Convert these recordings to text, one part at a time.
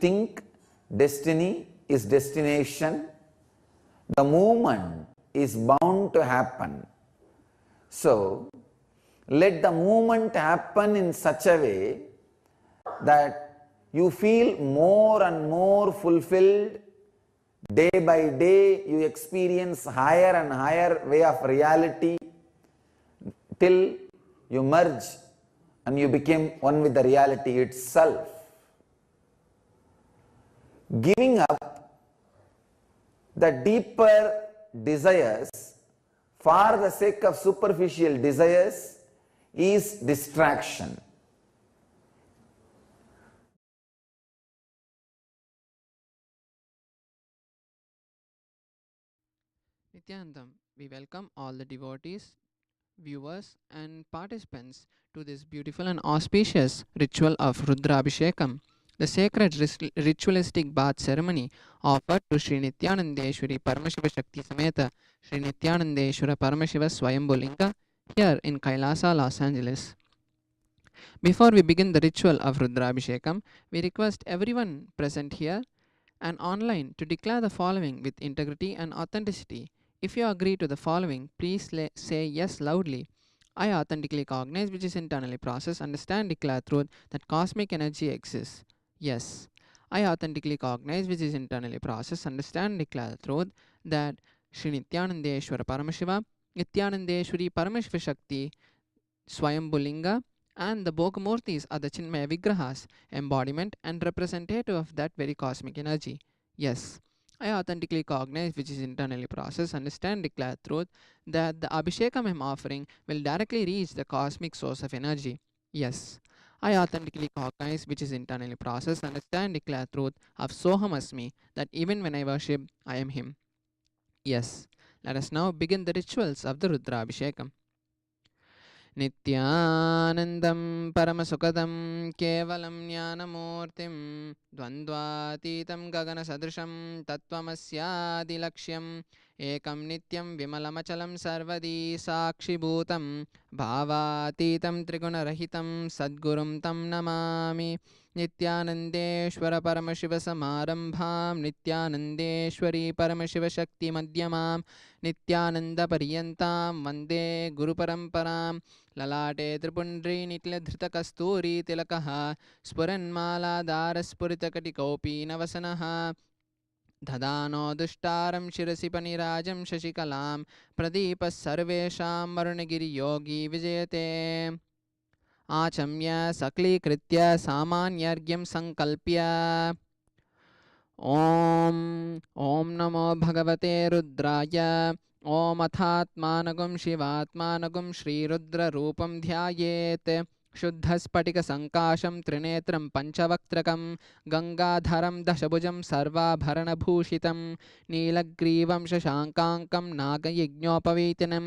think destiny is destination, the movement is bound to happen. So, let the movement happen in such a way that you feel more and more fulfilled. Day by day, you experience higher and higher way of reality till you merge and you become one with the reality itself. Giving up the deeper desires for the sake of superficial desires is distraction. Nityanandam, we welcome all the devotees, viewers, and participants to this beautiful and auspicious ritual of Rudrabhishekam, the sacred ritualistic bath ceremony offered to Sri Nityanandeshwari Paramashiva Shakti Sameta Sri Nityanandeshwara Paramashiva Swayambhulinga here in Kailasa, Los Angeles. Before we begin the ritual of Rudrabhishekam, we request everyone present here and online to declare the following with integrity and authenticity. If you agree to the following, please say yes loudly. I authentically cognize, which is internally processed, understand, declare truth that cosmic energy exists. Yes. I authentically cognize, which is internally processed, understand, declare the truth that Sri Nityanandeshwara Paramashiva, Nityanandeshwari Paramashiva Shakti, Swayambhulinga, and the Bhogamurtis are the Chinmaya Vigrahas, embodiment and representative of that very cosmic energy. Yes. I authentically cognize, which is internally processed, understand, declare truth that the Abhishekam I am offering will directly reach the cosmic source of energy. Yes. I authentically cognize, which is internally processed, understand, declare truth of Soham Asmi, that even when I worship, I am Him. Yes. Let us now begin the rituals of the Rudrabhishekam. नित्यानन्दं परमसुखदं केवलं ज्ञानमूर्तिं द्वन्द्वातीतं गगनसदृशं तत्त्वमस्यादिलक्ष्यम् एकं नित्यं विमलमचलं सर्वदी साक्षिभूतं भावातीतं त्रिगुणरहितं सद्गुरुं तं नमामि नित्यानन्देश्वर परमशिवसमारम्भां नित्यानन्देश्वरी परमशिवशक्तिमध्यमां नित्यानन्दपर्यन्तां वन्दे गुरुपरम्परां ललाटे त्रिपुण्ड्रीनिटिलधृतकस्तूरी तिलकः स्फुरन्मालाधारस्फुरितकटिकोऽपि नवसनः ददानो दुष्टारं शिरसि पनिराजं शशिकलां प्रदीपः सर्वेषां वरुणगिरियोगी विजयते आचम्य सक्लीकृत्य सामान्यर्घ्यं सङ्कल्प्य ॐ नमो भगवते रुद्राय ॐ अथात्मानगुं शिवात्मानगुं श्रीरुद्ररूपं ध्यायेत् शुद्धस्फटिकसङ्काशं त्रिनेत्रं पञ्चवक्त्रकं गङ्गाधरं दशभुजं सर्वाभरणभूषितं नीलग्रीवं शशाङ्काङ्कं नागयज्ञोपवीतिनं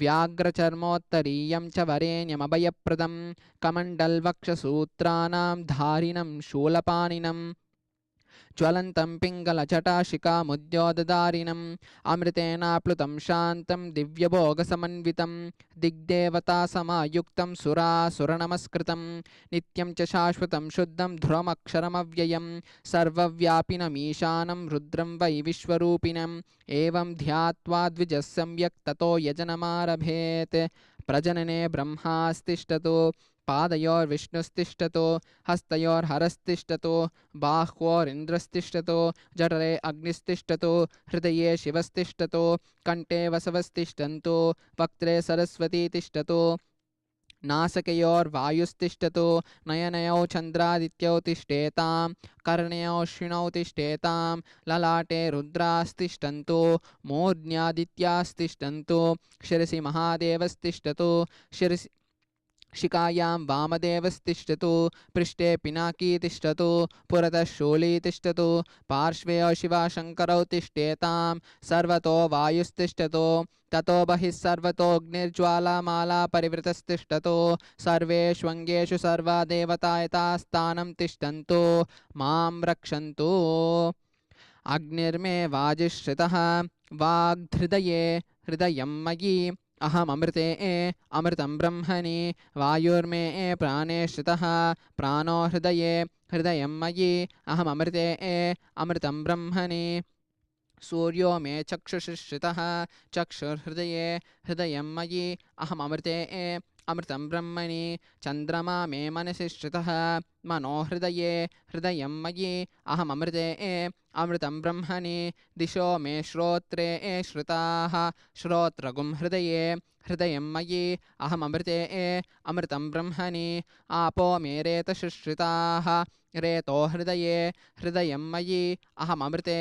व्याघ्रचर्मोत्तरीयं च वरेण्यमभयप्रदं कमण्डलवक्षसूत्राणां धारिणं शूलपाणिनं ज्वलन्तं पिङ्गलजटाशिखामुद्योतधारिणम् अमृतेनाप्लुतं शान्तं दिव्यभोगसमन्वितं दिग्देवतासमायुक्तं सुरासुरनमस्कृतं नित्यं च शाश्वतं शुद्धं ध्रुवमक्षरमव्ययं सर्वव्यापिनमीशानं रुद्रं वै विश्वरूपिणम् एवं ध्यात्वा द्विजः सम्यक् ततो यजनमारभेत् प्रजनने ब्रह्मास्तिष्ठतो पादयोर्विष्णुस्तिष्ठतो हस्तयोर्हरस्तिष्ठतो बाह्वोरिन्द्रस्तिष्ठतो जठरे अग्निस्तिष्ठतो हृदये शिवस्तिष्ठतो कण्ठे वसवस्तिष्ठन्तो वक्त्रे सरस्वती तिष्ठतो नासकयोर्वायुस्तिष्ठतो नयनयो चन्द्रादित्यौ तिष्ठेतां कर्णयोऽश्विनौ तिष्ठेतां ललाटे रुद्रास्तिष्ठन्तो मूर्ध्न्यादित्यास्तिष्ठन्तो शिरसि महादेवस्तिष्ठतो शिखायां वामदेवस्तिष्ठतो पृष्ठे पिनाकी तिष्ठतो पुरतः शूली तिष्ठतो पार्श्वे शिवाशङ्करौ तिष्ठेतां सर्वतो वायुस्तिष्ठतो ततो बहिः सर्वतोऽग्निर्ज्वालामाला परिवृतस्तिष्ठतो सर्वेष्वङ्गेषु सर्वा देवता यथास्थानं तिष्ठन्तो मां रक्षन्तु अग्निर्मे वाजिश्रितः वाग्हृदये हृदयं मयि अहममृते अमृतं ब्रह्मणि वायुर्मे प्राणे श्रितः प्राणो हृदये हृदयं मयि अहममृते अमृतं ब्रह्मणि सूर्यो मे चक्षुषुश्रितः चक्षुर्हृदये हृदयं मयि अहममृते अमृतं ब्रह्मणि चन्द्रमा मे मनसि श्रितः मनो हृदये हृदयं मयि अहममृते अमृतं ब्रह्मणि दिशो मे श्रोत्रे श्रुताः श्रोत्रगुं हृदये हृदयं मयि अहममृते अमृतं ब्रह्मणि आपो मे रेतशुश्रिताः रेतो हृदये हृदयं मयि अहममृते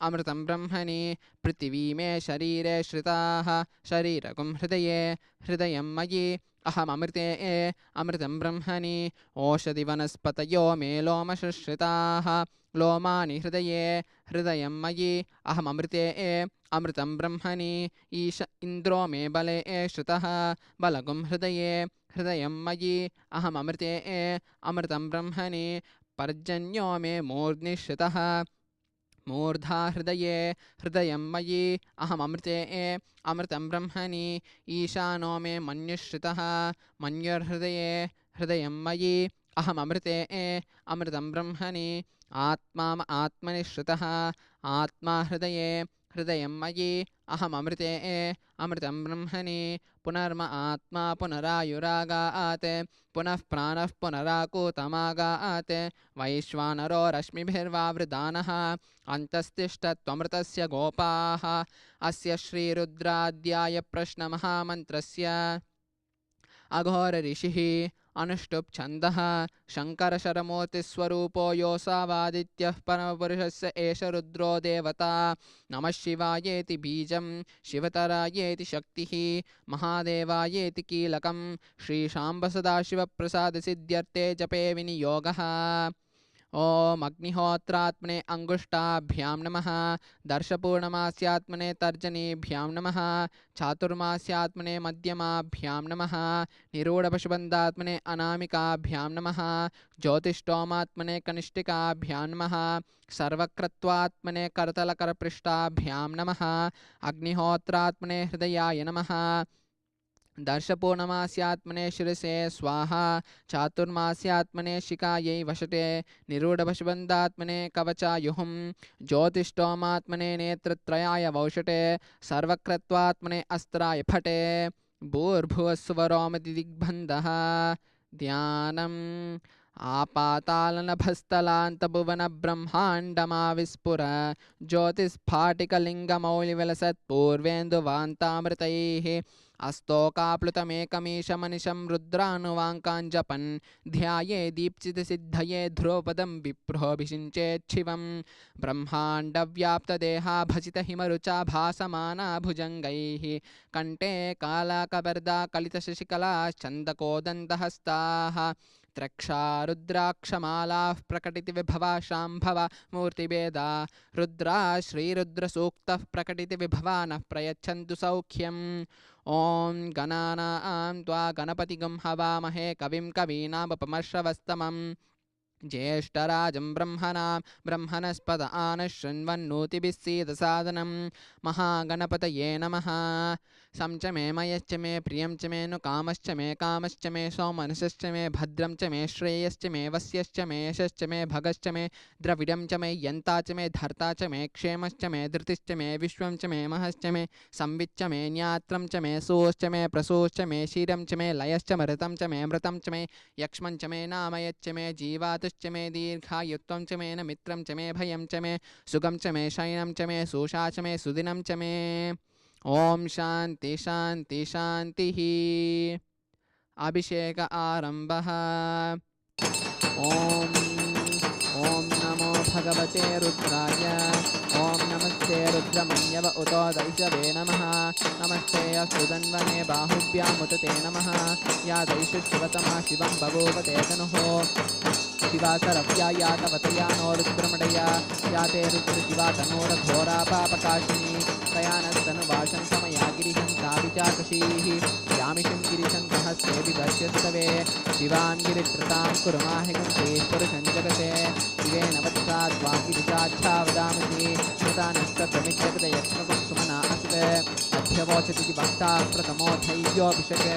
अमृतं ब्रह्मणि पृथिवी मे शरीरे श्रिताः शरीरगुं हृदये हृदयं मयि अहममृते अमृतं ब्रह्मणि ओषधिवनस्पतयो मे लोमशुश्रिताः लोमानि हृदये हृदयं मयि अहममृते अमृतं ब्रह्मणि इन्द्रो मे बले श्रितः बलगुं हृदये हृदयं मयि अहममृते अमृतं ब्रह्मणि पर्जन्यो मे मूर्ध्नि श्रितः मूर्धा हृदये हृदयं मयि अहममृते अमृतं ब्रह्मणि ईशानो मे मन्युश्रितः मन्युर्हृदये हृदयं मयि अहममृते अमृतं ब्रह्मणि आत्मा आत्मनि श्रितः आत्मा हृदये हृदयं मयि अहममृते अमृतं ब्रह्मणि पुनर्म आत्मा पुनरायुरागात् पुनः प्राणः पुनराकूतमागात् वैश्वानरो रश्मिभिर्वावृदानः अन्तस्तिष्ठत्वमृतस्य गोपाः अस्य श्रीरुद्राध्याय प्रश्नमहामन्त्रस्य अघोरऋषिः अनुष्टुप् छन्दः शङ्करशरमूर्तिस्वरूपो योऽसावादित्यः परमपुरुषस्य एष रुद्रो देवता नमः शिवायेति बीजं शिवतरायेति शक्तिः महादेवायेति कीलकं श्रीशाम्बसदाशिवप्रसादसिद्ध्यर्थे जपे विनियोगः ॐ अग्निहोत्रात्मने अङ्गुष्ठाभ्यां नमः दर्शपूर्णमास्यात्मने तर्जनीभ्यां नमः चातुर्मास्यात्मने मध्यमाभ्यां नमः निरूढपशुबन्धात्मने अनामिकाभ्यां नमः ज्योतिष्टोमात्मने कनिष्ठिकाभ्यां नमः सर्वक्रत्वात्मने करतलकरपृष्ठाभ्यां नमः अग्निहोत्रात्मने हृदयाय नमः दर्शपूर्णमास्यात्मने शिरसे स्वाहा चातुर्मास्यात्मने शिखायै वषटे निरूढपशुबन्धात्मने कवचायुहुं ज्योतिष्टोमात्मने नेत्रत्रयाय वौषटे सर्वक्रत्वात्मने अस्त्राय फटे भूर्भुवस्सुवरोमदिग्बन्धः ध्यानम् आपातालनभस्थलान्तभुवनब्रह्माण्डमाविस्फुर ज्योतिस्फाटिकलिङ्गमौलिविलसत्पूर्वेन्दुवान्तामृतैः अस्तोकाप्लुतमेकमीशमनिशं रुद्रानुवाङ्काञ्जपन् ध्याये दीप्सितसिद्धये ध्रुवपदं विप्रोऽभिषिञ्चेच्छिवं ब्रह्माण्डव्याप्तदेहा भजितहिमरुचा भासमाना भुजङ्गैः कण्ठे कालाकबर्दा कलितशशिकलाश्चन्दकोदन्तहस्ताः त्रक्षा रुद्राक्षमालाः प्रकटितविभवा शाम्भवा मूर्तिभेदा रुद्रा श्रीरुद्रसूक्तः प्रकटितविभवा नः प्रयच्छन्तु सौख्यम् ॐ गणानां त्वा गणपतिगं हवामहे कविं कवीनामुपमश्रवस्तमं ज्येष्ठराजं ब्रह्मणस्पत आनशृण्वन्नोतिभिस्सीदसादनं महागणपतये नमः सं च मे मयश्च मे प्रियं च मे नु कामश्च मे सौमनसश्च मे भद्रं च मे श्रेयश्च मे वस्यश्च मे यशश्च मे भगश्च मे द्रविडं च मे यन्ता च मे धर्ता च मे क्षेमश्च मे धृतिश्च मे विश्वं च मे महश्च मे संविच्च मे ज्ञात्रं च मे सोश्च मे प्रसोश्च मे क्षीरं च मे लयश्च मृतं च मे मृतं च मे यक्ष्मं च मे नामयच्च मे जीवातुश्च मे दीर्घायुत्वं च मे न मित्रं च मे भयं च मे सुगं च मे शयनं च मे सुषा च मे सुदिनं च मे ॐ शान्ति शान्ति शान्तिः अभिषेक आरम्भः ॐ नमो भगवते रुद्राय ॐ नमस्ते रुद्रमन्यव उतो दैशवे नमः नमस्ते अस्तु धन्वने बाहुभ्यामुत ते नमः या दैषु शिवतमा शिवं भगवते तनुः शिवा सरव्या या तवतया नो रुद्रमडया या ते रुद्रशिवा तनोरघोरा पापकाशिनी तयानस्तनुभाषं समया गिरिहन्ताभिचाकशीः यामिषं गिरिशन्तहस्ते विदश्यस्तवे शिवां गिरित्रतां कुर्माहिगं तेष्पुरुषं जगते शिवेन वत्साद्वा गिरिशाच्छावदामसि स्मृतानस्तप्रमित्यपदयत्मकं सुमना अस्ते अध्यवोचति भक्ताः प्रथमोऽधैर्योऽभिषक्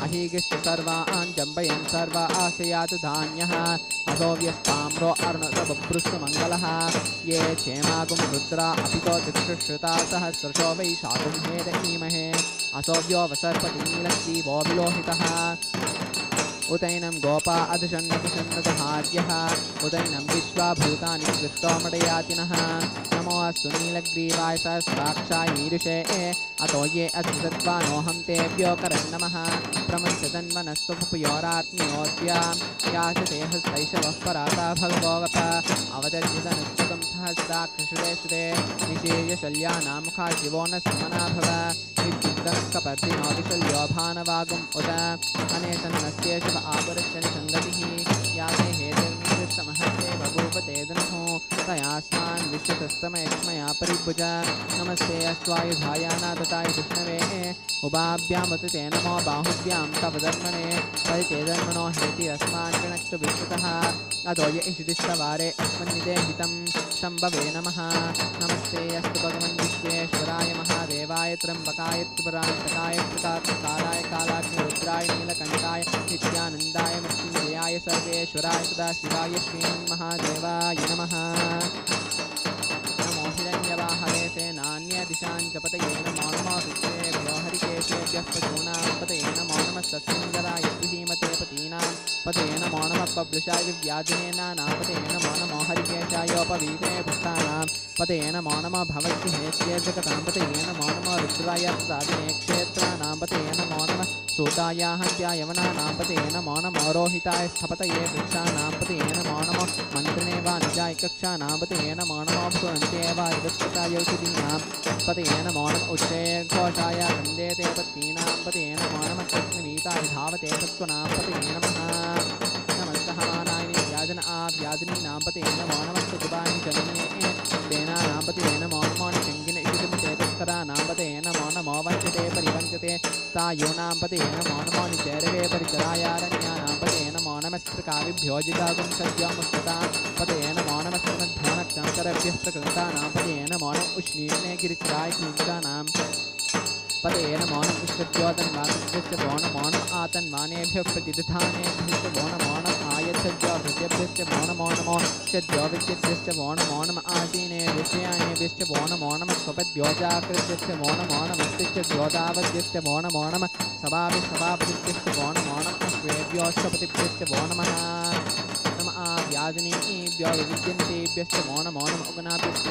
अहीगिश्च सर्वान् जम्बयन् सर्वा आशयातु धान्यः असोव्यस्ताम्रो अर्णतबभ्रुस्तु मङ्गलः ये क्षेमागुं रुद्रा अपितो दिक्षुश्रुता सहस्रशो वै शाकुं हेदहीमहे असोव्यो वसर्पति नीलग्रीवो विलोहितः उतैनं गोपा अधशन्नतहार्यः उतैनं विश्वाभूतानि दृष्टो मडयातिनः नमो अस्तु नीलग्रीवाय सहस्राक्षाय मीरुषे अतो ये अस्ति सत्त्वानोऽहं तेभ्यो करन्नमः प्रमुञ्चतन्वनस्त्वपुयोरात्म्योऽस्यां याचते हस्तैषवः पराता भगवोऽवप अवतर्जितनुत्तकं सहस्राक्षुषुते श्रुते निषेयशल्यानां मुखा शिवो न सुमना भव विद्युत्तनस्कपर्दिनो विशल्यो भानवागुम् उत अनेशन्नस्य शिव आपुरश्चनि सङ्गतिः याते हेतिर्निदृष्टमहस्ते बभूवते दनुः तयास्मान् विश्वतस्तमयक्ष्मया परिभुज नमस्ते अस्त्वायुधायानादताय विष्णवे उभाभ्यामुत ते नमो बाहुभ्यां तव धर्मणे परिते धर्मणो हेतिरस्मान् कृणक्तु विश्वतः अतो य इषुदिष्टवारे अस्मन्निदे हितं शम्भवे नमः नमस्ते अस्तु भगवन् विश्वेश्वराय महादेवाय त्र्यम्बकाय त्रिपुरान्तकाय प्रतापकालाय कालाग्निरुद्राय नीलकण्ठाय नित्यानन्दाय मृत्युञ्जयाय सर्वेश्वराय सदाशिवाय श्रीमन्महादेवाय नमः नमो हिरण्यवाहवे सेनान्यदिशां च पतये नमो नमो विश्वेभ्यो हरिकेशेभ्यः पशूनां पतये नमो नमः सत्सुन्दराय श्रीमते पतीनां पतये नमो नमः पब्लुषाय विव्याजनेनानां पतये नमो नमो हरिकेशायोपवीते भक्तानां पतये नमो नमः भवद्गृहेत्ये जगतां पतये नमो नमो रुद्राय प्रसादिने क्षेत्राणां पतये नमो नमः सूतायाहन्त्याय यवनानां पतये नमो नमो रोहिताय स्थपतये वृक्षाणां पतये नमो नमो मन्त्रिणे वाणिजाय कक्षाणां पतये नमो नमो भुवन्ते वायुवत्पताय औषधीनां पतये नमो नमः उच्चये घोषाय कन्देते पत्नीनां पतये नमो नमः कृष्णवीताय धावते सत्त्वनां पतये नमः नमस्तहमानाय व्याजन व्याजनीनां पतये नमो नमः सुकुबानि जनने देनानां पतये नमो नमो निषङ्गिन इषुदिमुते तस्कराणां पतये नमो नमो वञ्चते परिवञ्चते तायूनां पतये नमो नमो निचैरवे परिचरायारण्यानां पतये नमो नमस्त्रकाविभ्यो जिगागुं सद्योमुष्टां पतये नमो नमः श्रीमद्भ्यानक्षांकरभ्यः प्रकृतानां पतये नमो नमः उष्णीर्णे गिरिचराय कीटानां पतये नमो नमः पुष्पद्योतन्वाकृभ्यश्च वो नमो नमः आतन्वानेभ्यः प्रतिदधानेभ्यश्च वो नमो नमः आयच्छद्योभृत्यभ्यश्च वो नमो नमो षद्योविद्यभ्यश्च वो नमो नमः आसीनेभ्यश्च वो नमो नमः स्वपद्योजाकृभ्यश्च वो नमो नमः स्तिच्छद्योदावद्यश्च वो नमो नमः सभापतिभ्यश्च वो नमो नमः श्वेभ्योऽष्टपतिभ्यश्च वो नमः व्याजनीभ्यो विद्यन्तेभ्यश्च वो नमो नमः उगनाभ्यश्च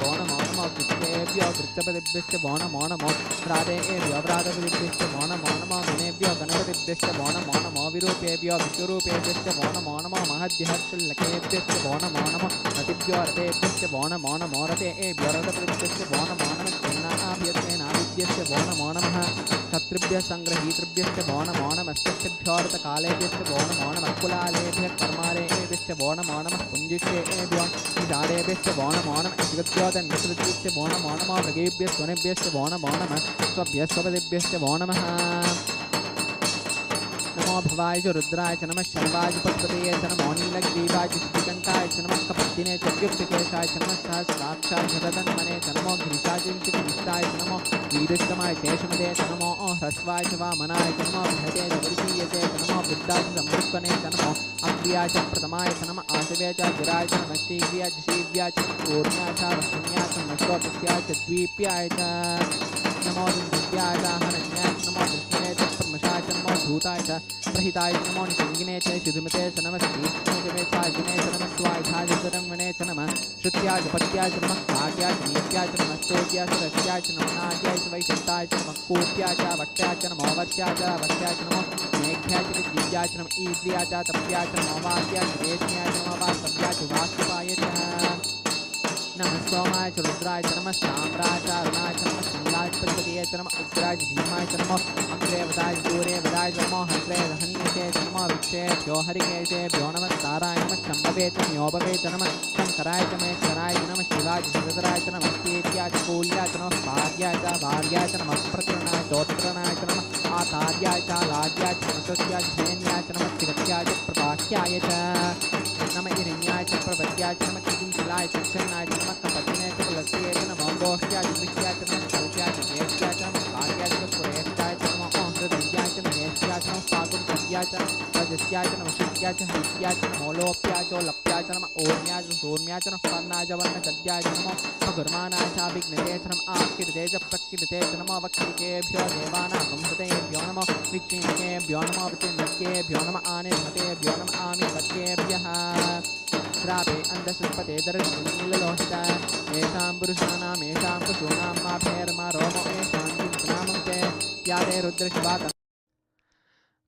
वो नमो नमः वृत्तेभ्यो वृत्तपतिभ्यश्च वो नमो नमो व्रातेभ्यो व्रातपतिभ्यश्च वो नमो नमो गणेभ्यो गणपतिभ्यश्च वो नमो नमो विरूपेभ्यो विश्वरूपेभ्यश्च वो नमो नमो महद्यःशुल्लकेभ्यश्च वो नमो नमो रतिभ्यो रतेभ्यश्च वो नमो नमो रतेभ्यो रथपतिभ्यश्च वो नमो नमः सेनाभ्यश्च वो नमो नमः शत्रुभ्यः सङ्ग्रहीतृभ्यश्च वो नमो नमः स्तिभ्यो रथकालेभ्यश्च वो नमो नमः कुलालेभ्यः कर्मालेभ्यश्च वो नमो नमः पुञ्जिष्टेभ्यो निषादेभ्यश्च वो नमो नमः इषुद्योतन्विसृभ्यश्च वो नमो नमः मृगेभ्यः स्वनेभ्यश्च वो नमो नमः स्वभ्यः स्वपतिभ्यश्च वो नमः नमो भवाय च रुद्राय च नमः शर्वाय च पद्मते च नमो नीलग्रीवाय च श्रीकण्ठाय च नमः कपद्दिने च व्युक्तकेशाय च नमः सहस्राक्षाय जगदन्मने च नमो गिरिशाय च विष्टाय च नमो वीरश्रमाय शेषमदे च नमो ह्रस्वाय च वामनाय च नमो बृहते च वरिशीयते च नमो वृद्धाय च संवृत्वने च नमो अग्र्याय च प्रथमाय च नमः आशवे च गिराय च नमः शीव्याय च शीव्याय च पूर्ण्याय च वशुन्याय च नश्वतस्याय च द्वीप्याय च नमो दिव्याय च हरण्याय च नमो दृष्टिने च प्रमशाय च नमो धूताय च प्रहिताय च नमो निषङ्गिने च शुद्धिमते च नमः तीक्ष्णे च वेत्सायिने च नमः स्वायुधाय च रङ्गणे च नमः श्रुत्याय च पत्याय च नमः काट्याय च नीत्याय च नमः स्तोत्याय च रस्याय च नमः नाट्याय च वैशन्ताय च नमः कूप्याय च वट्याय च नमो वर्ष्याय च वट्याय च नमो मेघ्याय च विद्याय च नमः ईद्रियाय च तप्याय च नमो वाक्याय च रेश्म्याय च नमो वास्तव्याय च वास्तवाय च नमः सोमाय च रुद्राय च नमः साम्राय च अरुणाय च नमः शूलाय च पतिपतये च नमः उग्राय च भीमाय च नमः अग्रे वदाय च दूरे वदाय च नमः हस्रे रहनीयते च नमः विक्षेभ्यो हरिकेशेभ्यो नमः ताराय नमः शम्भवे च न्योभवे च नमः शङ्कराय च मेश्वराय च नमः शिवाय च शिवधराय च नमः प्रीत्याय च कूल्याय च नमः भार्याय च भार्याय च नमः प्रतरणाय चोत्तरणाय च नमः आतार्याय च लाड्याय च नमस्याय च धेन्याय च नमः तिगत्याय च प्रभाष्याय च नमः इरण्याय च प्रपद्याय च नमः किंशिलाय च क्षणाय च नमः कपटिने च पुलस्त्ये च नमः गोष्ठ्याय च दृष्ट्याय च नमः कल्प्याय च ज्येष्ठ्याय च नमः कार्याय च पुरेष्ठाय च नमः हृदयाय च महेष्ट्याय च नमः फागुनसद्याय च रजस्याय च नमः शुक्याय च हृत्याय च नमोलोप्याय च लप्याय च नमः ओर्म्याय च सूर्म्याय च नमः पर्णाय च वर्णगद्याय च नमः भगुर्मानाय च विघ्नते च नमः आकृते च प्रकृते च नमः वक्रिकेभ्यो देवानां संहृतेभ्यो नमः विक्षिणिकेभ्यो नमः विचिन्नत्येभ्यो नमः आनिर्मतेभ्यो नमः आमिर्भत्येभ्यः श्रापे अन्धसुष्पते दर्शनीललोहिता येषां पुरुषाणाम् येषां पशूनां माभेर्मा रोमो येषां चिन्तनामुक्ते यादे रुद्रशिवा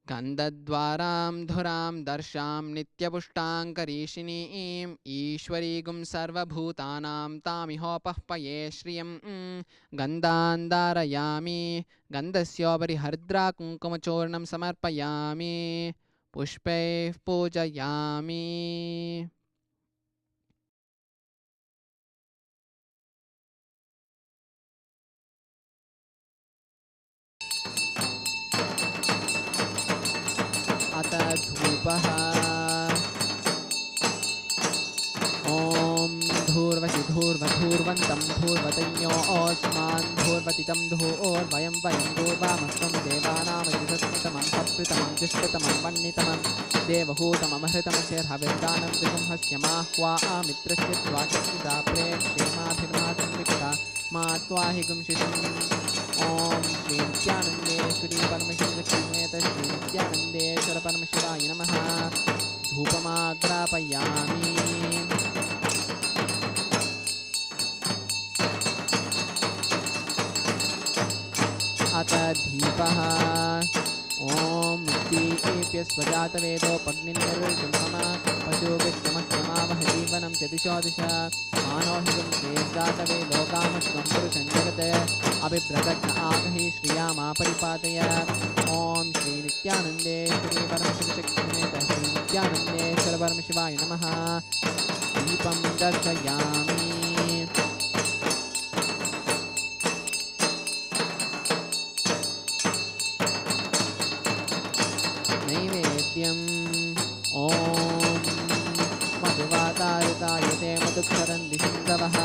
गन्धद्वारां धुरां दर्शां नित्यपुष्टाङ्करीषिणीम् ईश्वरीगुं सर्वभूतानां तामिहोपह्पये श्रियं गन्धान् धारयामि गन्धस्योपरि हरिद्रा कुङ्कुमचूर्णं समर्पयामि पुष्पैः पूजयामि अथ धूपः ॐ धूर्वसि धूर्वधूर्वन्तं धूर्वतयो ओस्मान् धूर्वतितं धूर्वयं वयं धूर्वामस्त्वं देवानामजिषस्मितमं सप्रितमं जुष्टतमं वह्नितमं देवहूतममहृतमशेर्हविर्दानं त्रिपुंहस्य माह्वामित्रस्य द्वाचक्षुषा प्रेक्षेमाभिर्मासंविक्ता मा त्वाहि गुंशिषम् ॐ श्री नित्यानन्देश्वरी परमशिवसमेत श्री नित्यानन्देश्वर परमशिवाय नमः धूपमाग्रापयामि अथ दीपः ॐ मुक्तिभ्यस्वजातवेदोपग्निर्वृतं मम पशुभिस्तमस्यमावह जीवनं चदिशो दिश मानोहितं चेज्जातवेदो कामस्त्वं पुरुषं जगत् अभिभ्रतज्ञ आगहि श्रिया मा परिपातय ॐ श्री नित्यानन्देश्वरी परमशिवशक्तिसमेत श्री नित्यानन्देश्वर परमशिवाय नमः दीपं दर्शयामि नैवेद्यम् ॐ मधुवातारुतायते मधुक्षरन्ति सिन्धवः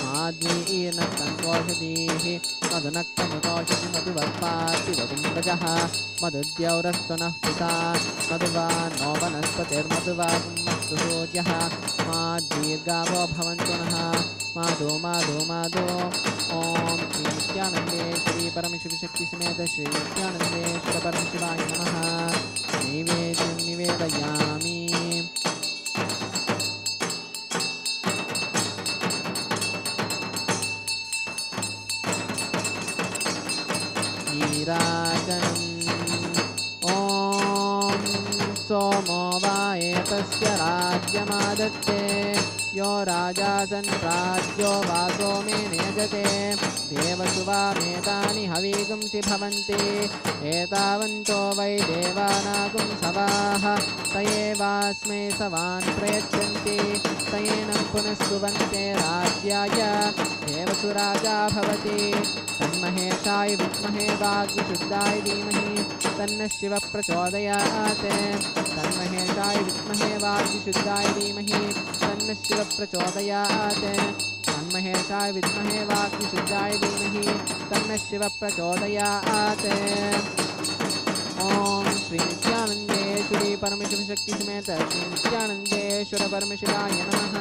माध्वीर्नक्तन्त्वोषधीः मधुनक्तमुतोषधि मधुवत्पातिवगुम्रजः मधुद्यौरस्तु नः पिता मधुवान्नो वनस्पतिर्मधुवागुमस्तु सूर्यः माद्दीर्घावो भवन्तु नः माधो माधो माधो ॐ श्री नित्यानन्देश्वरी परमशिवशक्तिसमेत श्री नित्यानन्देश्वर परमशिवाय नमः नैवेद्यं निवेदयामि नीराजनम् ॐ सोमो वा एतस्य राज्यमादत्ते यो राजा सन्प्राज्यो वासो मे नियजते देवसुवामेतानि हवीगुंसि भवन्ति एतावन्तो वै देवानागुं सवाः तयेवास्मै सवान् प्रयच्छन्ति तयेनं पुनस्तुवन्ते राज्याय देवसुराजा भवति तन्महेशाय विद्महे वाग्विशुद्धाय धीमहि तन्नः शिवः प्रचोदयात् तन्महेशाय विद्महे वाग्विशुद्धाय धीमहि तन्नः शिवः प्रचोदयात् तन्महेशाय विद्महे वाग्विशुद्धाय धीमहि तन्नः शिवः प्रचोदयात् ॐ श्री नित्यानन्देश्वरी परमशिवशक्तिसमेत श्री नित्यानन्देश्वर परमशिवाय नमः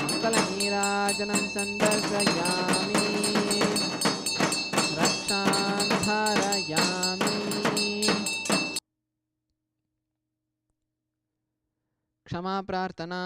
मङ्गलनीराजनं सन्दर्शयामि रक्षां धारयामि क्षमा प्रार्थना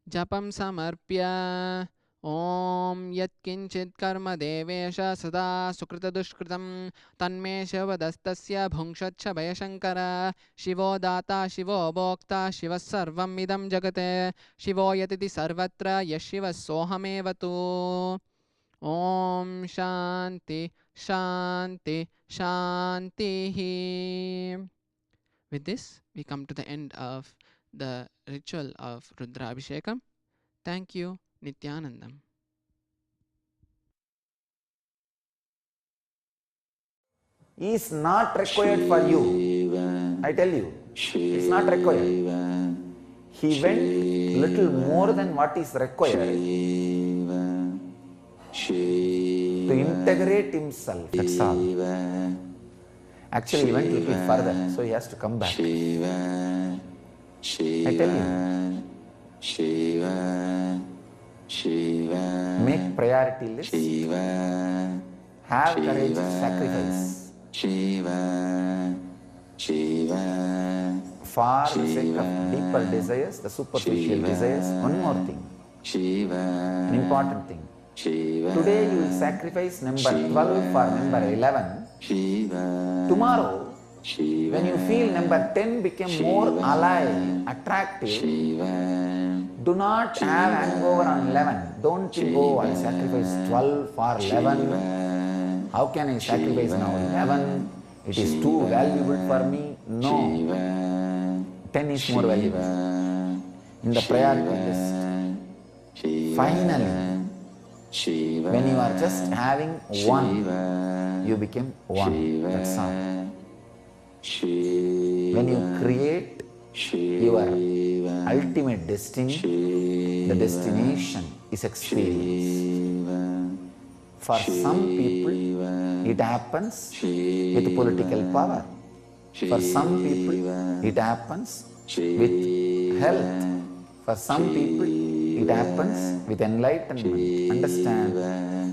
Japam samarpya Om yat kinchit karma devesha sada sukrita dushkritam tanme shivadastasya bhungshatcha bhayashankara shivo data shivo bhokta shivas sarvam idam jagate shivo yatiti sarvatra yashiva sohamevatu Om Shanti Shanti Shanti. With this, we come to the end of the ritual of Rudrabhishekam. Thank you, Nityanandam. Is not required for you. I tell you, it's not required. He went little more than what is required to integrate himself. That's all. Actually, he went a little further, so he has to come back. I tell you, make priority list, have courage to sacrifice for the sake of deeper desires, the superficial desires. One more thing, an important thing. Today you will sacrifice number 12 for number 11. Tomorrow, when you feel number 10 became more alive, attractive, do not have hangover on 11. Don't think, oh, I'll sacrifice 12 for 11. How can I sacrifice now 11? It is too valuable for me. No. 10 is more valuable. In the priority list. Finally, when you are just having one, you become one. That's all. When you create your ultimate destiny, the destination is experience. For some people, it happens with political power. For some people, it happens with health. For some people, it happens with enlightenment. Understand?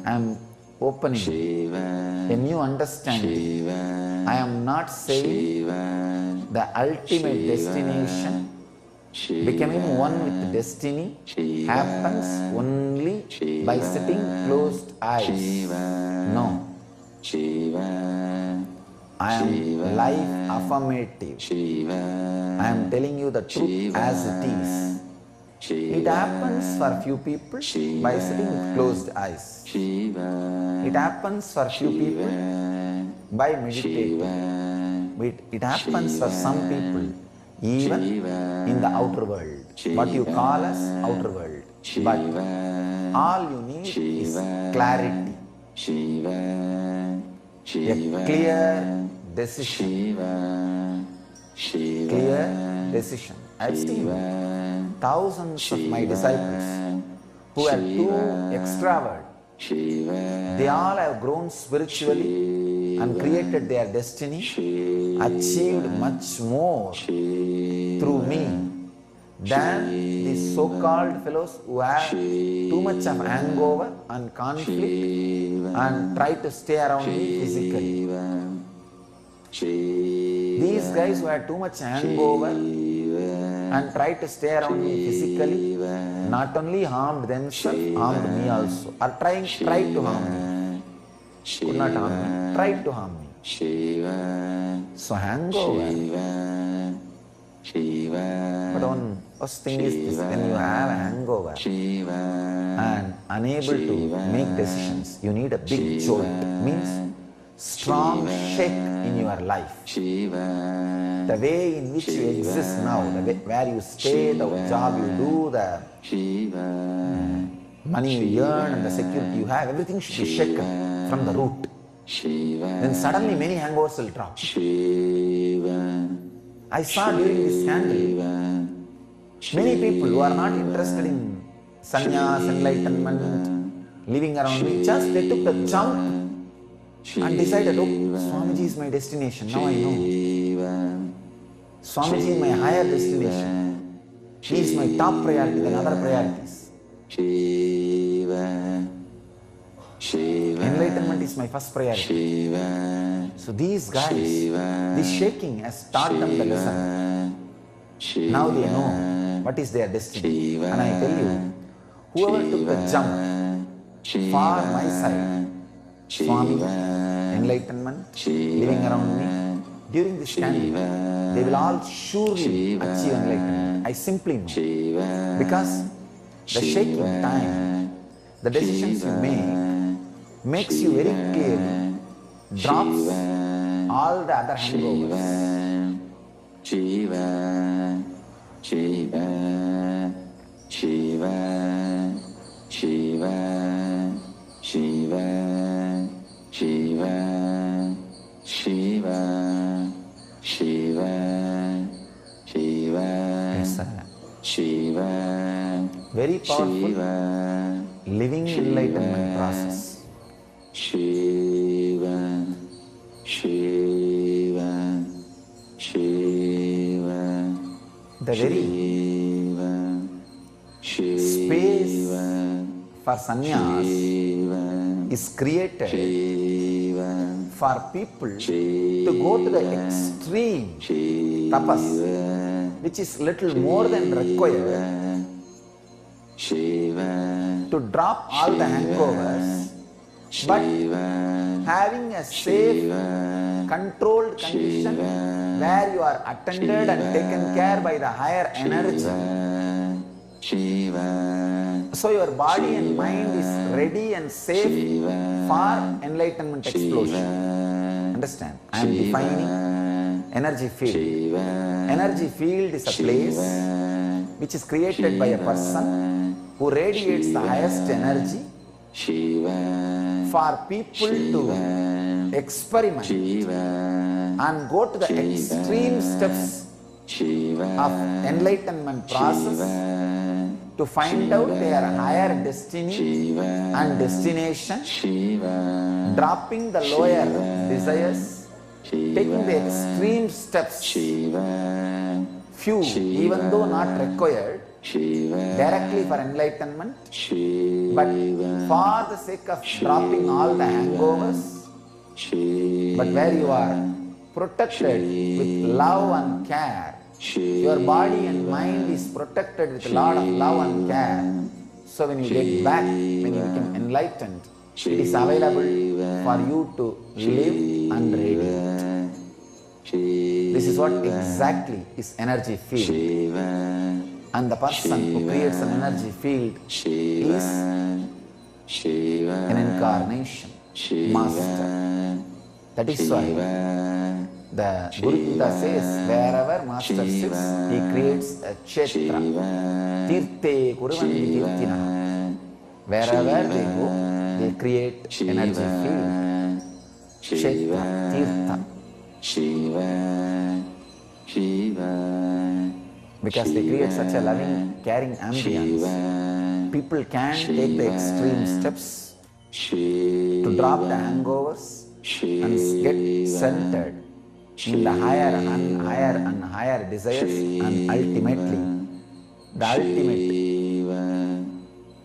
I am opening a new understanding. I am not saying the ultimate destination, becoming one with destiny, happens only by sitting closed eyes. No. I am life affirmative. I am telling you the truth as it is. It happens for few people by sitting with closed eyes. It happens for few people by meditating. It happens for some people even in the outer world, what you call as outer world. But all you need is clarity, a clear decision. Clear decision. I've seen thousands of my disciples who are too extrovert. They all have grown spiritually and created their destiny, achieved much more through me than these so-called fellows who have too much of hangover and conflict and try to stay around me physically. These guys who have too much hangover and try to stay around me physically not only harmed themselves, harmed me also, or tried to harm me. Could not harm me, tried to harm me. So hangover. But one first thing is this: when you have a hangover and unable to make decisions, you need a big jolt. Means strong shake in your life. The way in which you exist now, the way where you stay, the job you do, the money you earn and the security you have, everything should be shaken from the root. Then suddenly many hangovers will drop. I saw during this scandal, many people who are not interested in sannyas, enlightenment, living around me, just they took the jump and decided, oh, Swamiji is my destination, now I know. Swamiji is my higher destination. He is my top priority than other priorities. Enlightenment is my first priority. So these guys, this shaking has taught them the lesson. Now they know what is their destiny. And I tell you, whoever took the jump for my side, Swami, enlightenment, living around me, during this standing, they will all surely achieve enlightenment. I simply know. Because the shaking time, the decisions you make, makes you very clearly, drops all the other hangovers. Shiva, Shiva, Shiva, Shiva, Shiva, Shiva, Shiva, Shiva, Shiva, yes, Shiva, very powerful, Shiva, living enlightenment process. Shiva, Shiva, Shiva, the very space for sannyas is created for people to go to the extreme tapas, which is little more than required to drop all the hangovers, but having a safe, controlled condition where you are attended and taken care by the higher energy. So your body and mind is ready and safe for enlightenment explosion. Understand? I am defining energy field. Energy field is a place which is created by a person who radiates the highest energy for people to experiment and go to the extreme steps of enlightenment process to find out their higher destiny and destination, dropping the lower desires, taking the extreme steps, few, even though not required, directly for enlightenment, but for the sake of dropping all the hangovers, but where you are protected with love and care. Your body and mind is protected with a lot of love and care. So when you get back, when you become enlightened, it is available for you to live and radiate. This is what exactly is energy field. And the person who creates an energy field is an incarnation, master. That is why the Guru Gita says, wherever master sits, he creates a kshetra. Tirthe kuruvanti tirtina. Wherever they go, they create energy field. Kshetra, tirtha. Shiva, Shiva. Because they create such a loving, caring ambience. People can take the extreme steps to drop the hangovers and get centered in the higher and higher and higher desires, and ultimately the ultimate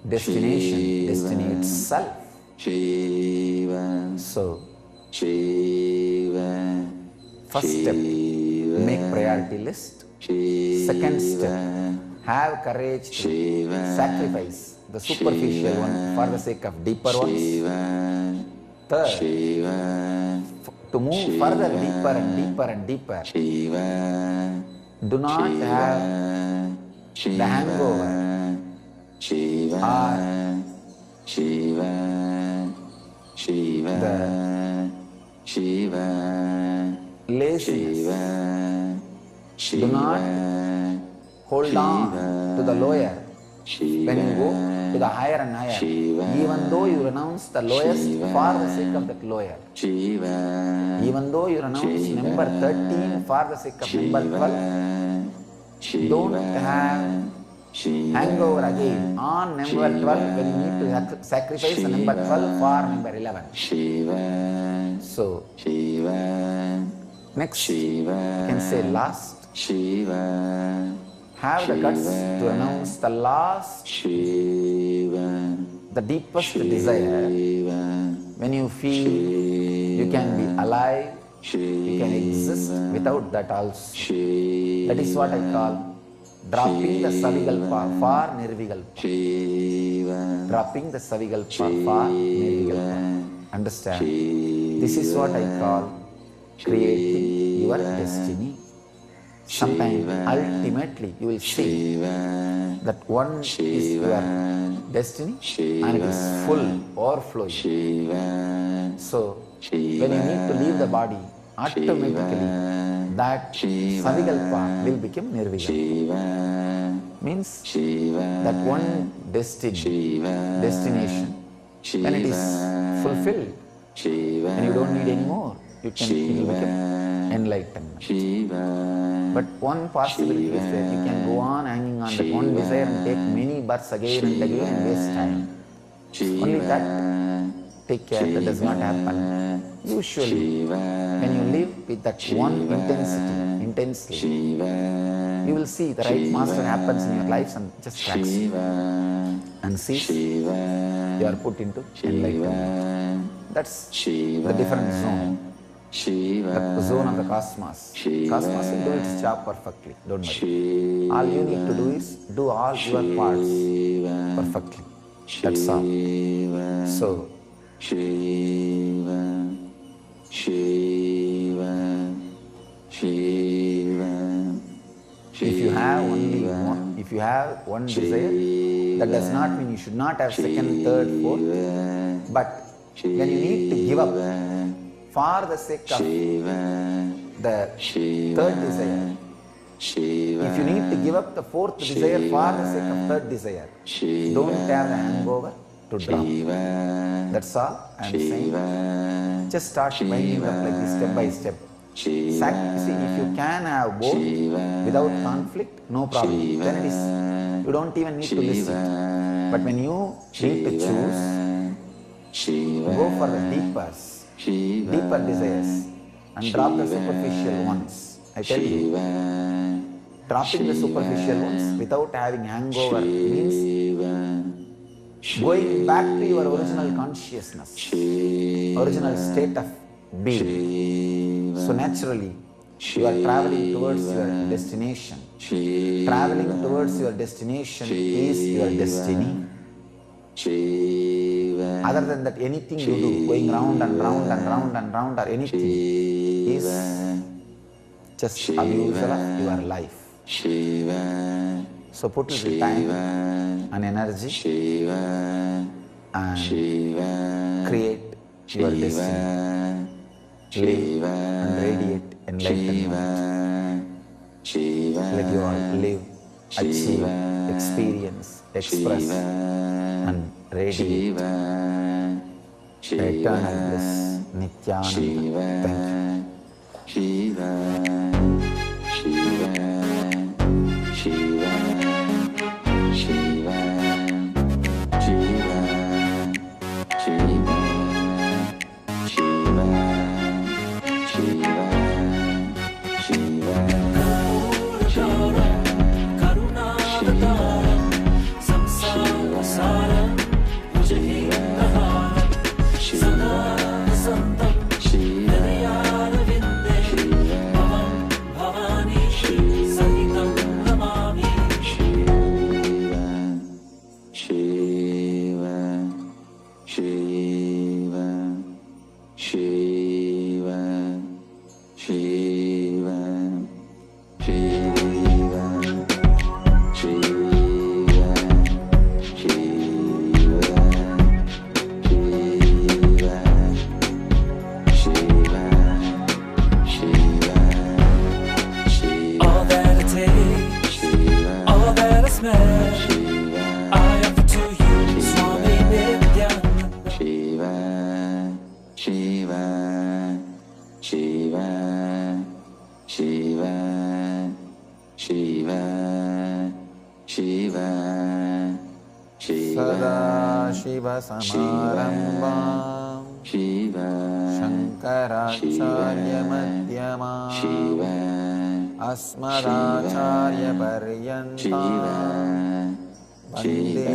destination, destiny itself. So, first step, make priority list. Second step, have courage to sacrifice the superficial one for the sake of deeper ones. Third, to move further deeper and deeper and deeper, do not have the hangover or the laziness. Do not hold on to the lower when you go to the higher and higher, even though you renounce the lowest for the sake of that lower. Even though you renounce number 13 for the sake of number 12, don't have hangover again on number 12 when you need to sacrifice the number 12 for number 11. So, next, you can say last, have the guts to renounce the last, the deepest desire. When you feel you can be alive, you can exist without that also. That is what I call dropping the Savigalpa for Nirvigalpa. Dropping the Savigalpa for Nirvigalpa. Understand? This is what I call creating your destiny. Sometime, ultimately, you will see that one is your destiny and it is full, overflowing. So, when you need to leave the body, automatically that Savigalpa will become Nirvigalpa. Means that one destination, when it is fulfilled and you don't need any more, it will become enlightenment. But one possibility is that you can go on hanging on that one desire and take many births again and again and waste time. Only that, take care, that does not happen. Usually, when you live with that one intensely, you will see the right master happens in your life and just cracks you. And sees you are put into enlightenment. That's the different zone. The zone of the cosmos. Cosmos will do its job perfectly, don't worry. All you need to do is do all your parts perfectly. That's all. So, if you have one desire, that does not mean you should not have second, third, fourth. But when you need to give up for the sake of the third desire, if you need to give up the fourth desire for the sake of third desire, don't have the hangover to drop. That's all I am saying. Just start winding up like this step by step. See, if you can have both without conflict, no problem. Then it is, you don't even need to list it. But when you need to choose, go for the deeper desires and drop the superficial ones. I tell you, dropping the superficial ones without having hangover means going back to your original consciousness, original state of being. So naturally, you are traveling towards your destination. Traveling towards your destination is your destiny. Other than that, anything you do, going round and round and round and round or anything, is just abusal of your life. So put little time and energy and create your destiny. Live and radiate enlightenment. Let you all live, achieve, experience, express and radiate the eternal bliss, Nityananda. Thank Samarambam Shankaracharya Madhyamam Asmadacharya Paryantam Vande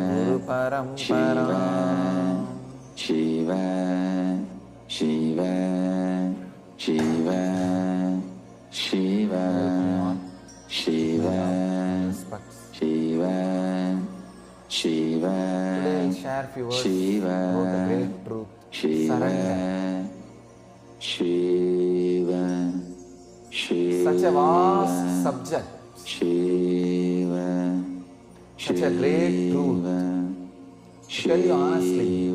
Guru Paramparam. Shiva Shiva Shiva Shiva Shiva aspects. Shiva, Shiva, Today I'll share few words Shiva, about the great truth, surrender. Shiva, Shiva, Such a vast subject, Shiva, such a great truth. To tell you honestly,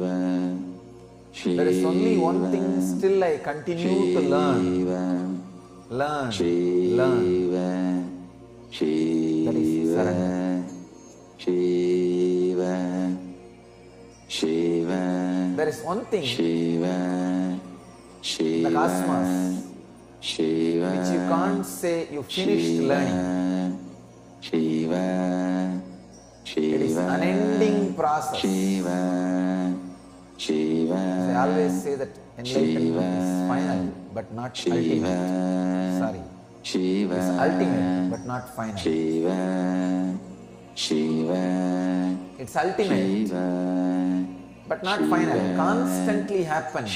there is only one thing still I continue to learn. Learn. That is surrender. There is one thing in the cosmos which you can't say you finished learning. It is an unending process. I always say that enlightenment is final but not ultimate. Sorry. It is ultimate but not final. It's ultimate but not final. Constantly happening.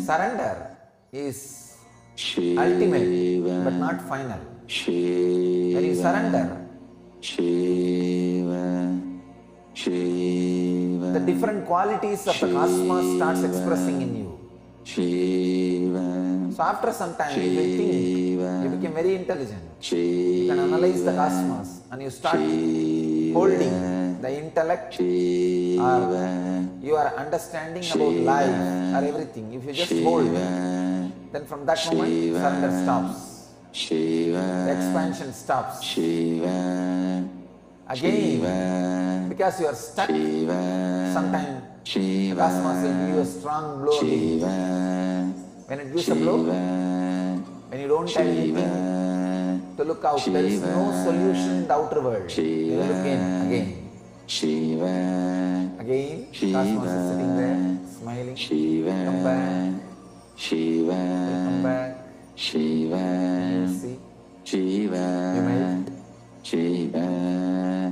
Surrender is ultimate but not final. When you surrender, the different qualities of the cosmos starts expressing in you. So after some time, if you think, you become very intelligent. You can analyze the cosmos and you start holding the intellect or your understanding about life or everything. If you just hold, then from that moment, surrender stops. The expansion stops. Again, because you are stuck, sometimes the cosmos will give you a strong blow again. When it gives a blow, when you don't have anything to look out, there is no solution in the outer world. You will look in again. Again, cosmos is sitting there, smiling. Come back. Come back. You see, you melt.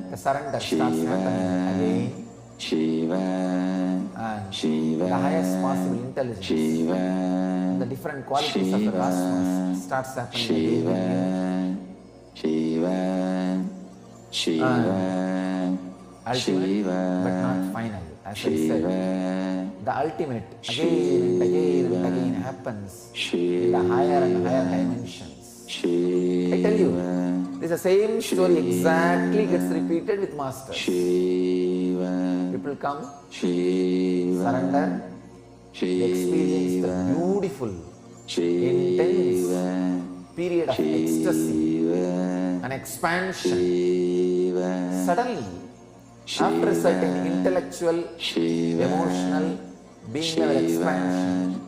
The surrender starts happening again. And the highest possible intelligence, the different qualities of the cosmos starts happening again. And ultimate but not final. As I said, the ultimate again and again and again happens in the higher and higher dimensions. I tell you, this is the same story exactly gets repeated with masters. People come, surrender, they experience the beautiful, intense period of ecstasy, an expansion. Suddenly, after a certain intellectual, emotional, being level expansion,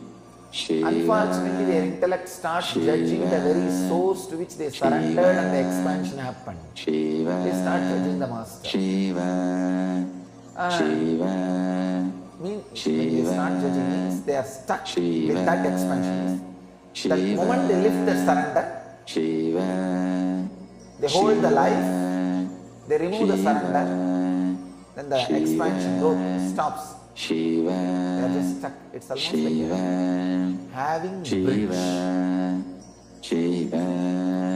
unfortunately their intellect starts judging the very source to which they surrendered and the expansion happened. They start judging the master. When they start judging means they are stuck with that expansion. The moment they lift the surrender, they hold the life, they remove the surrender, then the expansion growth stops. They are just stuck. It's almost like having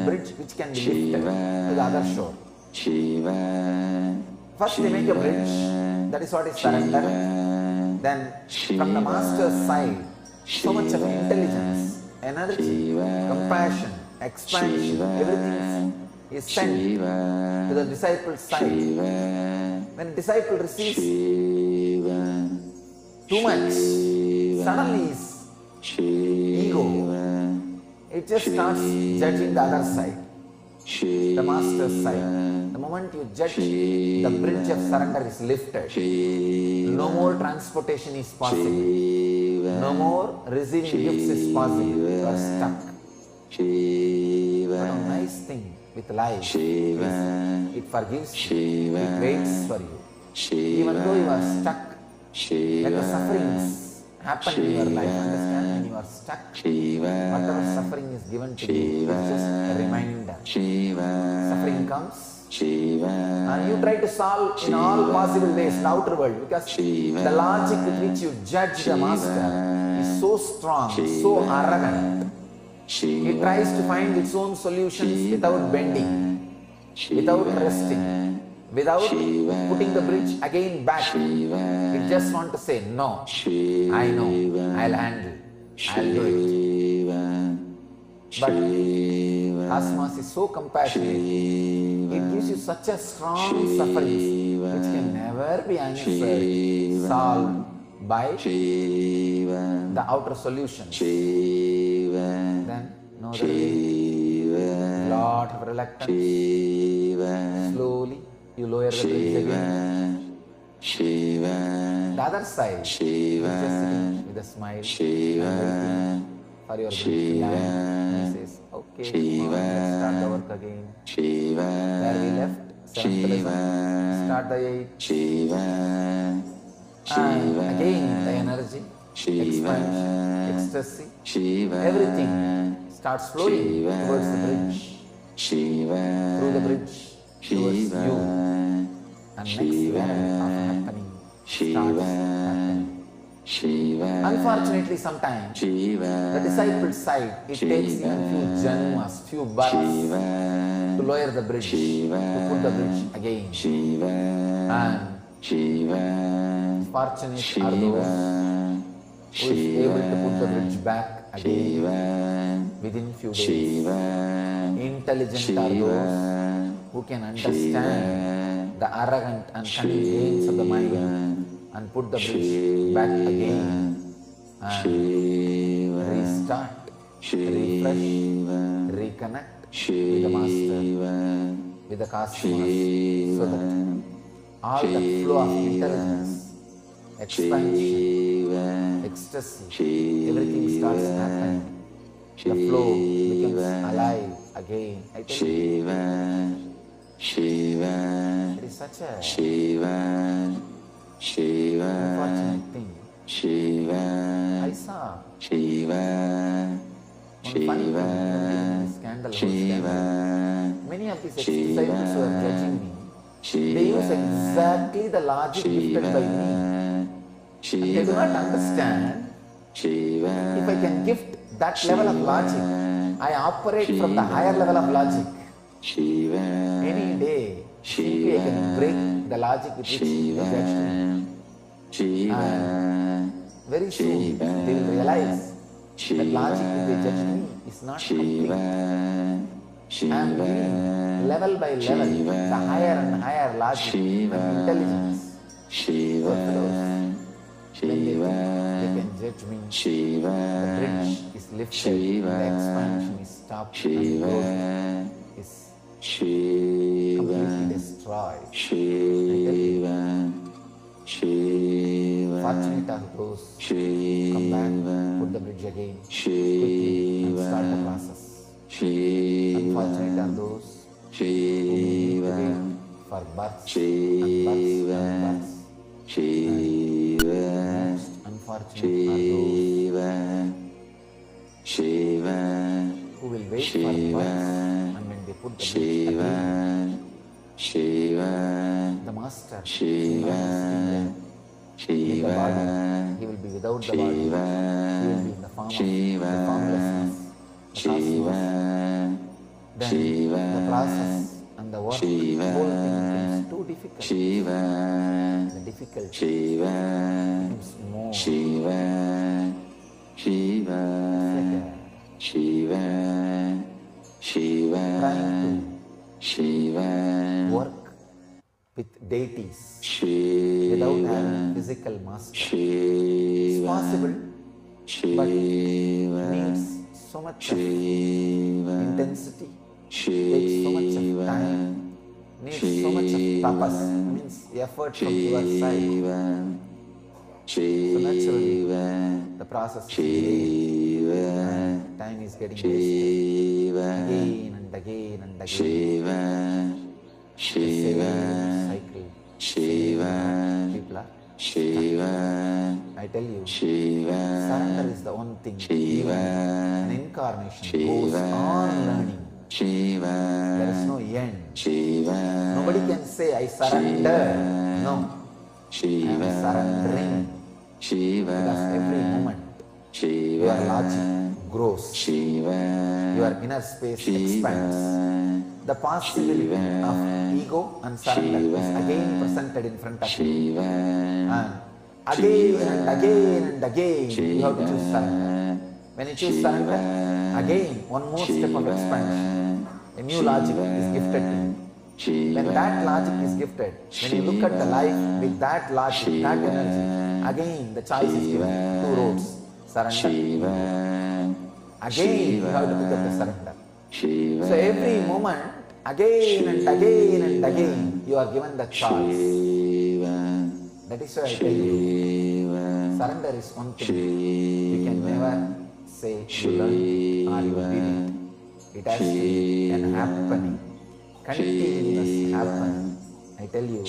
bridge which can be lifted to the other shore. First they make a bridge, that is what is surrender. Then from the master's side, so much of intelligence, energy, compassion, expansion, everything is sent to the disciple's side. When a disciple receives too much, suddenly his ego, it just starts judging the other side, the master's side. The moment you judge, the bridge of surrender is lifted. No more transportation is possible. No more receiving gifts is possible. You are stuck. But a nice thing with life is it forgives you, it waits for you. Even though you are stuck, when the sufferings happen in your life, understand, when you are stuck, whatever suffering is given to you is just a reminder. Suffering comes, and you try to solve in all possible ways in the outer world, because the logic with which you judge the master is so strong, so arrogant, It tries to find its own solutions without bending, without resting, without putting the bridge again back. It just wants to say, no, I know, I'll handle, I'll do it. But Cosmos is so compassionate, it gives you such a strong suffering which can never be answered, solved by the outer solutions. Then, no other way. Lot of reluctance. Slowly, you lower the bridge again. The other side, is just sitting with a smile and waiting for your bridge to land. And he says, okay, come on, let's start the work again. Where we left, 7th lesson, start the 8th. And again, the energy, expansion, ecstasy, everything starts flowing towards the bridge, through the bridge, towards you. And next level of happening starts happening. Unfortunately, sometimes the disciple's side, it takes even few janmas, few births to lower the bridge, to put the bridge again. And fortunate are those who is able to put the bridge back again within few days. Intelligent are those who can understand the arrogant and cunning games of the mind and put the bridge back again and restart, refresh, reconnect with the Master, with the Cosmos, so that all the flow of intelligence, expansion, ecstasy, everything starts happening. The flow becomes alive again. I tell you, it is such a unfortunate thing. I saw one funny thing in this scandal. Many of these ex-disciples who are judging me, they use exactly the logic gifted by me. And they do not understand, if I can gift that level of logic, I operate from the higher level of logic. Any day, simply I can break the logic with which they judged me. And very soon, they will realize that logic with which they judged me is not complete. I am giving level by level the higher and higher logic and intelligence. So fellows, when they can judge me, the bridge is lifted, the expansion is stopped, and growth is completely destroyed. Fortunate are those who come back, put the bridge again, quickly, and start the process. Unfortunate are those who need to wait for births and births and births. And most unfortunate are those who will wait for births, and when they put the bridge again, the Master will not with the body, he will be without the body, he will be in the form of the formlessness, the cosmos. Then the process and the work, the whole thing becomes too difficult. The difficulty becomes more. It's like trying to work with deities without having physical master. It's possible, but needs so much of intensity, takes so much of time, needs so much of tapas, means effort from your side. So naturally, the process is delayed and time is getting wasted again and again and again. Cycle. People are stuck. I tell you, surrender is the one thing. Even an incarnation goes on learning. There is no end. Nobody can say, I surrender. No. I am surrendering. Because every moment, your logic grows. Shiva, Your inner space expands. Shiva, The possibility of ego and surrender is again presented in front of you. Shiva, And again and again, you have to choose surrender. When you choose surrender, again, one more step of expansion. A new logic is gifted to you. When that logic is gifted, when you look at the life with that logic, that energy, again the choice is given. Two roads. Surrender. Again, you have to pick up the surrender. So every moment, again and again and again, you are given the choice. That is why I tell you, surrender is one thing. You can never say you learn or you did it. It has to be an happening, continuous happening. I tell you,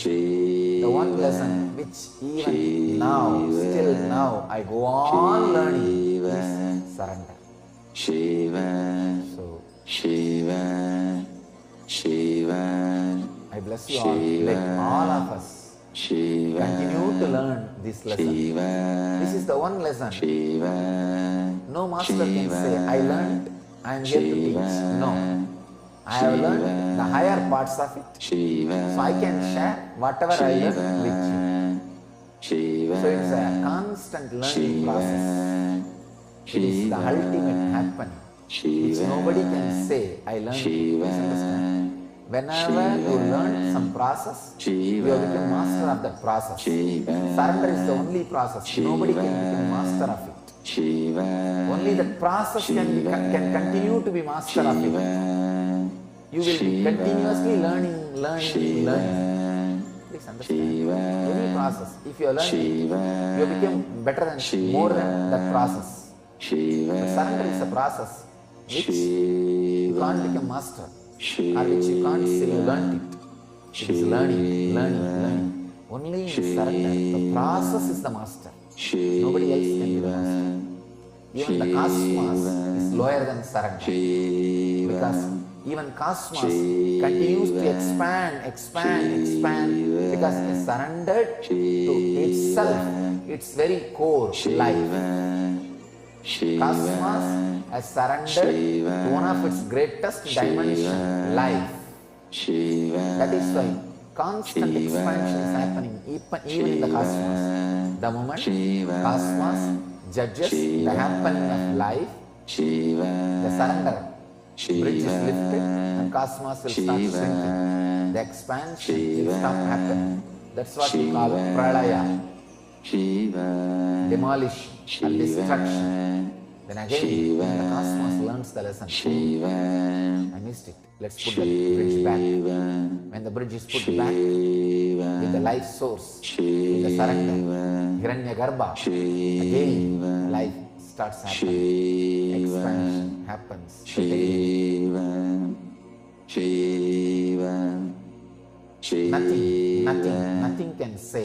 the one lesson which even now, still now, I go on learning is surrender. So, I bless you all. Let all of us continue to learn this lesson. This is the one lesson. No master can say, I learned, I am here to teach. No. I have learned the higher parts of it. So I can share whatever I learned with you. So it's a constant learning process. It is the ultimate happening, which nobody can say, I learned. Please understand. Whenever you learn some process, you have become master of that process. Surrender is the only process. Nobody can become master of it. Only the process can continue to be master of it. You will be continuously learning. Please understand. Any process, if you are learning, you become better than, more than that process. But surrender is a process which you can't become master, or which you can't say you learned it. It is learning. Only in surrender, the process is the master. Nobody else can be the master. Even the cosmos is lower than surrender. Because even cosmos continues to expand, because it is surrendered to itself, its very core, life. Cosmos has surrendered to one of its greatest dimension, life. That is why constant expansion is happening even in the cosmos. The moment cosmos judges the happening of life, the surrender bridge is lifted and cosmos will start shrinking. The expansion will stop happening. That's what we call pralaya, demolition and destruction. Then again, when the cosmos learns the lesson. I missed it. Let's put the bridge back. When the bridge is put back with the life source, with the surrender, Hiranyagarbha, again life starts happening. Expansion happens. Nothing can say,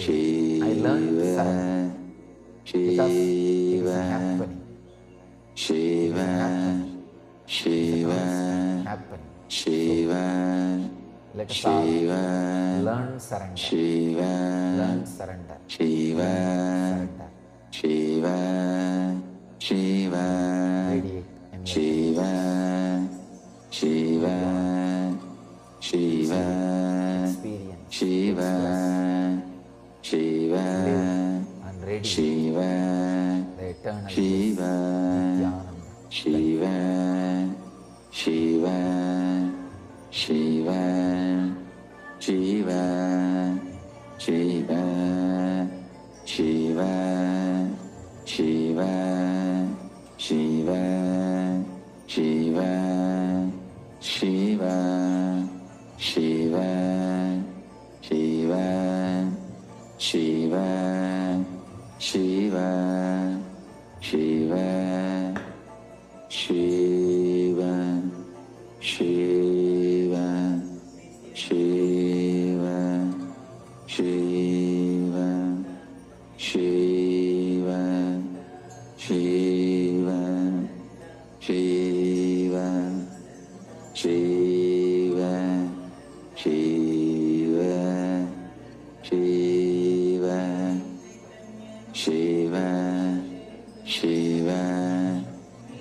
I learned surrender. Because it is happening. It is happening. So, let us all learn surrender. Learn surrender. Radiate and experience. Live and radiate the eternal bliss.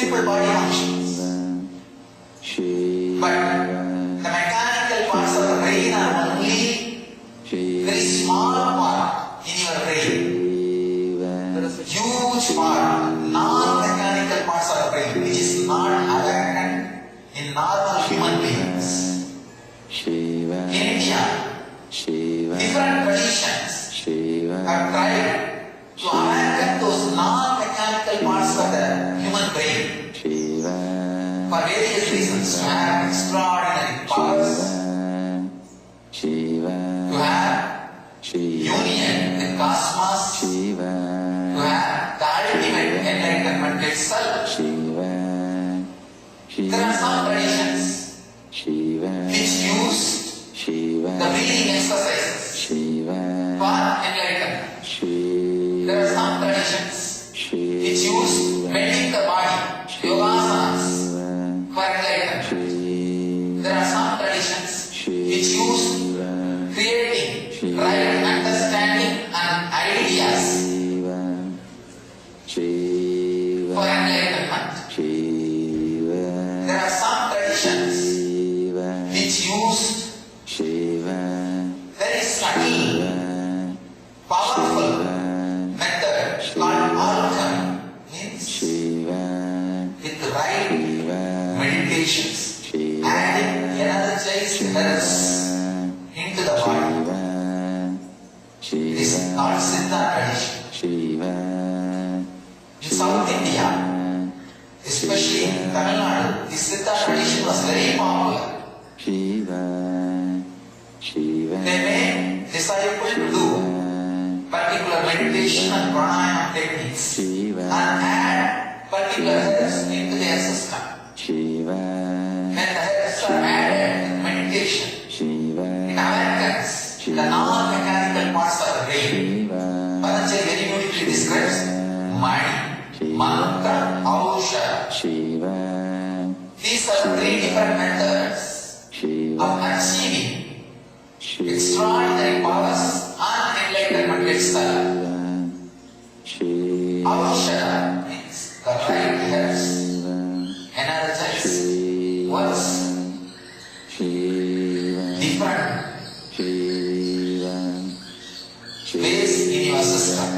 simple body functions. But the mechanical parts of the brain are only very small part in your brain. Huge part, non-mechanical parts of the brain, which is not awakened in normal human beings. In India, different traditions have tried to awaken those non-mechanical parts of the human brain for various reasons, to have extraordinary powers, to have union with cosmos, to have the ultimate enlightenment itself. There are some traditions which use the breathing exercises for enlightenment. There are some traditions which use bending the body, yogasanas, for enlightenment. There are some traditions which use creating right understanding and ideas for enlightenment. There are some traditions which use very subtle, powerful method called alchemy, means with the right meditations, adding energized herbs into the body. This is not Siddha tradition. In South India, especially in Tamil Nadu, this Siddha tradition was very popular. They made disciples to do particular meditation and pranayama techniques and add particular herbs into their system. When the herbs are added in meditation, it awakens the non-mechanical parts of the brain. Patanjali very beautifully describes mind, mantra, ausha. These are three different methods of achieving extraordinary powers and enlightenment itself. Ausha means the right herbs, energize, works, different ways in your system.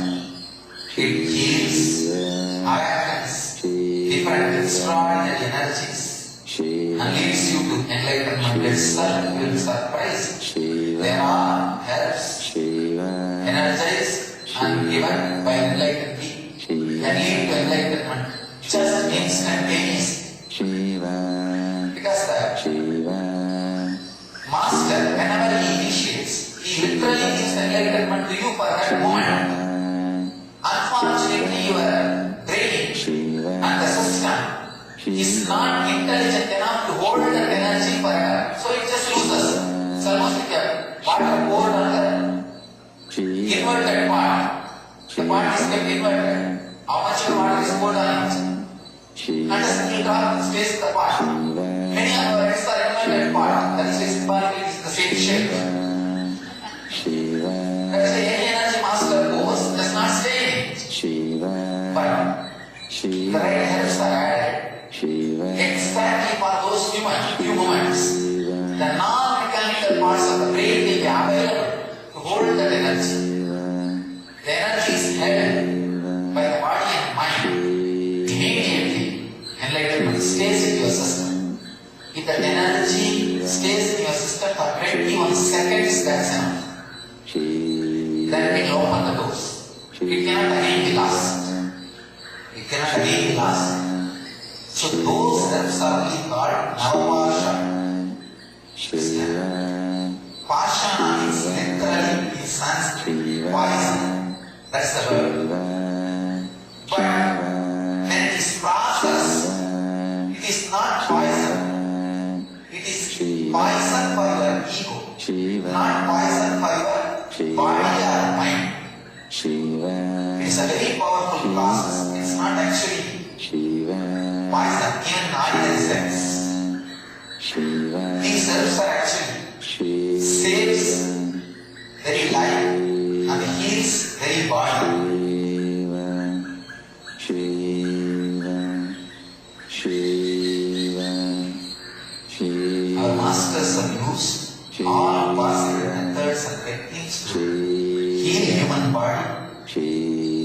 It heals, awakens different extraordinary energies and leads you to enlightenment itself. You will be surprised. There are herbs energized and given by enlightened being and lead to enlightenment just instantaneously. Because the master, whenever he initiates, he literally gives enlightenment to you for that moment. Unfortunately, your brain and the system is not intelligent enough to hold that energy forever. So it just loses. It's almost like a water poured on the inverted part. The part is kept inverted. How much of water is poured on it? And a single drop stays in the pot. Many of our heads are inverted part. That is why symbolically it is the same shape. That is why any energy master goes does not stay in it. But the right herbs are added exactly for those few moments. The non-mechanical parts of the brain will be available to hold that energy. The energy is held by the body and mind. Immediately, enlightenment stays in your system. If that energy stays in your system for 21 seconds, that's enough. Then it will open the doors. It cannot again be lost. It cannot again be lost. So those herbs are only called Navapasha. Pashana is literally in Sanskrit poison. That's the word. But when it is processed, it is not poison. It is poison for your ego, not poison for your body or mind. It is a very powerful process. It's not actually poison, even in ordinary sense. These herbs are actually saves very life and heals very body.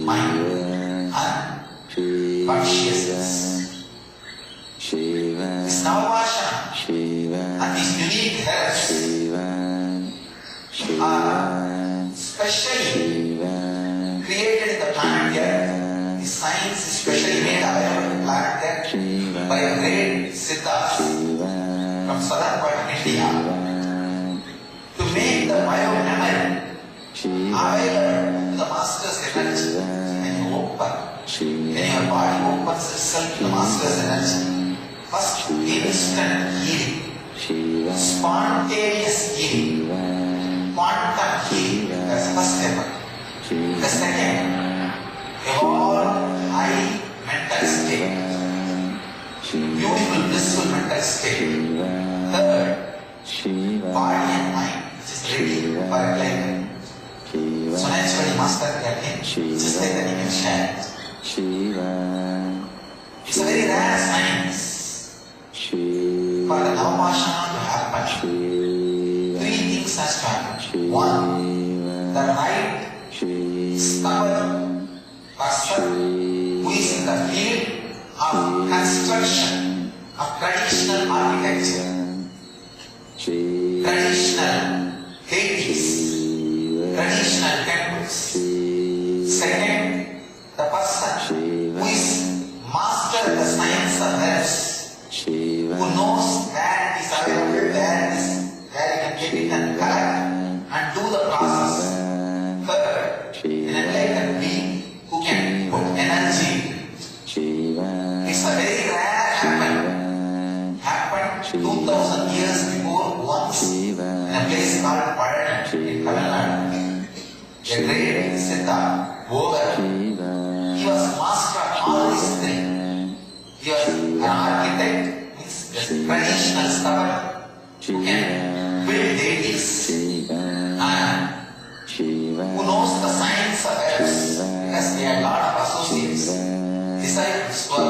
mind and consciousness. This Navavashana and these unique herbs are specially created in the planet Earth. The science is specially made available in the planet Earth by a great Siddha from southern part of India to make the bio-memory available to the master's energy. When you open, when your body opens itself to the master's energy, first instant healing, spontaneous healing, quantum healing, that's first step. The second, evolved high mental state, beautiful blissful mental state. Third, body and mind, which is ready for enlightenment. So naturally, master can just like that you can share. It's a very rare science for the Navavashana to happen. Three things has to happen. One, the right stubborn person who is in the field of construction of traditional architecture, traditional deities, traditional temples. Second, the person who is master of the science of herbs, who knows where it is available, where you can get it and collect and do the process. Third, an enlightened being who can put energy. It's a very rare happened 2000 years before once in a place called Padani in Tamil Nadu. A great Siddha, Bogar, he was master of all these things. He was an architect, means the traditional stubborn who can build deities and who knows the science of herbs because they had a lot of associates, disciples from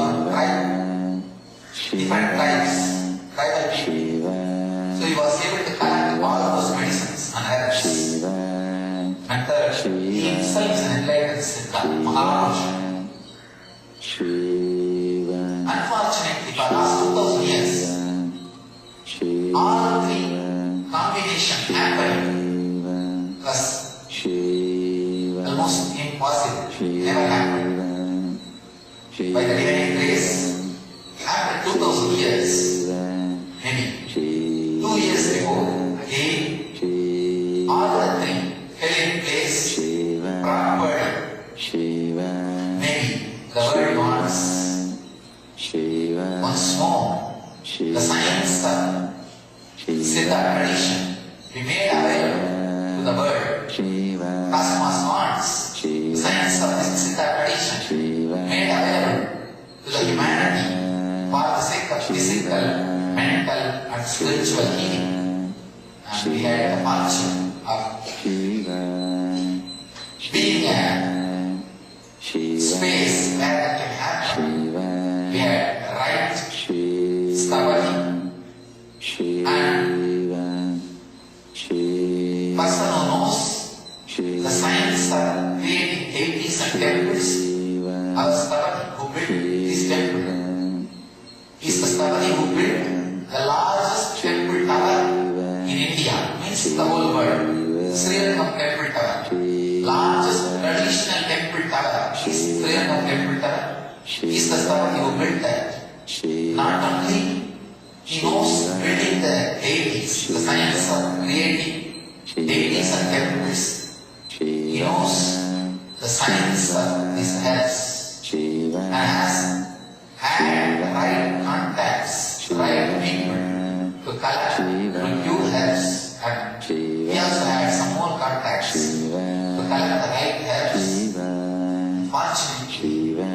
different tribes, tribal people. So he was able to collect all those medicines and herbs. And third, he himself is an enlightened Siddha, Mahapurush. Unfortunately, for the last 2000 years, all three combinations happened was almost impossible, never happened. By the divine grace, after 2000 years, maybe 2 years before, again, all the three fell in place properly. Maybe the world wants once more the science of Siddha tradition be made available to the world. Cosmos wants the science of this Siddha tradition made available to the humanity for the sake of physical, mental and spiritual healing. And we had the fortune of being a space where that can happen. We had right stability and person who knows the science of creating deities and temples. Our Stavati who built this temple is the Stavati who built the largest temple tower in India, means the whole world. Sri Lanka temple tower, largest traditional temple tower is Sri Lanka temple tower. Is the Stavati who built that. Not only he knows building the deities, the science of creating deities and temples, he knows the science of these herbs and has had the right contacts, right people to collect pure herbs, and he also had some more contacts to collect the right herbs. Fortunately, the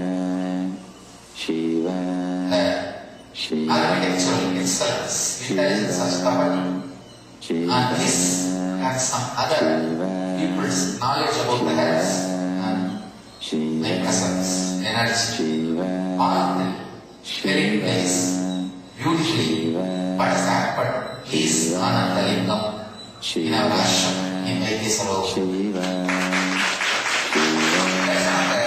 architectural excellence, intelligence of Stavati, and his and some other people's knowledge about the herbs and like essence, energy, all three fell in place beautifully. What has happened is Anandalingam in our ashram in Vaidya Sarovar. That's not the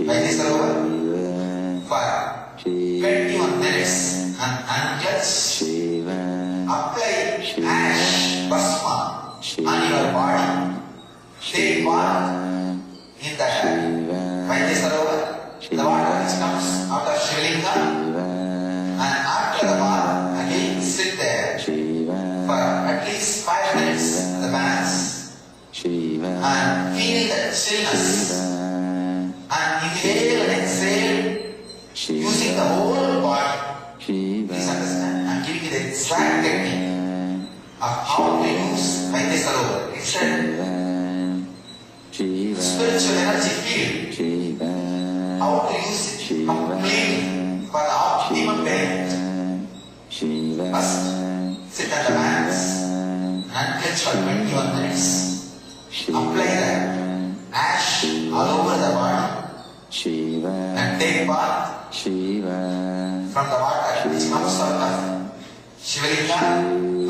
Vaidyasarovar for 21 minutes and unclench. Apply ash basma on your body. Take bath in the Vaidyasarovar, the water which comes out of Shivalinga, and after the bath, again sit there for at least 5 minutes in the bath and feel that chillness and inhale and exhale using the whole body. Please understand, I am giving you the exact technique of how to use Vaidyasarovar. Extend spiritual energy field, how to use it completely for the optimum benefit. First, sit on the mats and clench for 21 minutes. Apply the ash all over the body and take bath from the water which comes out of Shivalinga.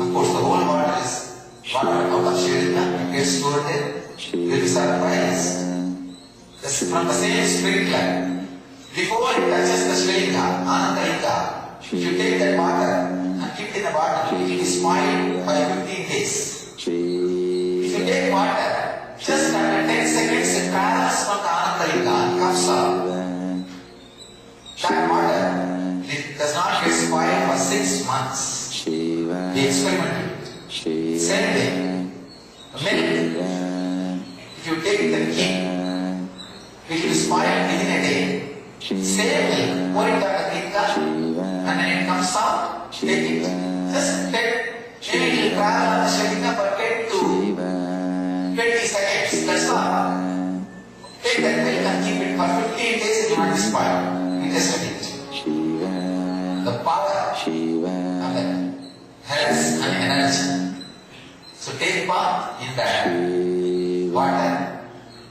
Of course, the whole water is water out of Shivalinga. It gets stored there. You will be surprised. From the same sprinkler, before it touches the Shivalinga, Anandalinga, if you take that water and keep it in the bottle, it will be spoiled by 15 days. If you take water, just after 10 seconds, it travels from the Anandalinga and comes out. That water, it does not get spoiled for 6 months. We experimented. Same way, milk. If you take the ghee, it will spoil within a day. Same milk, pour it on the tikka, and then it comes out, take it. Just take, maybe it will travel on the Shivalinga for 10 to 20 seconds, that's all. Take that milk and keep it for 15 days, it will not be spoiled. We tested it. The power of the health and energy. So take bath in that water.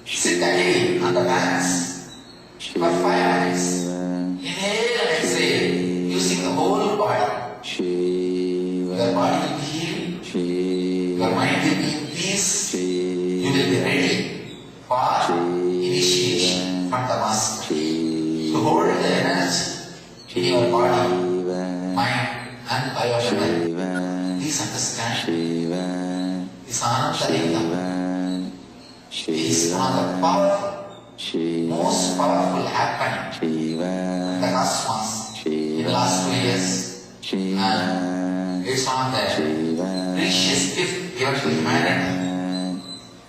Sit again on the banks for 5 minutes. Inhale and exhale using the whole body. Your body will be healed. Your mind will be in peace. You will be ready for initiation from the master. To hold the energy in your body, mind and biomemory. Please understand. This Anandalinga is one of the powerful, most powerful happening in the cosmos in the last 2 years. And it's one of the precious gift given to humanity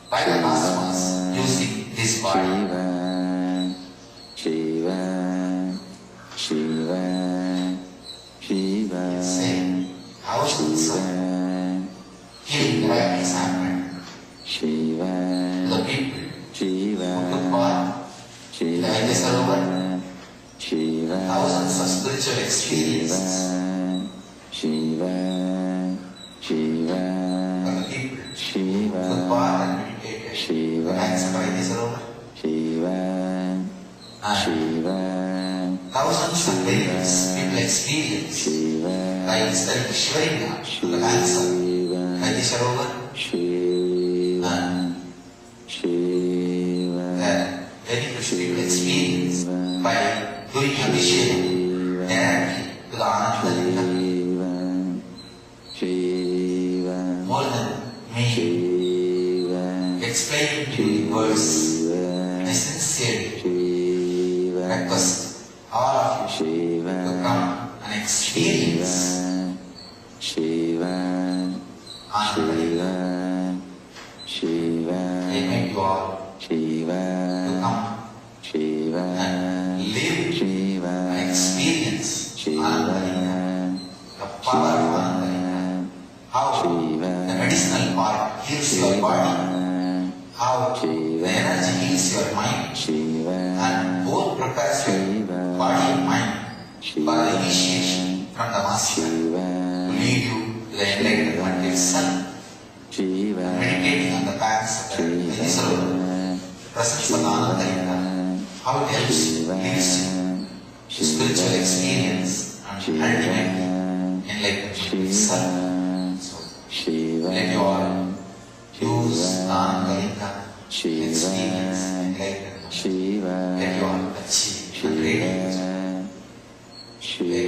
by the cosmos using this body. Saying thousands of healing miracles happen. The people who took part in the Vaidyasarovar, thousands of spiritual experiences. For the people who took part and meditated, the banks of Vaidyasarovar, and thousands of benefits people experience by studying Shivalinga on the banks of Vaidyasarovar. Benefits people experience by doing abhishek directly to the Anandalinga. More than me explaining to you in words, I sincerely request all of you to come and experience Anandalinga. I invite you all to come and live and experience Anandalinga, the power of Anandalinga, how the medicinal part heals your body, how the energy heals your mind, and both prepares your body and mind for the initiation from the Master to lead you to the enlightenment itself. Meditating on the banks of the Vaidyasarovar, the presence of Anandalinga, how it helps leads you to spiritual experience and ultimate enlightenment itself. So, let you all use Anandalinga Shiva, Shiva, Shiva, Shiva,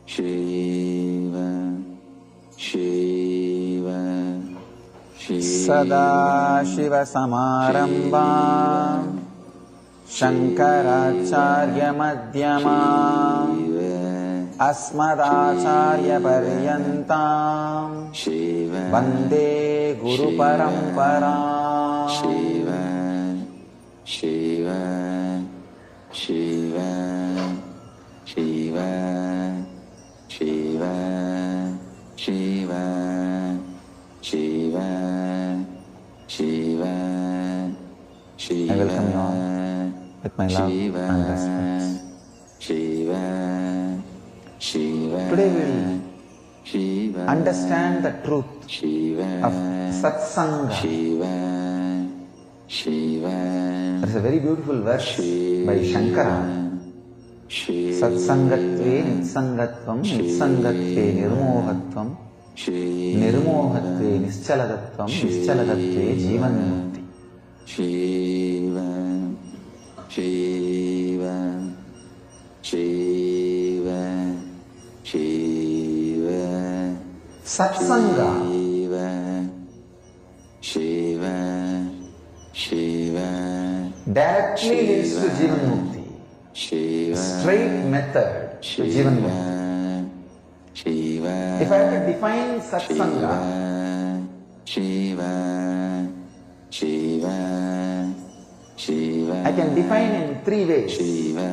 Shiva, Shiva, Sada Shiva Samarambham Shankaracharya Madhyamam Asmadacharya Paryantam Vande Guru Paramparam. Shiva, Shiva, Shiva, Shiva, Shiva, Shiva, Shiva, Shiva, Shiva. I welcome you all with my love and respect. Shiva, Shiva. Today we will Shiva, understand the truth Shiva, of Satsanga. Shiva, Shiva. There is a very beautiful verse by Shankara. Satsangatve nitsangatvam nitsangatve nirmohatvam nirmohatve nischaladatvam nischaladatve jivanmukti. Shiva, Shiva, Shiva, Shiva. Satsanga Shiva, Shiva, directly leads to jivanmukti. Shiva, Straight method to jivanmukti. Shiva, If I have to define Satsanga, Shiva, Shiva, Shiva, I can define in three ways. Shiva,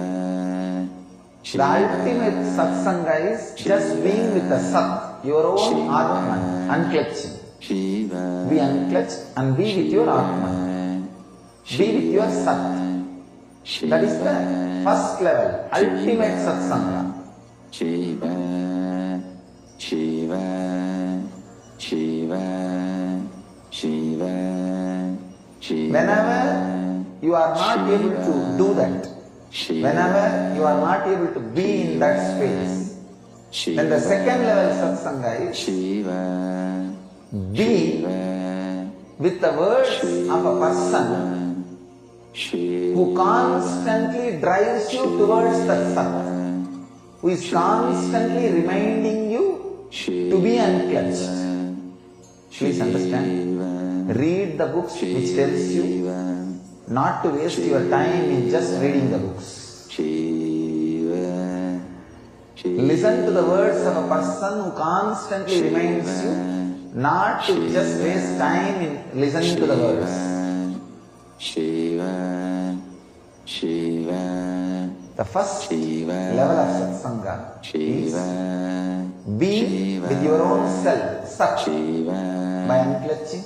The ultimate Satsanga is just being with the Sat, your own Atman, unclutching. Shiva, Be unclutched and be with your Atman. Be with your Sat. That is the first level, ultimate Satsanga. Shiva, Shiva, Shiva, Shiva, Shiva. Whenever you are not able to do that, whenever you are not able to be in that space, then the second level Satsanga is Shiva, be with the words of a person who constantly drives you towards the Sat, who is constantly reminding you to be unclutched. Please understand. Read the books which tells you not to waste your time in just reading the books. Listen to the words of a person who constantly reminds you not to just waste time in listening to the words. Shiva, Shiva, The first level of Satsanga is be with your own self, Sat, by unclutching.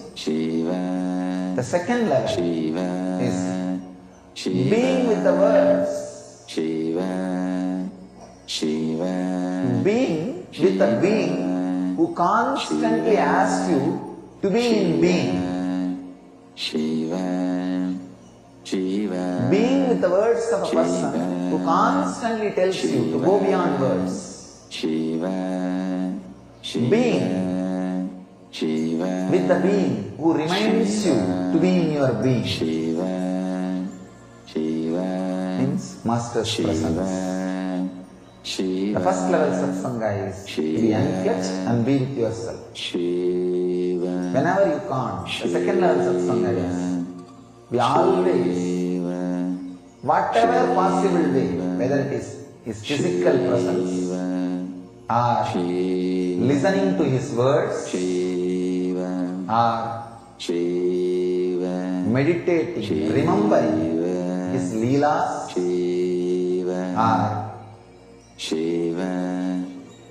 The second level is being with the words, being with the being who constantly asks you to be in being. Being with the words of a person who constantly tells you to go beyond words. Being with the being who reminds you to be in your being. Means Master's presence. The first level Satsanga is to be unclutched and be with yourself. Whenever you can't, the second level Satsanga is we always, whatever possible way, whether it is his physical presence or listening to his words or meditating, remembering his leelas or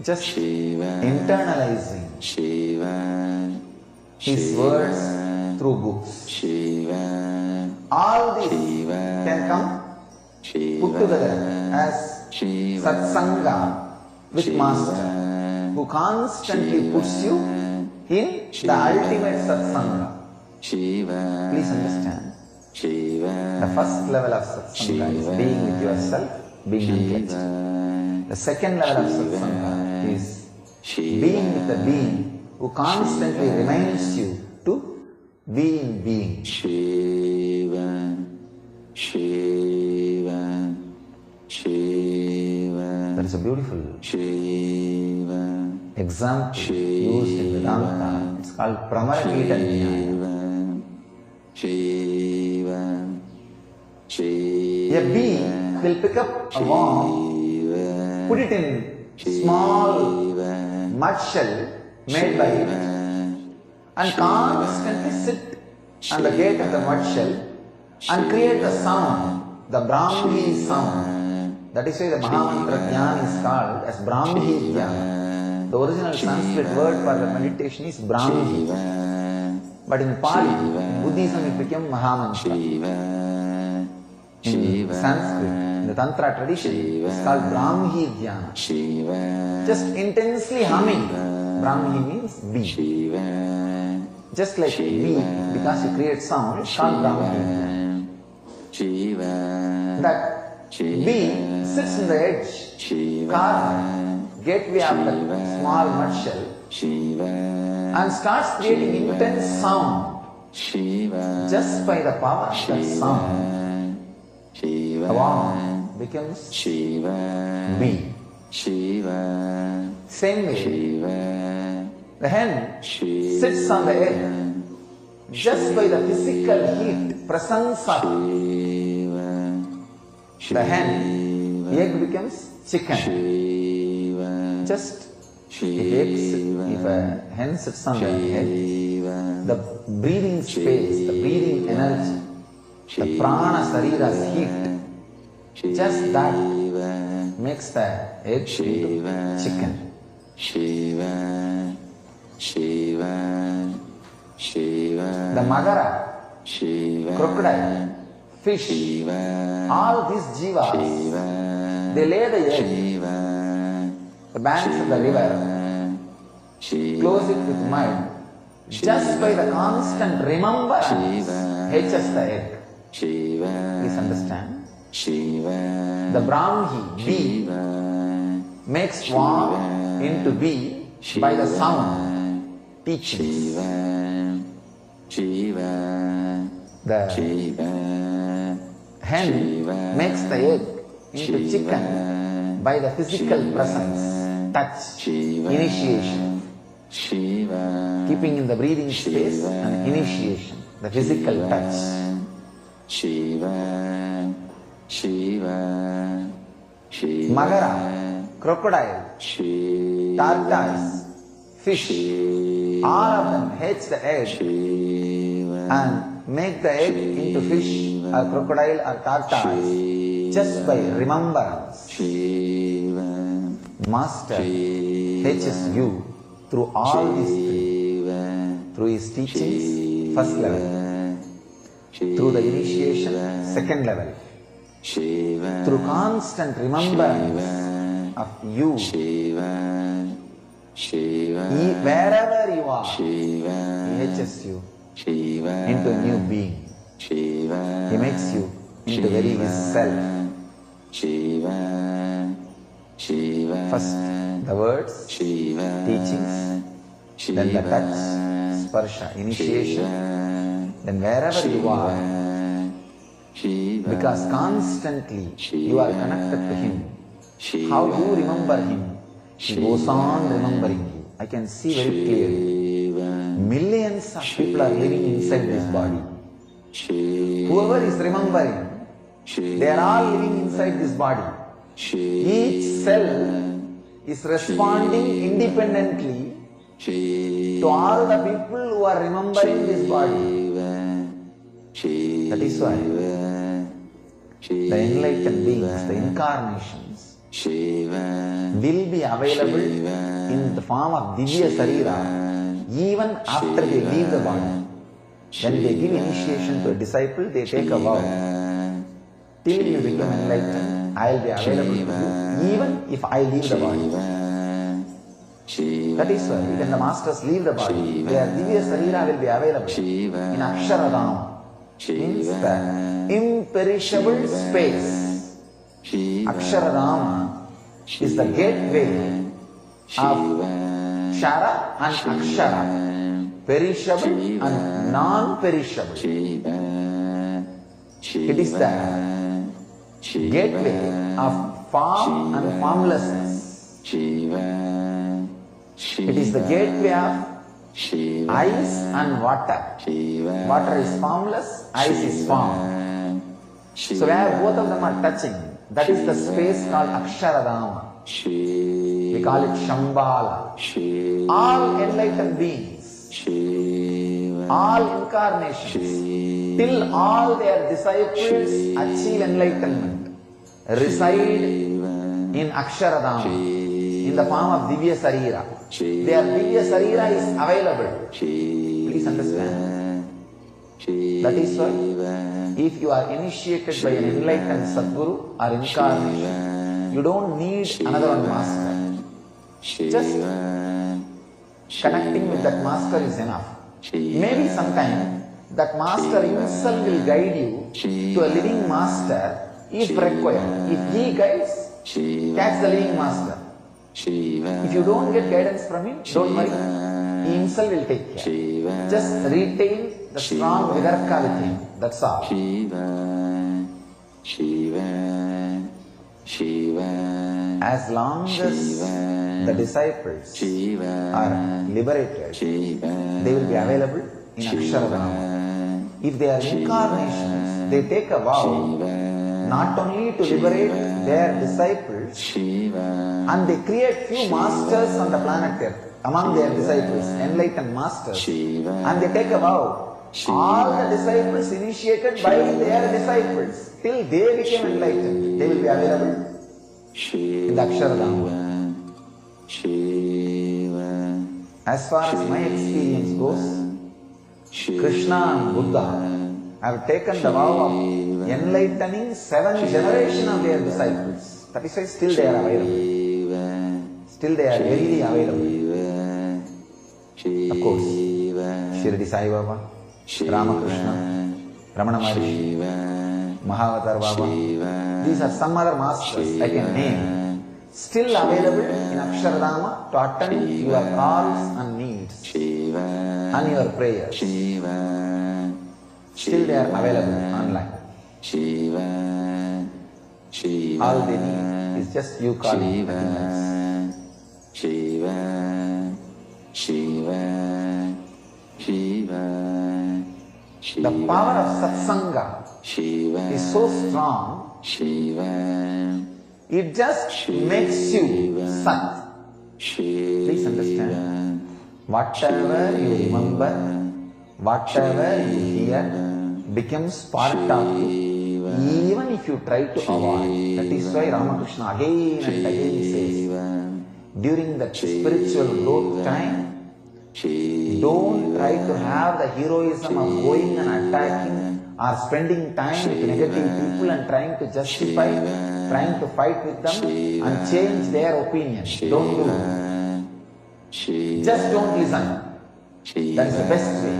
just internalizing his words through books. All these can come put together as Satsanga with Master, who constantly puts you in the ultimate Satsanga. Please understand. The first level of Satsanga is being with yourself, being unclutched. The second level of Satsanga is being with the being who constantly reminds you to be in being. Shiva, Shiva, Shiva. That is a beautiful Shiva, example used in Vedanta. It's called Pramarakita Jnana. Shiva, Shiva. A bee will pick up a worm, put it in small mud shell made by it, and constantly sit on the gate of the mud shell and create a sound, the Brahmi sound. That is why the Mahamantra Jnana is called as Brahmi Jnana. The original Sanskrit word for the meditation is Brahmi. But in Pali, in Buddhism it became Mahamantra. In Sanskrit, in the Tantra tradition, it's called Brahmi Dhyana. Just intensely humming. Brahmi means bee. Just like bee, because you create sound, it's called Brahmi Dhyana. That bee sits in the edge, corner, gateway of the small mud shell, and starts creating intense sound just by the power of that sound. The worm becomes bee. Same way, the hen sits on the egg just by the physical heat, presence of the hen. The egg becomes chicken. Just if a hen sits on the egg, the breathing space, the breathing energy, the prana sarira's heat, just that makes the egg into chicken. The magara, crocodile, fish, all these jivas, they lay the egg, the banks of the river, close it with mud, just by the constant remembrance, hatches the egg. Please understand. The Brahmi, bee, makes worm into bee by the sound, teachings. The hen makes the egg into chicken by the physical presence, touch, initiation. Keeping in the breathing space and initiation, the physical touch. Magara, crocodile, tortoise, fish, all of them hatch the egg and make the egg into fish or crocodile or tortoise just by remembrance. Master teaches you through all these three, through his teachings, first level, through the initiation, second level, through constant remembrance of you, wherever you are, he teaches you into a new being. He makes you into very his self. First, the words, teachings, then the touch, sparsha, initiation, then wherever you are, because constantly you are connected to him. How you remember him, he goes on remembering you. I can see very clearly. Millions of people are living inside this body. Whoever is remembering, they are all living inside this body. Each cell is responding independently to all the people who are remembering this body. That is why the enlightened beings, the incarnations, will be available in the form of Divya Sarira even after they leave the body. When they give initiation to a disciple, they take a vow. Till you become enlightened, I will be available to you even if I leave the body. That is why when the masters leave the body, their Divya Sarira will be available in Aksharadam. Means the imperishable space. Aksharadama is the gateway of Kshara and Akshara, perishable and non-perishable. It is the gateway of form and formlessness. It is the gateway of ice and water. Water is formless, ice is form. So where both of them are touching, that is the space called Aksharadama. We call it Shambhala. All enlightened beings, all incarnations, till all their disciples achieve enlightenment, reside in Aksharadama, in the form of Divya Sarira. Their Divya Sarira is available. Please understand. That is why, if you are initiated by an enlightened Sadguru or incarnation, you don't need another one master. Just connecting with that master is enough. Maybe sometime that master himself will guide you to a living master if required. If he guides, catch the living master. If you don't get guidance from him, don't worry. He himself will take care. Just retain the strong vidarka with him. That's all. As long as the disciples are liberated, they will be available in Aksharadama. If they are incarnations, they take a vow not only to liberate their disciples, and they create few masters on the planet Earth among their disciples, enlightened masters, and they take a vow. All the disciples initiated by their disciples, till they became enlightened, they will be available in the Aksharadama. As far as my experience goes, Krishna and Buddha have taken the vow of enlightening 7 generations of their disciples. That is why still they are available. Still they are very available. Of course, Shirdi Sai Baba, Ramakrishna, Ramana Maharishi, Mahavatar Baba. These are some other masters I can name. Still available in Aksharadama to attend your calls and needs and your prayers. Still they are available online. All they need is just you calling 30 minutes. The power of satsanga is so strong, it just makes you sat. Please understand. Whatever you remember, whatever you hear, becomes part of you, even if you try to avoid. That is why Ramakrishna again and again says, during that spiritual growth time, don't try to have the heroism of going and attacking or spending time with negative people and trying to justify, trying to fight with them and change their opinion. Don't do it. Just don't listen. That is the best way.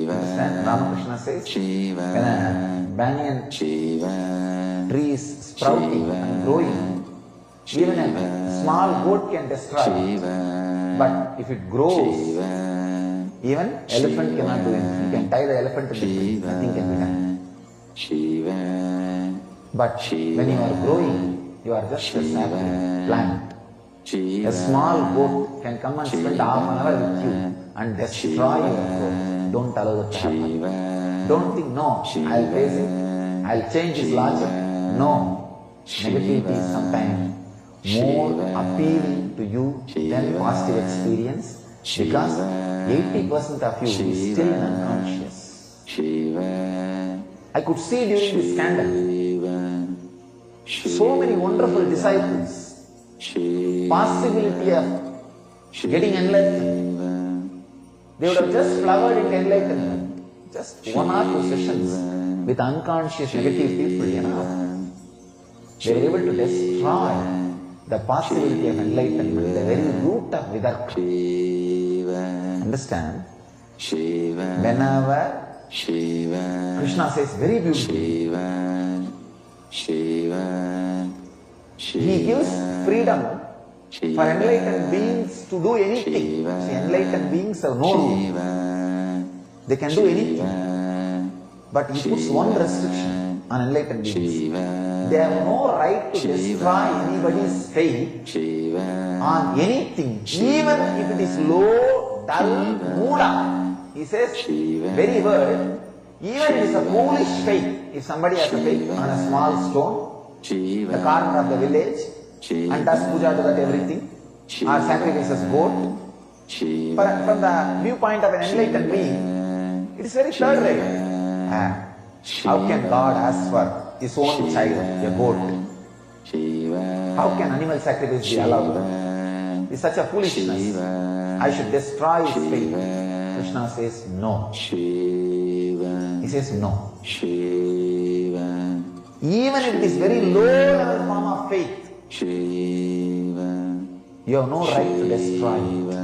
Understand? Ramakrishna says, when a banyan tree is sprouting and growing, even a small goat can destroy it. But if it grows, even elephant cannot do anything. You can tie the elephant to the tree, nothing can be done. But when you are growing, you are just a sapling, plant. A small goat can come and spend half an hour with you and destroy your growth. Don't allow that to happen. Don't think, no, I'll face it, I'll change his logic. No. Negativity is sometimes more appealing to you than positive experience, because 80% of you is still unconscious. I could see during this scandal so many wonderful disciples, possibility of getting enlightened. They would have just flowered into enlightenment. Just 1 or 2 sessions with unconscious negative people, They were able to destroy the possibility of enlightenment, the very root of Vidarka. Understand? Whenever Krishna says very beautifully, he gives freedom For enlightened beings to do anything, see, enlightened beings have no rule. They can do anything. But he puts one restriction on enlightened beings. They have no right to destroy anybody's faith on anything, even if it is low, dull, muda. He says, very word, even if it is a foolish faith, if somebody has a faith on a small stone, the corner of the village, and does puja to that everything, or sacrifices goat, from the viewpoint of an enlightened being, it is very third rate. How can God ask for his own child, a goat? How can animal sacrifice be allowed? It's such a foolishness. I should destroy his faith. Krishna says no. He says no. Even if it is very low level form of faith, you have no right to destroy it.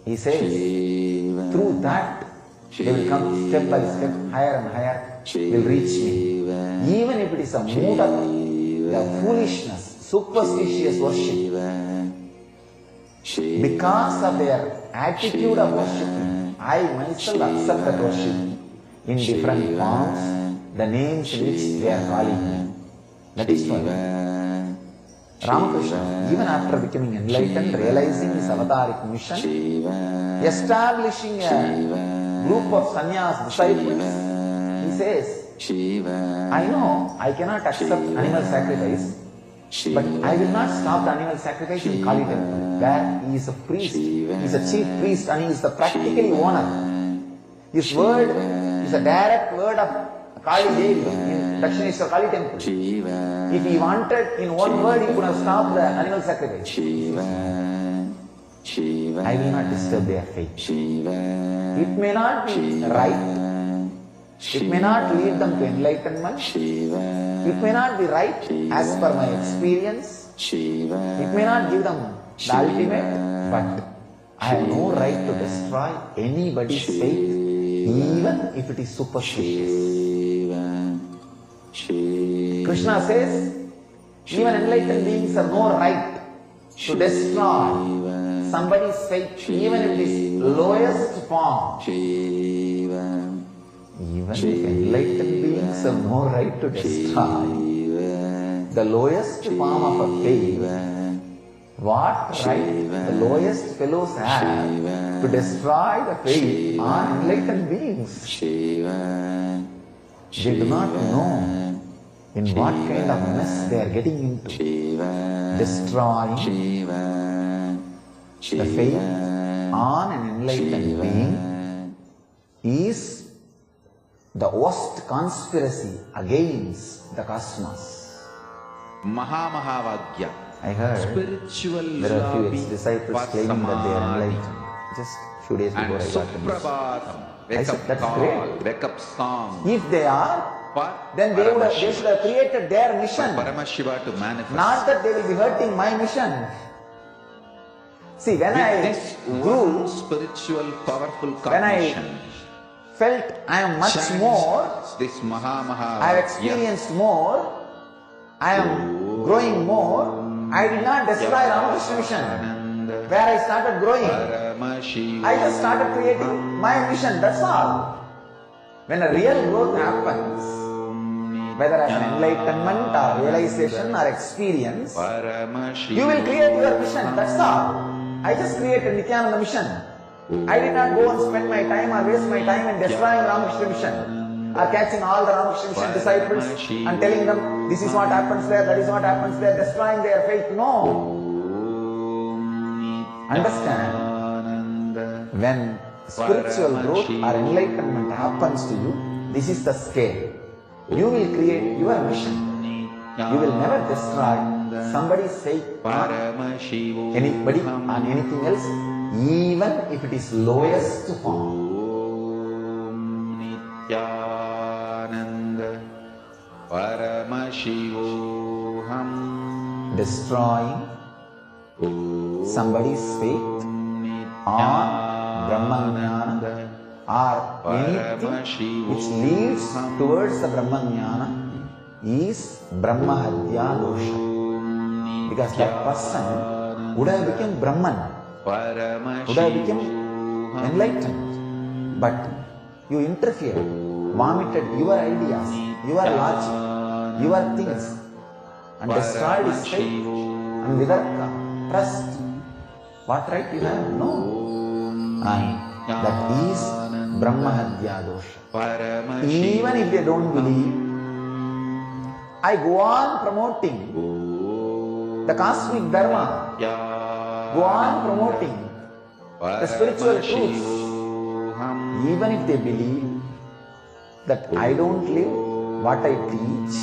He says, through that, they will come step by step, higher and higher, will reach me. Even if it is a mood of foolishness, superstitious worship, because of their attitude of worship, I myself accept that worship in different forms, the names in which they are calling me. That is why Ramakrishna, even after becoming enlightened, realizing his avataric mission, establishing a group of sannyas disciples, he says, I know I cannot accept animal sacrifice, but I will not stop the animal sacrifice in Kali temple, where he is a priest, he is a chief priest and he is the practically owner. His word is a direct word of Kali Devi in Dakshineshwar Kali temple. If he wanted in one word, he could have stopped the animal sacrifice. I will not disturb their faith. It may not be right. It may not lead them to enlightenment. It may not be right as per my experience. It may not give them the ultimate, but I have no right to destroy anybody's faith, even if it is superstitious. Krishna says, even enlightened beings have no right to destroy somebody's faith, even if it is lowest form. Even if enlightened beings have no right to destroy the lowest form of a faith, what right the lowest fellows have to destroy the faith on enlightened beings? They do not know in what kind of mess they are getting into, destroying the faith on an enlightened being is the worst conspiracy against the cosmos. Mahavagya. I heard Spiritual there are few ex-disciples claiming that they are enlightened. Just few days before I got to this. I said, that's great. Wake up song. If they are, then they should have created their mission. Paramashiva to manifest. Not that they will be hurting my mission. See, when I grew, spiritual powerful when I cognition, felt I am much more, this I have experienced more, I am growing more, I did not destroy Ramakrishna mission. Where I started growing, I just started creating my mission, that's all. When a real growth happens, whether as an enlightenment or realization or experience, you will create your mission, that's all. I just created Nityananda mission. I did not go and spend my time or waste my time in destroying Ramakrishna mission or catching all the Ramakrishna mission disciples and telling them this is what happens there, that is what happens there, destroying their faith. No. Understand, when spiritual growth or enlightenment happens to you, this is the scale. You will create your mission. You will never destroy somebody's faith on anybody, on anything else, even if it is lowest form. Destroying somebody's faith on Brahmajnana or anything which leads towards the Brahmajnana is Brahmahadya dosha. Because that person would have become Brahman, would have become enlightened. But you interfered, vomited your ideas, your logic, your things, and destroyed his faith and vidarka, trust. What right you have? No. And that is Brahmahadya dosha. Even if they don't believe, I go on promoting the cosmic dharma, go on promoting the spiritual truths. Even if they believe that I don't live what I teach,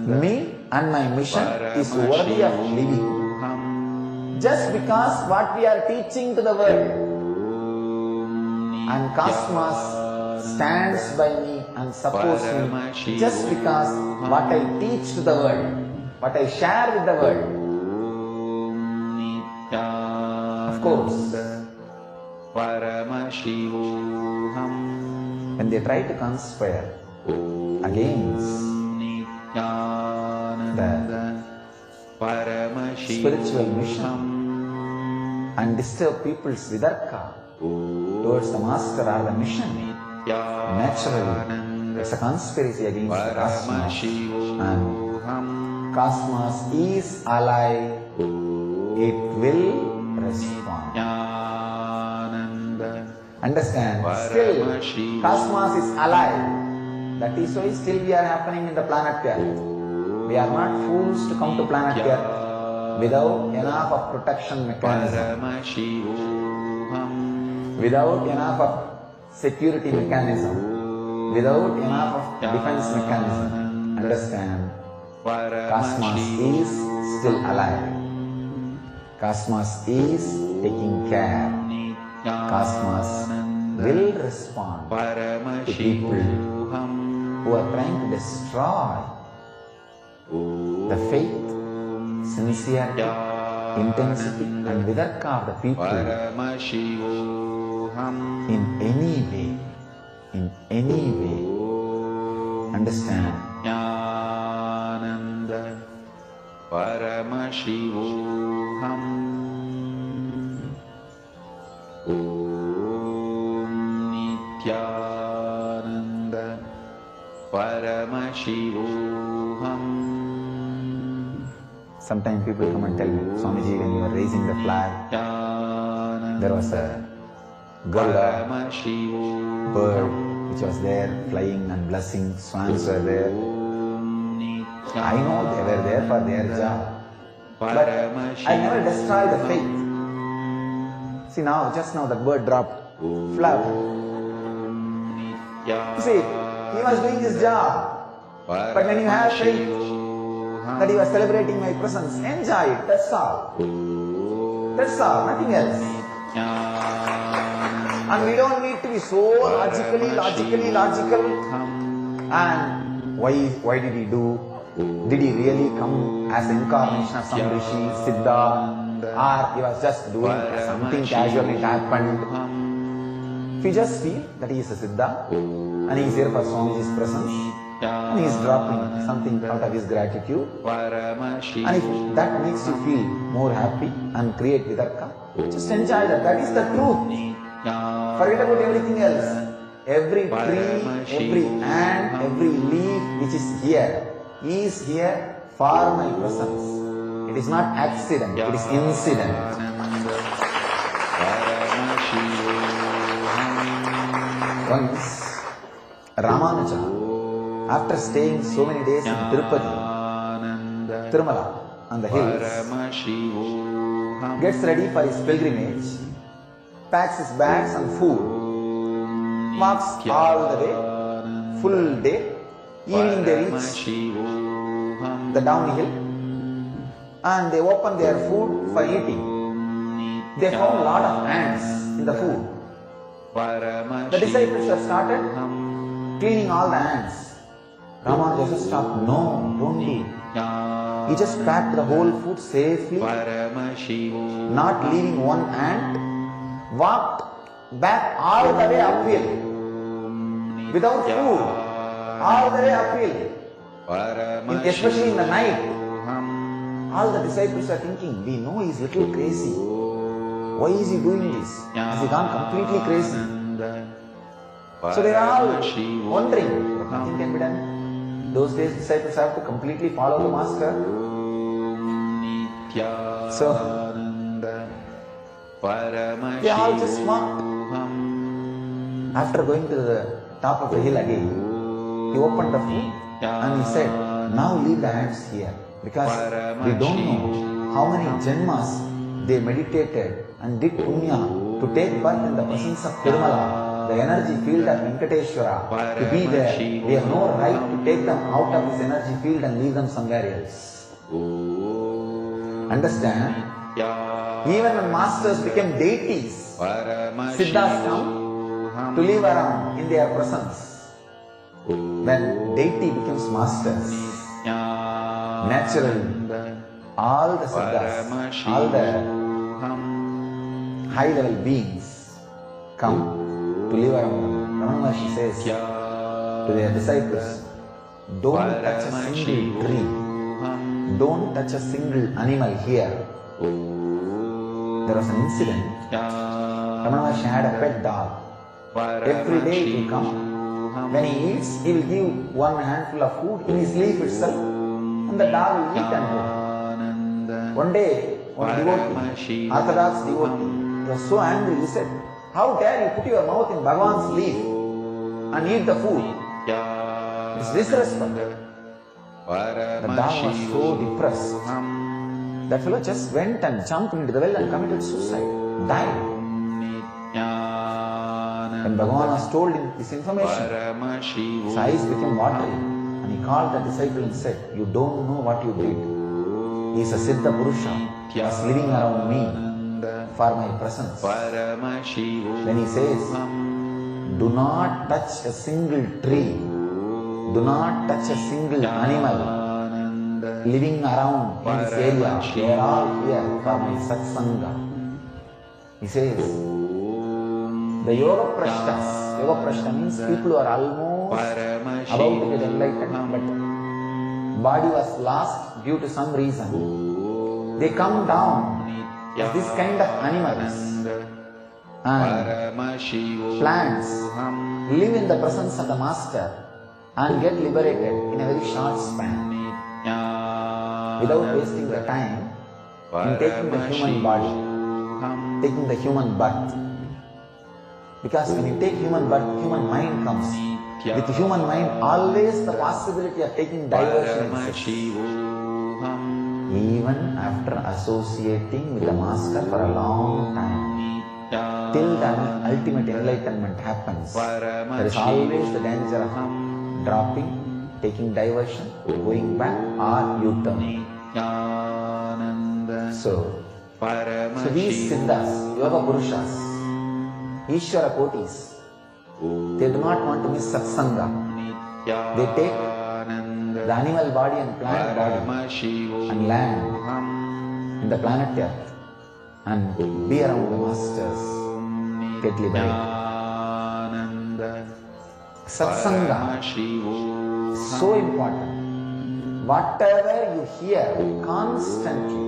me and my mission is worthy of living. Just because what we are teaching to the world, and cosmos stands by me and supports me, just because what I teach to the world, what I share with the world. Of course, when they try to conspire against the spiritual mission and disturb people's vidarka towards the master or the mission, naturally it's a conspiracy against the cosmos, and cosmos is alive, it will respond. Understand? Still, cosmos is alive. That is why still we are happening in the planet Earth. We are not fools to come to planet Earth without enough of protection mechanism, without enough of security mechanism, without enough of defense mechanism. Understand? Cosmos is still alive. Cosmos is taking care. Cosmos will respond to people who are trying to destroy the faith, sincerity, intensity and vidarka of the people in any way. Understand? Sometimes people come and tell me, Swamiji, when you were raising the flag, there was a Garuda bird which was there flying and blessing, swans were there. I know they were there for their job, but I never destroyed the faith. See now, just now the bird dropped flower. You see, he was doing his job. But when you have faith that you are celebrating my presence, enjoy it, that's all. That's all, nothing else. And we don't need to be so logical. And why did he do? Did he really come as incarnation of some rishi, siddha? Or he was just doing something casual, it happened? If you just feel that he is a siddha and he is here for Swamiji's presence, and he is dropping something out of his gratitude, and if that makes you feel more happy and create vidarka, just enjoy that. That is the truth. Forget about everything else. Every tree, every ant, every leaf which is here for my presence. It is not accident, it is incident. Once, Ramanuja, after staying so many days in Tirumala, on the hills, gets ready for his pilgrimage, packs his bags and food, walks all the way, full day. Evening they reach the downhill and they open their food for eating. They found a lot of ants in the food. The disciples have started cleaning all the ants. Ramanuja just stopped. No, don't do. He just packed the whole food safely, not leaving one ant, walked back all the way uphill without food, all the way uphill, especially in the night. All the disciples are thinking, we know he's little crazy. Why is he doing this? Has he gone completely crazy? So they are all wondering, but nothing can be done. Those days disciples have to completely follow the master. So they all just walked. After going to the top of the hill again, he opened the food and he said, now leave the hands here, because we don't know how many janmas they meditated and did punya to take birth in the presence of Tirumala, the energy field of Venkateshwara, to be there. We have no right to take them out of this energy field and leave them somewhere else. Understand? Even when masters became deities, Siddhas come to live around in their presence. When deity becomes masters, naturally, all the Siddhas, all the high-level beings come to live around them. Ramana Maharshi says to their disciples, don't touch a single tree, don't touch a single animal here. There was an incident. Ramana Maharshi had a pet dog. Every day he will come. When he eats, he will give one handful of food in his leaf itself, and the dog will eat and go. One day, one devotee, Orthodox devotee, he was so angry. He said, how dare you put your mouth in Bhagavan's leaf and eat the food? It's disrespect. The dog was so depressed. That fellow just went and jumped into the well and committed suicide, died. When Bhagavan was told this information, his eyes became watery, and he called the disciple and said, you don't know what you did. He is a Siddha Purusha, he was living around me for my presence. When he says, do not touch a single tree, do not touch a single animal living around in this area, they are all here for my satsanga. He says, the Yoga Prashta means people who are almost about to get enlightened, but body was lost due to some reason. They come down as this kind of animals, and plants live in the presence of the master and get liberated in a very short span without wasting the time in taking the human body, taking the human birth. Because when you take human birth, human mind comes. With human mind, always the possibility of taking diversion exists. Even after associating with the master for a long time, till the ultimate enlightenment happens, there is always the danger of dropping, taking diversion, going back, or U-turn. So these Siddhas, Yoga Purushas, Ishvara Kotis, they do not want to miss satsanga. They take the animal body and plant body and land in the planet Earth and be around the masters, get liberated. Satsanga is so important. Whatever you hear constantly,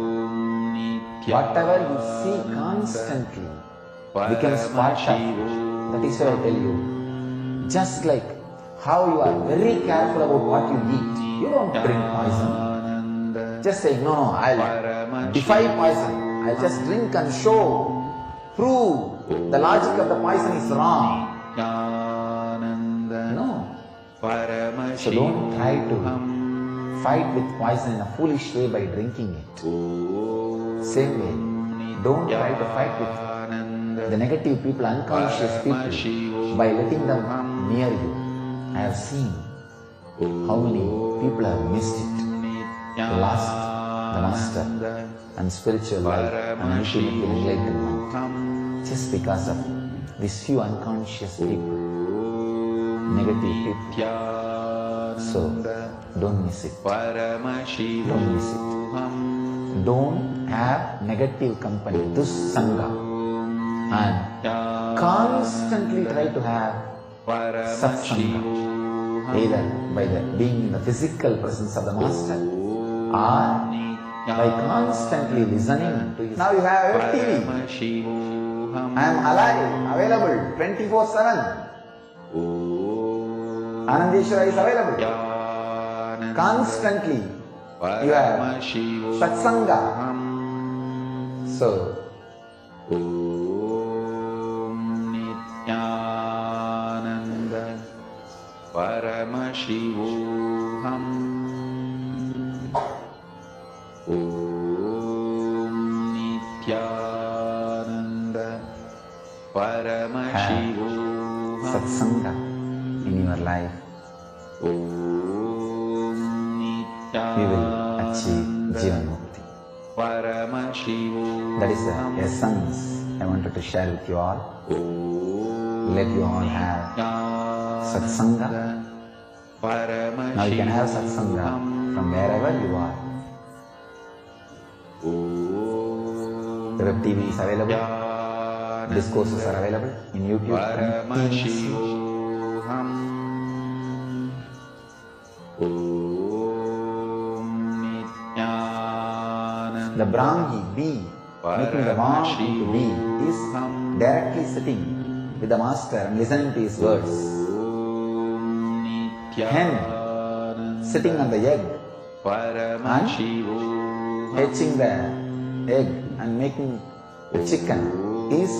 whatever you see constantly, becomes part of. That is why I tell you, just like how you are very careful about what you eat, you don't drink poison. Just say, no, I'll defy poison. I'll just drink and show, prove the logic of the poison is wrong. No. So don't try to fight with poison in a foolish way by drinking it. Same way, don't try to fight with the negative people, unconscious people, by letting them near you. I have seen how many people have missed it, lost the master and spiritual life and ultimately enlightenment, just because of these few unconscious people, negative people. So don't miss it. Don't miss it. Don't have negative company, dussanga. And constantly try to have satsanga, either by being in the physical presence of the master or by constantly listening to his. Now you have a TV. I am alive, available 24/7. Anandeshwara is available. Constantly you have satsanga. So, Nityananda Paramashivoham. Om Nityananda Paramashivoham. satsanga in your life, Om you will achieve Nityananda Jivanmukti. Paramashivoham. That is the essence I wanted to share with you all. Let you all have satsanga. Now you can have satsanga from wherever you are. The web TV is available. Discourses are available in YouTube continuously. The Brahmi bee, making the warm into bee, is directly sitting with the master and listening to his words. Hen sitting on the egg and hatching the egg and making the chicken is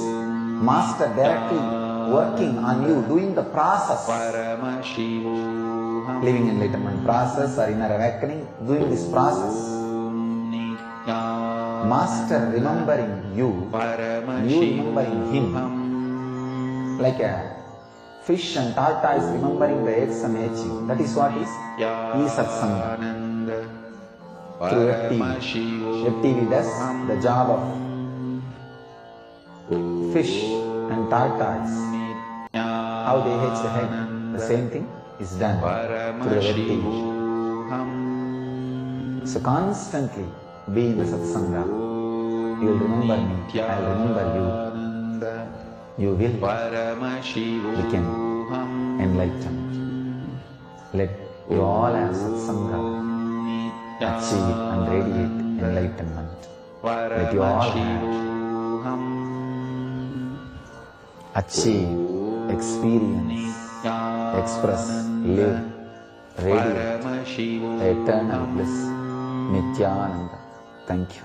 master directly working on you, doing the process, living enlightenment process or inner awakening, doing this process. Master remembering you, you remembering him, like a fish and tortoise remembering the eggs and hatching. That is what is satsanga. Through FTV. FTV does the job of fish and tortoise. How they hatch the egg, the same thing is done through the FTV. So constantly be in the satsanga. You will remember me, I will remember you. You will become enlightened. Let you all have satsanga, achieve and radiate enlightenment. Let you all have achieve, experience, express, live, radiate the eternal bliss, Nityananda. Thank you.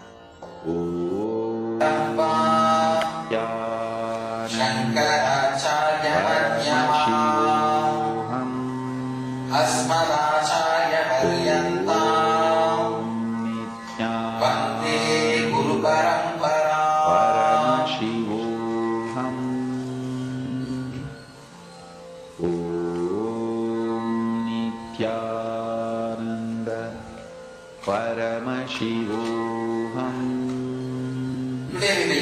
Shankaracharya Madhyamam Asmadacharya Paryantam Vande Guru Paramparam. Nityananda Paramashivoham. Today we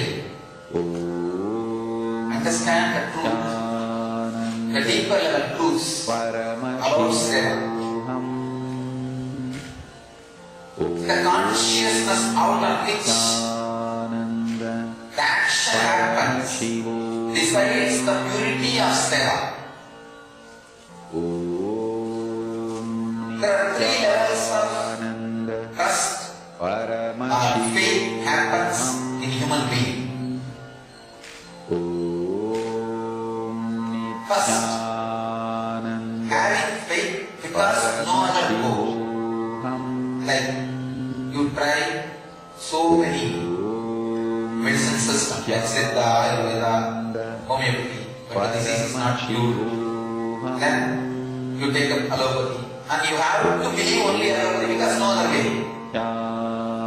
will understand the truth, the deeper level truths about Seva. The consciousness out of which the action happens decides the purity of Seva. There are three levels of trust or faith happens in human being. First, having faith because no other goal. Like you try so many medicine systems, like Siddha, Ayurveda, homeopathy, but the disease is not cured. Then you take up allopathy. And you have to believe only allopathy because no other way.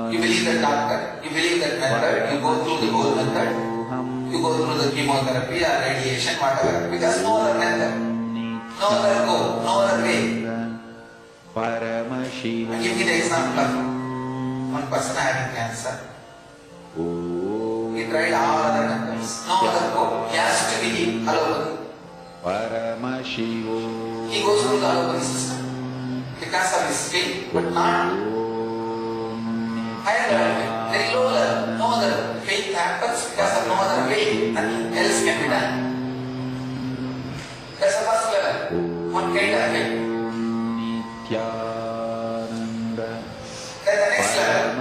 You believe that doctor, you believe that method, you go through the whole method, you go through the chemotherapy or radiation, whatever, because no other method, no other goal, no other way. I give you the example of one person having cancer. He tried all other methods, no other goal, he has to believe allopathy. He goes through the allopathy system because of his faith, but not higher level, very low level, no other faith happens because of no other way, nothing else can be done. That's the first level, one kind of faith. Then the next level,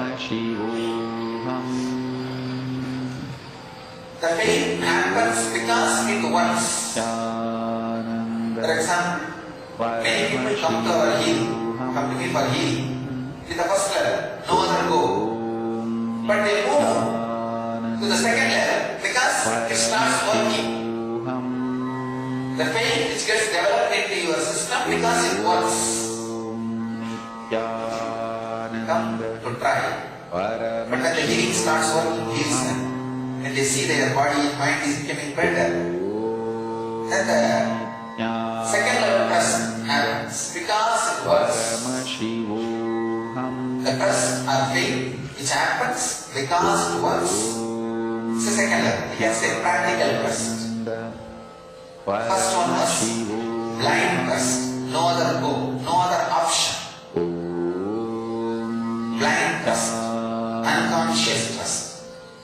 The pain happens because it wants. For example, many people come to our healing, come to me for healing with the first level, no other goal. But they move to the second level because it starts working. The pain which gets developed into your system because it works. Come to try. But when the healing starts working, heals them. When they see their body and mind is becoming better, then the second level trust happens because it works. The trust or faith which happens because it works. It's the second level. You can say practical trust. First one was blind trust. No other goal, no other option. Blind trust, unconscious trust.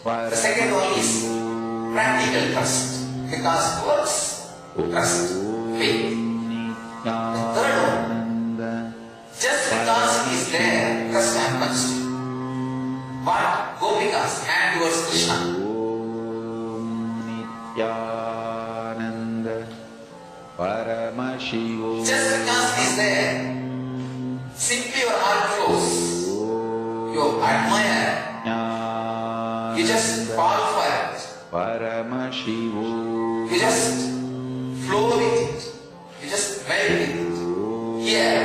The second one is practical trust because it works. Trust, faith. The third one, just because it is there, trust happens. But go because hand towards Krishna. Just because it is there, simply your heart flows. You admire. You just fall for it. You just flow with it. You just melt with it. Here,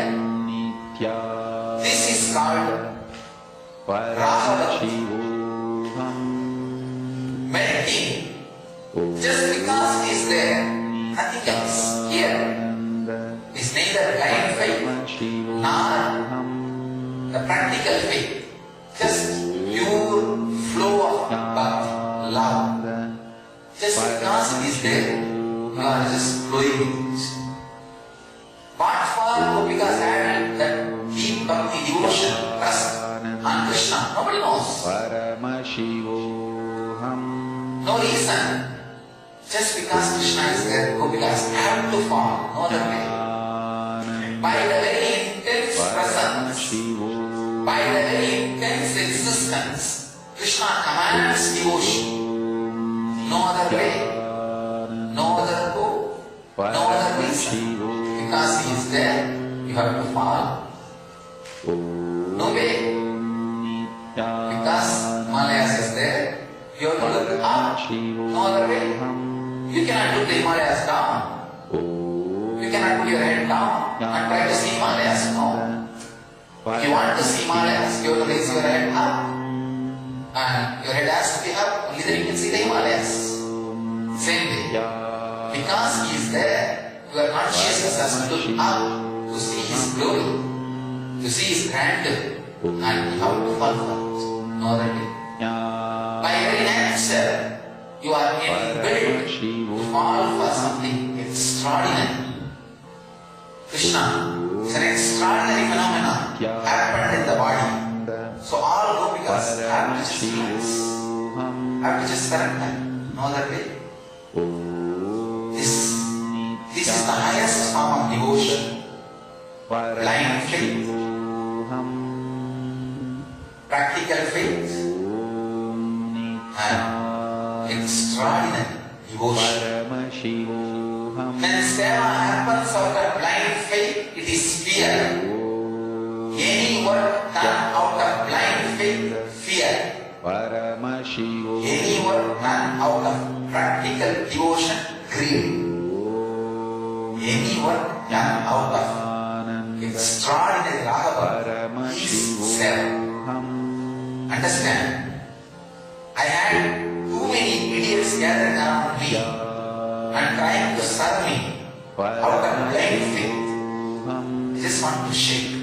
this is called Rahavati. Melting. Just because it is there, nothing else. Here is neither blind faith nor the practical faith. Just pure flow of bhakti, love. Just because it is there, you are just flowing with it. What for? Because having that deep bhakti, devotion, trust on Krishna, nobody knows. No reason. Just because Krishna is there, Gopikas have to fall, no other way. By the very intense presence, by the very intense existence, Krishna commands devotion. No other way, no other goal, no other reason. Because he is there, you have to follow. No way. Because Himalayas is there, you have to look up. No other way. You cannot put the Himalayas down. You cannot put your head down and try to see Himalayas. No. If you want to see Himalayas, you have to raise your head up. And your head has to be up, only then you can see the Himalayas. Same way. Because he is there, your consciousness has to look up to see his glory, to see his grandeur, and you have to fall for it. No other way. By very nature, you are inbuilt to fall for something extraordinary. Krishna is an extraordinary phenomenon happened in the body. So all gopikas have to just relax, have to just surrender. No other way. This is the highest form of devotion. Blind faith, practical faith, and extraordinary devotion. When seva happens out of blind faith, it is fear. Any work done out of blind faith, fear. Any work done out of practical devotion, greed. Any work done out of extraordinary raghava is seva. Understand? I had too many idiots gathered around me and trying to serve me out of blind faith. I just want to shake.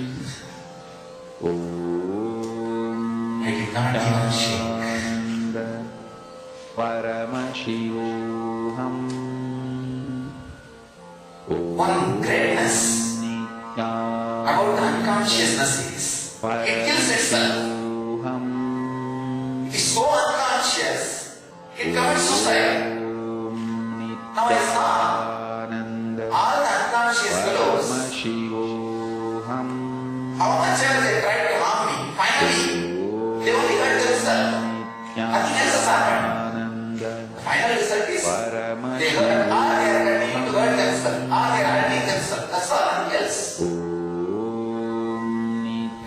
I did not even shake. One greatness about the unconsciousness is it kills itself. It is so unconscious, it commits suicide. Now I saw all the unconscious fellows, how much ever they tried to harm me, finally they only hurt themselves. Nothing else has happened. The final below, or they are continuing to hurt themselves, or they are hurting themselves. That's all, nothing else.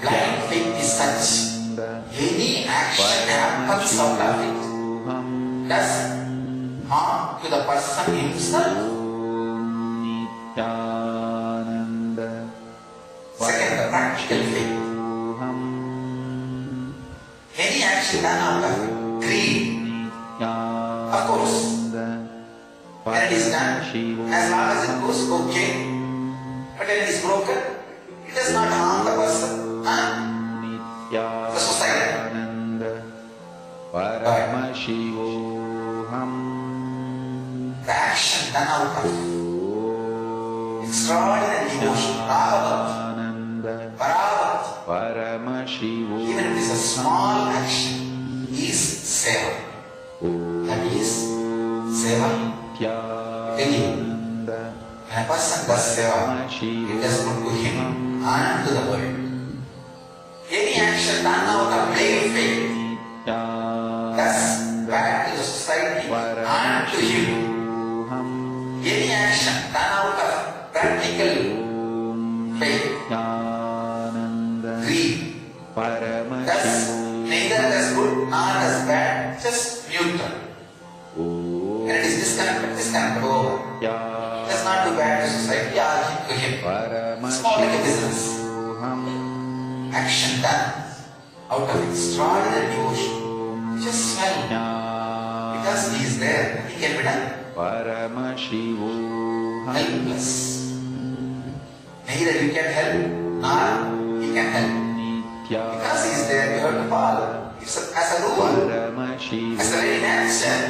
Blind faith is such. Any action happens out of it does harm to the person himself. Second, the practical faith. Any action done out of greed, of course, when it is done, as long as it goes, okay. But when it is broken, it does not harm the person, the society. But the action done out of extraordinary devotion, Parabhakti, even if it is a small action, is seva. That is seva. When a person does seva, it does good to him and to the world. Any action done out of plain faith does bad to the society and to him. Any action done out of practical faith, greed, does neither does good nor does bad, just neutral. And it is disconnected over. It does not do bad to society or to him. It's more like a business. Action done out of extraordinary devotion, just smell. Because he is there, he can be done. Helpless. Neither you can help nor he can help. Because he is there, you have to follow. It's as a rule, as a very nature.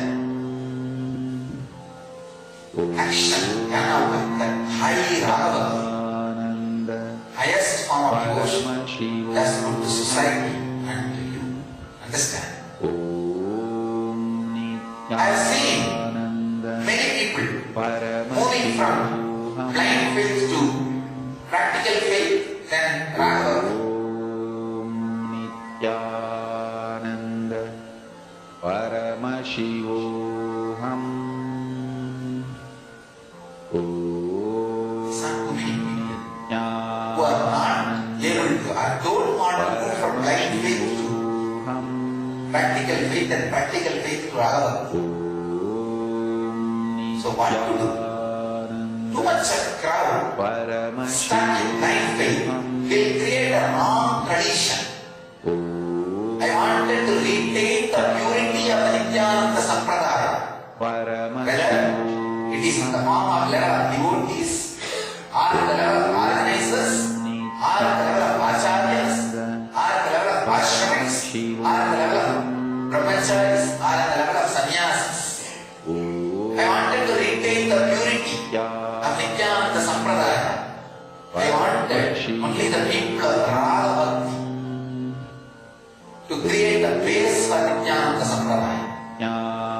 Action done out of that high ragava, highest form of devotion, that's good to society and to you. Understand? I have seen many people moving from blind faith to practical faith, then ragava. Practical faith and practical faith to Ragava. So what to do? Too much of crowd stuck in blind faith will create a wrong tradition. I wanted to retain the purity of the Nityananda Sampradaya. Whether it is in the form of level of devotees, or the level of organizers, or the level of acharyas, or the level of ashramics, or the level of brahmacharis, or the level of sannyasis. I wanted to retain the purity of Nityananda Sampradaya. I wanted only the people of Raga Bhakti to create a base for Nityananda Sampradaya.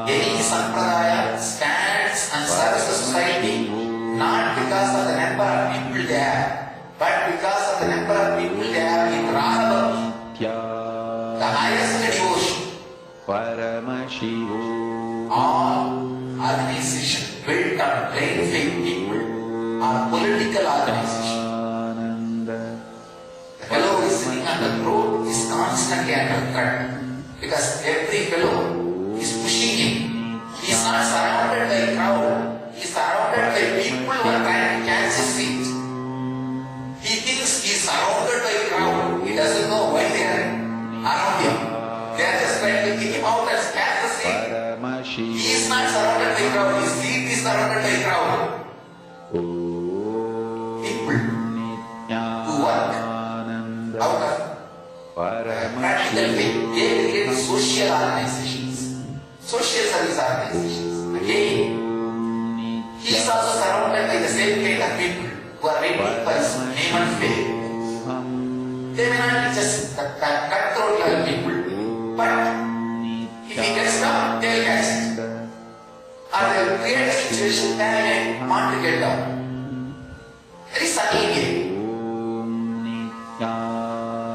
Any Sampradaya stands and serves the society not because of the number of people they have, but because of the number of people they have in Raga Bhakti, the highest devotion. All organizations built on plain faith people are political organizations. The fellow who is sitting on the throne is constantly under threat because every fellow is pushing him. He is not surrounded by a crowd. He is surrounded by people who are trying to catch his feet. He thinks he is surrounded by a crowd. He doesn't know why they are around him. They are just trying to kick him out and catch the seat. He is not surrounded by a crowd. His seat is surrounded by a crowd. People who work out of practical faith, they create social organizations, social service organizations. Again, he is also surrounded by the same kind of people who are waiting for his name and fame. They may not be just the cutthroat level people, but if he gets down, they will catch it. Or they will create a situation that he may want to get down. There is a game.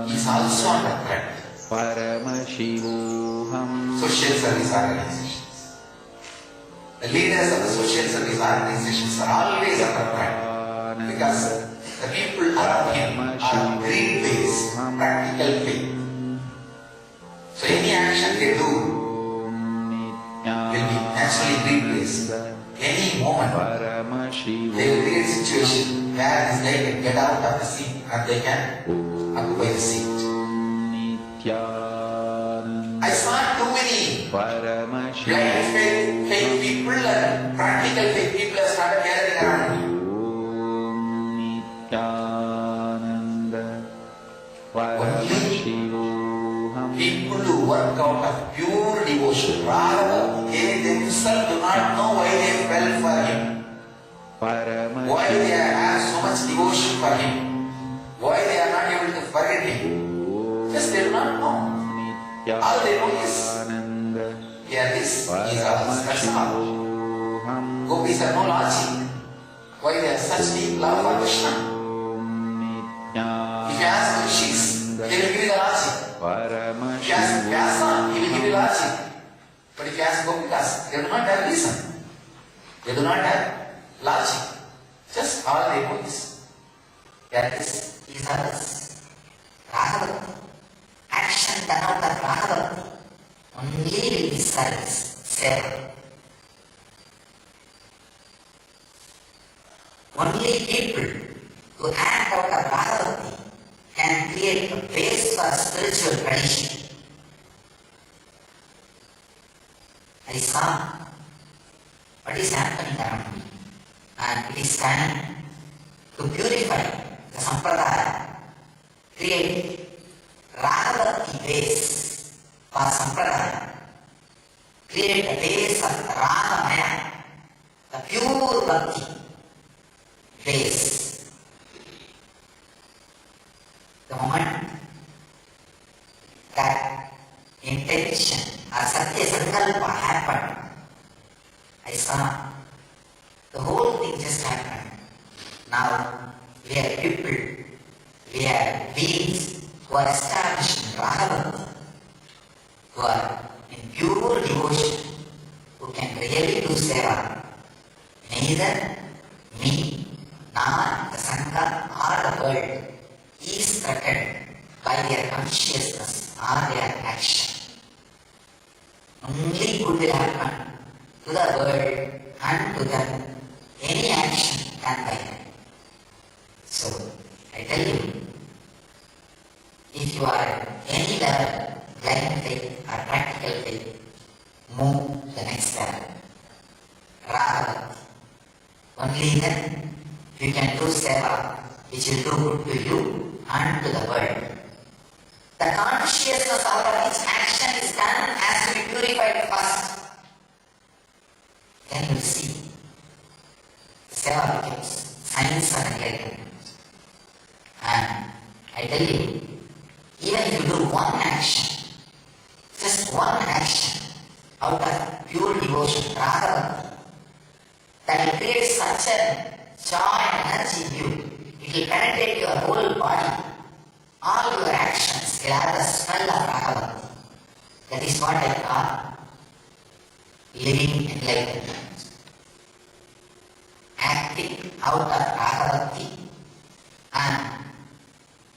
He is also under threat. Social service organizations. The leaders of the social service organizations are always under threat because the people around him are greed-based, practical faith. So any action they do will be naturally greed-based. Any moment they will create a situation where this guy can get out of the seat and they can occupy the seat. I saw too many blind faith people and practical faith people have started gathering around me. People who work out of pure devotion, rather they themselves do not know why they fell for him, why they have so much devotion for him, why they are not able to forget him. Just they do not know. All they know is, here this is ours, that's all. Gopis have no logic. Why they have such deep love for Krishna? If you ask Rishis, they will give you the logic. If you ask Vyasa, he will give you logic. But if you ask Gopikas, they do not have reason. They do not have logic. Just all they know is, that this is ours. Rahavati. Action done out of Rahavati only will be service, seva. Only people who act out of Rahavati can create a base for spiritual tradition. I saw what is happening around me, and it is time to purify the sampradaya, create Rahavati base for sampradaya, create a base of Ragamaya, the pure bhakti base. The moment that intention or Satya Sankalpa happened, I saw the whole thing just happened. Now we are people, we are beings who are established in Rahavati, who are in pure devotion, who can really do seva. Neither me, nor the Sangha or the world is threatened by their consciousness or their action. Only good will happen to the world and to them. Any action done by them. So, I tell you, if you are any level, blind faith or practical faith, move the next level. Rahavati. Only then you can do seva which will do good to you and to the world. The consciousness out of which action is done has to be purified first. Then you will see seva becomes science and enlightenment. And I tell you, even if you do one action, just one action out of pure devotion, Rahavati, that will create such a joy and energy in you. It will penetrate your whole body. All your actions will have the smell of Rahavati. That is what I call living enlightenment. Acting out of Rahavati and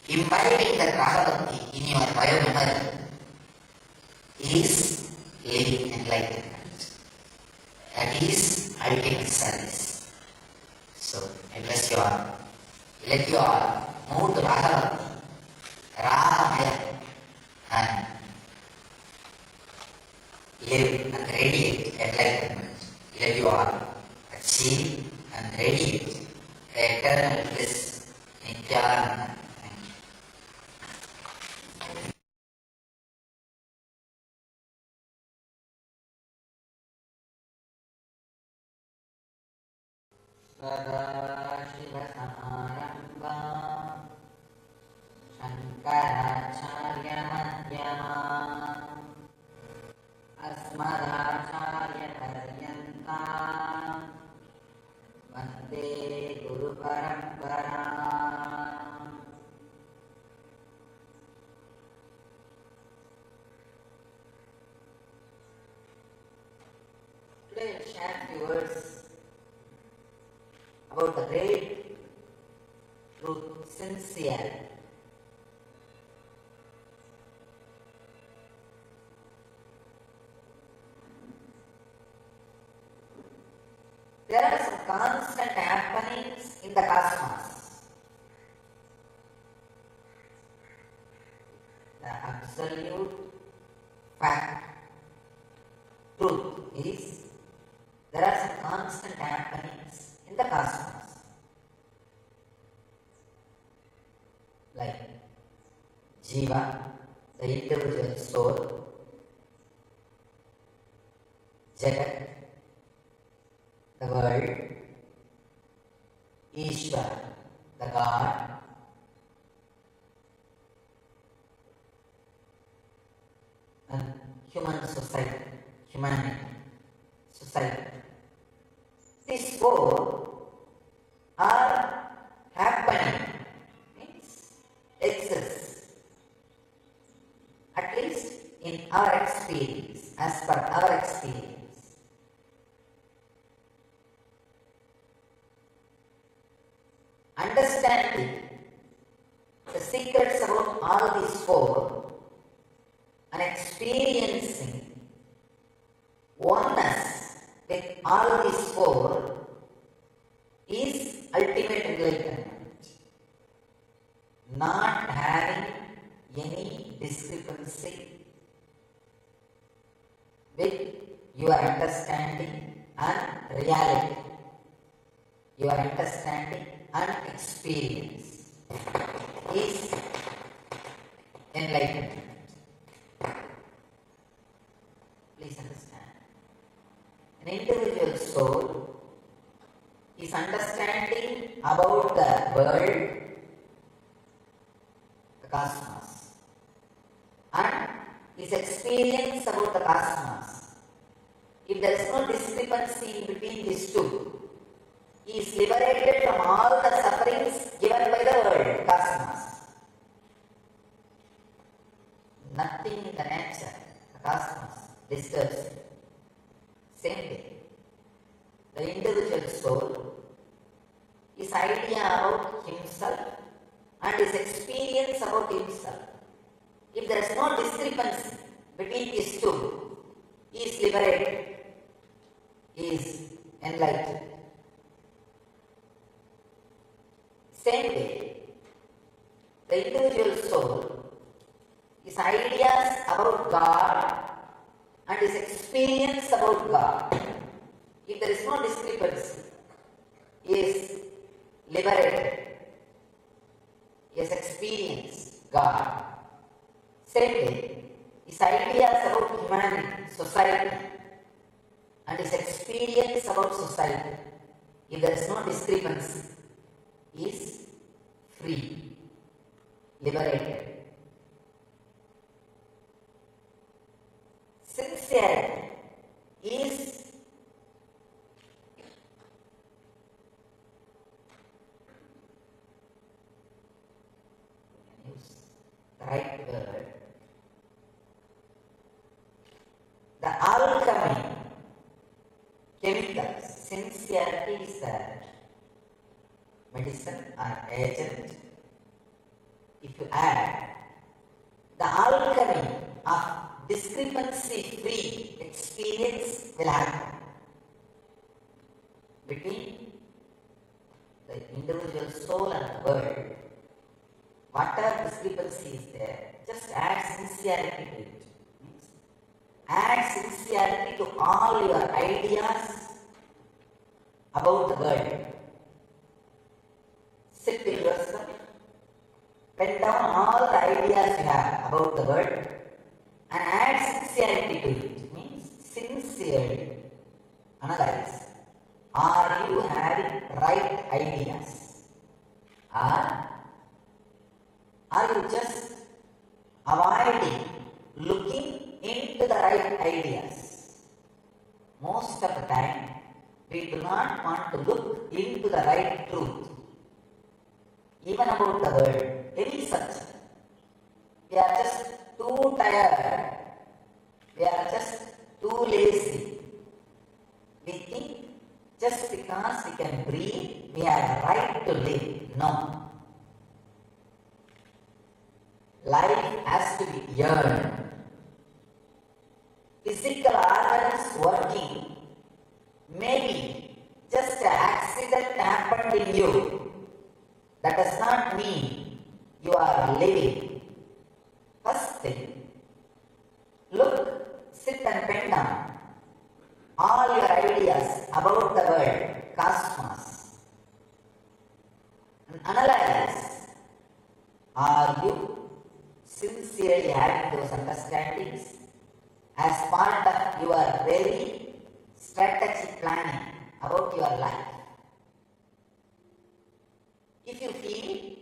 imbibing that Rahavati in your biomemory is living enlightenment. That is ultimate service. So, I bless you all. Let you all move to Rahavati, Rahamaya, and live and radiate enlightenment. Let you all achieve and radiate eternal bliss, Nityananda. Sadaशिवसमारम्भाम् शङ्कराचार्यमध्यमाम् अस्मदाचार्यपर्यन्ताम् वन्दे गुरुपरम्पराम्. Today I'll share a few words about the great truth, sincerity. There are some constant happenings in the cosmos. The absolute fact, truth is there are some constant happenings in the cosmos. Like Jiva, the individual soul, Jagat, the world, Ishvara, the God, and human society, humanity, society. These four are happening, means exist, at least in our experience, as per our experience. Understanding the secrets about all these four and experiencing oneness with all these four is ultimate enlightenment. Not having any discrepancy with your understanding and reality, your understanding and experience is enlightenment. Please understand. An individual soul is understanding about the world, the cosmos, and his experience about the cosmos. If there is no discrepancy in between these two, he is liberated from all the sufferings given by the world, cosmos. Nothing in the nature, the cosmos, disturbs him. Same way, the individual soul, his idea about himself and his experience about himself. If there is no discrepancy between these two, he is liberated, he is enlightened. Same way, the individual soul, his ideas about God and his experience about God, if there is no discrepancy, he is liberated, he has experienced God. Same way, his ideas about humanity, society, and his experience about society, if there is no discrepancy, is free, liberated. Sincerity is use the right word. The alchemy, chemicals, sincerity is the medicine or agent. If you add the alchemy of discrepancy-free experience will happen between the individual soul and the world. Whatever discrepancy is there, just add sincerity to it. Add sincerity to all your ideas about the world. Sit with yourself, pen down all the ideas you have about the world and add sincerity to it. Means sincerely analyze. Are you having right ideas? Or are you just avoiding looking into the right ideas? Most of the time, we do not want to look into the right truth. Even about the world, any such. We are just too tired. We are just too lazy because we can breathe, we have a right to live. No. Life has to be earned. Physical organs working, maybe just an accident happened in you. That does not mean you are living. First thing, look, sit and pen down all your ideas about the world, cosmos, and analyze. Are you sincerely having those understandings as part of your very strategic planning about your life? If you feel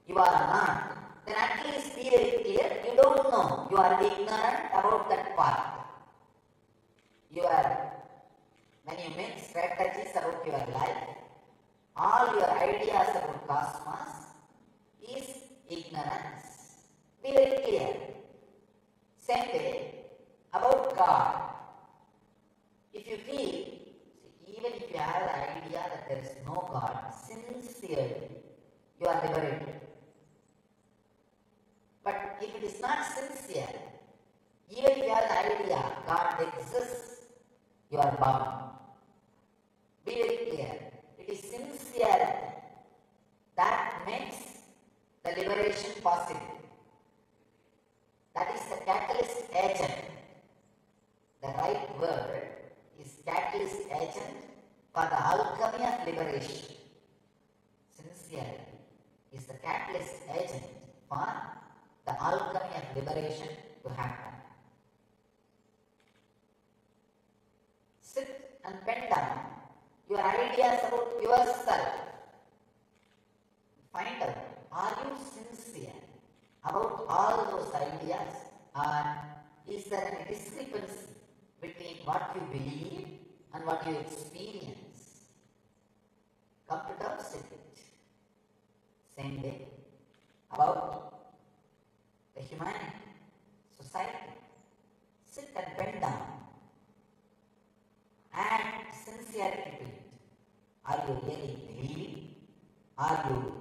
you are not, then at least be very clear, you don't know, you are ignorant about that part. When you make strategies about your life, all your ideas about cosmos is ignorance. Be very clear. Same way about God. If you feel, even if you have the idea that there is no God, sincerely, you are liberated. But if it is not sincere, even if you have the idea God exists, you are bound. Be very clear. It is sincerity that makes the liberation possible. That is the catalyst agent. The right word is catalyst agent for the alchemy of liberation. Sincerity is the catalyst agent for the alchemy of liberation to happen. Sit and pen down your ideas about yourself. Find out, are you sincere about all those ideas, or is there a discrepancy between what you believe and what you experience? Come to terms with it. Same way about the humanity, society. Sit and pen down. And sincerity to it. Are you really believing? Are you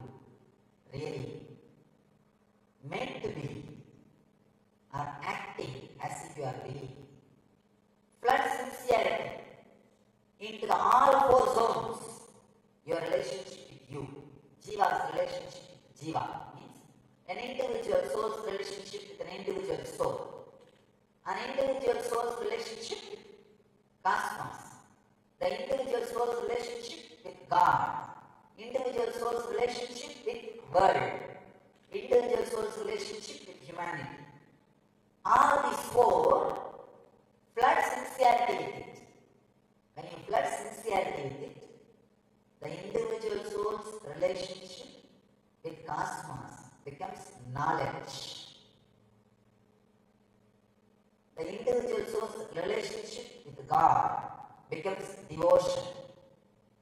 really meant to believe? Or acting as if you are believing? Flood sincerity into the all four zones. Your relationship with you. Jiva's relationship with Jiva means an individual soul's relationship with an individual soul. An individual soul's relationship with cosmos. The individual soul's relationship with God. Individual soul's relationship with world. Individual soul's relationship with humanity. All these four flood sincerity with it. When you flood sincerity with it, the individual soul's relationship with cosmos becomes knowledge. The individual soul's relationship with God becomes devotion.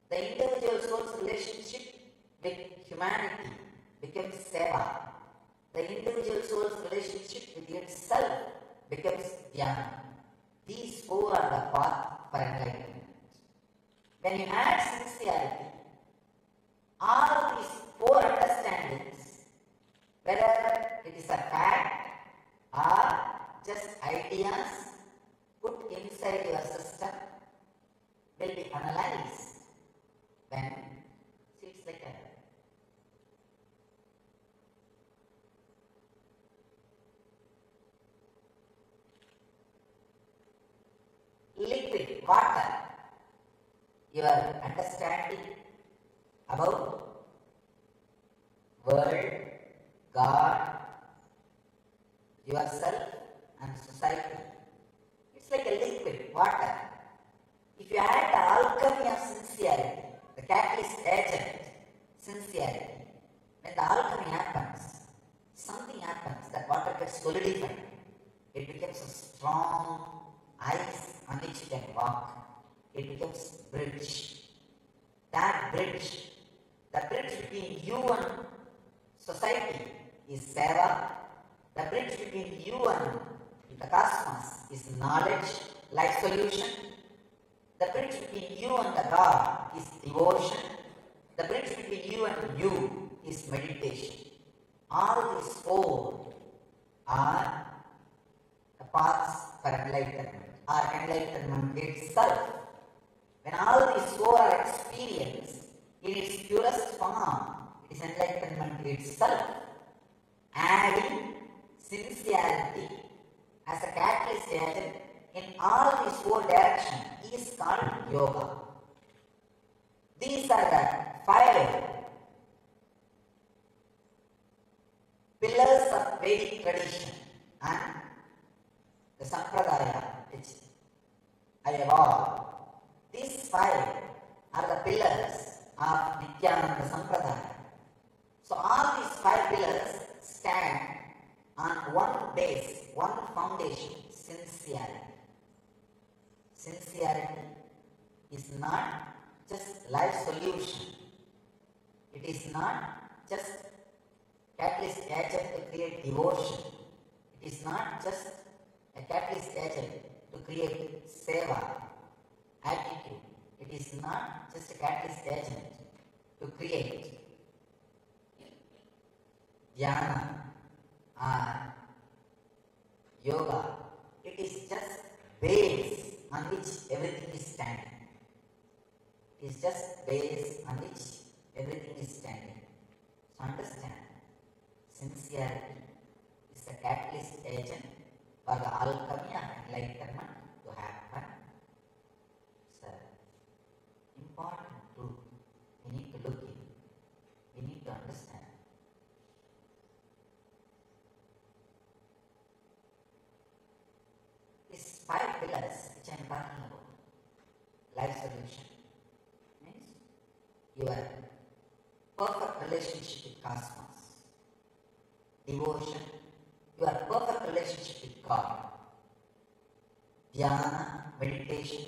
The individual soul's relationship with humanity becomes seva. The individual soul's relationship with itself becomes dhyana. These four are the path for enlightenment. When you add sincerity, all these four understandings, whether it is a fact or just ideas put inside your system, will be analyzed when it's like a liquid water. Your understanding about world, God, yourself and society. It's like a liquid water. If you add the alchemy of sincerity, the catalyst agent, sincerity, when the alchemy happens, something happens, that water gets solidified. It becomes a strong ice on which you can walk. It becomes bridge. That bridge, the bridge between you and society is seva. The bridge between you and the cosmos is knowledge, life solution. The bridge between you and the God is devotion. The bridge between you and you is meditation. All these four are the paths for enlightenment, or enlightenment itself. When all these four are experienced in its purest form, it is enlightenment itself. Adding sincerity as a catalyst agent in all these four directions is called yoga. These are the 5 pillars of Vedic tradition and the Sampradaya which I evolved. These 5 are the pillars of Nityananda Sampradaya. So all these 5 pillars stand on one base, one foundation: sincerity. Sincerity is not just life solution. It is not just catalyst agent to create devotion. It is not just a catalyst agent to create seva, attitude. It is not just a catalyst agent to create dhyana or yoga. It is just base on which everything is standing. It is just base on which everything is standing. So understand, sincerity is a catalyst agent for the alchemy of enlightenment to happen. It's an important truth. We need to look in. We need to understand. These 5 pillars which I am talking about, life solution, means your perfect relationship with cosmos, devotion, your perfect relationship with God, dhyana, meditation,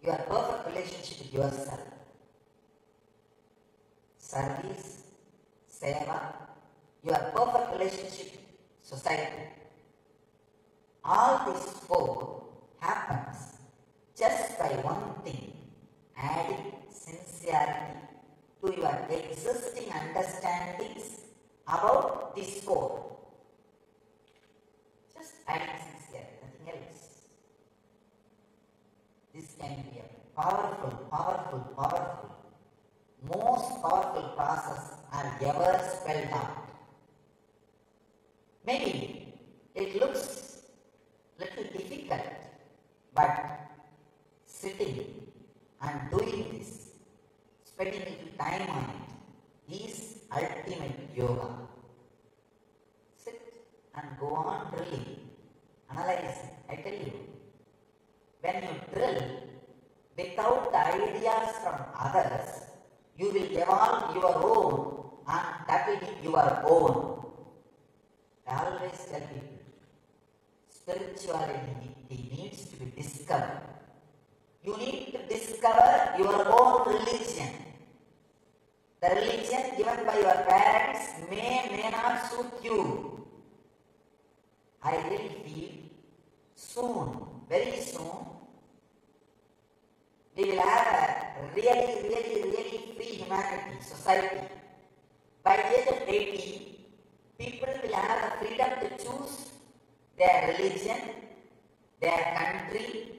your perfect relationship with yourself, service, seva, your perfect relationship with society. All these 4 happens just by one thing: adding sincerity to your existing understandings about these 4. Just adding sincerity, nothing else. This can be a powerful, most powerful process I ever spelled out. Maybe it looks little difficult, but sitting and doing this, spending little time on it, is ultimate yoga. Sit and go on drilling, analyzing. I tell you, when you drill without the ideas from others, you will evolve your own, and that will be your own. I always tell people, spirituality needs to be discovered. You need to discover your own religion. The religion given by your parents may not suit you. I really feel soon, very soon, we will have a really free humanity, society. By the age of 80, people will have the freedom to choose their religion, their country,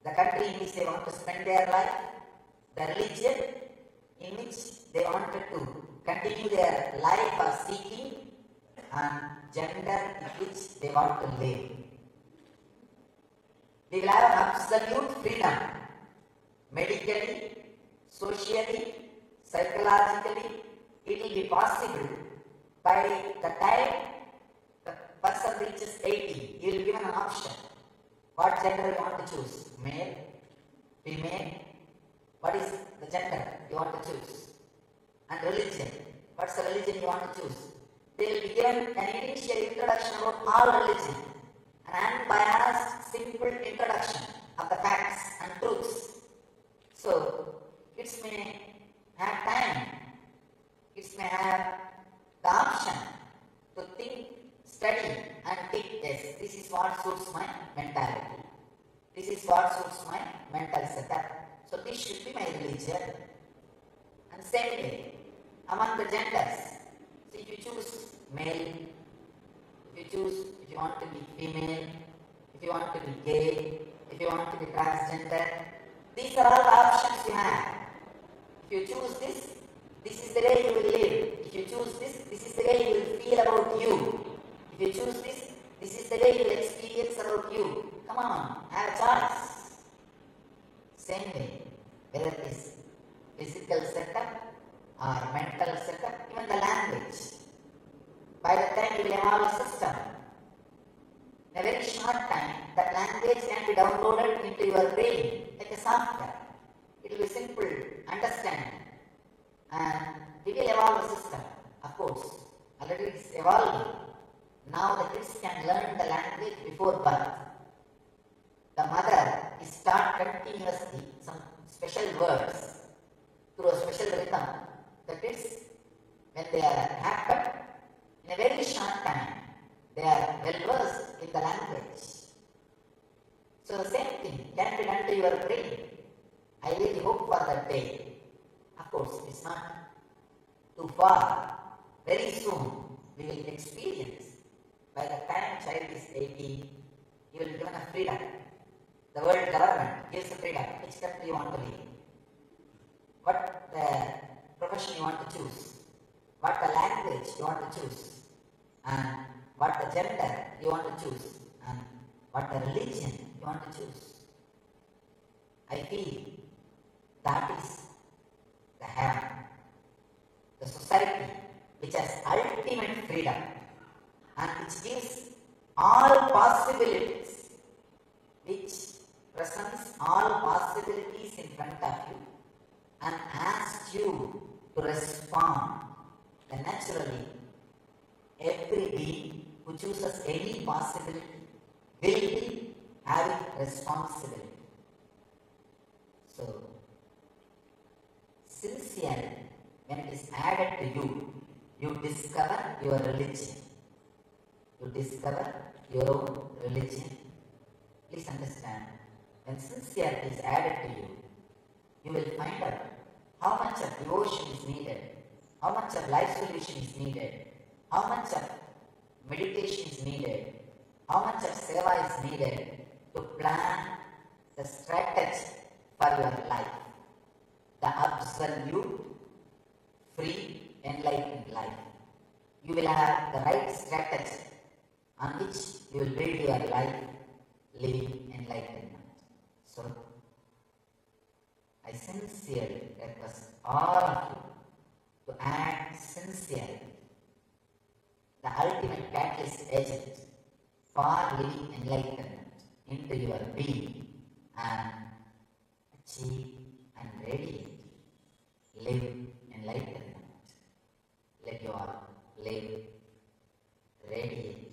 the country in which they want to spend their life, the religion in which they wanted to continue their life of seeking, and gender in which they want to live. We will have absolute freedom, medically, socially, psychologically. It will be possible by the time the person reaches 80, you will be given an option. What gender you want to choose? Male, female? What is the gender you want to choose? And religion. What's the religion you want to choose? They will be given an initial introduction about all religion. An unbiased, simple introduction of the facts and truths. So, kids may have time. Kids may have the option to think, study and think, yes, this is what suits my mentality. This is what suits my mental setup. So this should be my religion. And same way, among the genders. So if you choose male, if you want to be female, if you want to be gay, if you want to be transgender, these are all the options you have. If you choose this, this is the way you will live. If you choose this, this is the way you will feel about you. If you choose this, this is the way you will experience about you. Come on, have a choice. Same way, whether it is physical setup or mental setup, even the language. By the time you will have a system, in a very short time, that language can be downloaded into your brain like a software. It will be simple, understand, and we will evolve the system, of course. Already it is evolving. Now the kids can learn the language before birth. The mother is taught continuously some special words through a special rhythm. The kids, when they are happen, in a very short time, they are well versed in the language. So the same thing can be done to your brain. I really hope for that day. Of course, it's not too far. Very soon, we will experience. By the time child is 18, you will be given a freedom. The world government gives a freedom. Which country you want to live? What the profession you want to choose? What the language you want to choose? And what the gender you want to choose? And what the religion you want to choose? I feel that is the heaven, the society which has ultimate freedom and which gives all possibilities, which presents all possibilities in front of you and asks you to respond. Then naturally, every being who chooses any possibility will be having responsibility. So, sincerely, when it is added to you, you discover your religion. You discover your own religion. Please understand, when sincerity is added to you, you will find out how much of devotion is needed, how much of life solution is needed, how much of meditation is needed, how much of seva is needed to plan the strategy for your life. The absolute, free, enlightened life. You will have the right strategy on which you will build your life, living enlightenment. So, I sincerely request all of you to add sincerity, the ultimate catalyst agent for living enlightenment into your being and achieve and radiate, live enlightenment. Let you all live, radiate,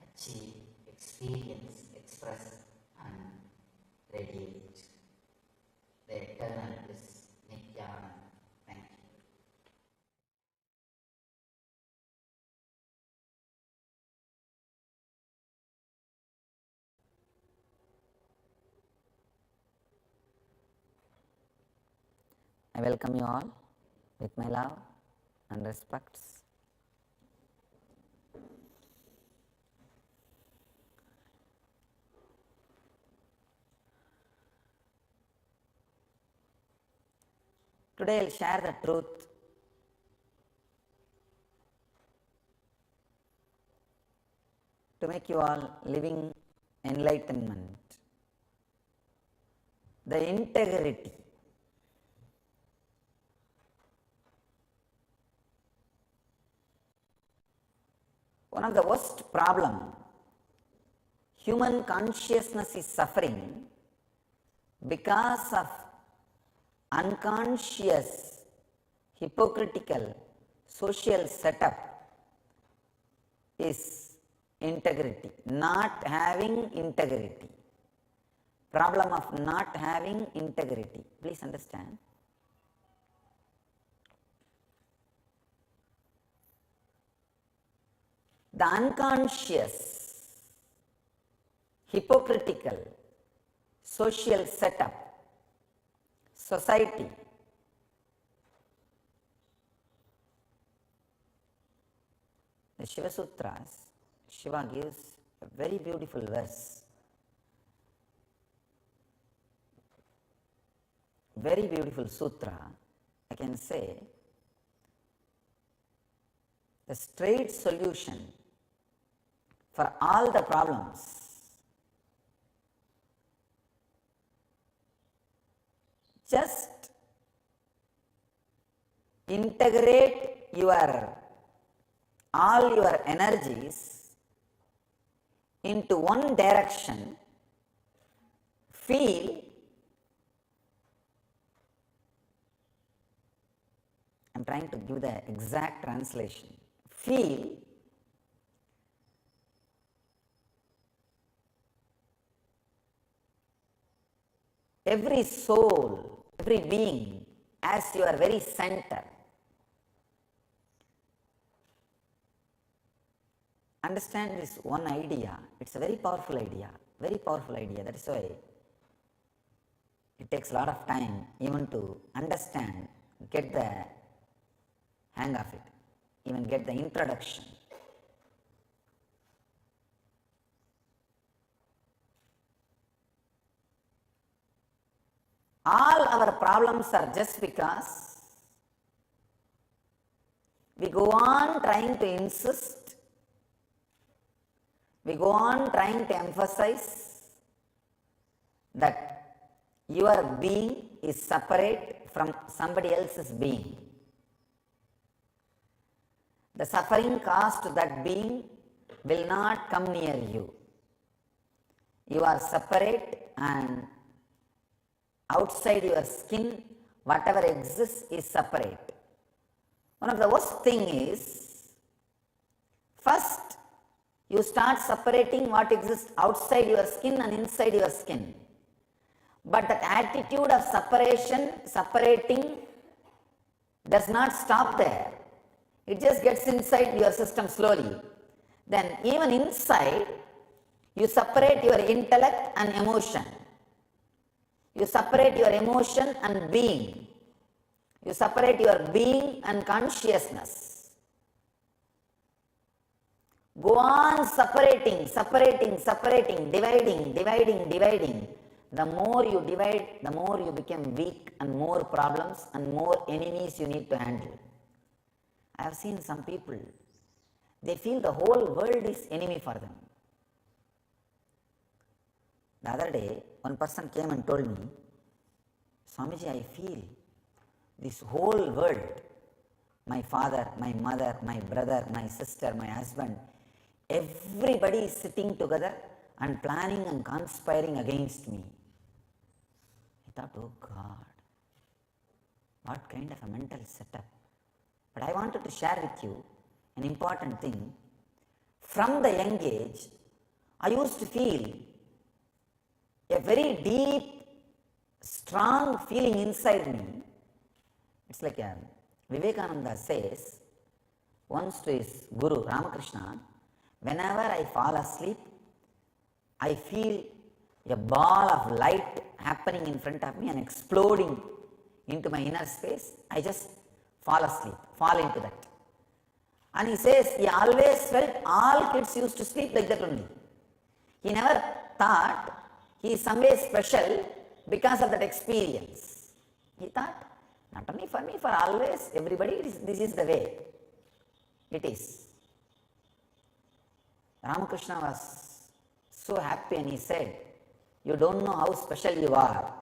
achieve, experience, express and radiate the eternal bliss, Nityananda. Thank you. I welcome you all with my love and respects. Today I will share the truth to make you all living enlightenment. The integrity one of the worst problem human consciousness is suffering because of unconscious, hypocritical social setup is integrity, not having integrity. Problem of not having integrity. Please understand. The unconscious, hypocritical social setup society. The Shiva Sutras, Shiva gives a very beautiful verse, very beautiful sutra. I can say the straight solution for all the problems. Just integrate all your energies into one direction, feel, I am trying to give the exact translation, feel every soul, every being as your very center. Understand this one idea. It's a very powerful idea, very powerful idea. That is why it takes a lot of time even to understand, get the hang of it, even get the introduction. All our problems are just because we go on trying to insist, we go on trying to emphasize that your being is separate from somebody else's being. The suffering caused to that being will not come near you. You are separate, and outside your skin, whatever exists is separate. One of the worst thing is, first you start separating what exists outside your skin and inside your skin. But that attitude of separating does not stop there. It just gets inside your system slowly. Then even inside, you separate your intellect and emotion. You separate your emotion and being. You separate your being and consciousness. Go on separating, dividing. The more you divide, the more you become weak, and more problems and more enemies you need to handle. I have seen some people, they feel the whole world is enemy for them. The other day, one person came and told me, Swamiji, I feel this whole world, my father, my mother, my brother, my sister, my husband, everybody is sitting together and planning and conspiring against me. I thought, oh God, what kind of a mental setup. But I wanted to share with you an important thing. From the young age, I used to feel a very deep, strong feeling inside me. It's like Vivekananda says once to his Guru Ramakrishna, whenever I fall asleep, I feel a ball of light happening in front of me and exploding into my inner space. I just fall asleep, fall into that. And he says he always felt all kids used to sleep like that only. He never thought he is some way special because of that experience. He thought, not only for me, for always, everybody, this is the way it is. Ramakrishna was so happy and he said, you don't know how special you are.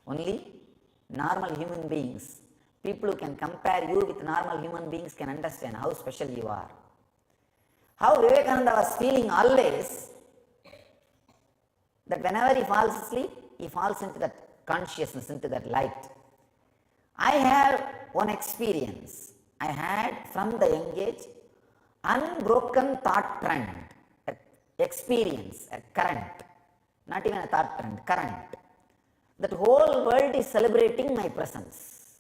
Only normal human beings, people who can compare you with normal human beings can understand how special you are. How Vivekananda was feeling always, that whenever he falls asleep, he falls into that consciousness, into that light. I had one experience. I had from the young age unbroken thought trend, experience, a current, not even a thought trend, current. That whole world is celebrating my presence.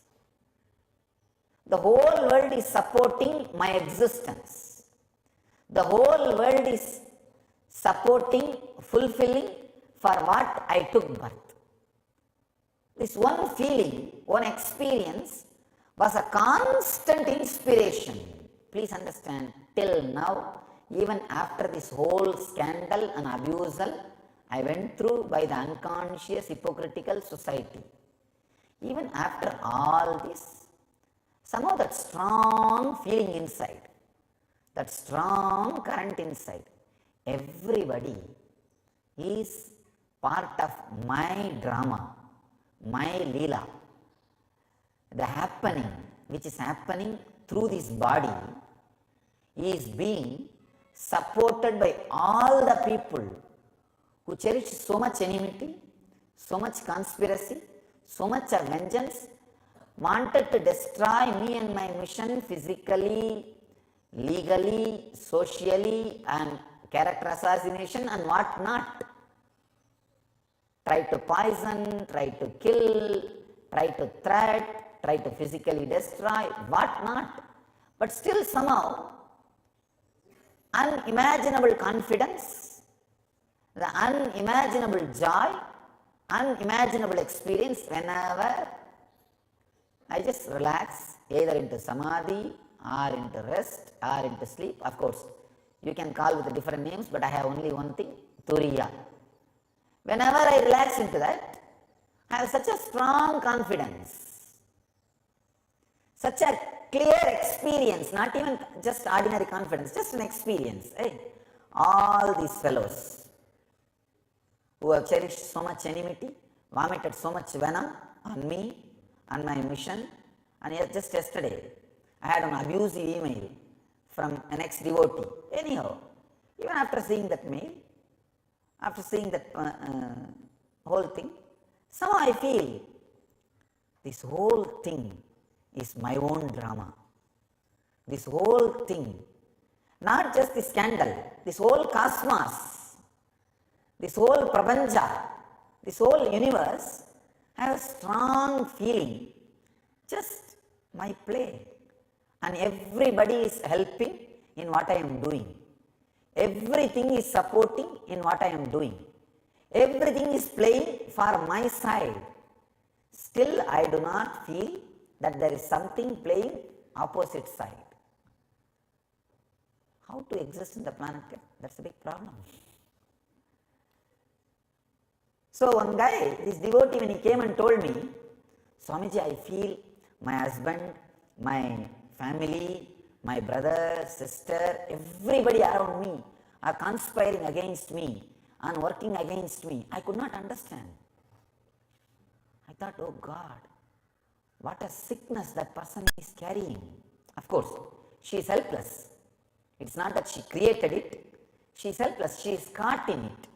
The whole world is supporting my existence. The whole world is supporting, fulfilling for what I took birth. this one feeling, one experience was a constant inspiration. Please understand, till now, even after this whole scandal and abusal I went through by the unconscious hypocritical society, even after all this, somehow that strong feeling inside, that strong current inside, everybody is part of my drama, my leela. The happening which is happening through this body is being supported by all the people who cherish so much enmity, so much conspiracy, so much of vengeance, wanted to destroy me and my mission physically, legally, socially, and character assassination and what not. Try to poison, try to kill, try to threat, try to physically destroy, what not. But still somehow, unimaginable confidence, the unimaginable joy, unimaginable experience whenever I just relax, either into samadhi or into rest or into sleep. Of course, you can call with different names, but I have only one thing, turiya. Whenever I relax into that, I have such a strong confidence, such a clear experience, not even just ordinary confidence, just an experience. Hey, all these fellows who have cherished so much enmity, vomited so much venom on me, on my mission, and just yesterday I had an abusive email from an ex-devotee. Anyhow, even after seeing that mail, after seeing that whole thing, somehow I feel this whole thing is my own drama. This whole thing, not just the scandal, this whole cosmos, this whole prapancha, this whole universe, I have a strong feeling, just my play. And everybody is helping in what I am doing. Everything is supporting in what I am doing. Everything is playing for my side. Still, I do not feel that there is something playing opposite side. How to exist in the planet? That's a big problem. So one guy, this devotee, when he came and told me, Swamiji, I feel my husband, my family, my brother, sister, everybody around me are conspiring against me and working against me. I could not understand. I thought, oh God, what a sickness that person is carrying. Of course, she is helpless. It's not that she created it. She is helpless. She is caught in it.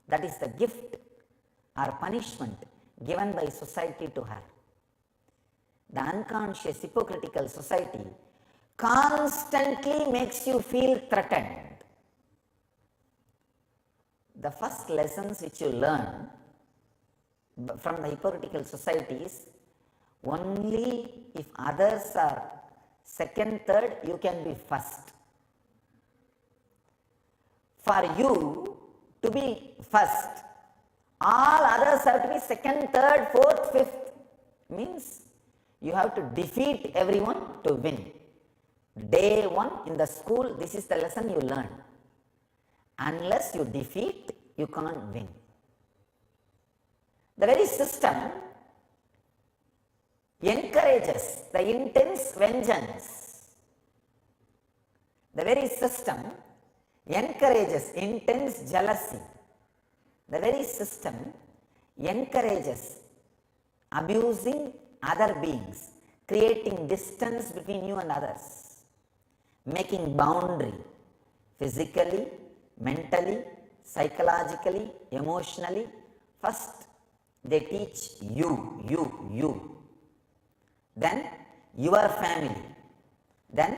That is the gift or punishment given by society to her. The unconscious hypocritical society constantly makes you feel threatened. The first lessons which you learn from the hypocritical society is only if others are second, third, you can be first. For you to be first, all others have to be second, third, fourth, fifth. Means you have to defeat everyone to win. Day one in the school, this is the lesson you learn. Unless you defeat, you can't win. The very system encourages the intense vengeance. The very system encourages intense jealousy. The very system encourages abusing other beings, creating distance between you and others, making boundary physically, mentally, psychologically, emotionally. First, they teach you. Then your family. Then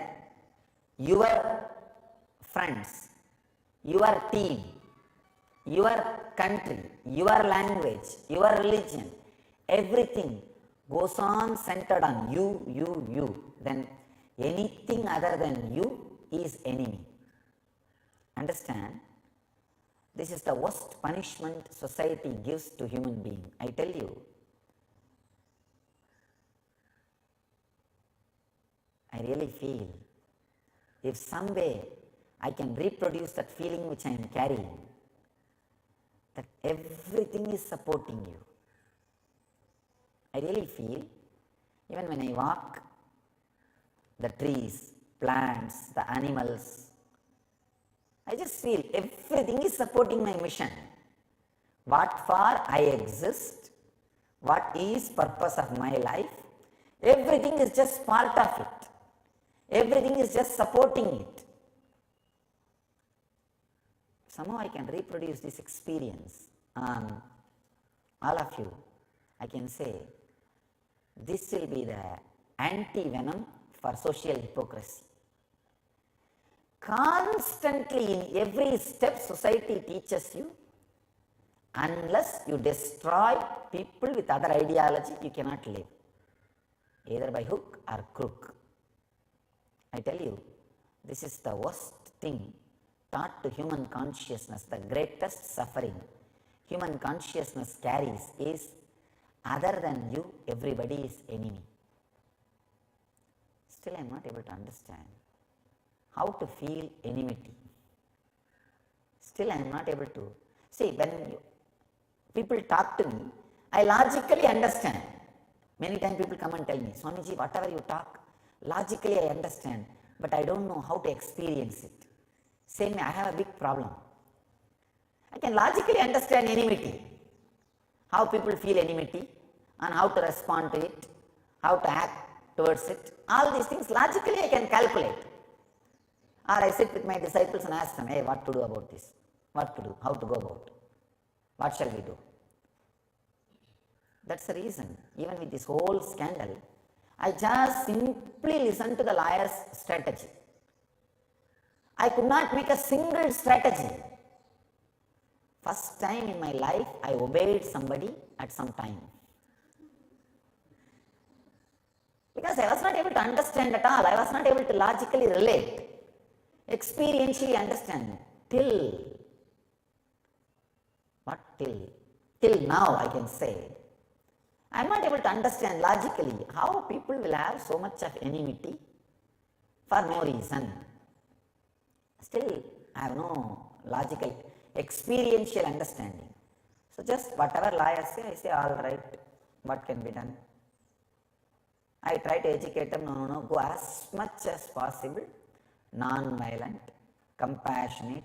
your friends, your team, your country, your language, your religion. Everything goes on centered on you. Then anything other than you is enemy. Understand? This is the worst punishment society gives to human being. I tell you, I really feel if some way I can reproduce that feeling which I am carrying, that everything is supporting you. I really feel, even when I walk, the trees, plants, the animals, I just feel everything is supporting my mission. What for I exist, what is purpose of my life, everything is just part of it. Everything is just supporting it. Somehow I can reproduce this experience on all of you. I can say this will be the anti-venom for social hypocrisy. Constantly in every step society teaches you, unless you destroy people with other ideology, you cannot live, either by hook or crook. I tell you, this is the worst thing taught to human consciousness. The greatest suffering human consciousness carries is, other than you, everybody is enemy. Still I am not able to understand how to feel enmity. Still I am not able to. See, when people talk to me, I logically understand. Many times people come and tell me, Swamiji, whatever you talk, logically I understand, but I don't know how to experience it. Same way, I have a big problem. I can logically understand enmity, how people feel enmity and how to respond to it, how to act towards it. All these things logically I can calculate. Or I sit with my disciples and ask them, hey, what to do about this? What to do? How to go about? What shall we do? That's the reason, even with this whole scandal, I just simply listened to the lawyer's strategy. I could not make a single strategy. First time in my life, I obeyed somebody at some time. Because I was not able to understand at all. I was not able to logically relate, experientially understand. Till now I can say, I am not able to understand logically how people will have so much of enmity for no reason. Still, I have no logical, experiential understanding. So just whatever lawyers say, I say, all right, what can be done? I try to educate them, no, go as much as possible, non-violent, compassionate,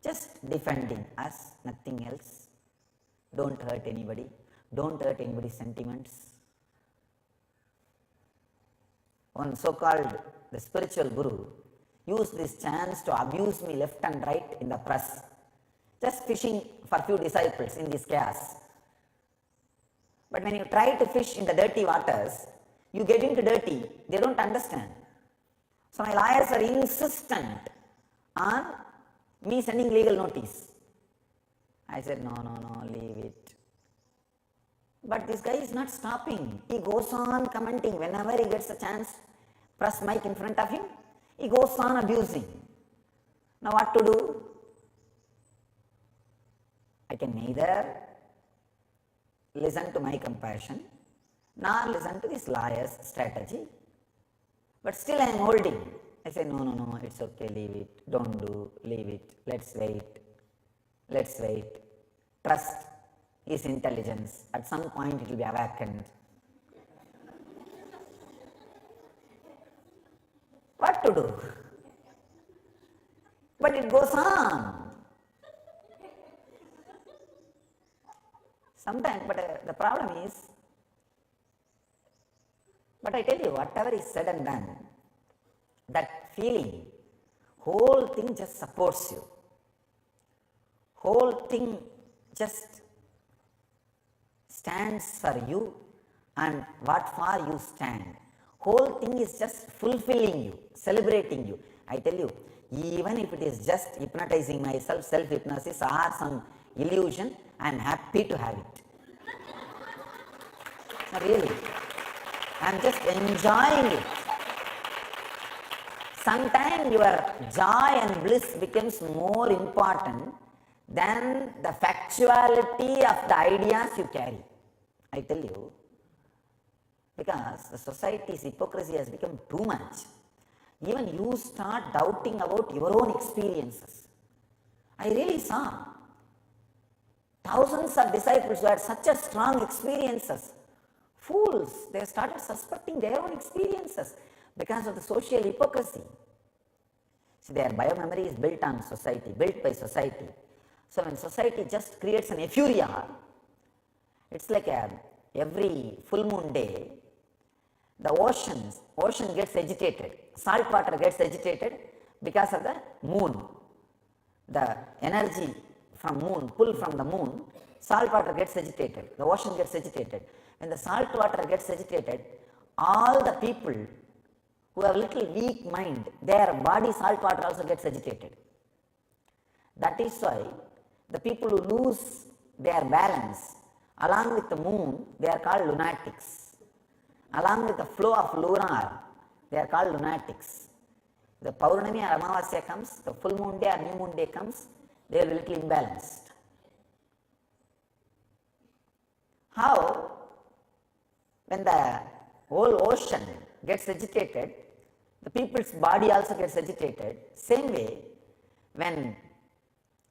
just defending us, nothing else. Don't hurt anybody, don't hurt anybody's sentiments. One so-called the spiritual guru used this chance to abuse me left and right in the press, just fishing for few disciples in this chaos. But when you try to fish in the dirty waters, you get into dirty, they don't understand. So my lawyers are insistent on me sending legal notice. I said, no, leave it. But this guy is not stopping. He goes on commenting whenever he gets a chance, press mic in front of him, he goes on abusing. Now what to do? I can neither listen to my compassion nor listen to this lawyer's strategy, but still I am holding. I say, no, it's okay, leave it, don't do, leave it, let's wait. Trust his intelligence, at some point it will be awakened. What to do? But it goes on. Sometimes, but the problem is, but I tell you, whatever is said and done, that feeling, whole thing just supports you. Whole thing just stands for you and what for you stand. Whole thing is just fulfilling you, celebrating you. I tell you, even if it is just hypnotizing myself, self-hypnosis or some illusion, I am happy to have it. No, really, I am just enjoying it. Sometimes your joy and bliss becomes more important than the factuality of the ideas you carry. I tell you, because the society's hypocrisy has become too much. Even you start doubting about your own experiences. I really saw thousands of disciples who had such a strong experiences. Fools, they started suspecting their own experiences because of the social hypocrisy. See, their biomemory is built on society, built by society. So when society just creates an euphoria, it's like every full moon day, the ocean gets agitated, salt water gets agitated because of the moon. The energy from moon, pull from the moon, salt water gets agitated, the ocean gets agitated. When the salt water gets agitated, all the people who have little weak mind, their body salt water also gets agitated. That is why the people who lose their balance along with the moon, they are called lunatics. Along with the flow of lunar, they are called lunatics. The Paurnami or Amavasya comes, the full moon day or new moon day comes, they will be little imbalanced. How? When the whole ocean gets agitated, the people's body also gets agitated. Same way, when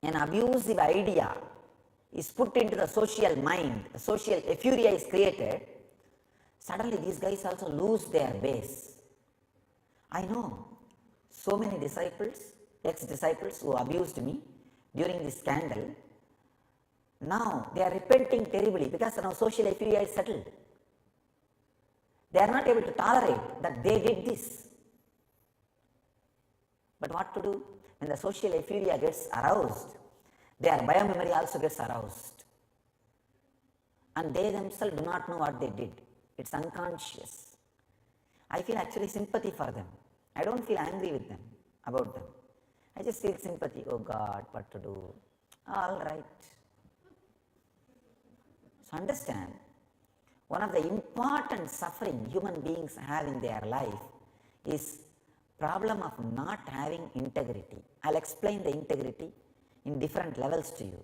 an abusive idea is put into the social mind, the social euphoria is created, suddenly these guys also lose their base. I know so many disciples, ex-disciples who abused me during this scandal. Now they are repenting terribly because now social euphoria is settled. They are not able to tolerate that they did this. But what to do? When the social euphoria gets aroused, their biomemory also gets aroused. And they themselves do not know what they did. It's unconscious. I feel actually sympathy for them. I don't feel angry with them, about them. I just feel sympathy. Oh God, what to do? All right. So understand, one of the important suffering human beings have in their life is problem of not having integrity. I'll explain the integrity in different levels to you.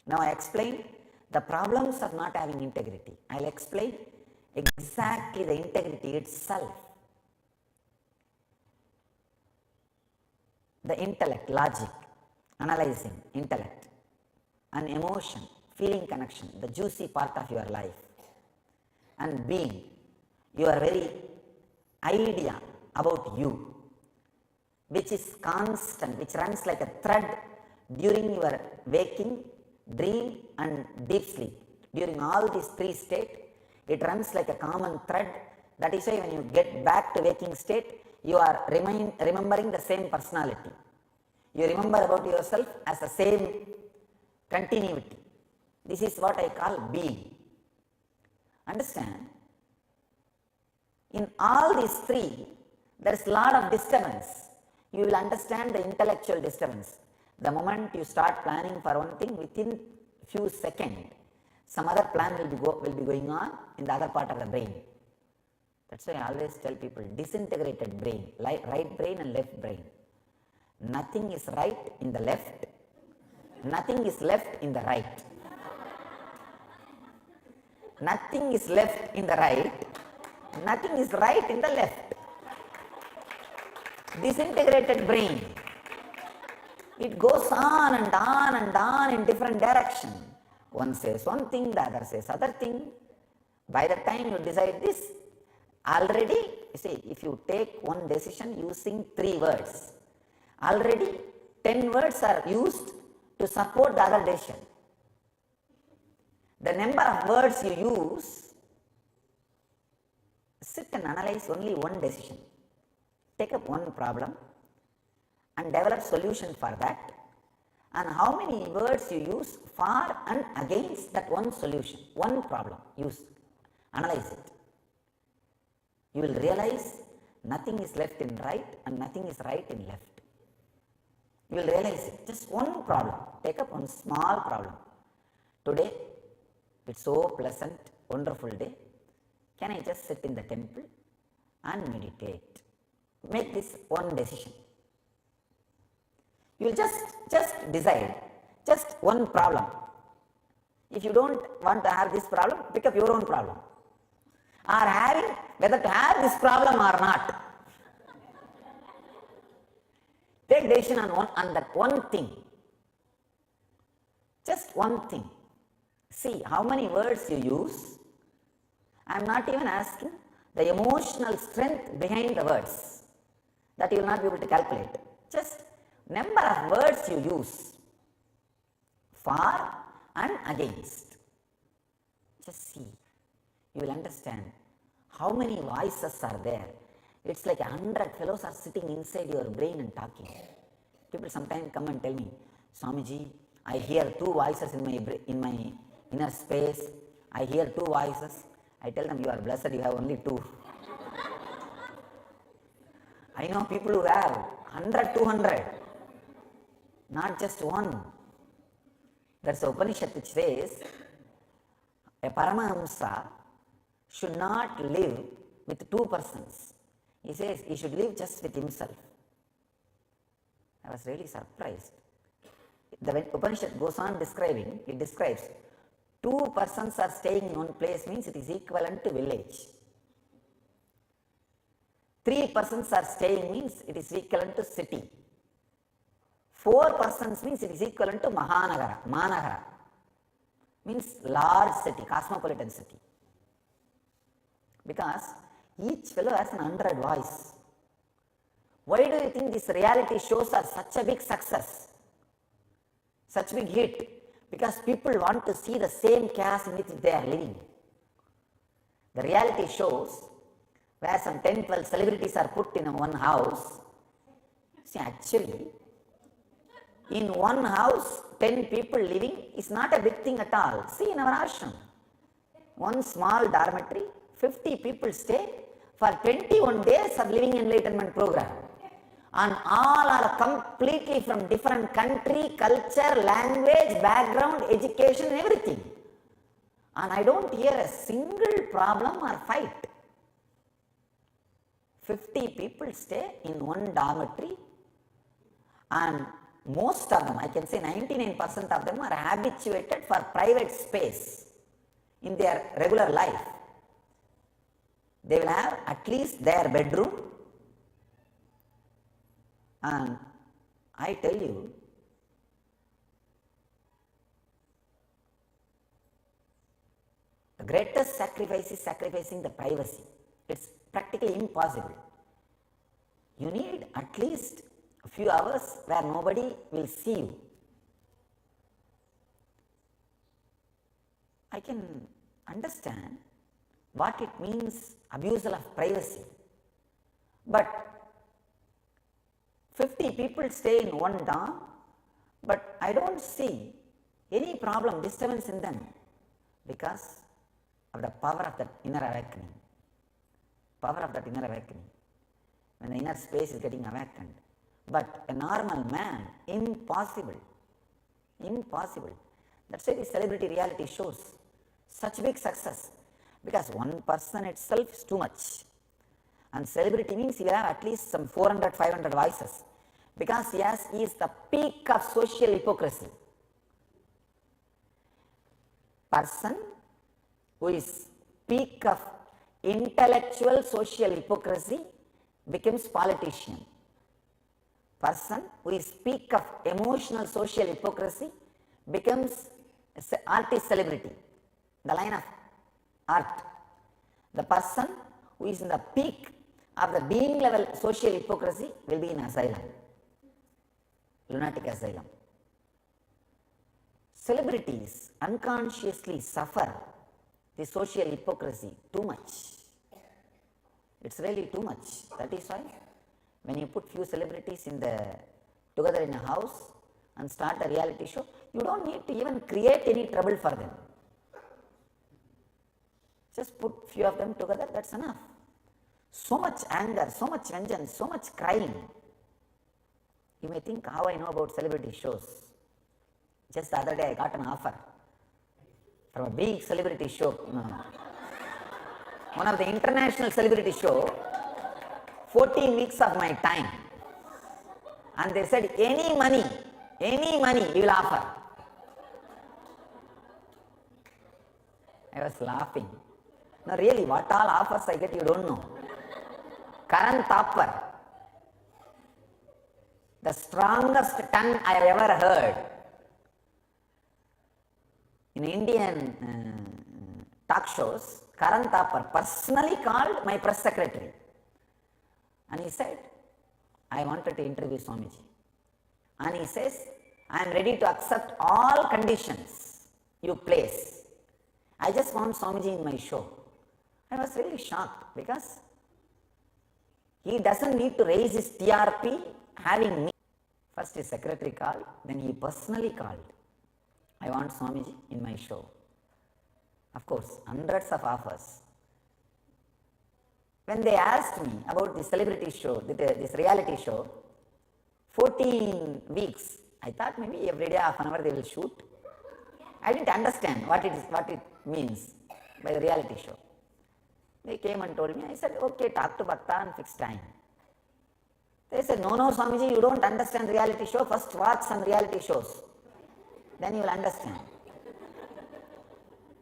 Now I explained the problems of not having integrity. I'll explain exactly the integrity itself. The intellect, logic, analyzing, intellect, and emotion, feeling connection, the juicy part of your life, and being, your very idea about you, which is constant, which runs like a thread during your waking, dream and deep sleep. During all these three states, it runs like a common thread. That is why when you get back to waking state, you are remembering the same personality. You remember about yourself as the same continuity. This is what I call being. Understand? In all these three, there is a lot of disturbance. You will understand the intellectual disturbance. The moment you start planning for one thing, within few seconds, some other plan will be going on in the other part of the brain. That's why I always tell people, disintegrated brain, right brain and left brain. Nothing is right in the left, nothing is left in the right. Nothing is left in the right, nothing is right in the left. Disintegrated brain. It goes on and on and on in different direction. One says one thing, the other says other thing. By the time you decide this, already, you see, if you take one decision using 3 words, already 10 words are used to support the other decision. The number of words you use, sit and analyze only one decision. Take up one problem and develop solution for that, and how many words you use for and against that one solution, one problem, analyze it. You will realize nothing is left in right and nothing is right in left. You will realize it. Just one problem. Take up one small problem. Today, it's so pleasant, wonderful day. Can I just sit in the temple and meditate? Make this one decision. You will just decide, just one problem. If you don't want to have this problem, pick up your own problem. are having whether to have this problem or not. Take decision on that one thing. Just one thing. See how many words you use. I am not even asking the emotional strength behind the words. That you will not be able to calculate. Just number of words you use for and against. Just see. You will understand how many voices are there. It's like 100 fellows are sitting inside your brain and talking. People sometimes come and tell me, Swamiji, I hear two voices in my inner space. I hear two voices. I tell them, you are blessed, you have only two. I know people who have 100, 200, not just one. That's the Upanishad which says, a Paramahamsa should not live with two persons. He says he should live just with himself. I was really surprised. The Upanishad goes on describing, it describes, two persons are staying in one place means it is equivalent to village. 3 persons are staying means it is equivalent to city. 4 persons means it is equivalent to Mahanagara, Managara, means large city, cosmopolitan city. Because each fellow has an 100 voice. Why do you think these reality shows are such a big success? Such big hit? Because people want to see the same chaos in which they are living. The reality shows where some 10, 12 celebrities are put in one house. See, actually, in one house, 10 people living is not a big thing at all. See, in our ashram, one small dormitory, 50 people stay for 21 days of living enlightenment program. And all are completely from different country, culture, language, background, education, everything. And I don't hear a single problem or fight. 50 people stay in one dormitory, and most of them, I can say 99% of them, are habituated for private space in their regular life. They will have at least their bedroom, and I tell you, the greatest sacrifice is sacrificing the privacy. It's practically impossible. You need at least a few hours where nobody will see you. I can understand what it means, abusal of privacy. But 50 people stay in one dorm, but I don't see any problem, disturbance in them because of the power of that inner awakening. Power of that inner awakening. When the inner space is getting awakened. But a normal man, impossible. Impossible. That's why the celebrity reality shows such big success. Because one person itself is too much. And celebrity means he will have at least some 400, 500 voices. Because he is the peak of social hypocrisy. Person who is peak of intellectual social hypocrisy becomes politician. Person who is peak of emotional social hypocrisy becomes artist celebrity, the line of art. The person who is in the peak of the being level social hypocrisy will be in asylum, lunatic asylum. Celebrities unconsciously suffer the social hypocrisy too much. It's really too much. That is why when you put few celebrities together in a house and start a reality show, you don't need to even create any trouble for them. Just put few of them together, that's enough. So much anger, so much vengeance, so much crying. You may think how I know about celebrity shows. Just the other day I got an offer from a big celebrity show. One of the international celebrity show, 14 weeks of my time. And they said, any money we will offer. I was laughing. No, really, what all offers I get, you don't know. Karan Thapar, the strongest tongue I have ever heard. In Indian talk shows, Karan Thapar personally called my press secretary and he said, I wanted to interview Swamiji. And he says, I am ready to accept all conditions you place. I just want Swamiji in my show. I was really shocked because he doesn't need to raise his TRP having me. First his secretary called, then he personally called. I want Swamiji in my show. Of course, hundreds of offers. When they asked me about the celebrity show, this reality show, 14 weeks, I thought maybe every day half an hour they will shoot. I didn't understand what it means by the reality show. They came and told me, I said, okay, talk to Bhakta and fix time. They said, no, Swamiji, you don't understand reality show, first watch some reality shows. Then you will understand.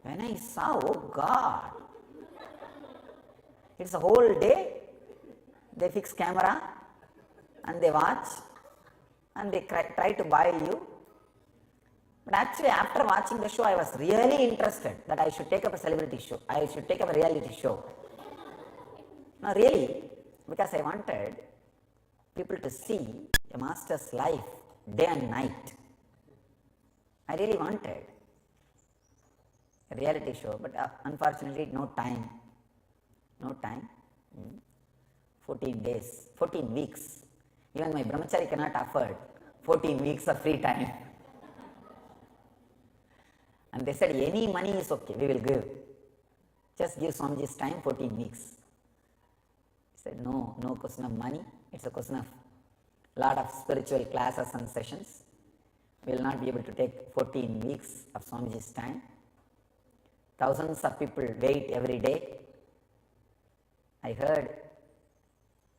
When I saw, oh God, it's a whole day, they fix camera and they watch and they try to buy you. But actually after watching the show, I was really interested that I should take up a celebrity show, I should take up a reality show. No, really, because I wanted people to see a master's life day and night. I really wanted a reality show, but unfortunately no time. 14 days, 14 weeks. Even my brahmachari cannot afford 14 weeks of free time. And they said, any money is okay, we will give. Just give Swamiji's time, 14 weeks. He said, no question of money, it's a question of lot of spiritual classes and sessions. We will not be able to take 14 weeks of Swamiji's time. Thousands of people wait every day. I heard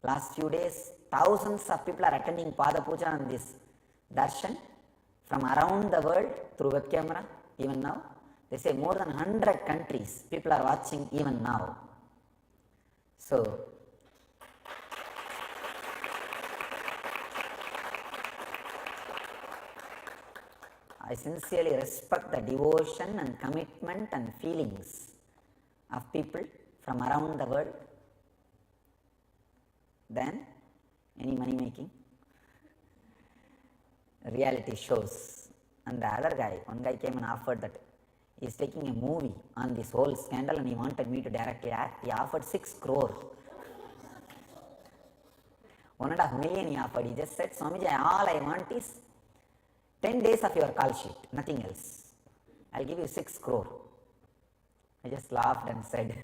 last few days, thousands of people are attending Pada Puja and this darshan from around the world through web camera. Even now, they say more than 100 countries people are watching even now. So, I sincerely respect the devotion and commitment and feelings of people from around the world. Then, any money making? Reality shows. And the other guy, one guy came and offered that he is taking a movie on this whole scandal and he wanted me to directly act. He offered 6 crore. 1.5 million he offered. He just said, Swamiji, all I want is 10 days of your call sheet, nothing else. I'll give you 6 crore. I just laughed and said,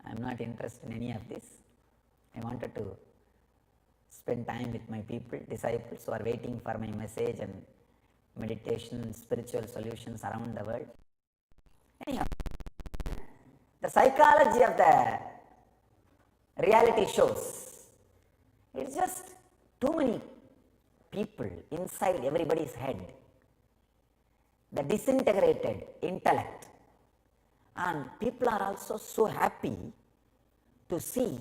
I'm not interested in any of this. I wanted to spend time with my people, disciples who are waiting for my message and meditation, spiritual solutions around the world. Anyhow, the psychology of the reality shows, it's just too many people inside everybody's head, the disintegrated intellect, and people are also so happy to see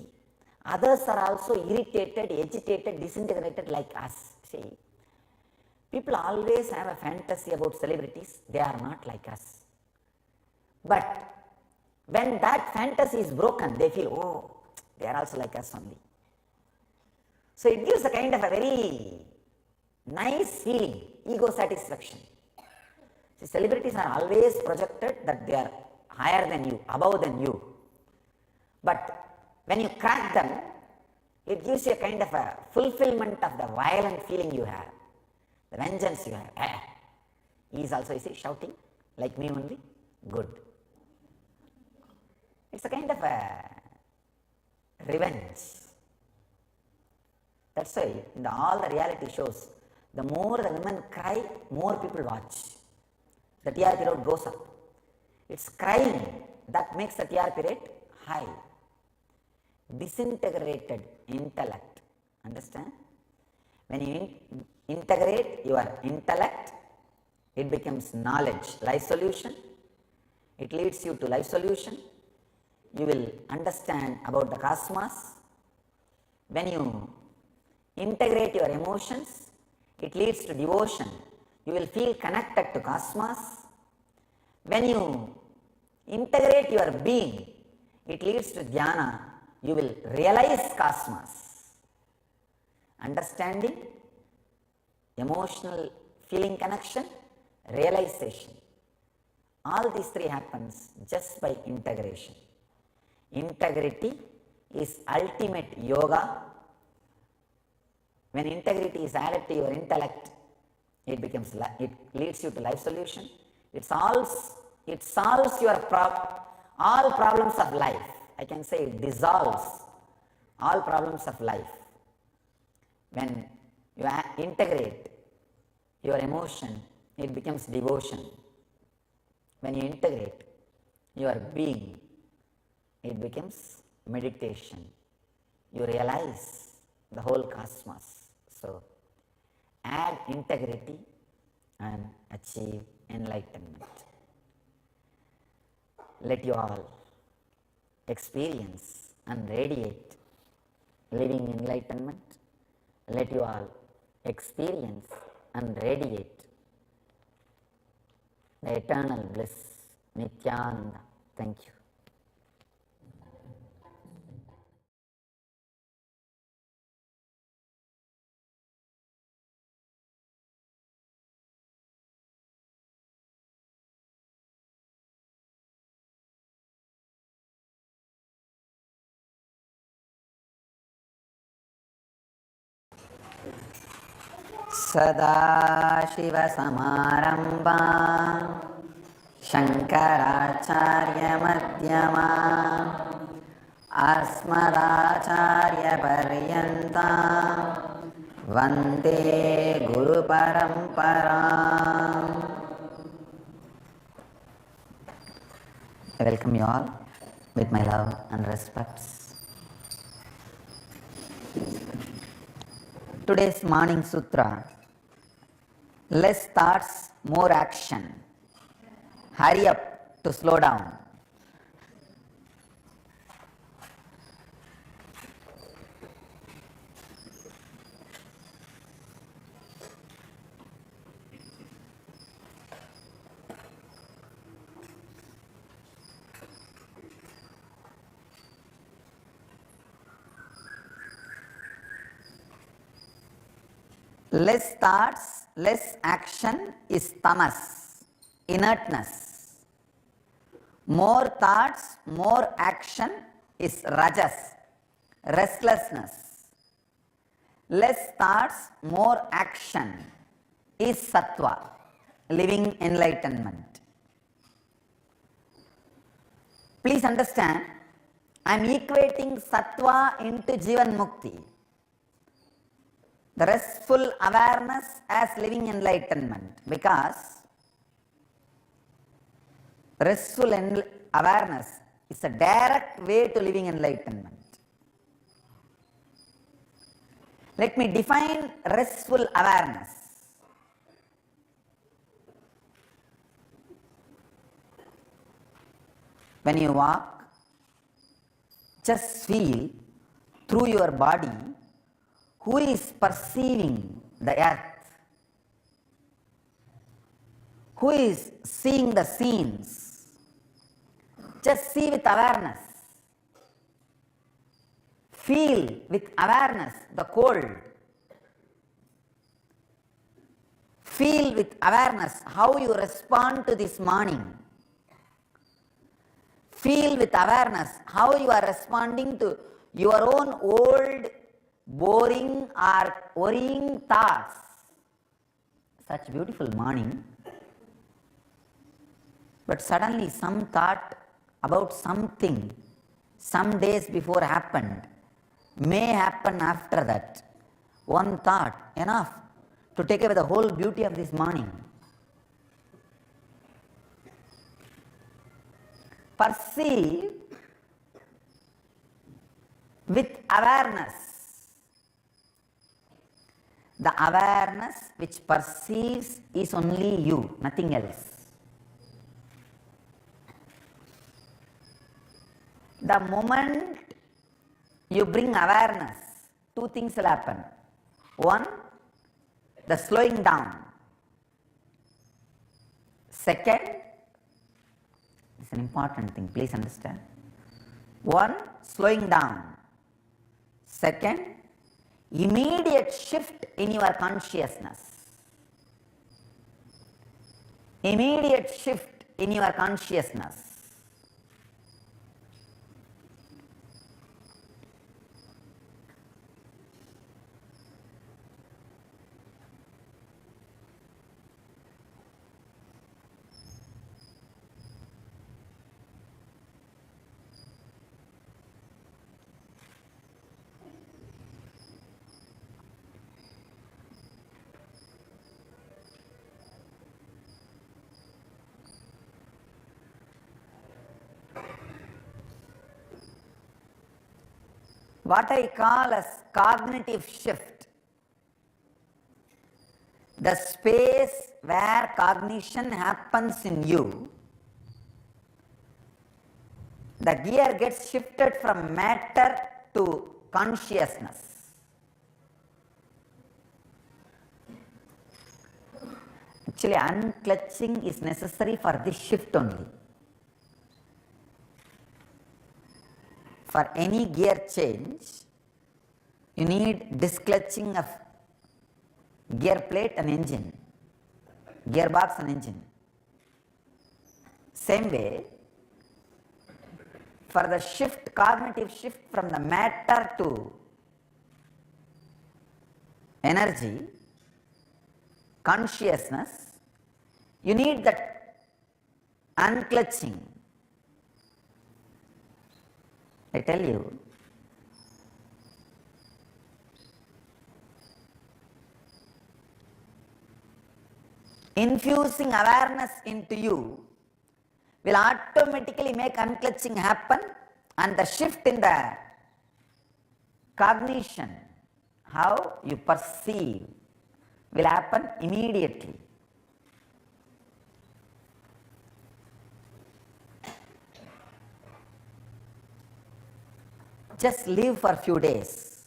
others are also irritated, agitated, disintegrated like us. See, people always have a fantasy about celebrities, they are not like us. But when that fantasy is broken, they feel, oh, they are also like us only. So it gives a kind of a very nice feeling, ego satisfaction. See, celebrities are always projected that they are higher than you, above than you. But when you crack them, it gives you a kind of a fulfillment of the violent feeling you have, the vengeance you have. He is also, you see, shouting like me only. Good. It's a kind of a revenge. That's why in all the reality shows, the more the women cry, more people watch. The TRP rate goes up. It's crying that makes the TRP rate high. Disintegrated intellect. Understand? When you integrate your intellect, it becomes knowledge, life solution. it leads you to life solution. You will understand about the cosmos. When you integrate your emotions, it leads to devotion. You will feel connected to cosmos. When you integrate your being, it leads to dhyana. You will realize cosmos. Understanding, emotional feeling connection, realization. All these three happens just by integration. Integrity is ultimate yoga. When integrity is added to your intellect, it leads you to life solution. It solves your all problems of life. I can say it dissolves all problems of life. When you integrate your emotion, it becomes devotion. When you integrate your being, it becomes meditation. You realize the whole cosmos. So, add integrity and achieve enlightenment. Let you all experience and radiate living enlightenment. Let you all experience and radiate the eternal bliss, Nityananda. Thank you. सदाशिवसमारम्भां शङ्कराचार्यमध्यमाम् अस्मदाचार्यपर्यन्तां वन्दे गुरुपरम्पराम्. I welcome you all with my love and respects. Today's morning sutra, less thoughts, more action. Hurry up to slow down. Less thoughts, less action is tamas, inertness. More thoughts, more action is rajas, restlessness. Less thoughts, more action is sattva, living enlightenment. Please understand, I am equating sattva into Jivan Mukti. The restful awareness as living enlightenment, because restful awareness is a direct way to living enlightenment. Let me define restful awareness. When you walk, just feel through your body who is perceiving the earth, who is seeing the scenes. Just see with awareness. Feel with awareness the cold. Feel with awareness how you respond to this morning. Feel with awareness how you are responding to your own old, boring or worrying thoughts. Such beautiful morning, but suddenly some thought about something some days before happened may happen after that. One thought enough to take away the whole beauty of this morning. Perceive with awareness. The awareness which perceives is only you, nothing else. The moment you bring awareness, two things will happen. One, the slowing down. Second, it's an important thing, please understand. One, slowing down. Second, immediate shift in your consciousness. Immediate shift in your consciousness. What I call as cognitive shift, the space where cognition happens in you, the gear gets shifted from matter to consciousness. Actually, unclutching is necessary for this shift only. For any gear change, you need disclutching of gear plate and engine, gearbox and engine. Same way, for the shift, cognitive shift from the matter to energy, consciousness, you need that unclutching. I tell you, infusing awareness into you will automatically make unclutching happen, and the shift in the cognition, how you perceive, will happen immediately. Just live for a few days.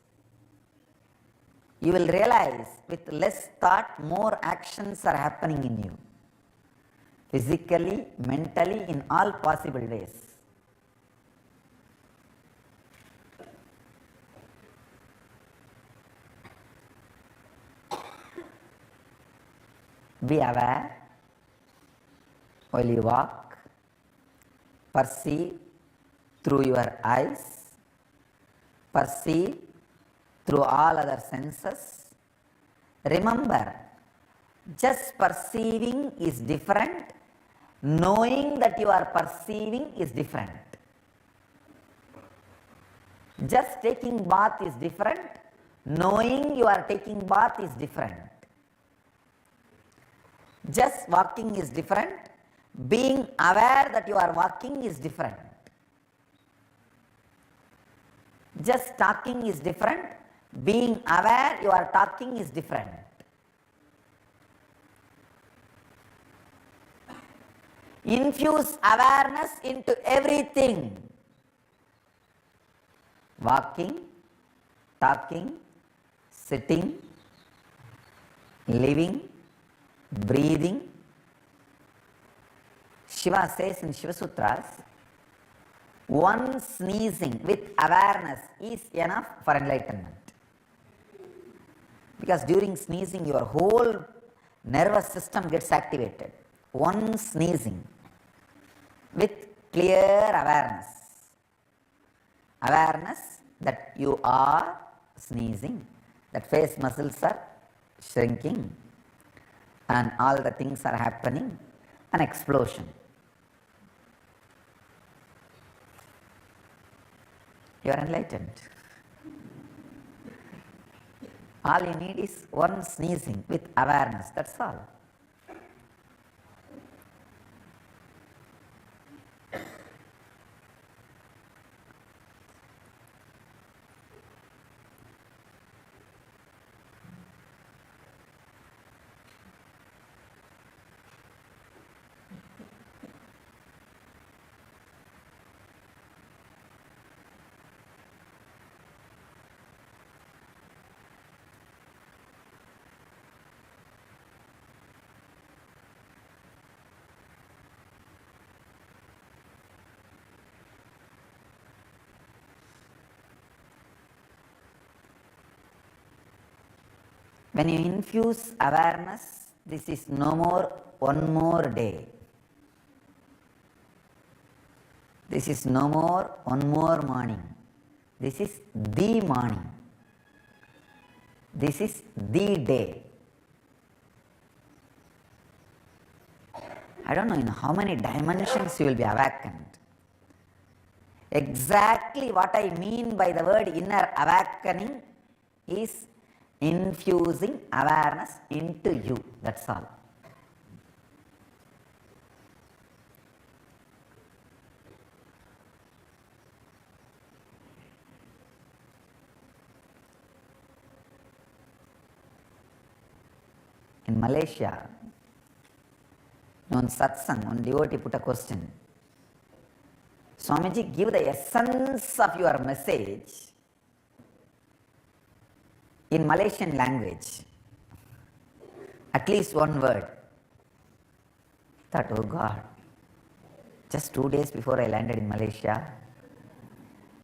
You will realize with less thought, more actions are happening in you. Physically, mentally, in all possible ways. Be aware while you walk, perceive through your eyes, perceive through all other senses. Remember, just perceiving is different, knowing that you are perceiving is different. Just taking bath is different, knowing you are taking bath is different. Just walking is different, being aware that you are walking is different. Just talking is different, being aware you are talking is different. Infuse awareness into everything. Walking, talking, sitting, living, breathing. Shiva says in Shiva Sutras, one sneezing with awareness is enough for enlightenment. Because during sneezing, your whole nervous system gets activated. One sneezing with clear awareness. Awareness that you are sneezing, that face muscles are shrinking, and all the things are happening, an explosion. You are enlightened. All you need is one sneezing with awareness, that's all. When you infuse awareness, this is no more one more day. This is no more one more morning. This is the morning. This is the day. I don't know in how many dimensions you will be awakened. Exactly what I mean by the word inner awakening is infusing awareness into you. That's all. In Malaysia, on satsang, one devotee put a question. Swamiji, give the essence of your message in Malaysian language. At least one word. I thought, oh God, just 2 days before I landed in Malaysia,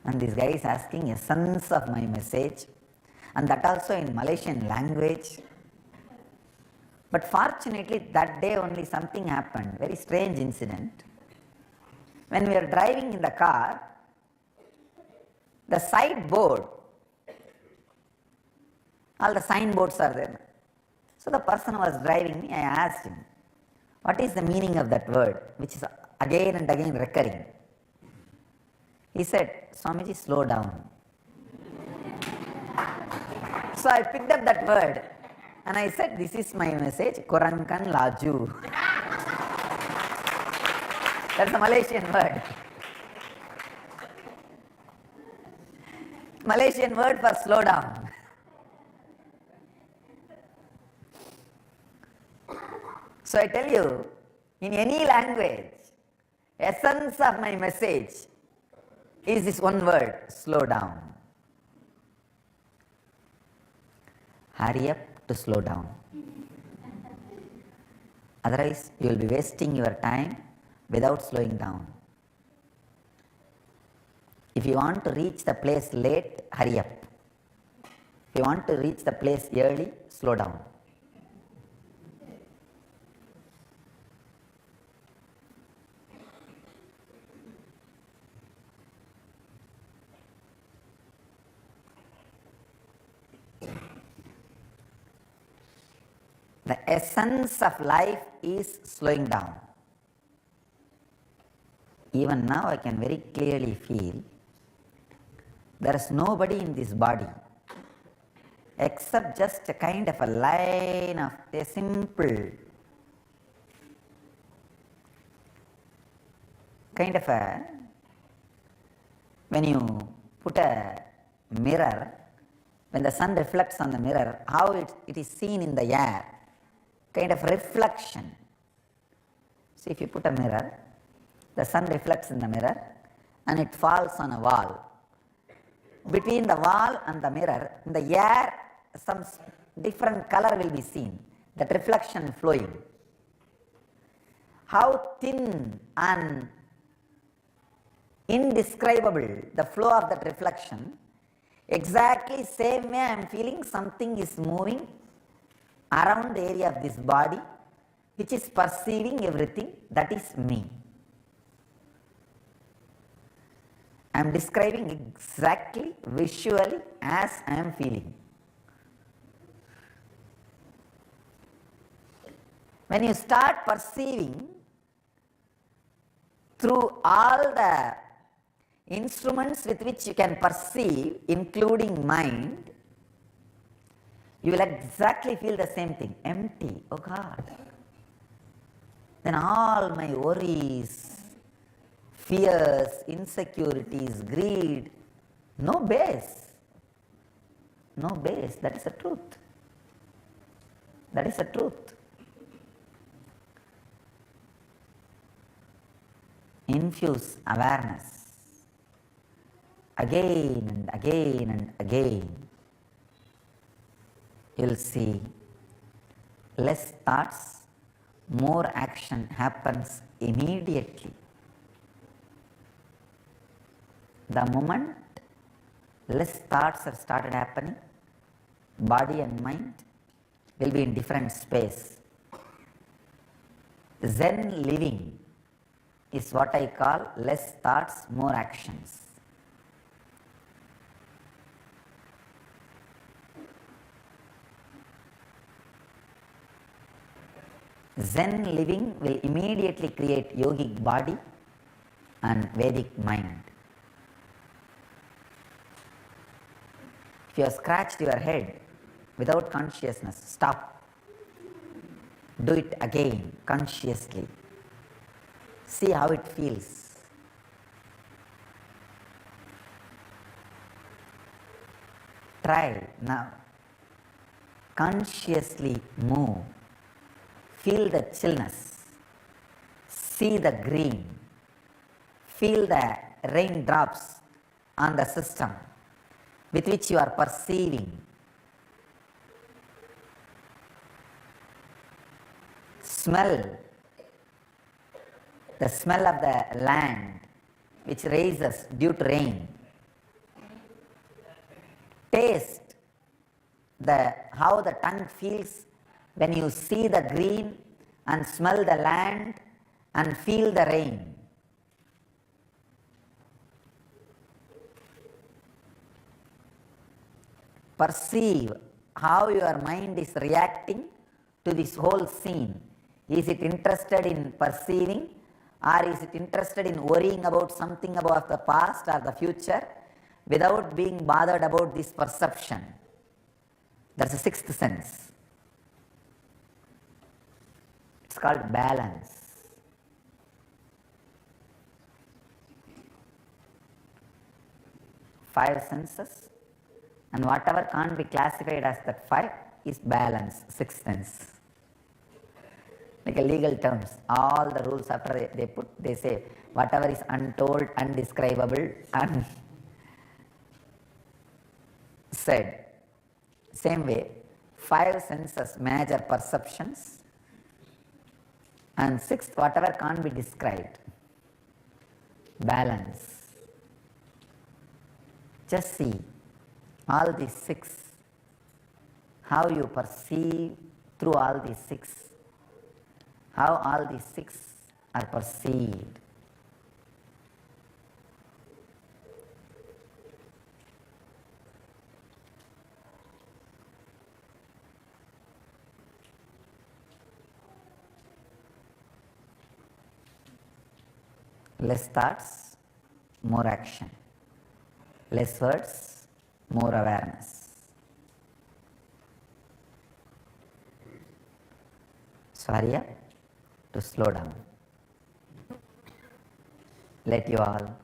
and this guy is asking essence of my message, and that also in Malaysian language. But fortunately, that day only something happened, very strange incident. When we were driving in the car, the side board, all the signboards are there. So the person who was driving me, I asked him, what is the meaning of that word, which is again and again recurring? He said, Swamiji, slow down. So I picked up that word and I said, this is my message, Korankan Laju. That's a Malaysian word. Malaysian word for slow down. So I tell you, in any language, essence of my message is this one word, slow down. Hurry up to slow down. Otherwise, you will be wasting your time without slowing down. If you want to reach the place late, hurry up. If you want to reach the place early, slow down. The essence of life is slowing down. Even now I can very clearly feel there is nobody in this body except just a kind of a line of a simple kind of a, when you put a mirror, when the sun reflects on the mirror, how it is seen in the air, kind of reflection. See, if you put a mirror, the sun reflects in the mirror and it falls on a wall. Between the wall and the mirror, in the air, some different color will be seen, that reflection flowing. How thin and indescribable the flow of that reflection, exactly same way I am feeling something is moving around the area of this body, which is perceiving everything, that is me. I am describing exactly visually as I am feeling. When you start perceiving through all the instruments with which you can perceive, including mind, you will exactly feel the same thing, empty, oh God. Then all my worries, fears, insecurities, greed, no base. No base, that is the truth. That is the truth. Infuse awareness again and again and again. You will see less thoughts, more action happens immediately. The moment less thoughts have started happening, body and mind will be in different space. Zen living is what I call less thoughts, more actions. Zen living will immediately create yogic body and Vedic mind. If you have scratched your head without consciousness, stop. Do it again consciously. See how it feels. Try now. Consciously move. Feel the chillness. See the green. Feel the raindrops on the system with which you are perceiving. Smell the smell of the land which rises due to rain. Taste how the tongue feels when you see the green and smell the land and feel the rain. Perceive how your mind is reacting to this whole scene. Is it interested in perceiving, or is it interested in worrying about something about the past or the future without being bothered about this perception? That's the sixth sense. It's called balance. Five senses, and whatever can't be classified as that five is balance, sixth sense. Like a legal terms, all the rules after they say whatever is untold, undescribable, unsaid. Same way, five senses, major perceptions, and sixth, whatever can't be described. Balance. Just see all these six, how you perceive through all these six, how all these six are perceived. Less thoughts, more action. Less words, more awareness. Sorry to slow down. Let you all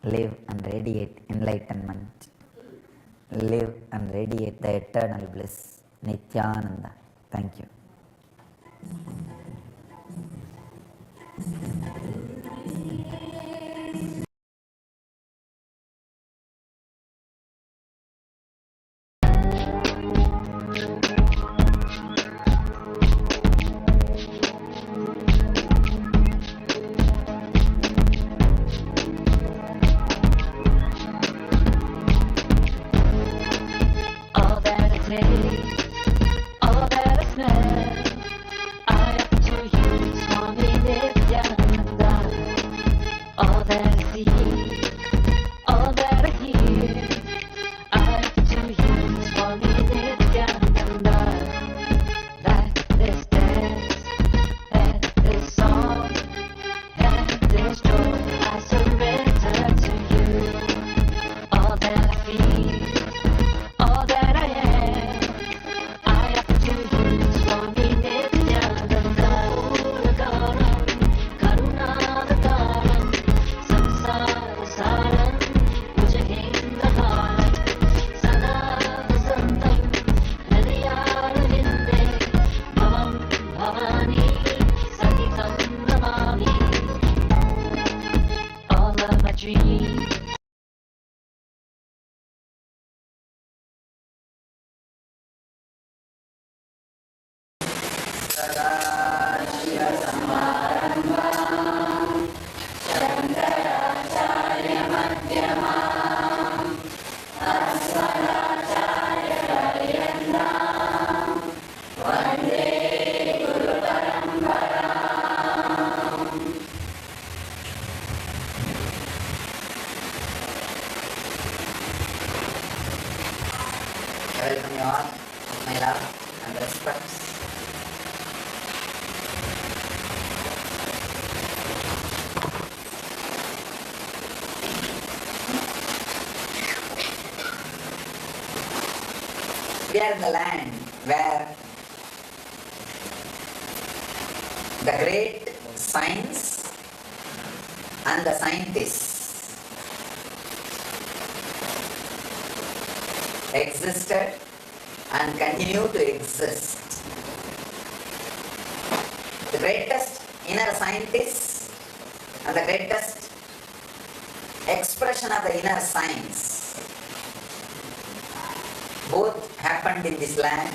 live and radiate enlightenment. Live and radiate the eternal bliss. Nityananda. Thank you. I welcome you all with my love and respect. We are in the land where the great science and the scientists existed and continue to exist. The greatest inner scientists and the greatest expression of the inner science both happened in this land.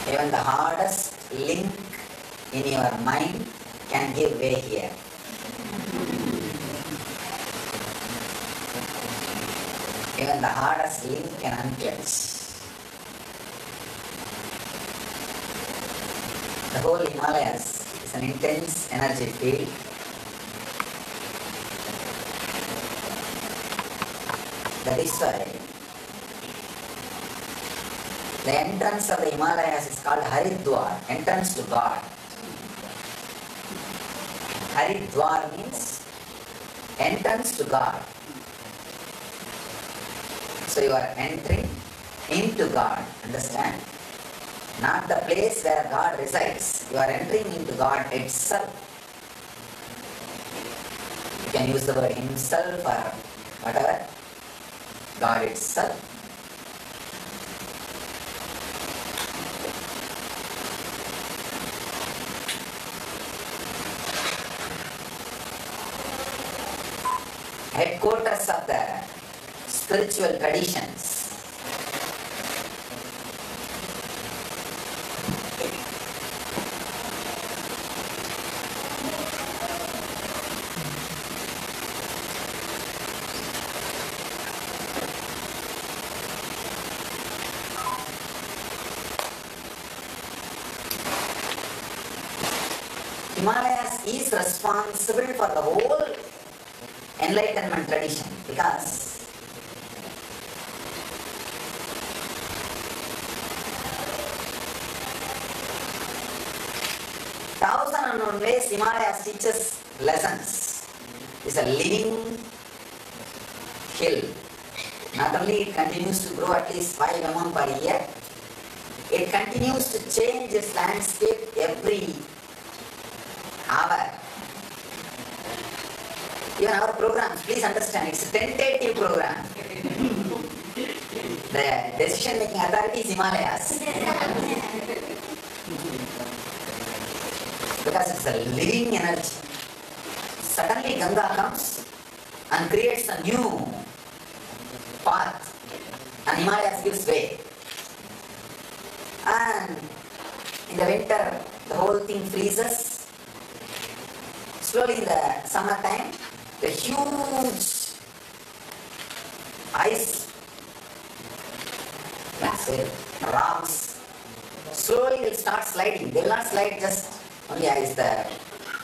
Even the hardest link in your mind can give way here. Even the hardest link can unclench. The whole Himalayas is an intense energy field. That is why the entrance of the Himalayas is called Haridwar, entrance to God. Haridwar means entrance to God. So you are entering into God, understand? Not the place where God resides. You are entering into God itself. You can use the word himself or whatever. God itself. Headquarters of the spiritual traditions. Himalayas is responsible for the whole enlightenment tradition because thousand and one ways Himalayas teaches lessons. It's a living hill. Not only it continues to grow at least 5 mm per year, it continues to change its landscape every hour. Even our programs, please understand, it's a tentative program. The decision-making authority is Himalayas. Because it's a living energy. Suddenly Ganga comes and creates a new path and Himalayas gives way. And in the winter, the whole thing freezes. Slowly in the summertime, the huge ice, rocks, slowly will start sliding. They will not slide just only ice, the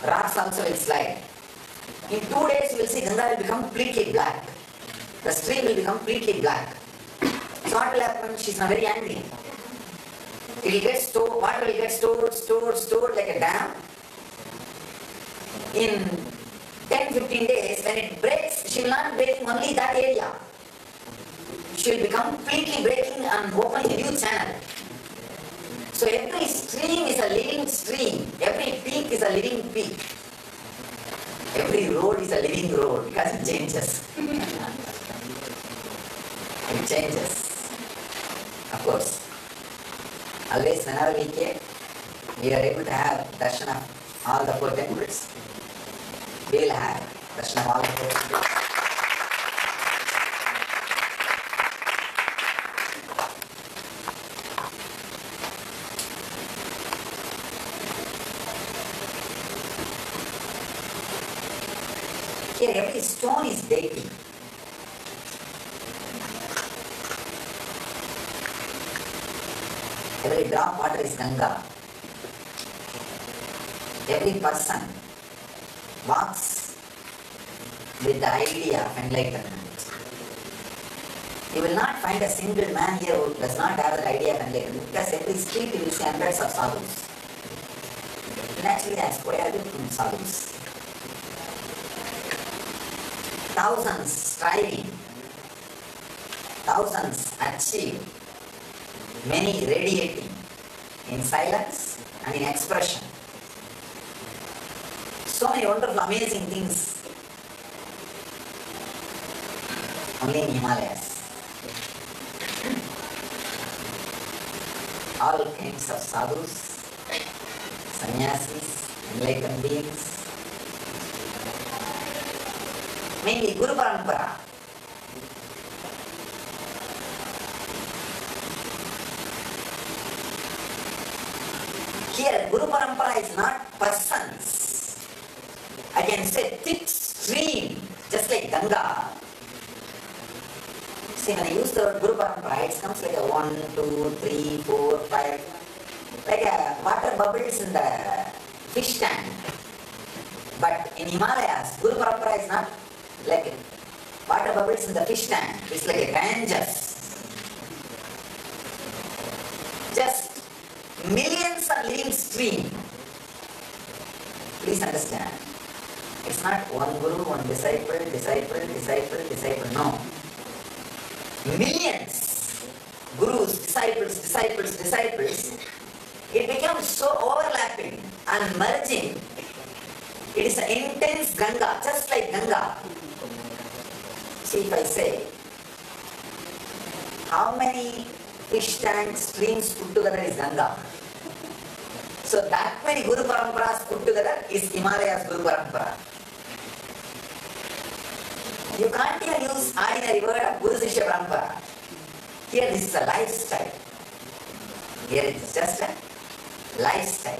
rocks also will slide. In 2 days you will see Ganga will become completely black. The stream will become completely black. So what will happen? She is not very angry. It will get stored, water will get stored like a dam. In 10-15 days, when it breaks, she will not break only that area. She will be completely breaking and opening a new channel. So every stream is a living stream. Every peak is a living peak. Every road is a living road because it changes. It changes. Of course. Always whenever we came, we are able to have darshan of all the 4 temples. We will have darshan of all the 4 temples. Here every stone is dating. Every drop water is Ganga. Every person walks with the idea of enlightenment. You will not find a single man here who does not have the idea of enlightenment, because every street you will see hundreds of sadhus. Naturally, I spoke from sadhus. Thousands striving, thousands achieve, many radiating in silence and in expression. So many wonderful, amazing things only in Himalayas. All kinds of sadhus, sannyasis, enlightened beings, mainly Guru Parampara. Here, Guru Parampara is not persons. I can say thick stream, just like Ganga. See, when I use the word Guru Parampara, it comes like a 1, 2, 3, 4, 5, like a water bubbles in the fish tank. But in Himalayas, Guru Parampara is not like water bubbles in the fish tank. It's like a Ganges. Just millions of living stream. Please understand. It's not one guru, one disciple, disciple, disciple, disciple. No. Millions. Gurus, disciples, disciples, disciples. It becomes so overlapping and merging. It is an intense Ganga, just like Ganga. See, if I say, how many fish tanks, streams put together is Ganga? So that many Guru Paramparas put together is Himalayas Guru Parampara. You can't even use ordinary word of Guru Sishya Parampara. Here this is a lifestyle. Here it is just a lifestyle.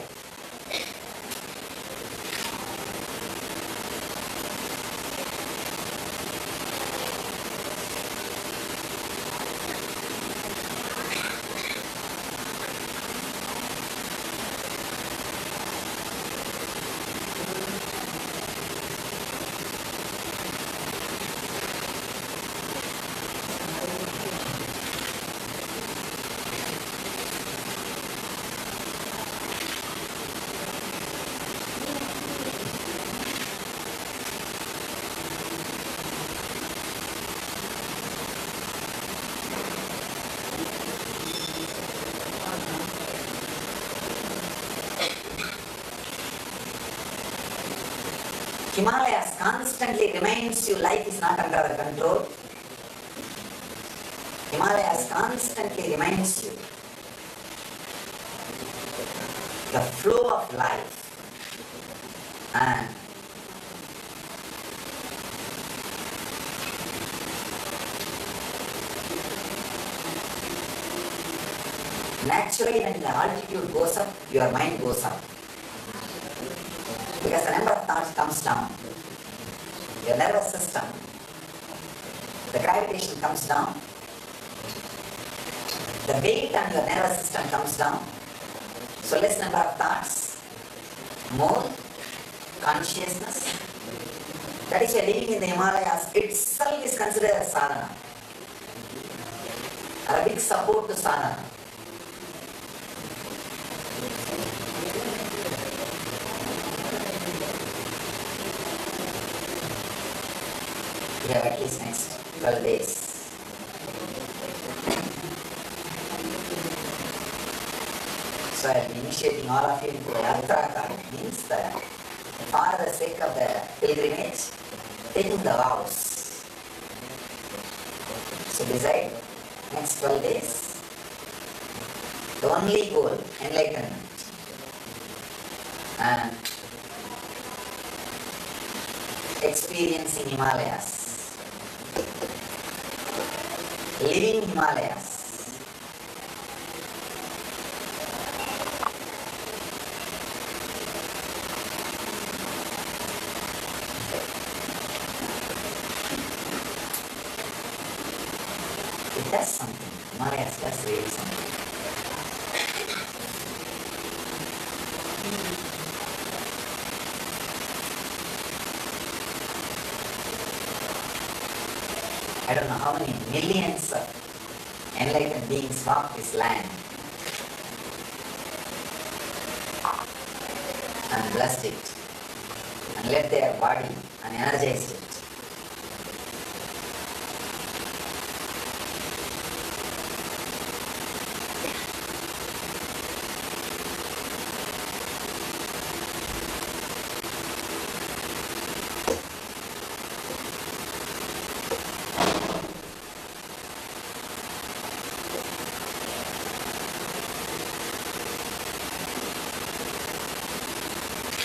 Himalayas constantly reminds you life is not under our control. Himalayas constantly reminds you the flow of life and naturally when the altitude goes up, your mind goes up. Because the number of thoughts comes down. Your nervous system, the gravitation comes down. The weight on your nervous system comes down. So less number of thoughts, more consciousness. That is why living in the Himalayas itself is considered as sadhana. A big support to sadhana. We have at least next 12 days. So I am initiating all of you into Yatraka. It means that for the sake of the pilgrimage, taking the vows. So decide next 12 days. The only goal, enlightenment. And experiencing Himalayas. Living Himalayas. It does something. Himalayas does really something. I don't know how many millions of enlightened beings walk this land and blessed it and led their body and energized it.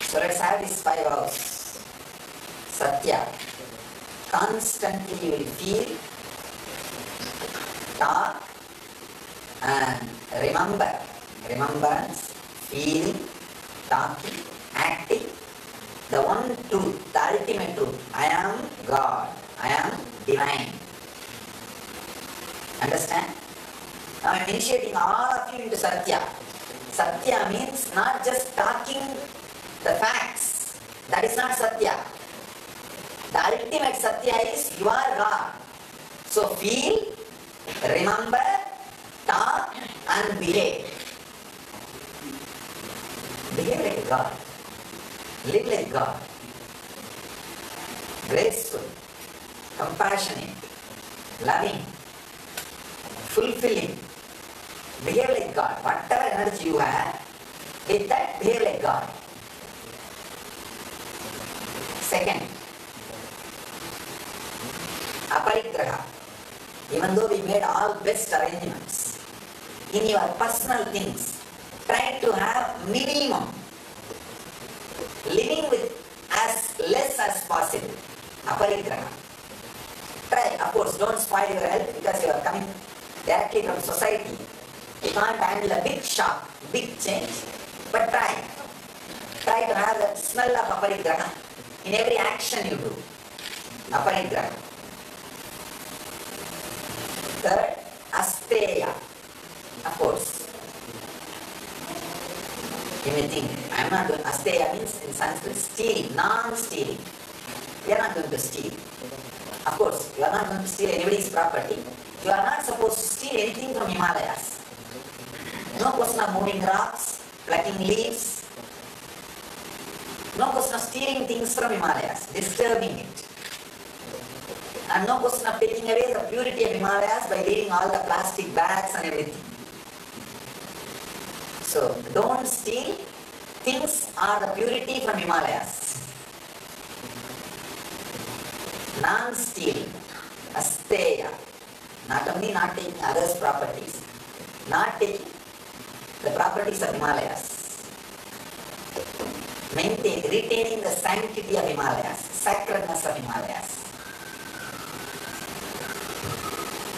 So let's have these 5 vows. Satya. Constantly you will feel, talk, and remember. Remembrance, feeling, talking, acting. The one truth, the ultimate truth. I am God. I am divine. Understand? Now I am initiating all of you into Satya. Satya means not just talking the facts. That is not Satya. The ultimate Satya is you are God. So feel, remember, talk and behave. Behave like God. Live like God. Graceful, compassionate, loving, fulfilling. Behave like God. Whatever energy you have, with that behave like God. Second, aparigraha. Even though we made all best arrangements, in your personal things, try to have minimum. Living with as less as possible. Aparigraha. Try, of course, don't spoil your health because you are coming directly from society. You can't handle a big shock, big change. But try. Try to have the smell of aparigraha in every action you do. Aparigraha. Third, asteya. Of course. You may think, I am not going to, asteya means in Sanskrit stealing, non-stealing. We are not going to steal. Of course, you are not going to steal anybody's property. You are not supposed to steal anything from Himalayas. No question of moving rocks, plucking leaves. No question of stealing things from Himalayas, disturbing it. And no question of taking away the purity of Himalayas by leaving all the plastic bags and everything. So, don't steal. Things are the purity from Himalayas. Non-stealing, asteya. Not only not taking others' properties, not taking the properties of Himalayas. Retaining the sanctity of Himalayas, sacredness of Himalayas.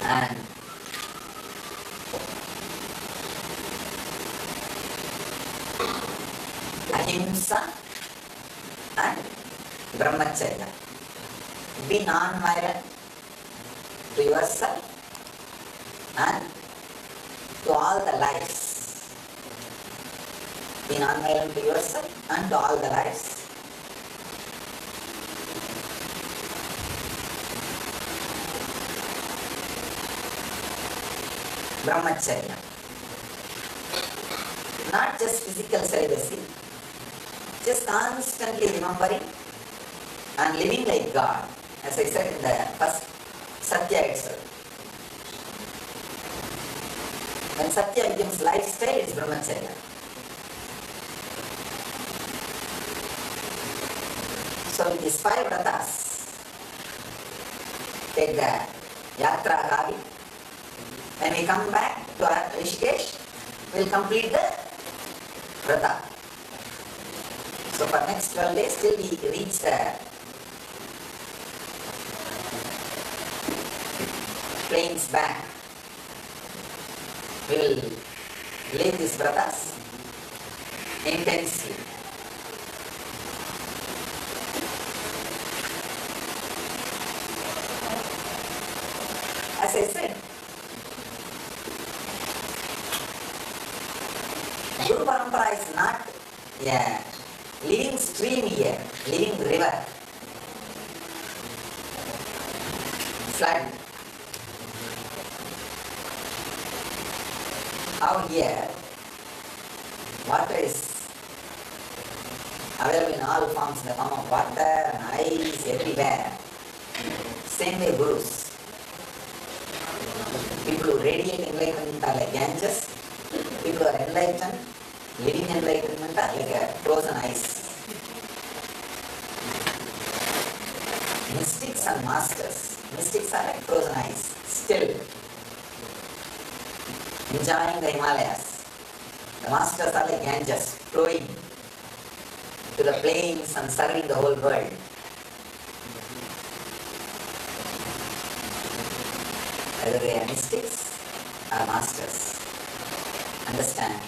And ahimsa and brahmacharya. Be non-violent to yourself and to all the lives. Be non-violent to yourself and to all the lives. Brahmacharya. Not just physical celibacy, just constantly remembering and living like God. As I said in the first Satya itself. When Satya becomes lifestyle, it's Brahmacharya. So with these 5 vratas, take the Yatra Kavi. When we come back to our Rishikesh, we will complete the vrata. So for next 12 days till we reach the plains back, we will live these vratas intensely. As I said, Guru Parampara is not a living stream here, living river. Flood Out here, water is available in all forms in the form of water and ice everywhere. Same way Gurus. People who radiate enlightenment are like Ganges. People who are enlightened, living enlightenment are like a frozen ice. Mystics and masters. Mystics are like frozen ice, still enjoying the Himalayas. The masters are like Ganges, flowing to the plains and serving the whole world. Whether they are mystics or masters. Understand?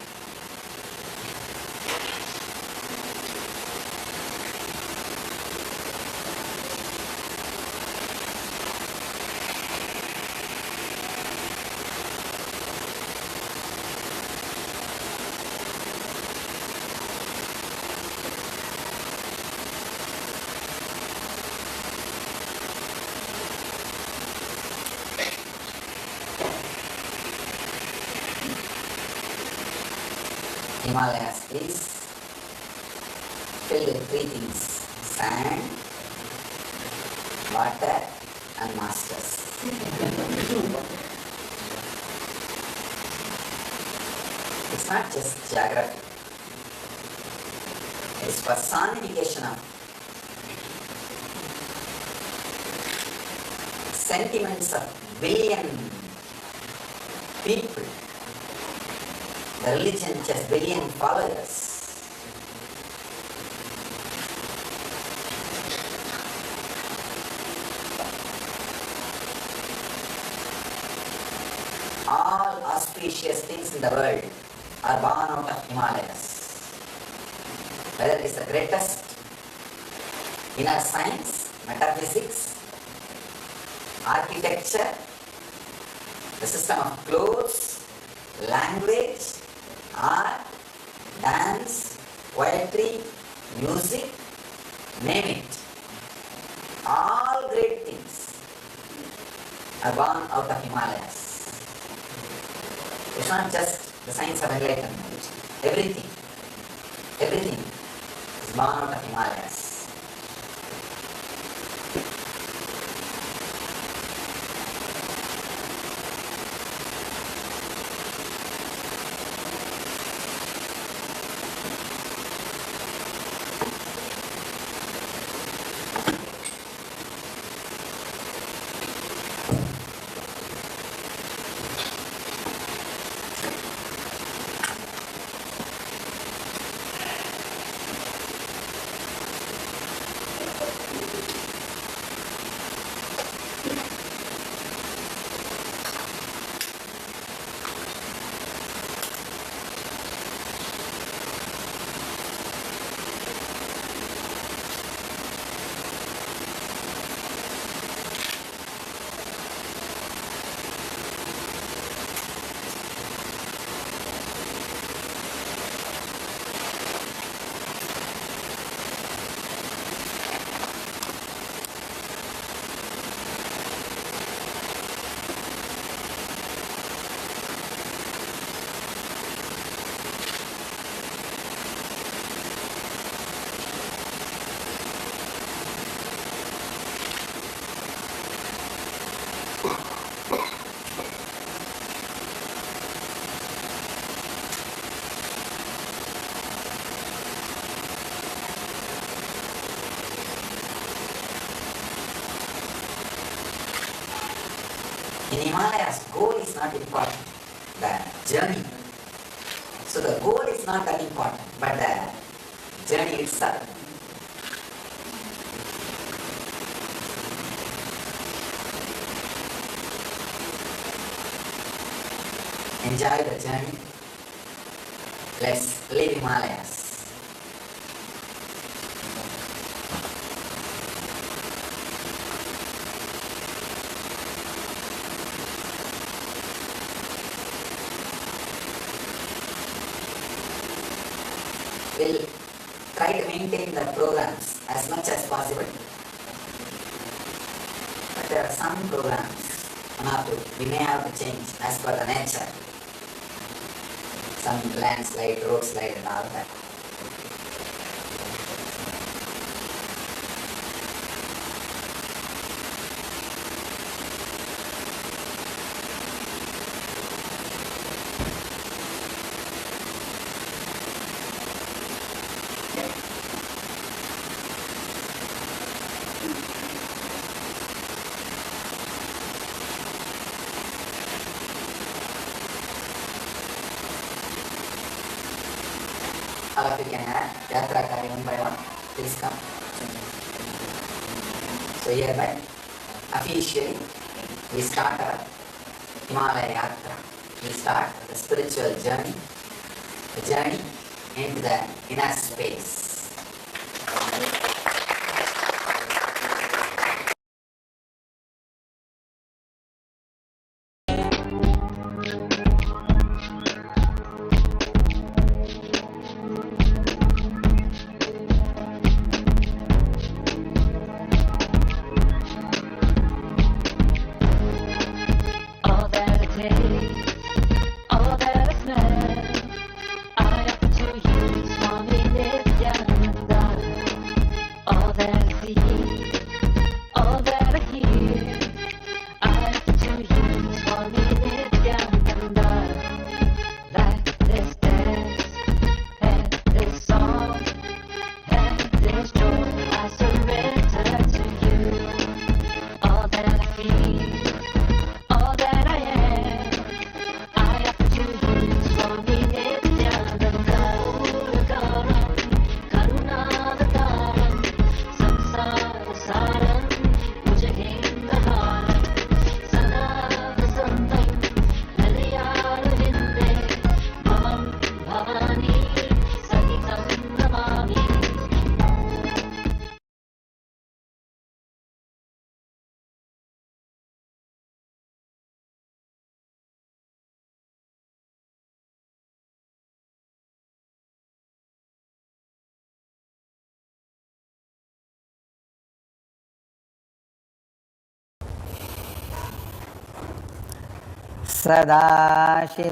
Himalayas is filled with three things: sand, water, and masters. It's not just geography. It's personification of sentiments of billion people. The religion which has billion followers. All auspicious things in the world are born out of Himalayas. Whether it is the greatest inner science, metaphysics, architecture, the system of clothes, language, art, dance, poetry, music, name it. All great things are born out of Himalayas. It's not just the science of enlightenment. Everything is born out of Himalayas. In Himalayas, goal is not important, the journey. So the goal is not that important, but the journey itself. Enjoy the journey. Let's live Himalayas. We'll try to maintain the programs as much as possible. But there are some programs we may have to change as per the nature. some landslide, road slide and all that. All of you can add Yatra Kari one by one. Please come. So hereby, officially, we start our Himalaya Yatra. We start the spiritual journey, the journey into the inner space. All that I taste, all that I smell, I offer to you, Swami Nityananda. All that I see, all that I hear, I offer to you, Swami Nityananda. Like this dance, and this song, and this joy, I surrender to you. All that I feel, all that I am, I offer to you, Swami Nityananda. Gauragaram, Karunavataram, Samsara Saram, Bhujagendaharam, Sada Vasantam, Haryarvinde, Bhavam Bhavani, Sahitam Namami.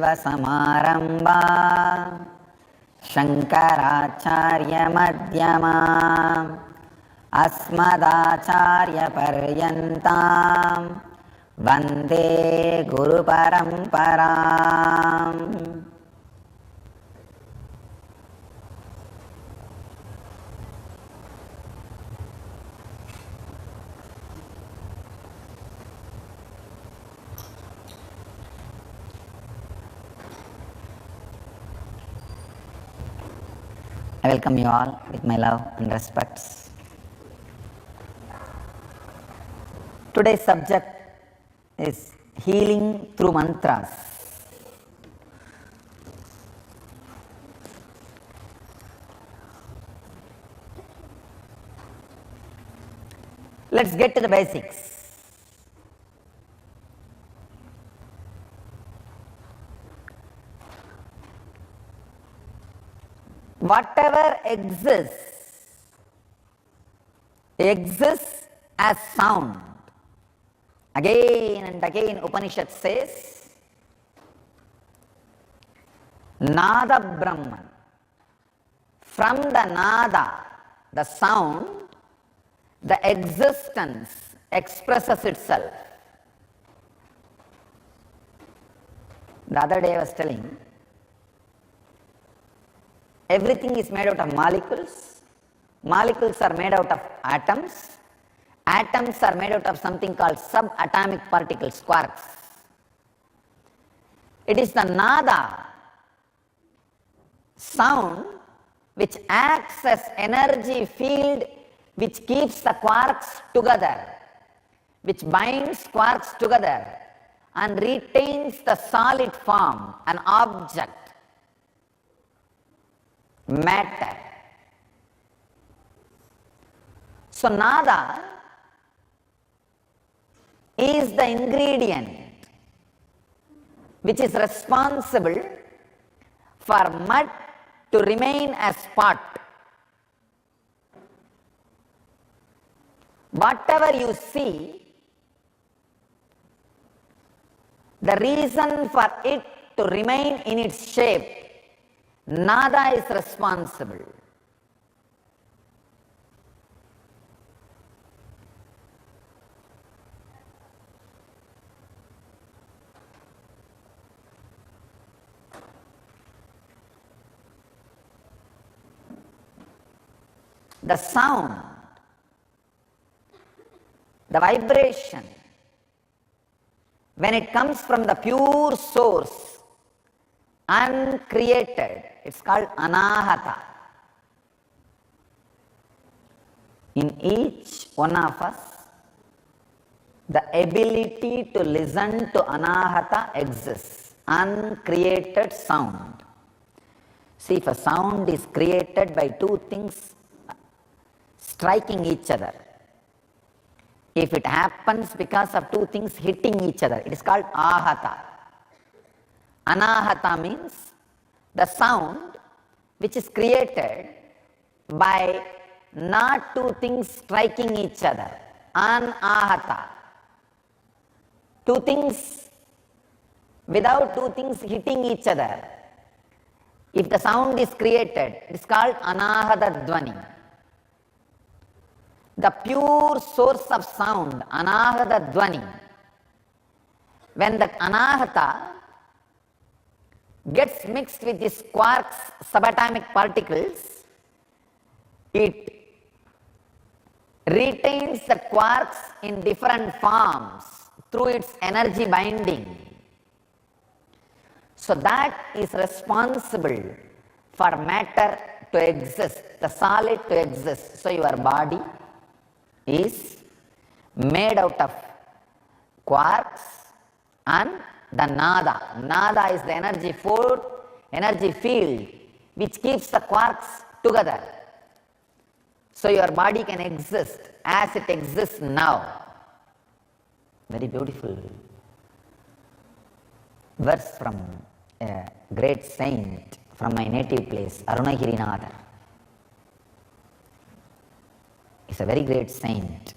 सदाशिवसमारम्भा शङ्कराचार्यमध्यमाम् अस्मदाचार्यपर्यन्तां वन्दे गुरुपरम्पराम्. I welcome you all with my love and respects. Today's subject is healing through mantras. Let's get to the basics. Whatever exists as sound. Again and again Upanishad says, Nada Brahman. From the Nada, the sound, the existence expresses itself. The other day I was telling, everything is made out of molecules. Molecules are made out of atoms. Atoms are made out of something called subatomic particles, quarks. It is the nada, sound, which acts as energy field which keeps the quarks together, which binds quarks together and retains the solid form, an object, matter. So nada is the ingredient which is responsible for mud to remain as pot. Whatever you see, the reason for it to remain in its shape Nada is responsible. The sound, the vibration, when it comes from the pure source, uncreated, it's called anahata. In each one of us, the ability to listen to anahata exists, uncreated sound. See, if a sound is created by two things striking each other, if it happens because of two things hitting each other, it is called ahata. Anahata means the sound which is created by not two things striking each other. Anahata. Two things, without two things hitting each other, if the sound is created, it is called anahata dvani. The pure source of sound, anahata dvani, when the anahata gets mixed with these quarks, subatomic particles, it retains the quarks in different forms through its energy binding. So that is responsible for matter to exist, the solid to exist. So your body is made out of quarks and the nada. Nada is the energy field which keeps the quarks together. So your body can exist as it exists now. Very beautiful verse from a great saint from my native place, Arunagirinatha. He's a very great saint.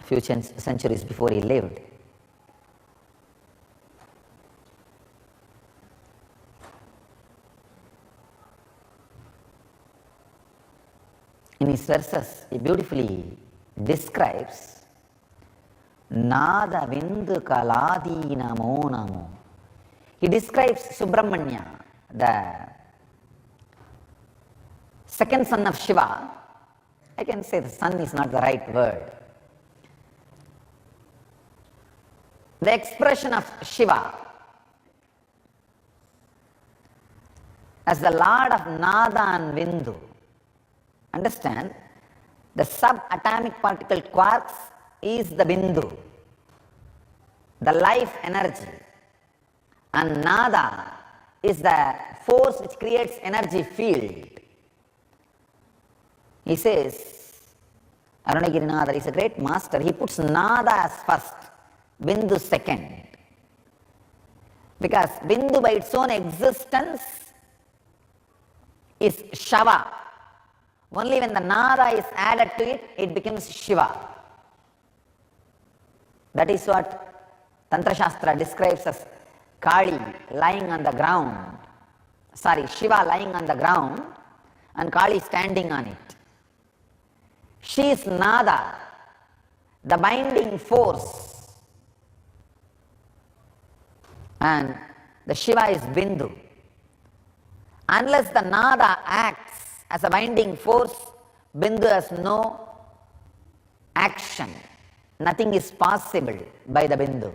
A few centuries before he lived. In his verses, he beautifully describes Nada Vindu Kaladi Namo Namo. He describes Subramanya, the second son of Shiva. I can say the son is not the right word. The expression of Shiva as the Lord of Nada and Vindu. Understand, the subatomic particle quarks is the Bindu, the life energy, and Nada is the force which creates energy field. He says, Arunagirinatha is a great master, he puts Nada as first, Bindu second. Because Bindu by its own existence is Shava. Only when the Nada is added to it, it becomes Shiva. That is what Tantra Shastra describes as Kali lying on the ground. Shiva lying on the ground and Kali standing on it. She is Nada, the binding force, and the Shiva is Bindu. Unless the Nada acts as a binding force, Bindu has no action. Nothing is possible by the Bindu.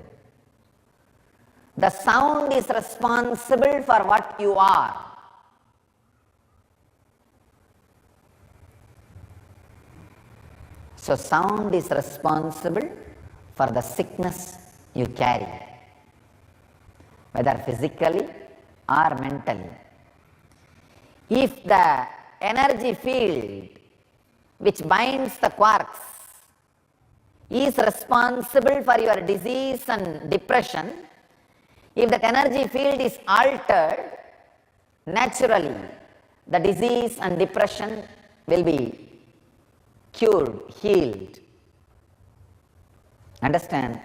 The sound is responsible for what you are. So sound is responsible for the sickness you carry, whether physically or mentally. If the energy field which binds the quarks is responsible for your disease and depression, if that energy field is altered, naturally the disease and depression will be cured, healed. Understand?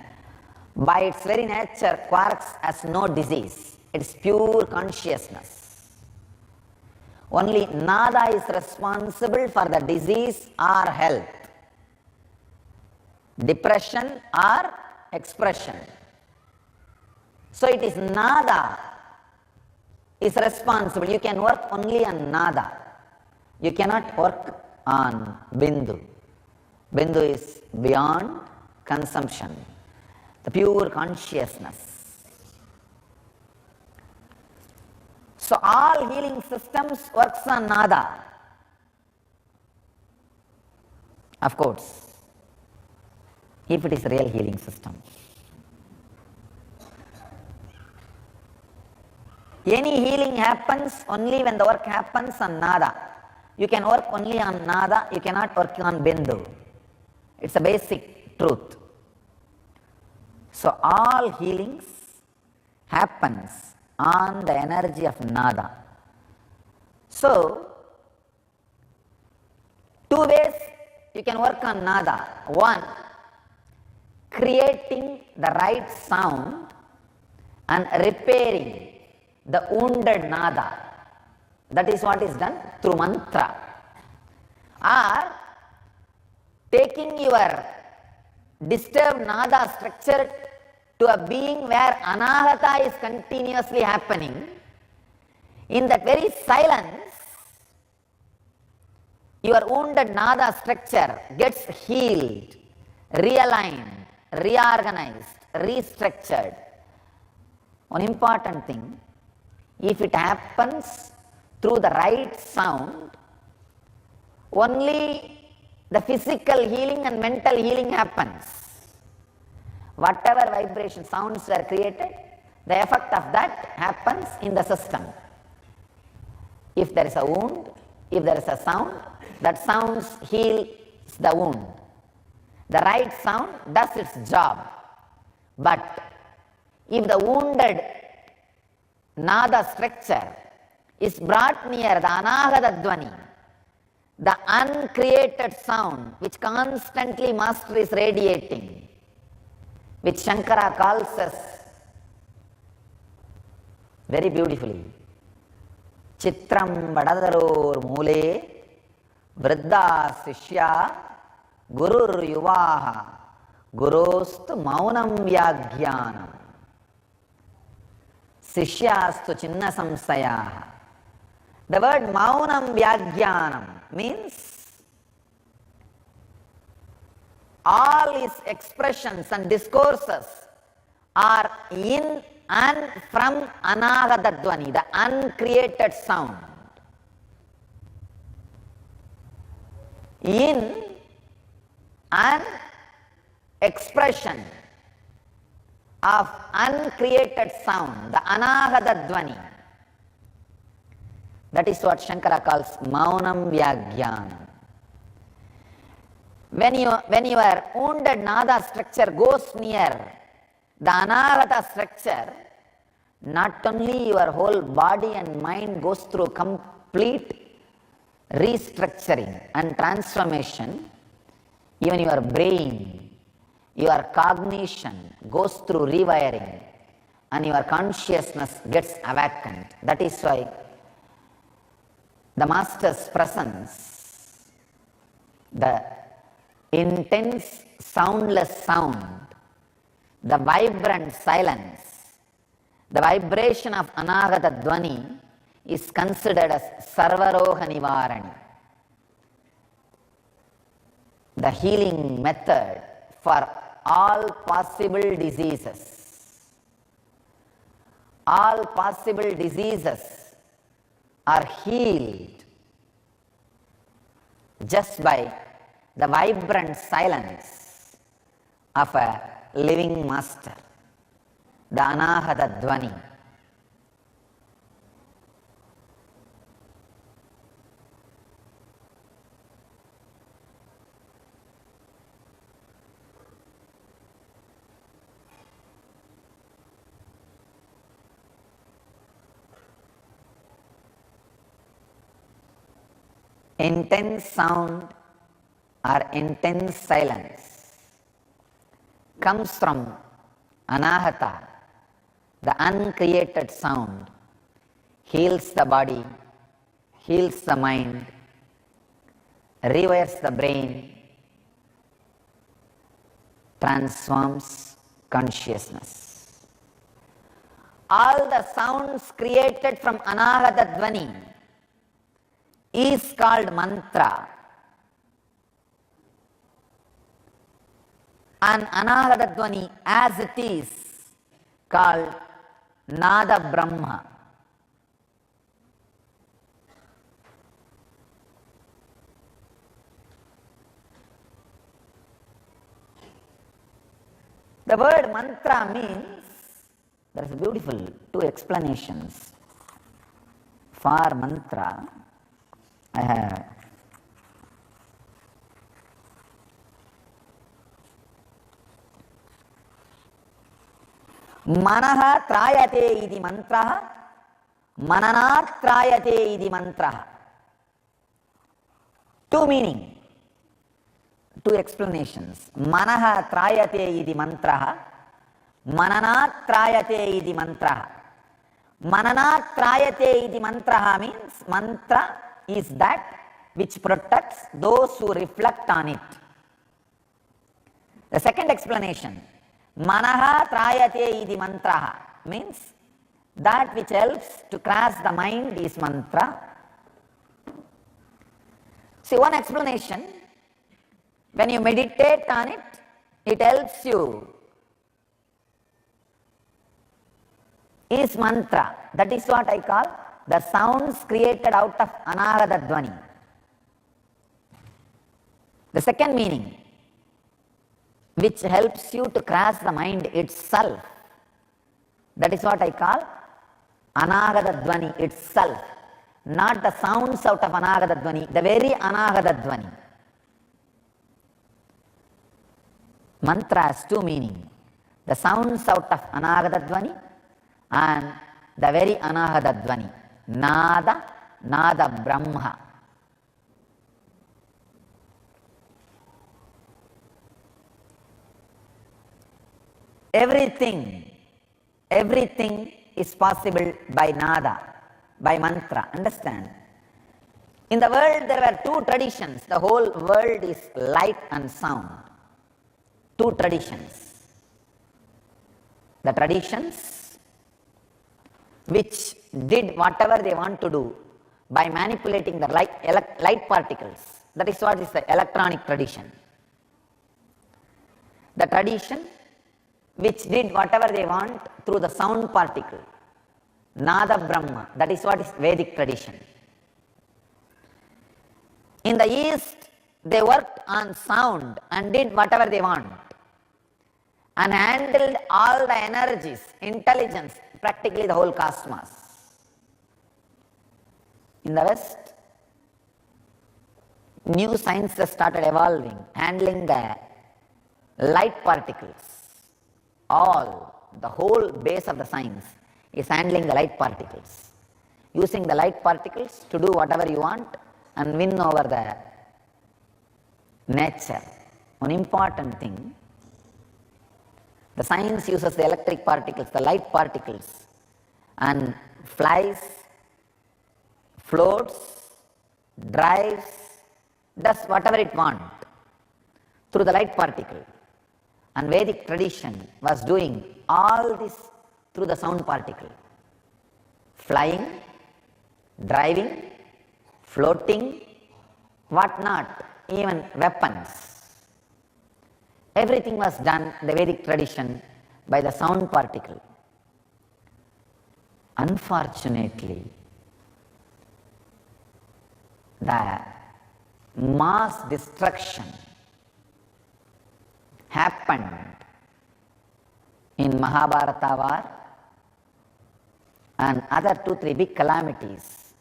By its very nature, quarks has no disease. It's pure consciousness. Only nada is responsible for the disease or health, depression or expression. So it is nada is responsible. You can work only on nada. You cannot work on bindu. Bindu is beyond consumption, the pure consciousness. So all healing systems works on nada. Of course, if it is a real healing system. Any healing happens only when the work happens on nada. You can work only on nada, you cannot work on bindu. It's a basic truth. So all healings happens on the energy of nada. So, two ways you can work on nada. One, creating the right sound and repairing the wounded nada. That is what is done through mantra. Or taking your disturbed nada structure to a being where anahata is continuously happening. In that very silence, your wounded nada structure gets healed, realigned, reorganized, restructured. One important thing, if it happens through the right sound, only the physical healing and mental healing happens. Whatever vibration sounds were created, the effect of that happens in the system. If there is a wound, if there is a sound, that sound heals the wound. The right sound does its job. But if the wounded nada structure is brought near the anahata dvani, the uncreated sound which constantly master is radiating, which Shankara calls us very beautifully, Chitram Vadadaror Mule Vriddha Sishya Gurur Yuvaha Gurostu Maunam Vyaghyanam Sishyastu Chinna Samsayaha. The word Maunam Vyaghyanam means all his expressions and discourses are in and from anahata dvani, the uncreated sound. In an expression of uncreated sound, the anahata dvani. That is what Shankara calls Maunam Vyaghyanam. When your wounded nada structure goes near the anahata structure, not only your whole body and mind goes through complete restructuring and transformation, even your brain, your cognition goes through rewiring and your consciousness gets awakened. That is why the Master's presence, the intense soundless sound, the vibrant silence, the vibration of anahata dvani is considered as sarvaroha nivarani, the healing method for all possible diseases. All possible diseases are healed just by the vibrant silence of a living master, the anahata dvani. Intense sound or intense silence comes from anahata, the uncreated sound, heals the body, heals the mind, rewires the brain, transforms consciousness. All the sounds created from Anahata Dvani is called mantra. And Anahata Dvani as it is called Nada Brahma. The word mantra means, there is beautiful two explanations for mantra. I have Manaha trayate iti mantraha, mananat trayate iti mantraha. Two meaning, two explanations. Manaha trayate iti mantraha, mananat trayate iti mantraha. Mananat trayate iti mantraha means mantra is that which protects those who reflect on it. The second explanation, Manaha trayate iti mantraha means that which helps to crash the mind is mantra. See, one explanation, when you meditate on it, it helps you, is mantra. That is what I call the sounds created out of Anahata Dvani. The second meaning, which helps you to crash the mind itself, that is what I call Anahata Dvani itself, not the sounds out of Anahata Dvani, the very Anahata Dvani. Mantra has two meanings, the sounds out of Anahata Dvani and the very Anahata Dvani, Nada, Nada Brahma. Everything is possible by nada, by mantra, understand? In the world there were two traditions, the whole world is light and sound. Two traditions. The traditions which did whatever they want to do by manipulating the light particles, that is what is the electronic tradition. The tradition which did whatever they want through the sound particle, Nada Brahma, that is what is Vedic tradition. In the East, they worked on sound and did whatever they want and handled all the energies, intelligence, practically the whole cosmos. In the West, new sciences started evolving, handling the light particles. The whole base of the science is handling the light particles, using the light particles to do whatever you want and win over the nature. One important thing, the science uses the electric particles, the light particles, and flies, floats, drives, does whatever it wants through the light particle. And Vedic tradition was doing all this through the sound particle. Flying, driving, floating, what not, even weapons. Everything was done in the Vedic tradition by the sound particle. Unfortunately, the mass destruction happened in Mahabharata war and other 2-3 big calamities.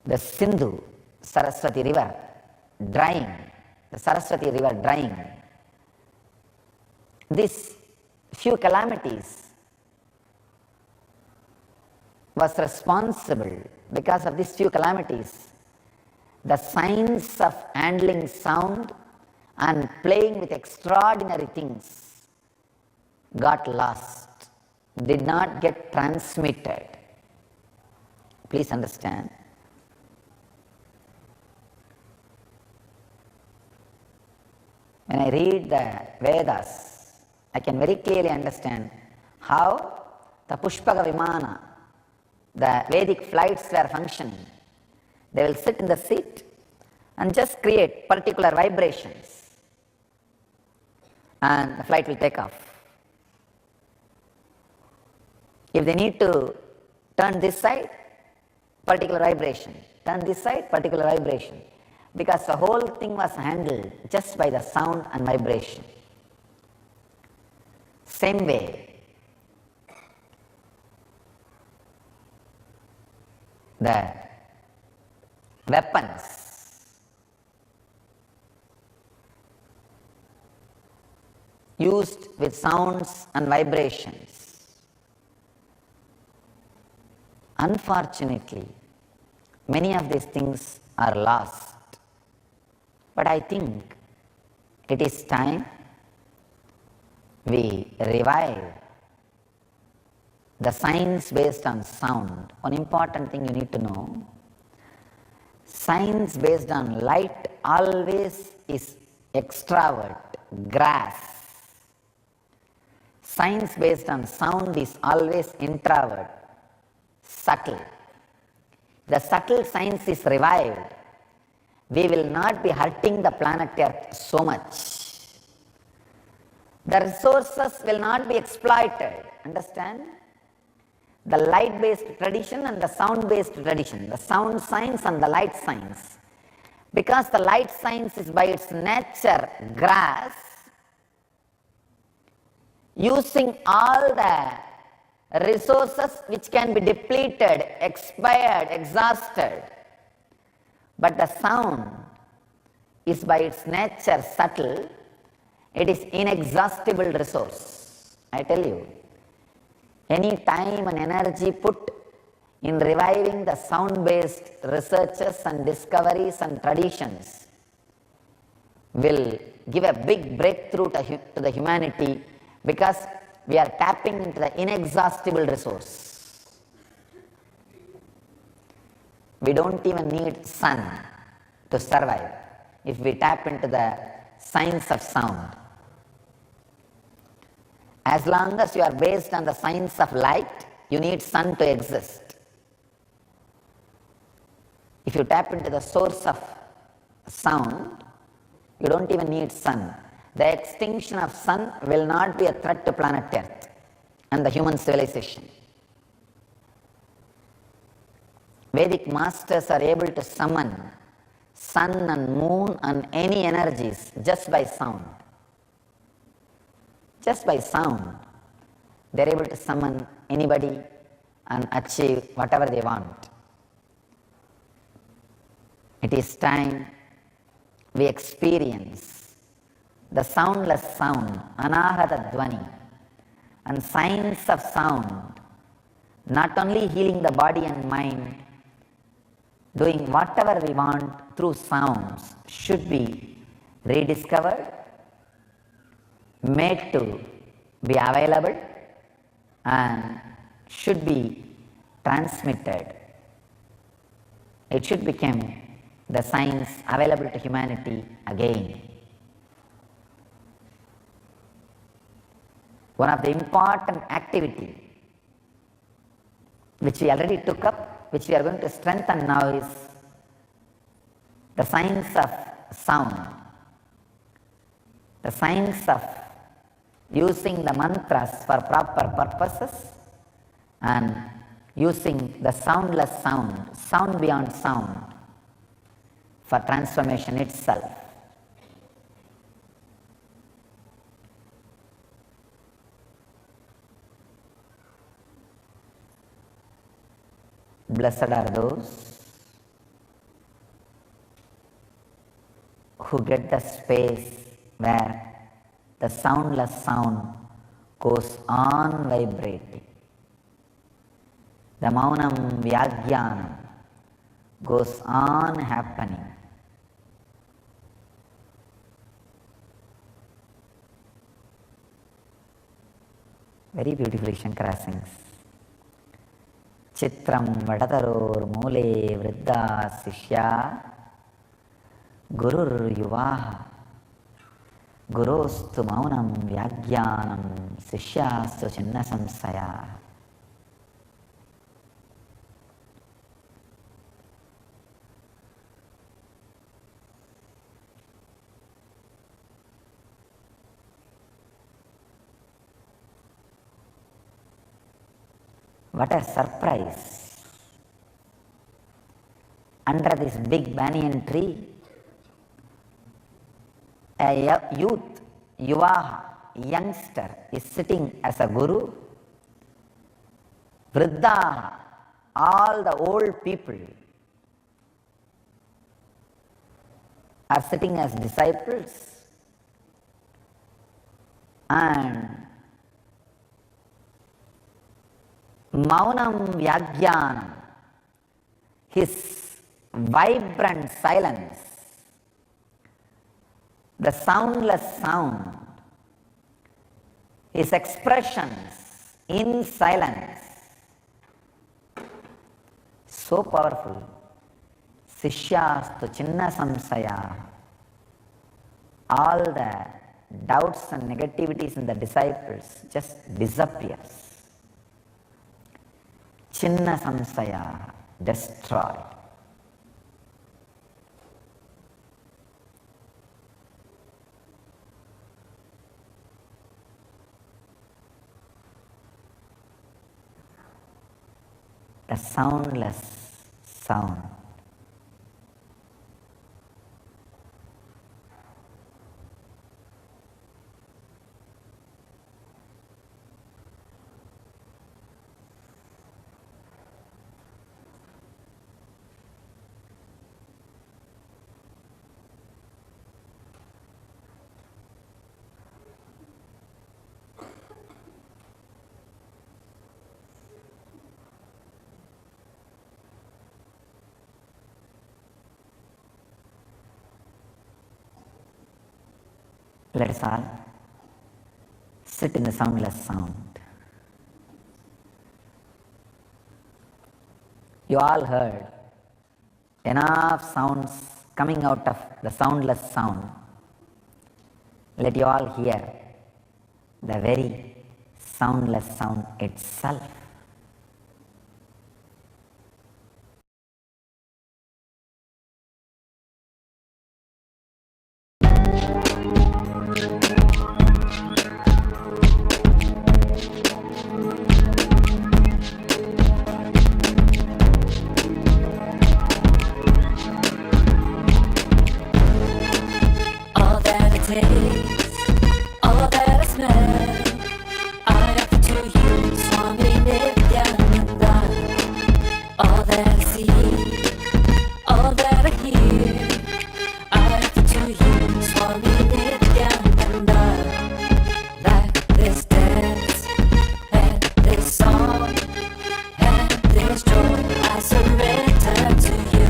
The Sindhu, Saraswati river drying, the Saraswati river drying. These few calamities was responsible. Because of these few calamities, the science of handling sound and playing with extraordinary things got lost. did not get transmitted. Please understand. When I read the Vedas, I can very clearly understand how the Pushpaga Vimana, the Vedic flights were functioning. They will sit in the seat and just create particular vibrations, and the flight will take off. If they need to turn this side, particular vibration, turn this side, particular vibration, because the whole thing was handled just by the sound and vibration. Same way, the weapons used with sounds and vibrations, unfortunately, many of these things are lost. But I think it is time we revive the science based on sound. One important thing you need to know, science based on light always is extravert, grass. Science based on sound is always introvert, subtle. The subtle science is revived, we will not be hurting the planet Earth so much. The resources will not be exploited, understand? The light-based tradition and the sound-based tradition, the sound science and the light science. Because the light science is by its nature grass, using all the resources which can be depleted, expired, exhausted. But the sound is by its nature subtle, it is inexhaustible resource. I tell you, any time and energy put in reviving the sound-based researches and discoveries and traditions will give a big breakthrough to the humanity, because we are tapping into the inexhaustible resource. We don't even need sun to survive if we tap into the science of sound. As long as you are based on the science of light, you need sun to exist. If you tap into the source of sound, you don't even need sun. The extinction of sun will not be a threat to planet Earth and the human civilization. Vedic masters are able to summon sun and moon and any energies just by sound. Just by sound, they are able to summon anybody and achieve whatever they want. It is time we experience the soundless sound, anahata dhvani, and science of sound, not only healing the body and mind, doing whatever we want through sounds should be rediscovered, made to be available, and should be transmitted. It should become the science available to humanity again. One of the important activity which we already took up, which we are going to strengthen now, is the science of sound. The science of using the mantras for proper purposes and using the soundless sound, sound beyond sound, for transformation itself. Blessed are those who get the space where the soundless sound goes on vibrating. The maunam vyagyanam goes on happening. Very beautifully Shankara sings. Chitram Vadataror Mule Vriddha Sishya Gurur Yuvaha Gurostu Maunam Vyagyanam Sishyastu Chinna Samsaya. What a surprise! Under this big banyan tree, a youth, yuvaha, youngster is sitting as a guru. Vriddha, all the old people are sitting as disciples, and Maunam Vyagyanam, his vibrant silence, the soundless sound, his expressions in silence, so powerful. Sishyastu Chinna Samsaya, all the doubts and negativities in the disciples just disappears. Chinna Samsaya, destroyed. The soundless sound. Let us all sit in the soundless sound. You all heard enough sounds coming out of the soundless sound. Let you all hear the very soundless sound itself. All that it takes, all that I smell, I offer to you, Swami Nityananda. All that I see, all that I hear, I offer to you, Swami Nityananda. Like this dance and this song and this joy, I surrender to you.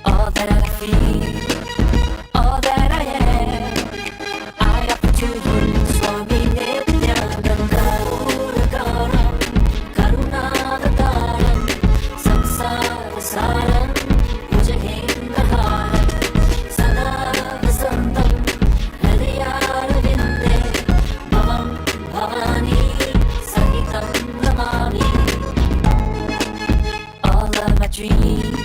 All that I feel, all that I am, I offer to you, Swami Nityananda. Karunagaram, Karunavataram, Samsara Saram, Puja Sada Vasantam, Hridayaravinde, Bhavam Bhavani, Sahitam Namami. All of my dreams,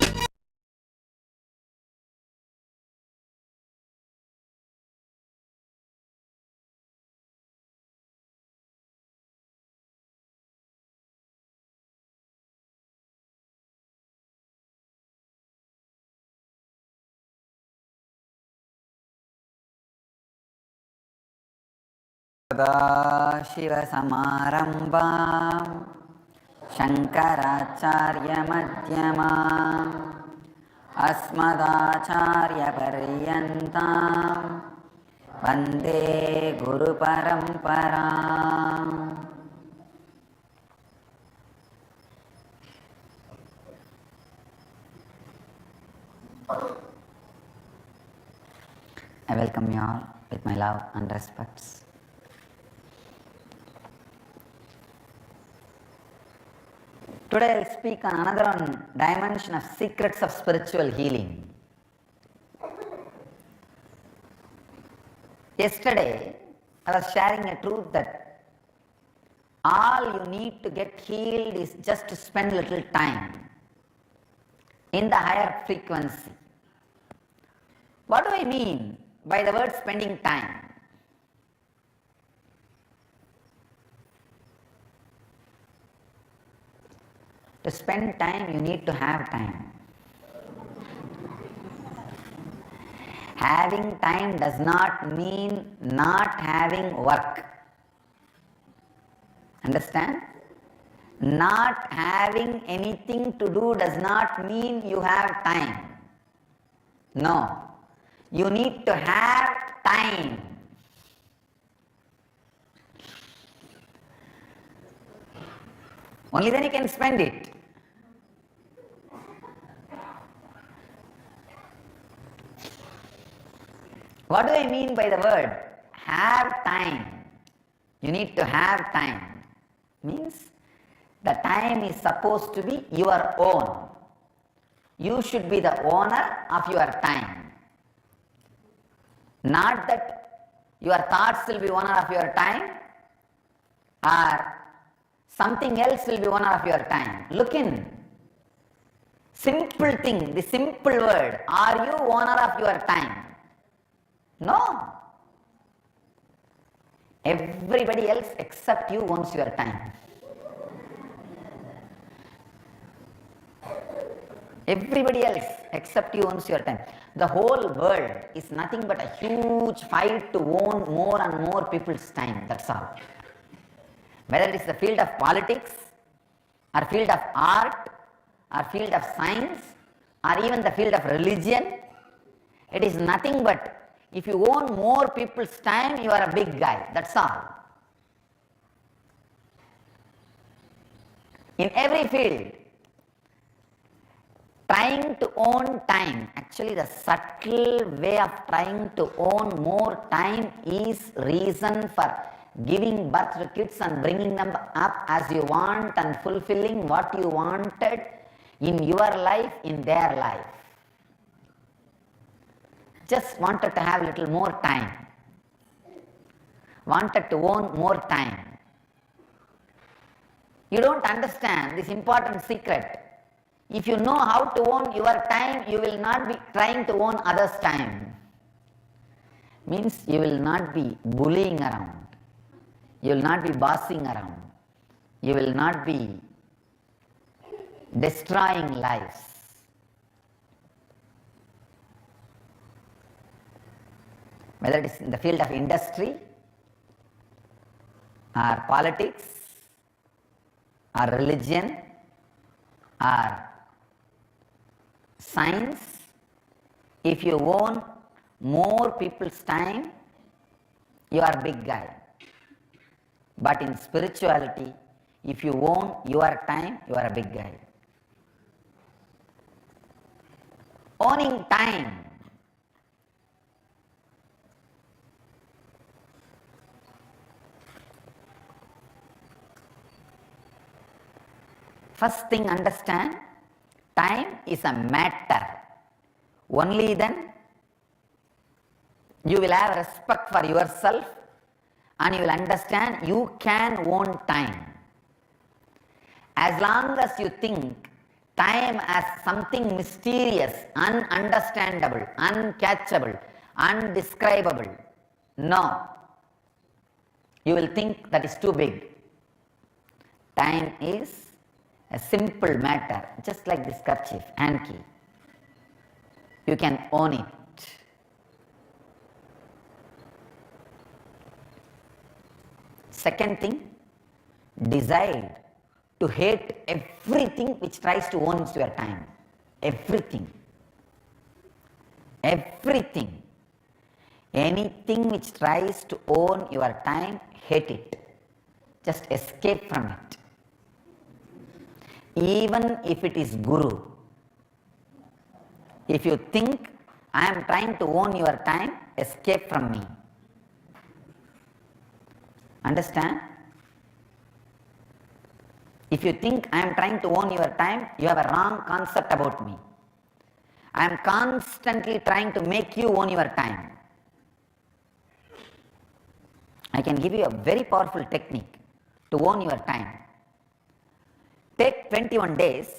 Sadaशिवसमारम्भां शङ्कराचार्यमध्यमाम् अस्मदाचार्यपर्यन्तां वन्दे गुरुपरम्पराम्. I welcome you all with my love and respects. Today I will speak on another one dimension of secrets of spiritual healing. Yesterday I was sharing a truth that all you need to get healed is just to spend a little time in the higher frequency. What do I mean by the word spending time? To spend time, you need to have time. Having time does not mean not having work. Understand? Not having anything to do does not mean you have time. No. You need to have time. Only then you can spend it. What do I mean by the word have time? You need to have time. Means the time is supposed to be your own. You should be the owner of your time. Not that your thoughts will be owner of your time or something else will be owner of your time. Look in. Simple thing, the simple word. Are you owner of your time? No. Everybody else except you owns your time. Everybody else except you owns your time. The whole world is nothing but a huge fight to own more and more people's time. That's all. Whether it is the field of politics, or field of art, or field of science, or even the field of religion, it is nothing but if you own more people's time, you are a big guy. That's all. In every field, trying to own time, actually the subtle way of trying to own more time is reason for giving birth to kids and bringing them up as you want and fulfilling what you wanted in your life, in their life. Just wanted to have a little more time. Wanted to own more time. You don't understand this important secret. If you know how to own your time, you will not be trying to own others' time. Means you will not be bullying around. You will not be bossing around. You will not be destroying lives. Whether it is in the field of industry, or politics, or religion, or science, if you own more people's time, you are a big guy. But in spirituality, if you own your time, you are a big guy. Owning time. First thing, understand, time is a matter. Only then you will have respect for yourself and you will understand you can own time. As long as you think time as something mysterious, ununderstandable, uncatchable, undescribable, no, you will think that is too big. Time is a simple matter, just like this kerchief, hand key. You can own it. Second thing, decide to hate everything which tries to own your time. Everything. Everything. Anything which tries to own your time, hate it. Just escape from it. Even if it is Guru. If you think I am trying to own your time, escape from me. Understand? If you think I am trying to own your time, you have a wrong concept about me. I am constantly trying to make you own your time. I can give you a very powerful technique to own your time. Take 21 days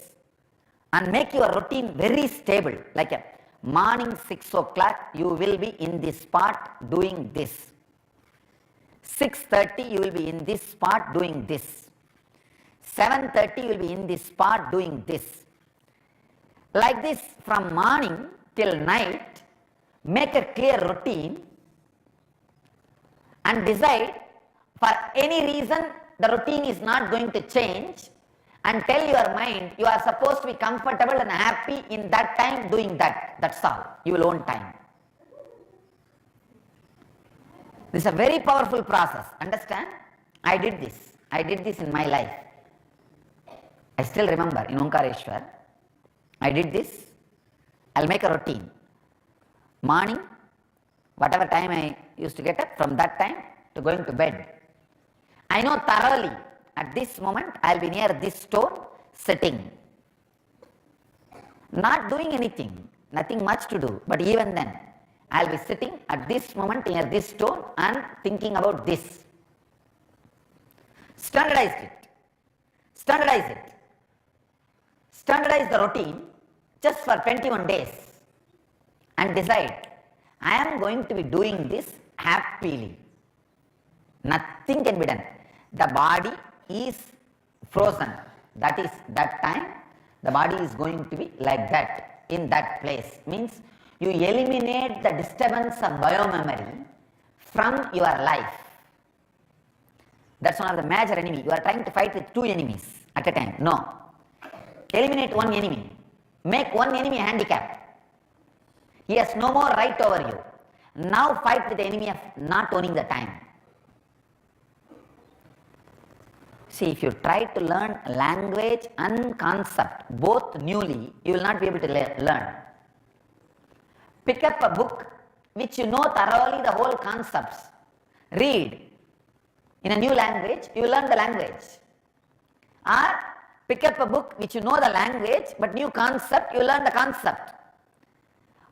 and make your routine very stable. Like a morning 6 o'clock, you will be in this spot doing this. 6:30 you will be in this spot doing this. 7:30 you will be in this spot doing this. Like this from morning till night, make a clear routine and decide for any reason the routine is not going to change, and tell your mind you are supposed to be comfortable and happy in that time doing that. That's all. You will own time. This is a very powerful process. Understand? I did this. I did this in my life. I still remember in Omkareshwar, I did this. I'll make a routine. Morning, whatever time I used to get up, from that time to going to bed. I know thoroughly at this moment I'll be near this stone sitting. Not doing anything, nothing much to do, but even then I'll be sitting at this moment near this stone and thinking about this. Standardized it. Standardize it. Standardize the routine just for 21 days and decide, I am going to be doing this happily. Nothing can be done. The body is frozen. That is that time the body is going to be like that in that place. Means you eliminate the disturbance of biomemory from your life. That's one of the major enemies. You are trying to fight with two enemies at a time. No. Eliminate one enemy. Make one enemy a handicap. He has no more right over you. Now fight with the enemy of not owning the time. See, if you try to learn language and concept both newly, you will not be able to learn. Pick up a book which you know thoroughly the whole concepts. Read in a new language, you will learn the language. Or pick up a book which you know the language but new concept, you will learn the concept.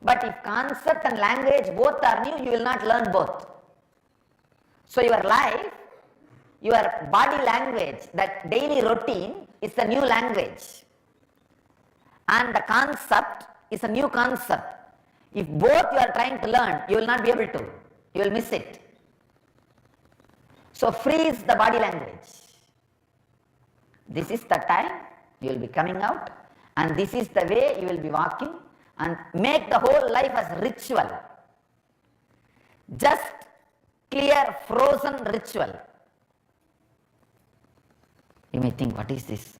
But if concept and language both are new, you will not learn both. So your life, your body language, that daily routine is the new language. And the concept is a new concept. If both you are trying to learn, you will not be able to. You will miss it. So freeze the body language. This is the time you will be coming out, and this is the way you will be walking, and make the whole life as ritual. Just clear frozen ritual. You may think, what is this?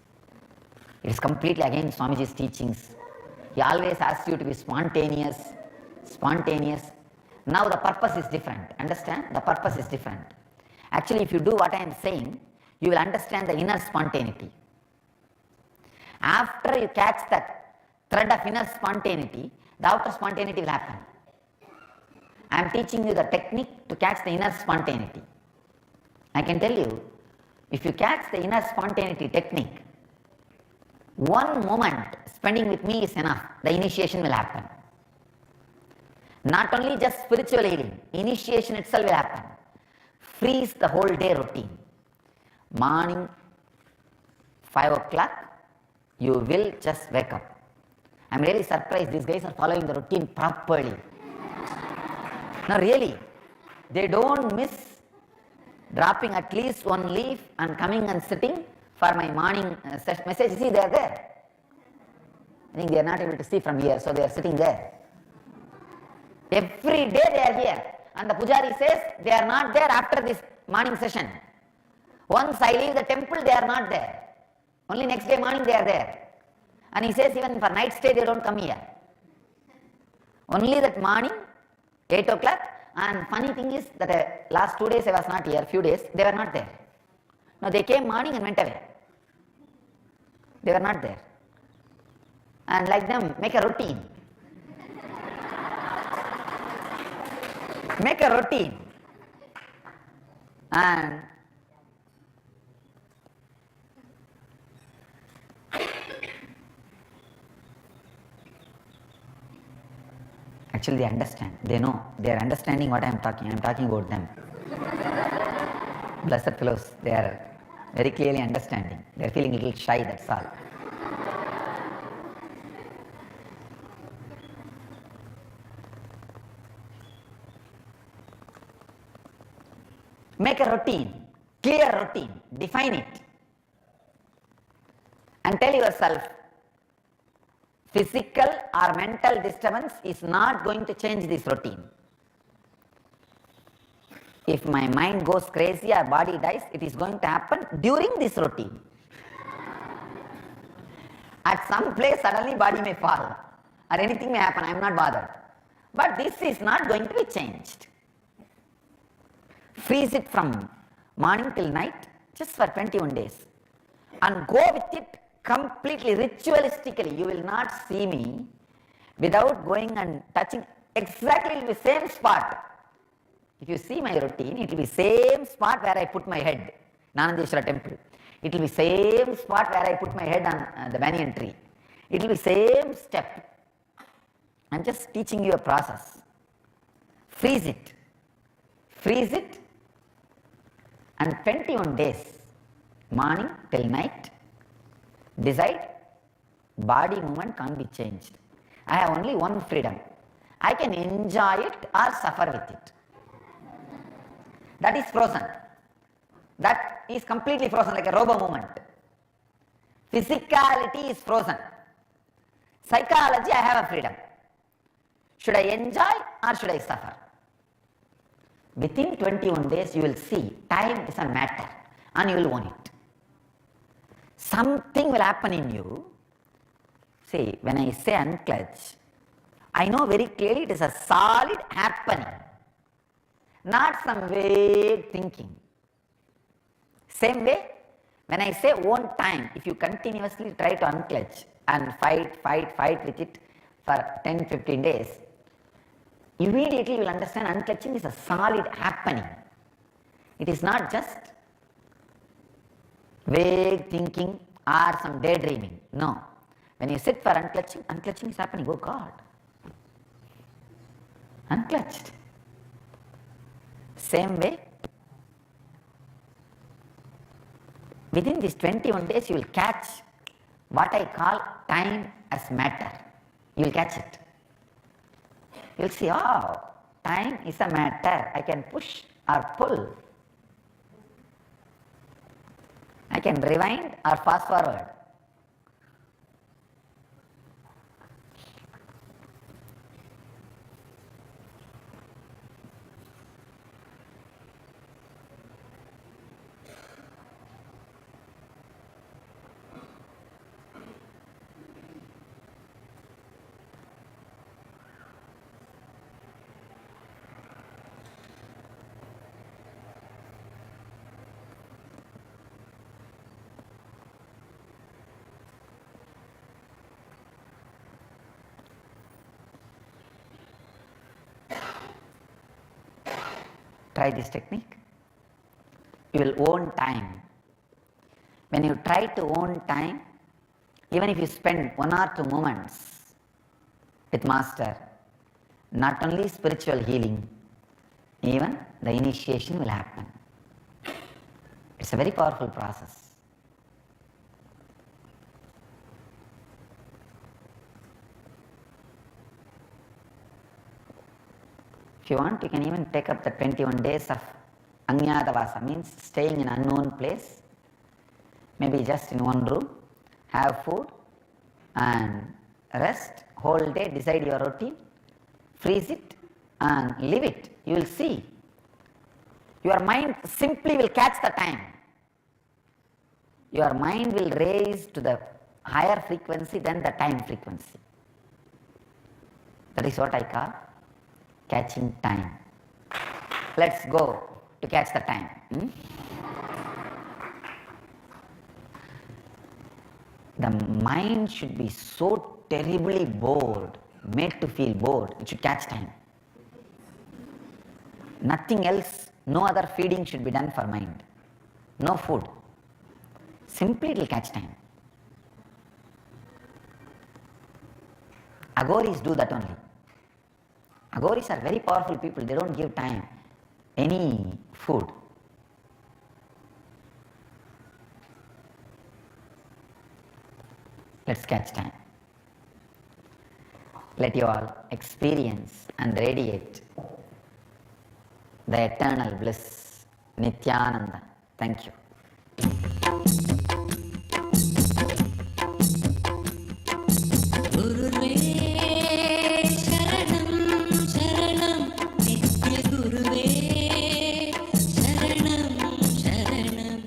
It is completely against Swamiji's teachings. He always asks you to be spontaneous. Now the purpose is different. Understand? The purpose is different. Actually, if you do what I am saying, you will understand the inner spontaneity. After you catch that thread of inner spontaneity, the outer spontaneity will happen. I am teaching you the technique to catch the inner spontaneity. I can tell you, if you catch the inner spontaneity technique, one moment spending with me is enough. The initiation will happen. Not only just spiritual healing, initiation itself will happen. Freeze the whole day routine. Morning, 5 o'clock, you will just wake up. I am really surprised these guys are following the routine properly. No, really, they don't miss dropping at least one leaf and coming and sitting for my morning message. See, they are there. I think they are not able to see from here, so they are sitting there. Every day they are here, and the Pujari says they are not there after this morning session. Once I leave the temple, they are not there. Only next day morning they are there. And he says even for night stay they don't come here. Only that morning, 8 o'clock, and funny thing is that last 2 days I was not here, few days, they were not there. No, they came morning and went away. They were not there. And like them, make a routine. Make a routine. And Actually, they understand. They know. They are understanding what I am talking. I am talking about them. Blessed fellows, they are very clearly understanding. They are feeling a little shy, that's all. Make a routine, clear routine, define it, and tell yourself, physical or mental disturbance is not going to change this routine. If my mind goes crazy or body dies, it is going to happen during this routine. At some place suddenly body may fall or anything may happen, I am not bothered. But this is not going to be changed. Freeze it from morning till night just for 21 days and go with it completely ritualistically. You will not see me without going and touching exactly the same spot. If you see my routine, it will be same spot where I put my head, Nanandeshwara temple. It will be same spot where I put my head on the banyan tree. It will be same step. I am just teaching you a process. Freeze it. Freeze it, and 21 days, morning till night, decide body movement can't be changed. I have only one freedom. I can enjoy it or suffer with it. That is frozen. That is completely frozen, like a robo movement. Physicality is frozen. Psychology, I have a freedom. Should I enjoy or should I suffer? Within 21 days, you will see time is a matter and you will own it. Something will happen in you. See, when I say unclutch, I know very clearly it is a solid happening, not some vague thinking. Same way, when I say own time, if you continuously try to unclutch and fight with it for 10-15 days, immediately you will understand unclutching is a solid happening. It is not just vague thinking or some daydreaming. No. When you sit for unclutching, unclutching is happening. Oh God. Unclutched. Same way, within these 21 days you will catch what I call time as matter. You will catch it. You will see, oh, time is a matter. I can push or pull. I can rewind or fast forward. Try this technique. You will own time. When you try to own time, even if you spend 1 or 2 moments with master, not only spiritual healing, even the initiation will happen. It's a very powerful process. If you want, you can even take up the 21 days of Anyatavasa, means staying in unknown place, maybe just in one room, have food and rest, whole day, decide your routine, freeze it and live it. You will see. Your mind simply will catch the time. Your mind will raise to the higher frequency than the time frequency. That is what I call catching time. Let's go to catch the time. The mind should be so terribly bored, made to feel bored, it should catch time. Nothing else, no other feeding should be done for mind. No food. Simply it will catch time. Agoris do that only. Aghoris are very powerful people, they don't give time any food. Let's catch time. Let you all experience and radiate the eternal bliss, Nityananda. Thank you. गुरुर्वे शरणं शरणं नित्य गुरुवे शरणं शरणं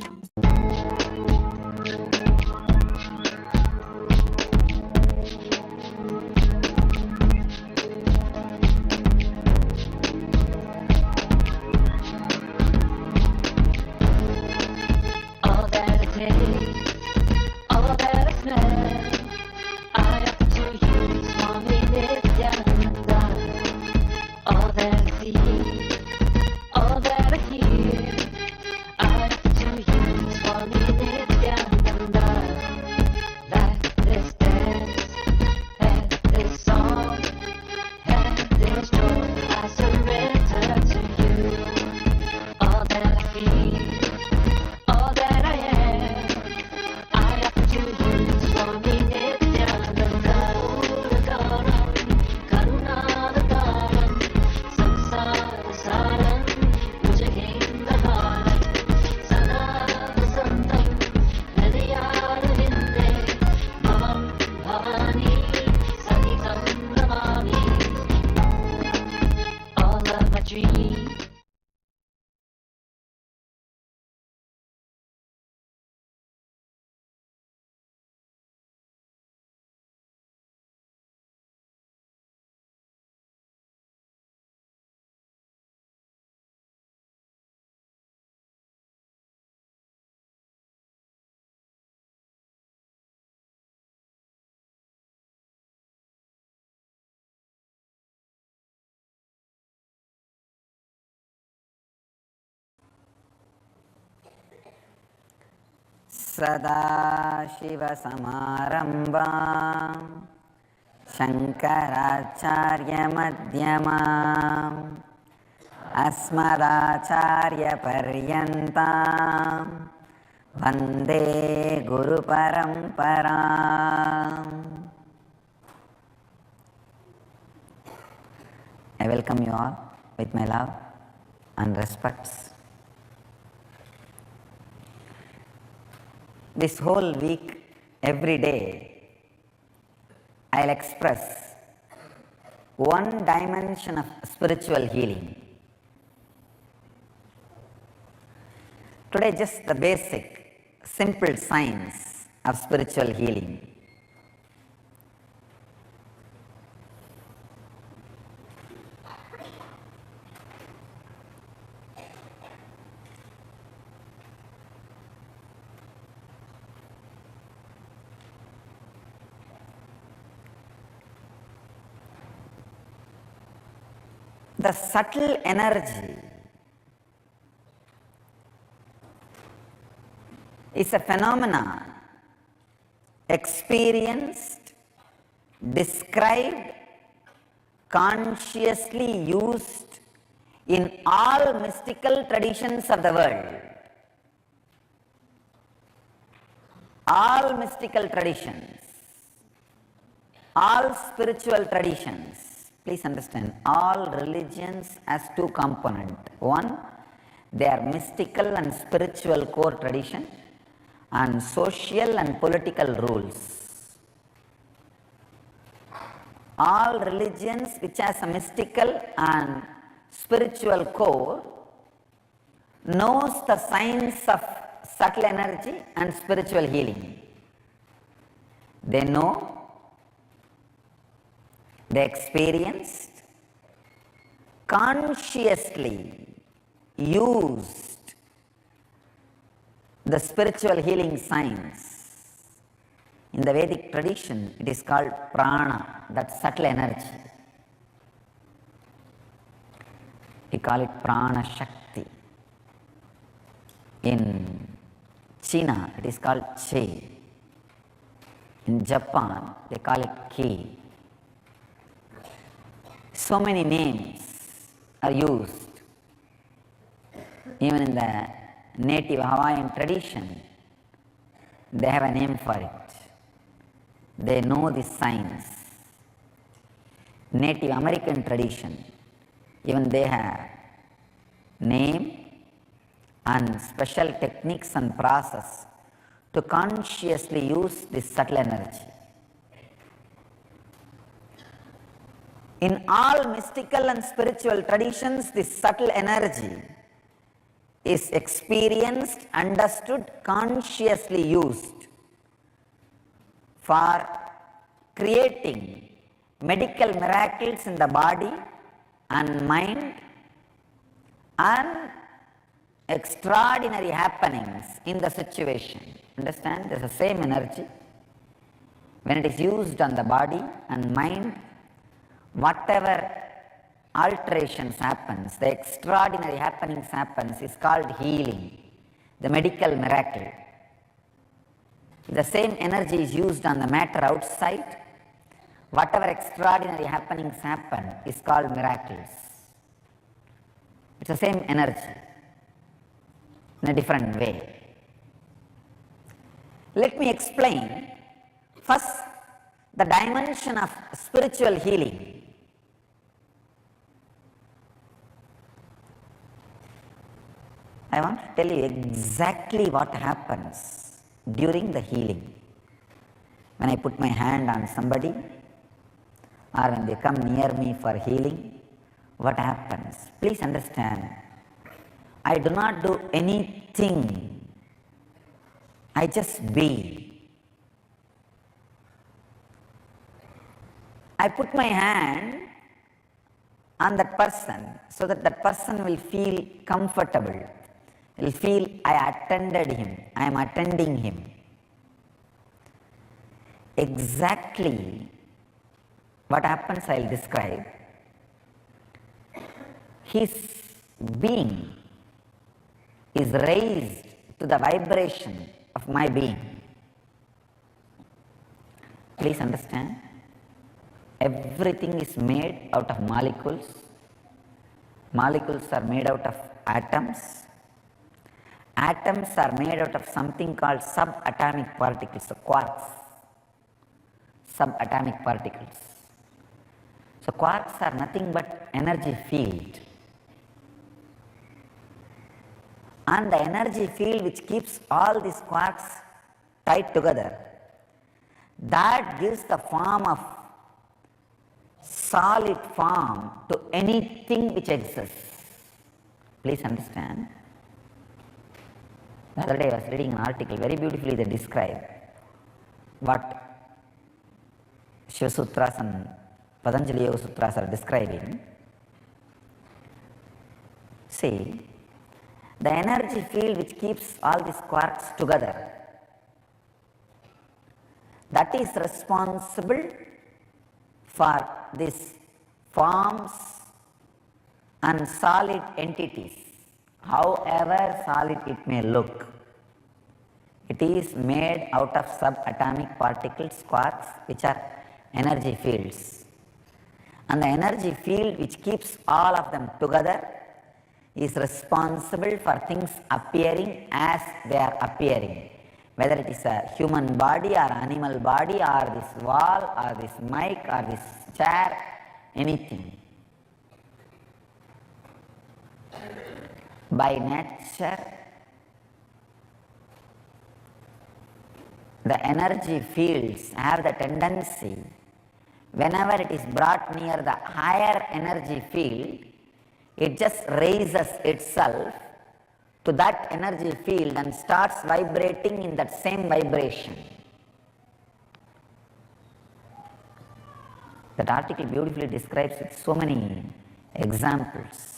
all that it takes, all that I smell, I offer to you, Swami Nityananda. All that I see, all that I hear, I offer to you, Swami Nityananda. That this dance, and this song, and this joy, I surrender to you. All that I feel, all that I am, I offer to you, Swami Nityananda. Puragaram, Karunavataram, Samsarasaram, Bhujagendaharam, Sanadasantam, Hridayarvinde, Bhavam Bhavani, Sahitam Namami. All of my dreams, सदाशिवसमारम्भां शङ्कराचार्यमध्यमाम् अस्मदाचार्यपर्यन्तां वन्दे गुरुपरम्पराम्. I welcome you all with my love and respects. This whole week, every day, I'll express one dimension of spiritual healing. Today, just the basic, simple science of spiritual healing. The subtle energy is a phenomenon experienced, described, consciously used in all mystical traditions of the world. All mystical traditions, all spiritual traditions. Please understand, all religions has two components. One, they are mystical and spiritual core tradition, and social and political rules. All religions which has a mystical and spiritual core knows the science of subtle energy and spiritual healing. They know, they experienced, consciously used the spiritual healing science. In the Vedic tradition, it is called prana, that subtle energy. We call it prana shakti. In China, it is called chi. In Japan, they call it ki. so many names are used. Even in the native Hawaiian tradition, they have a name for it. They know the science. Native American tradition, even they have name and special techniques and process to consciously use this subtle energy. In all mystical and spiritual traditions, this subtle energy is experienced, understood, consciously used for creating medical miracles in the body and mind and extraordinary happenings in the situation. Understand? There is the same energy. When it is used on the body and mind, whatever alterations happens, the extraordinary happenings happens is called healing, the medical miracle. The same energy is used on the matter outside, whatever extraordinary happenings happen is called miracles. It's the same energy in a different way. Let me explain first the dimension of spiritual healing. I want to tell you exactly what happens during the healing. When I put my hand on somebody or when they come near me for healing, what happens? Please understand, I do not do anything. I just be. I put my hand on that person so that that person will feel comfortable, will feel I attended him, I am attending him. Exactly what happens I will describe. His being is raised to the vibration of my being. Please understand, everything is made out of molecules. Molecules are made out of atoms. Atoms are made out of something called subatomic particles, quarks. Subatomic particles. So quarks are nothing but energy field. And the energy field which keeps all these quarks tied together, that gives the form of solid form to anything which exists. Please understand. The other day I was reading an article, very beautifully they describe what Shiva Sutras and Patanjali Yoga Sutras are describing. See, the energy field which keeps all these quarks together, that is responsible for these forms and solid entities, however solid it may look. It is made out of subatomic particles, quarks, which are energy fields. And the energy field which keeps all of them together is responsible for things appearing as they are appearing, whether it is a human body or animal body or this wall or this mic or this chair, anything. By nature, the energy fields have the tendency, whenever it is brought near the higher energy field, it just raises itself to that energy field and starts vibrating in that same vibration. That article beautifully describes with so many examples.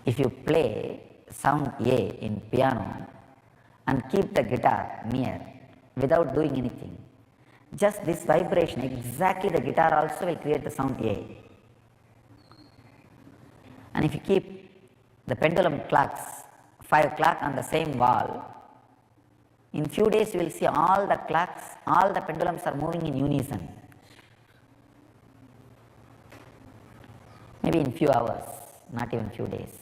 If you play sound A in piano and keep the guitar near without doing anything, just this vibration, exactly the guitar also will create the sound A. And if you keep the pendulum clocks, 5 o'clock on the same wall, In few days you will see all the clocks, all the pendulums are moving in unison. Maybe in few hours, not even few days.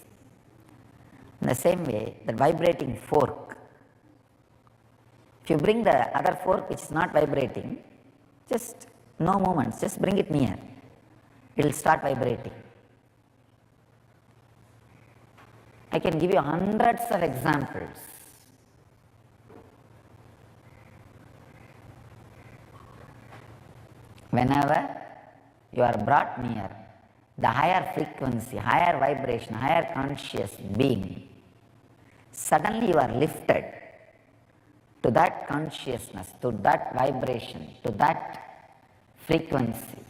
In the same way, the vibrating fork, if you bring the other fork which is not vibrating, just no movements, just bring it near, it will start vibrating. I can give you hundreds of examples. Whenever you are brought near the higher frequency, higher vibration, higher conscious being, suddenly you are lifted to that consciousness, to that vibration, to that frequency.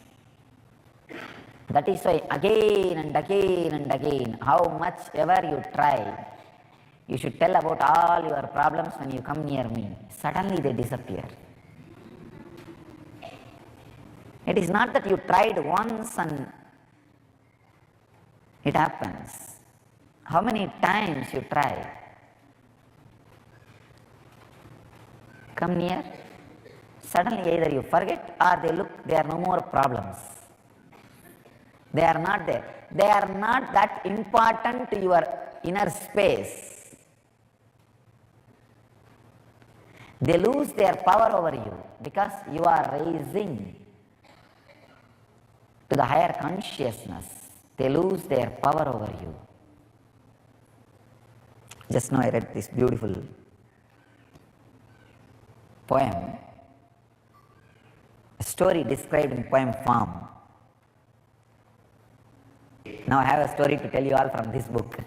That is why again and again and again, how much ever you try, you should tell about all your problems when you come near me. Suddenly they disappear. It is not that you tried once and it happens. How many times you try? Come near, suddenly either you forget or they look, there are no more problems. They are not there. They are not that important to your inner space. They lose their power over you because you are raising to the higher consciousness. They lose their power over you. Just now I read this beautiful poem, a story described in poem form. Now I have a story to tell you all from this book.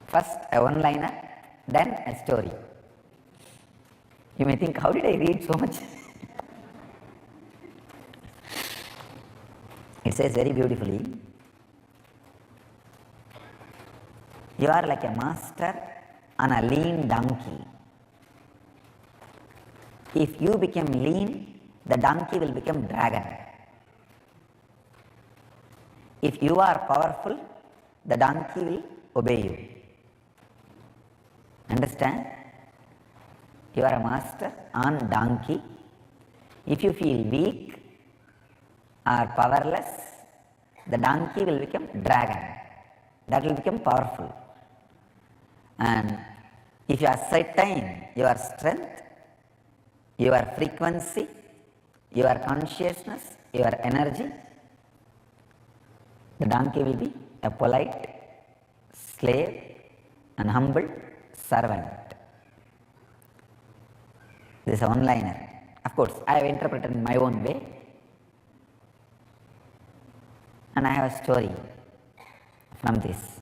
First a one-liner, then a story. You may think, how did I read so much? It says very beautifully, you are like a master on a lean donkey. If you become lean, the donkey will become dragon. If you are powerful, the donkey will obey you. Understand? You are a master on donkey. If you feel weak or powerless, the donkey will become dragon. That will become powerful. And if you ascertain your strength, your frequency, your consciousness, your energy, the donkey will be a polite slave and humble servant. This is a one-liner. Of course, I have interpreted in my own way, and I have a story from this.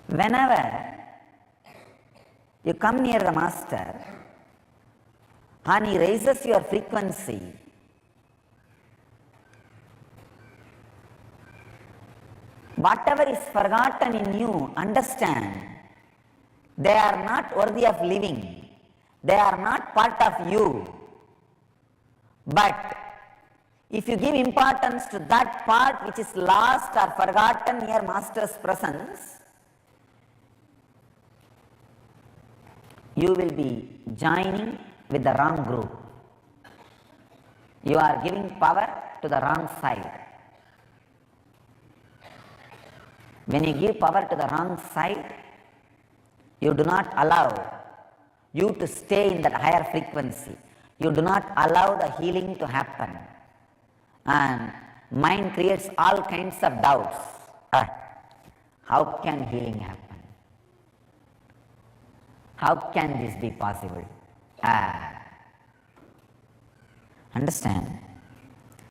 Whenever you come near the master and he raises your frequency, whatever is forgotten in you, understand, they are not worthy of living. They are not part of you. But if you give importance to that part which is lost or forgotten near Master's presence, you will be joining with the wrong group. You are giving power to the wrong side. When you give power to the wrong side, you do not allow you to stay in that higher frequency. You do not allow the healing to happen. And mind creates all kinds of doubts. How can healing happen? How can this be possible? Understand?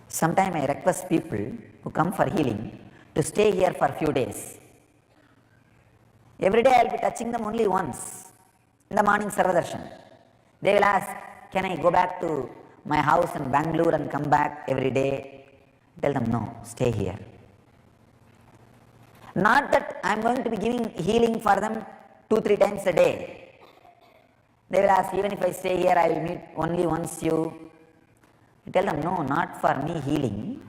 Sometimes I request people who come for healing to stay here for a few days. Every day I will be touching them only once in the morning Sarvadarshan. They will ask, can I go back to my house in Bangalore and come back every day? Tell them, no, stay here. Not that I am going to be giving healing for them 2-3 times a day. They will ask, even if I stay here, I will meet only once you. I tell them, no, not for me healing.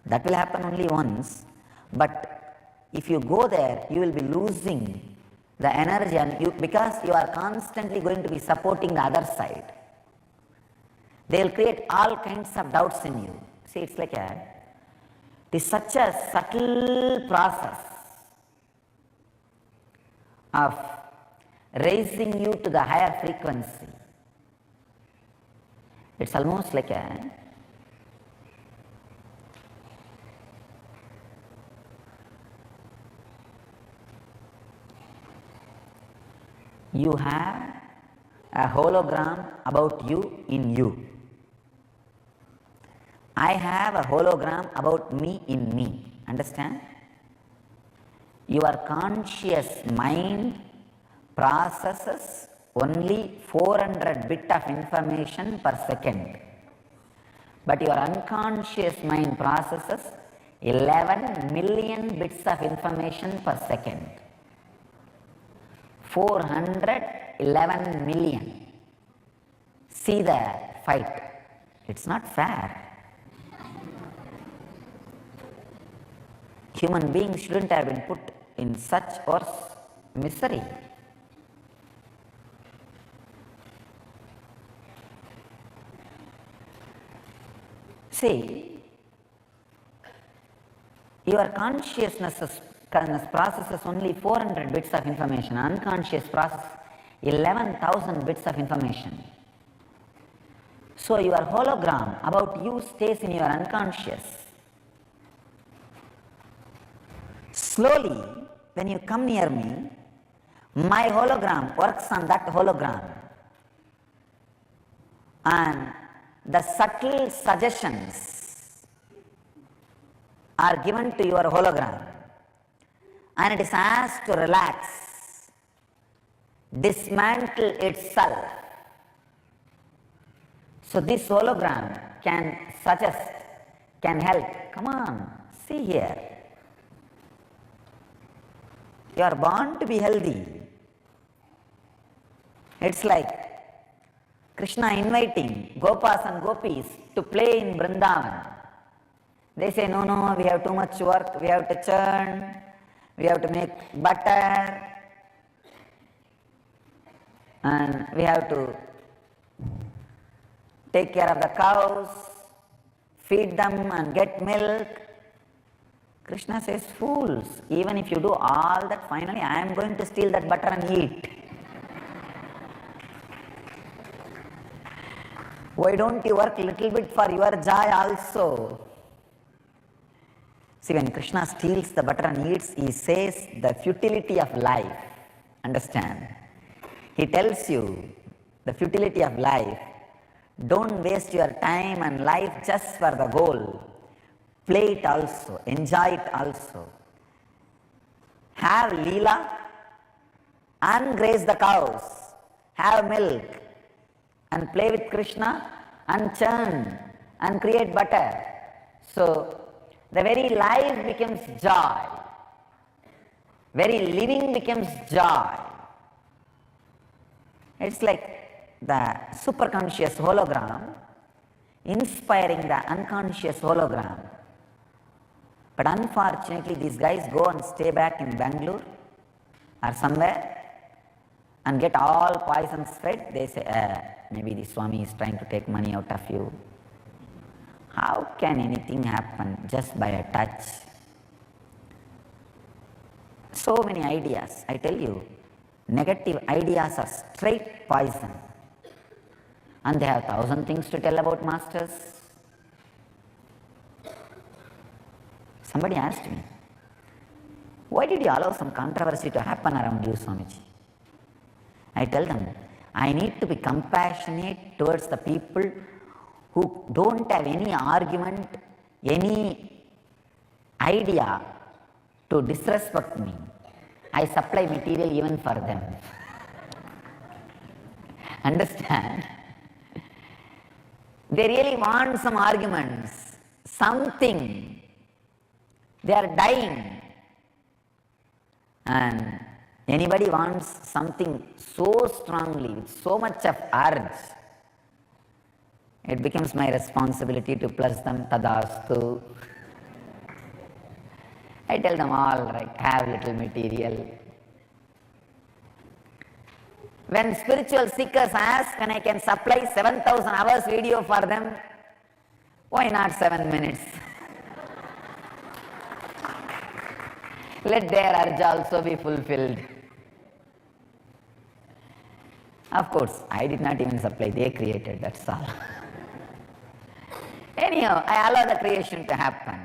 That will happen only once. But if you go there, you will be losing the energy, and because you are constantly going to be supporting the other side. They will create all kinds of doubts in you. See, it is such a subtle process of raising you to the higher frequency. It's almost like you have a hologram about you in you. I have a hologram about me in me. Understand? Your conscious mind processes only 400 bits of information per second. But your unconscious mind processes 11 million bits of information per second. 411 million. See the fight. It's not fair. Human beings shouldn't have been put in such worse misery. See, your consciousness processes only 400 bits of information, unconscious process 11,000 bits of information. So your hologram about you stays in your unconscious. Slowly, when you come near me, my hologram works on that hologram, and the subtle suggestions are given to your hologram, and it is asked to relax, dismantle itself. So this hologram can suggest, can help. Come on, see here. You are born to be healthy. It's like Krishna inviting Gopas and Gopis to play in Vrindavan. They say, no, no, we have too much work, we have to churn, we have to make butter, and we have to take care of the cows, feed them and get milk. Krishna says, fools, even if you do all that, finally I am going to steal that butter and eat. Why don't you work a little bit for your joy also? See, when Krishna steals the butter and eats, he says the futility of life. Understand? He tells you the futility of life. Don't waste your time and life just for the goal. Play it also, enjoy it also. Have Leela and graze the cows, have milk and play with Krishna and churn and create butter. So the very life becomes joy, very living becomes joy. It's like the superconscious hologram inspiring the unconscious hologram. But unfortunately, these guys go and stay back in Bangalore or somewhere and get all poisons fed. They say, maybe the Swami is trying to take money out of you. How can anything happen just by a touch? So many ideas, I tell you, negative ideas are straight poison. And they have 1,000 things to tell about masters. Somebody asked me, why did you allow some controversy to happen around you, Swamiji? I tell them, I need to be compassionate towards the people who don't have any argument, any idea to disrespect me. I supply material even for them. Understand? They really want some arguments, something. They are dying. And anybody wants something so strongly, with so much of urge, it becomes my responsibility to plus them tadastu. I tell them, all right, have little material. When spiritual seekers ask and I can supply 7,000 hours video for them, why not 7 minutes? Let their urge also be fulfilled. Of course, I did not even supply, they created, that's all. Anyhow, I allow the creation to happen.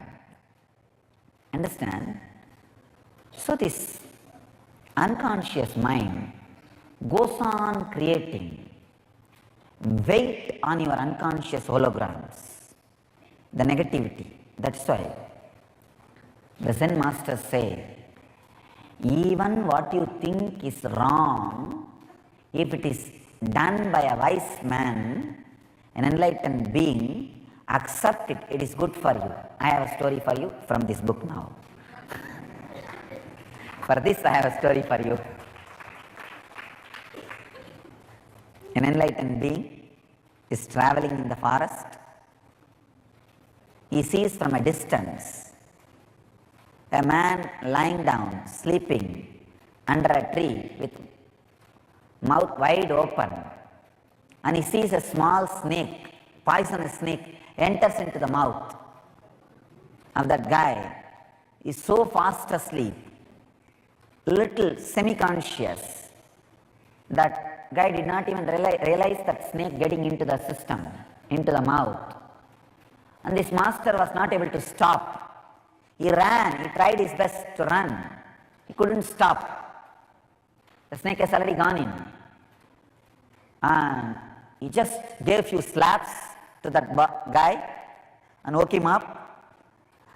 Understand? So this unconscious mind goes on creating weight on your unconscious holograms, the negativity. That's why the Zen masters say, even what you think is wrong, if it is done by a wise man, an enlightened being, accept it, it is good for you. I have a story for you from this book now. For this I have a story for you. An enlightened being is traveling in the forest. He sees from a distance a man lying down, sleeping under a tree with mouth wide open, and he sees a small snake, poisonous snake, enters into the mouth of that guy. He is so fast asleep, little semi-conscious, that guy did not even realize that snake getting into the system, into the mouth. And this master was not able to stop. He ran, he tried his best to run. He couldn't stop. The snake has already gone in. And he just gave a few slaps to that guy and woke him up.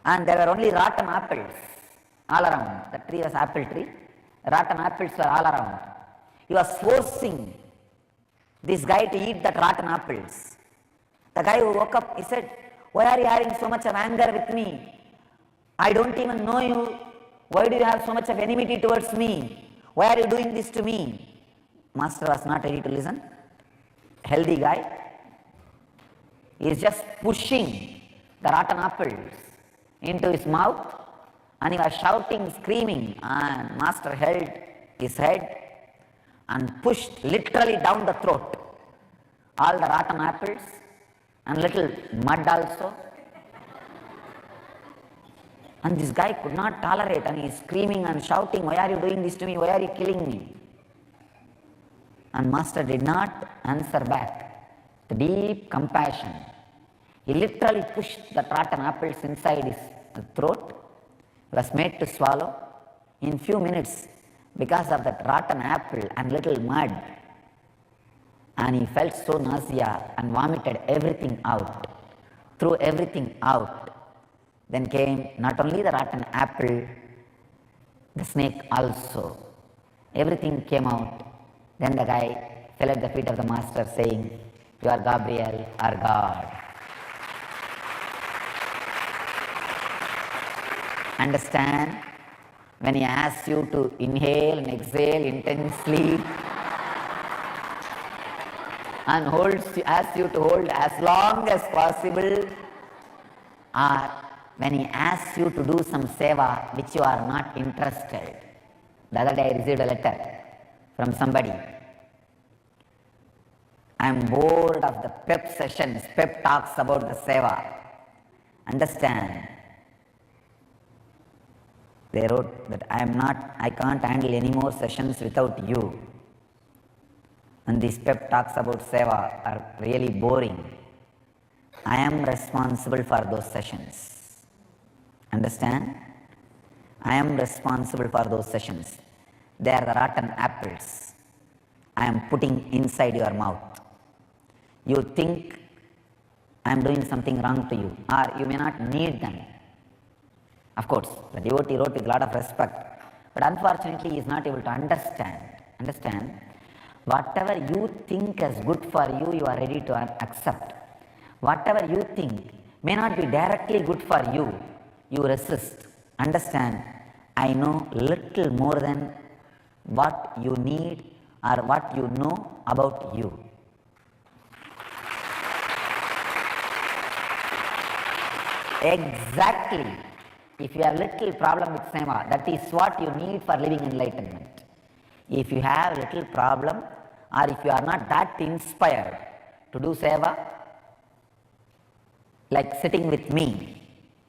And there were only rotten apples all around. The tree was apple tree. Rotten apples were all around. He was forcing this guy to eat that rotten apples. The guy who woke up, he said, why are you having so much of anger with me? I don't even know you. Why do you have so much of enmity towards me? Why are you doing this to me? Master was not ready to listen. Healthy guy. He is just pushing the rotten apples into his mouth, and he was shouting, screaming, and Master held his head and pushed literally down the throat all the rotten apples and little mud also. And this guy could not tolerate, and he is screaming and shouting, why are you doing this to me? Why are you killing me? And Master did not answer back. The deep compassion. He literally pushed the rotten apples inside his throat. He was made to swallow. In few minutes, because of that rotten apple and little mud, and he felt so nausea and vomited everything out, threw everything out. Then came not only the rotten apple, the snake also. Everything came out. Then the guy fell at the feet of the Master saying, you are Gabriel, our God. Understand? When he asks you to inhale and exhale intensely and asks you to hold as long as possible, or when he asks you to do some seva which you are not interested. The other day I received a letter from somebody. I am bored of the pep sessions, pep talks about the seva. Understand? They wrote that I can't handle any more sessions without you. And these pep talks about seva are really boring. I am responsible for those sessions. Understand? I am responsible for those sessions. They are the rotten apples I am putting inside your mouth. You think I am doing something wrong to you, or you may not need them. Of course, the devotee wrote with a lot of respect, but unfortunately he is not able to understand. Understand? Whatever you think is good for you, you are ready to accept. Whatever you think may not be directly good for you, you resist. Understand? I know little more than what you need or what you know about you. Exactly. If you have little problem with seva, that is what you need for living enlightenment. If you have little problem or if you are not that inspired to do seva, like sitting with me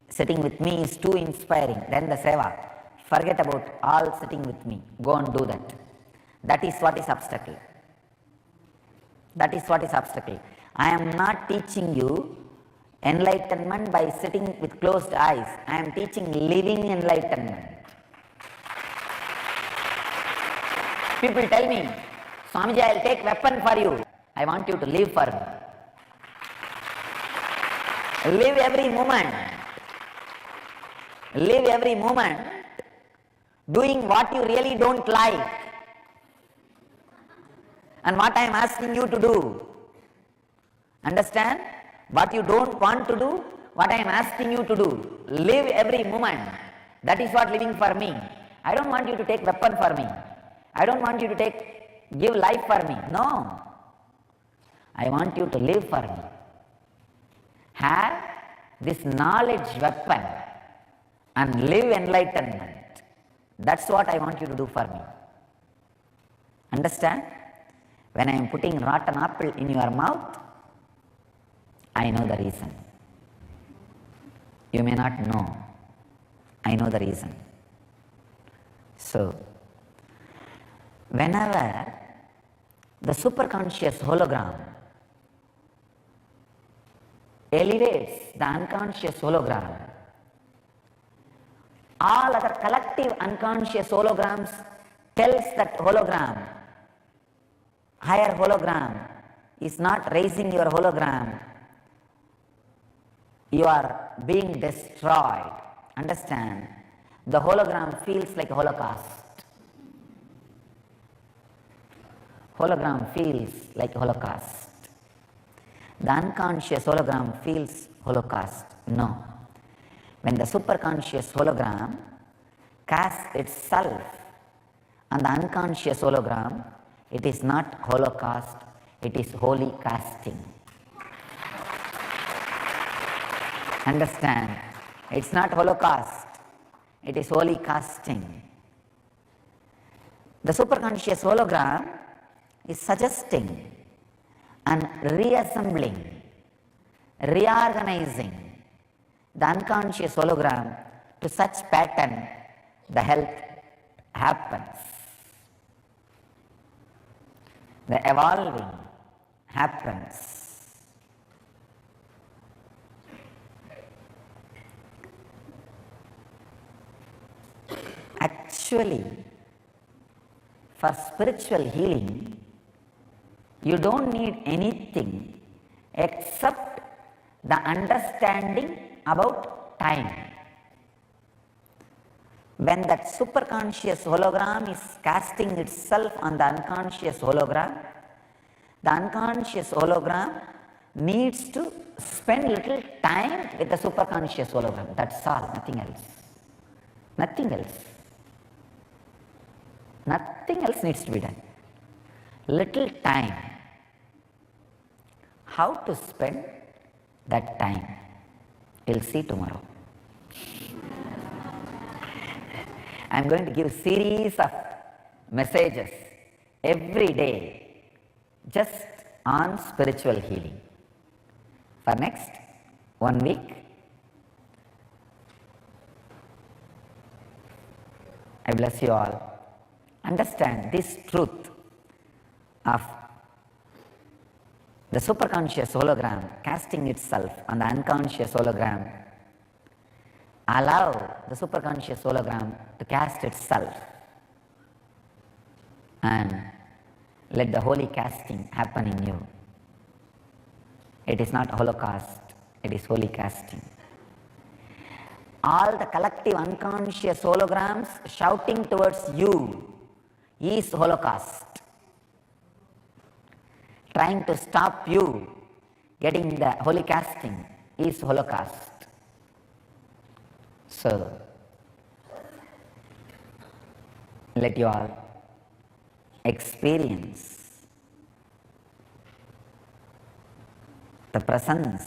is too inspiring, then the seva, forget about all sitting with me, go and do that. That is what is obstacle. That is what is obstacle. I am not teaching you enlightenment by sitting with closed eyes. I am teaching living enlightenment. People tell me, Swamiji, I will take weapon for you. I want you to live for me. Live every moment. Live every moment doing what you really don't like and what I am asking you to do. Understand? What you don't want to do, what I am asking you to do. Live every moment. That is what living for me. I don't want you to take weapon for me. I don't want you to give life for me. No. I want you to live for me. Have this knowledge weapon and live enlightenment. That's what I want you to do for me. Understand? When I am putting rotten apple in your mouth, I know the reason. You may not know. I know the reason. So, whenever the superconscious hologram elevates the unconscious hologram, all other collective unconscious holograms tells that hologram, higher hologram is not raising your hologram, you are being destroyed. Understand? The hologram feels like a Holocaust. Hologram feels like a Holocaust. The unconscious hologram feels Holocaust. No. When the superconscious hologram casts itself on the unconscious hologram, it is not Holocaust, it is holy casting. Understand? It's not Holocaust, it is holy casting. The superconscious hologram is suggesting and reassembling, reorganizing the unconscious hologram to such pattern the health happens. The evolving happens. Actually, for spiritual healing, you don't need anything except the understanding about time. When that superconscious hologram is casting itself on the unconscious hologram, the unconscious hologram needs to spend little time with the superconscious hologram. That's all, nothing else. Nothing else. Nothing else needs to be done. Little time. How to spend that time? We'll see tomorrow. I am going to give series of messages every day just on spiritual healing. For next 1 week, I bless you all. Understand this truth of the superconscious hologram casting itself on the unconscious hologram. Allow the superconscious hologram to cast itself and let the holy casting happen in you. It is not Holocaust, it is holy casting. All the collective unconscious holograms shouting towards you is Holocaust, trying to stop you getting the holy casting is Holocaust. So, let you all experience the presence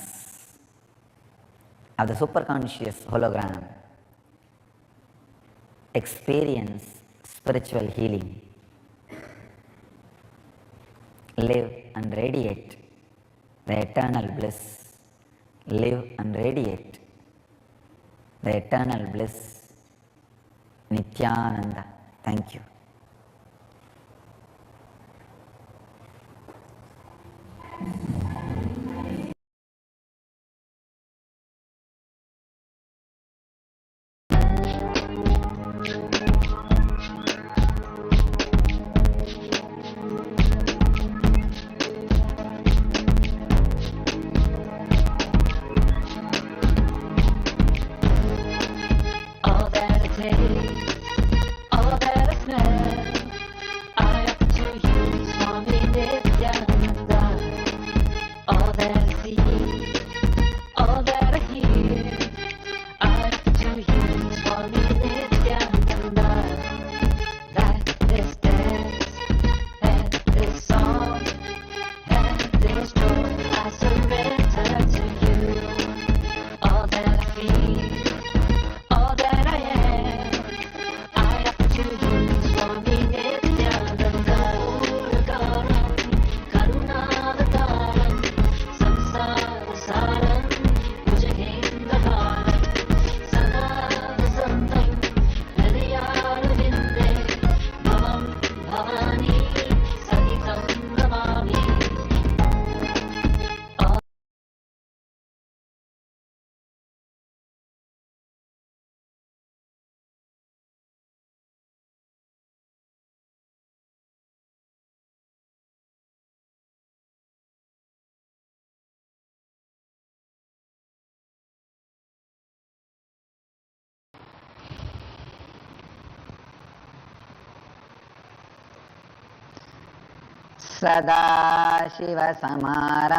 of the superconscious hologram, experience spiritual healing, live and radiate the eternal bliss, live and radiate the eternal bliss. Nityananda. Thank you. All that I taste, all that I smell, I offer to you, Swami Nityananda. All that I see, all that I hear, I offer to you, Swami Nityananda. That this dance, and this song, and this joy, I surrender to you. All that I feel, all that I am, I offer to you, Swami Nityananda. Purakaram, Karunavataram, Samsarasaram, Bhujagendakaram, Sadavasantam, Hridayarvinde, Bhavam Bhavani, Sahitam Namami.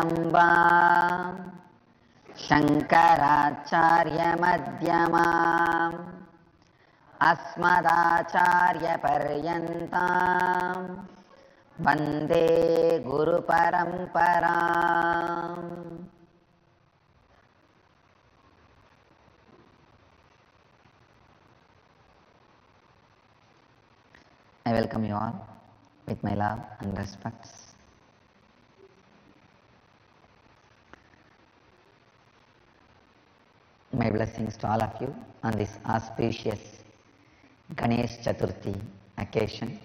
सदाशिवसमारम्भाम् शङ्कराचार्यमध्यमाम् अस्मदाचार्यपर्यन्ताम् वन्दे गुरुपरम्पराम्. I welcome you all with my love and respects. My blessings to all of you on this auspicious Ganesh Chaturthi occasion.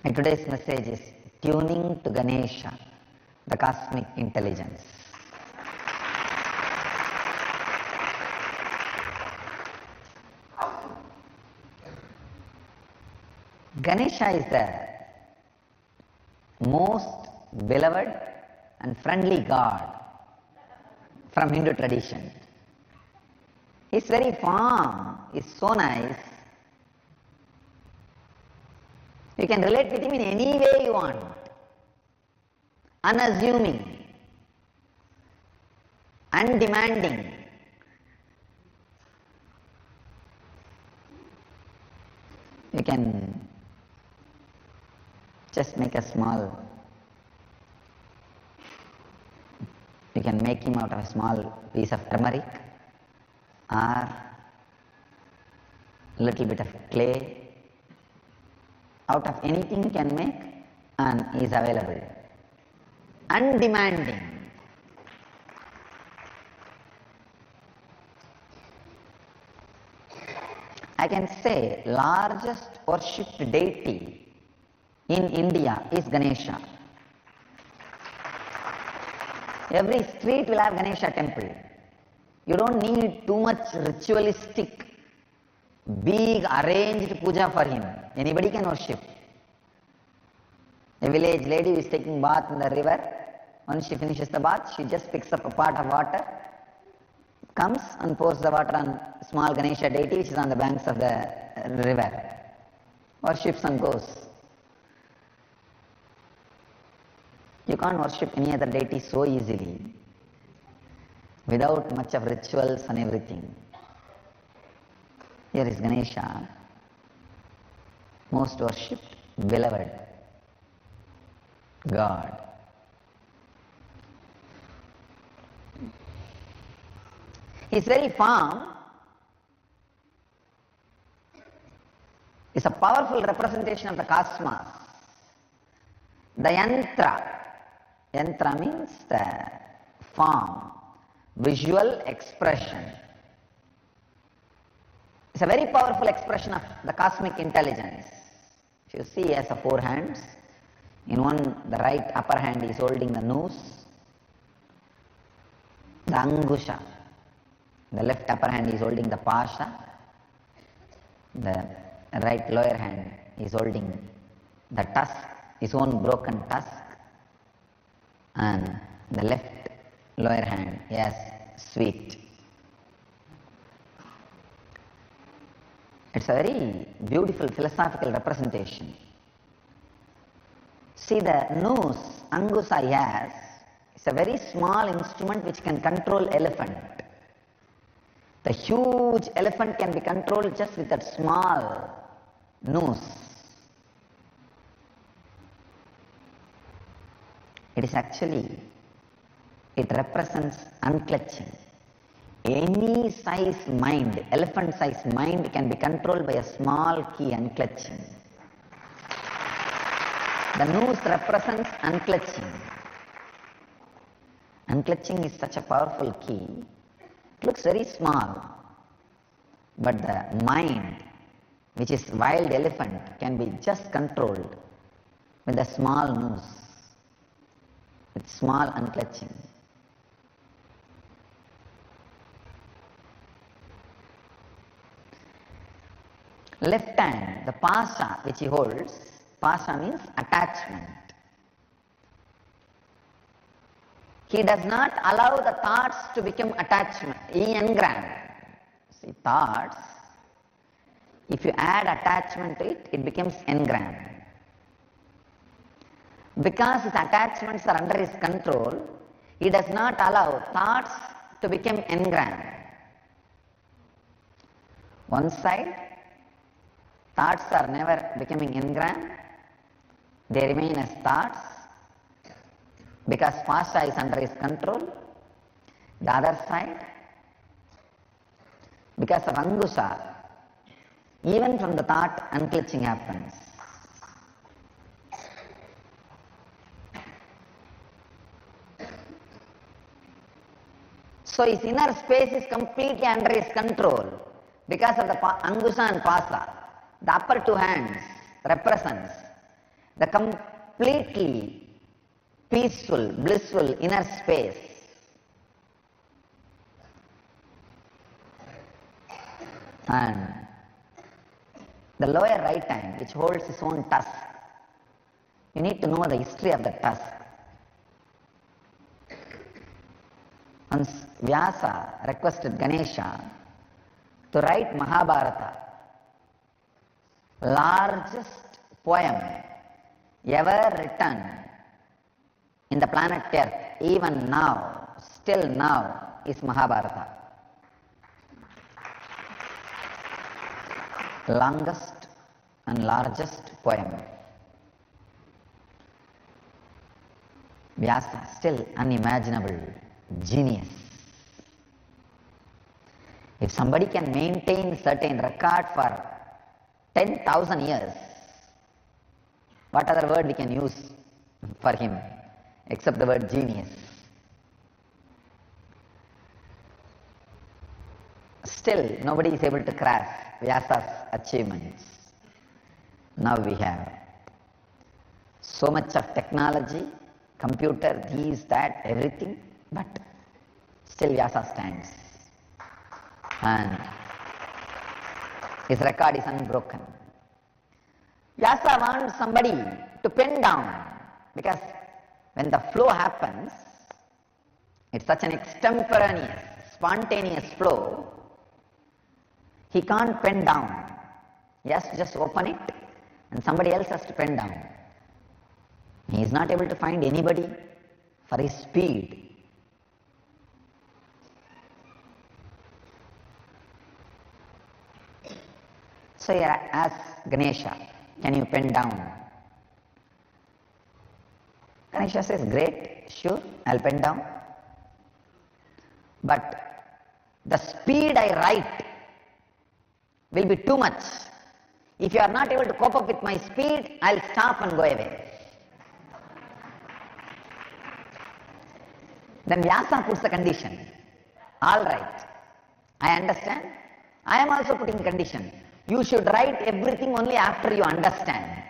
My today's message is tuning to Ganesha, the cosmic intelligence. Ganesha is the most beloved and friendly god from Hindu tradition. His very form is so nice. You can relate with him in any way you want. Unassuming, undemanding. You can just make a small, you can make him out of a small piece of turmeric or little bit of clay. Out of anything you can make and he is available. Undemanding. I can say largest worshipped deity in India is Ganesha. Every street will have Ganesha temple. You don't need too much ritualistic, big arranged puja for him. Anybody can worship. A village lady is taking bath in the river. Once she finishes the bath, she just picks up a pot of water, comes and pours the water on small Ganesha deity which is on the banks of the river, worships and goes. You can't worship any other deity so easily without much of rituals and everything. Here is Ganesha, most worshipped, beloved God. His very form is a powerful representation of the cosmos. The yantra means the form, visual expression. It's a very powerful expression of the cosmic intelligence. If you see, he has 4 hands. In one, the right upper hand is holding the nose, the angusha. The left upper hand is holding the pasha. The right lower hand is holding the tusk, his own broken tusk. And the left lower hand, yes, sweet. It's a very beautiful philosophical representation. See, the nose, angusa he has, is a very small instrument which can control elephant. The huge elephant can be controlled just with that small nose. It is actually, it represents unclutching. Any size mind, elephant size mind can be controlled by a small key, unclutching. The nose represents unclutching. Unclutching is such a powerful key. It looks very small, but the mind, which is wild elephant, can be just controlled with a small nose, with small unclutching. Left hand, the pasha which he holds, pasha means attachment. He does not allow the thoughts to become attachment. He engrams. See, thoughts, if you add attachment to it, it becomes engram. Because his attachments are under his control, he does not allow thoughts to become engram. One side, thoughts are never becoming engram. They remain as thoughts, because pasha is under his control. The other side, because of angusha, even from the thought, unclutching happens. So his inner space is completely under his control because of the angusha and pasha. The upper 2 hands represents the completely peaceful, blissful inner space. And the lower right hand, which holds his own tusk, you need to know the history of the tusk. Once Vyasa requested Ganesha to write Mahabharata, largest poem ever written in the planet Earth, even now, still now, is Mahabharata. Longest and largest poem. Vyasa, still unimaginable genius. If somebody can maintain certain record for 10,000 years, what other word we can use for him except the word genius? Still, nobody is able to grasp Vyasa's achievements. Now we have so much of technology, computer, these, that, everything, but still Vyasa stands. And his record is unbroken. Vyasa wants somebody to pen down, because when the flow happens, it's such an extemporaneous, spontaneous flow, he can't pen down. He has to just open it and somebody else has to pen down. He is not able to find anybody for his speed. So he asks Ganesha, can you pen down? Ganesha says, great, sure, I'll pen down. But the speed I write will be too much. If you are not able to cope up with my speed, I'll stop and go away. Then Vyasa puts the condition. All right, I understand. I am also putting condition. You should write everything only after you understand.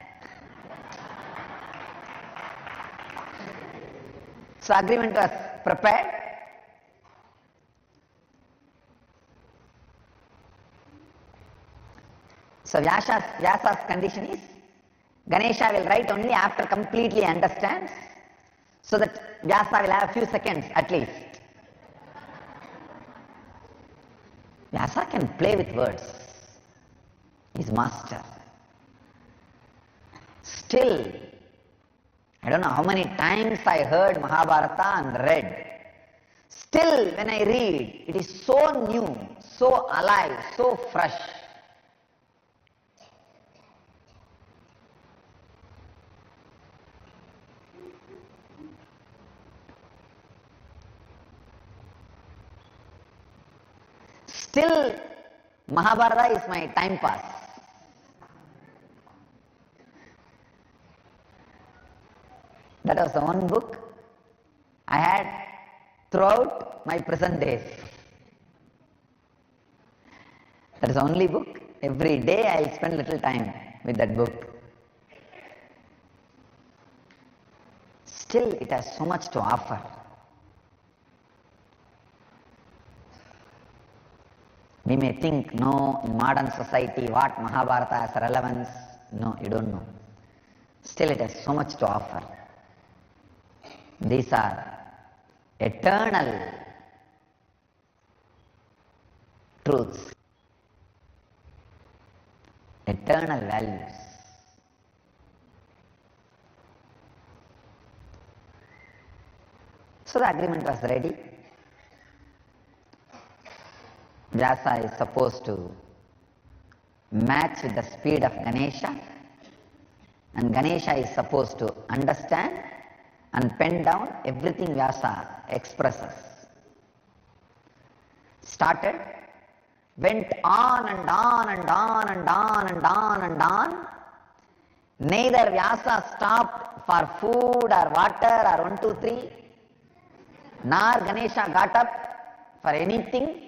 So agreement was prepared. So Vyasa's condition is Ganesha will write only after completely understands, so that Vyasa will have a few seconds at least. Vyasa can play with words. He's master. Still, I don't know how many times I heard Mahabharata and read. Still, when I read, it is so new, so alive, so fresh. Still, Mahabharata is my time pass. That was the one book I had throughout my present days. That is the only book. Every day I will spend little time with that book. Still, it has so much to offer. We may think, no, in modern society, what Mahabharata has relevance? No, you don't know. Still, it has so much to offer. These are eternal truths, eternal values. So the agreement was ready. Vyasa is supposed to match with the speed of Ganesha, and Ganesha is supposed to understand and pen down everything Vyasa expresses. Started, went on and on and on and on and on and on. Neither Vyasa stopped for food or water or 1, 2, 3, nor Ganesha got up for anything.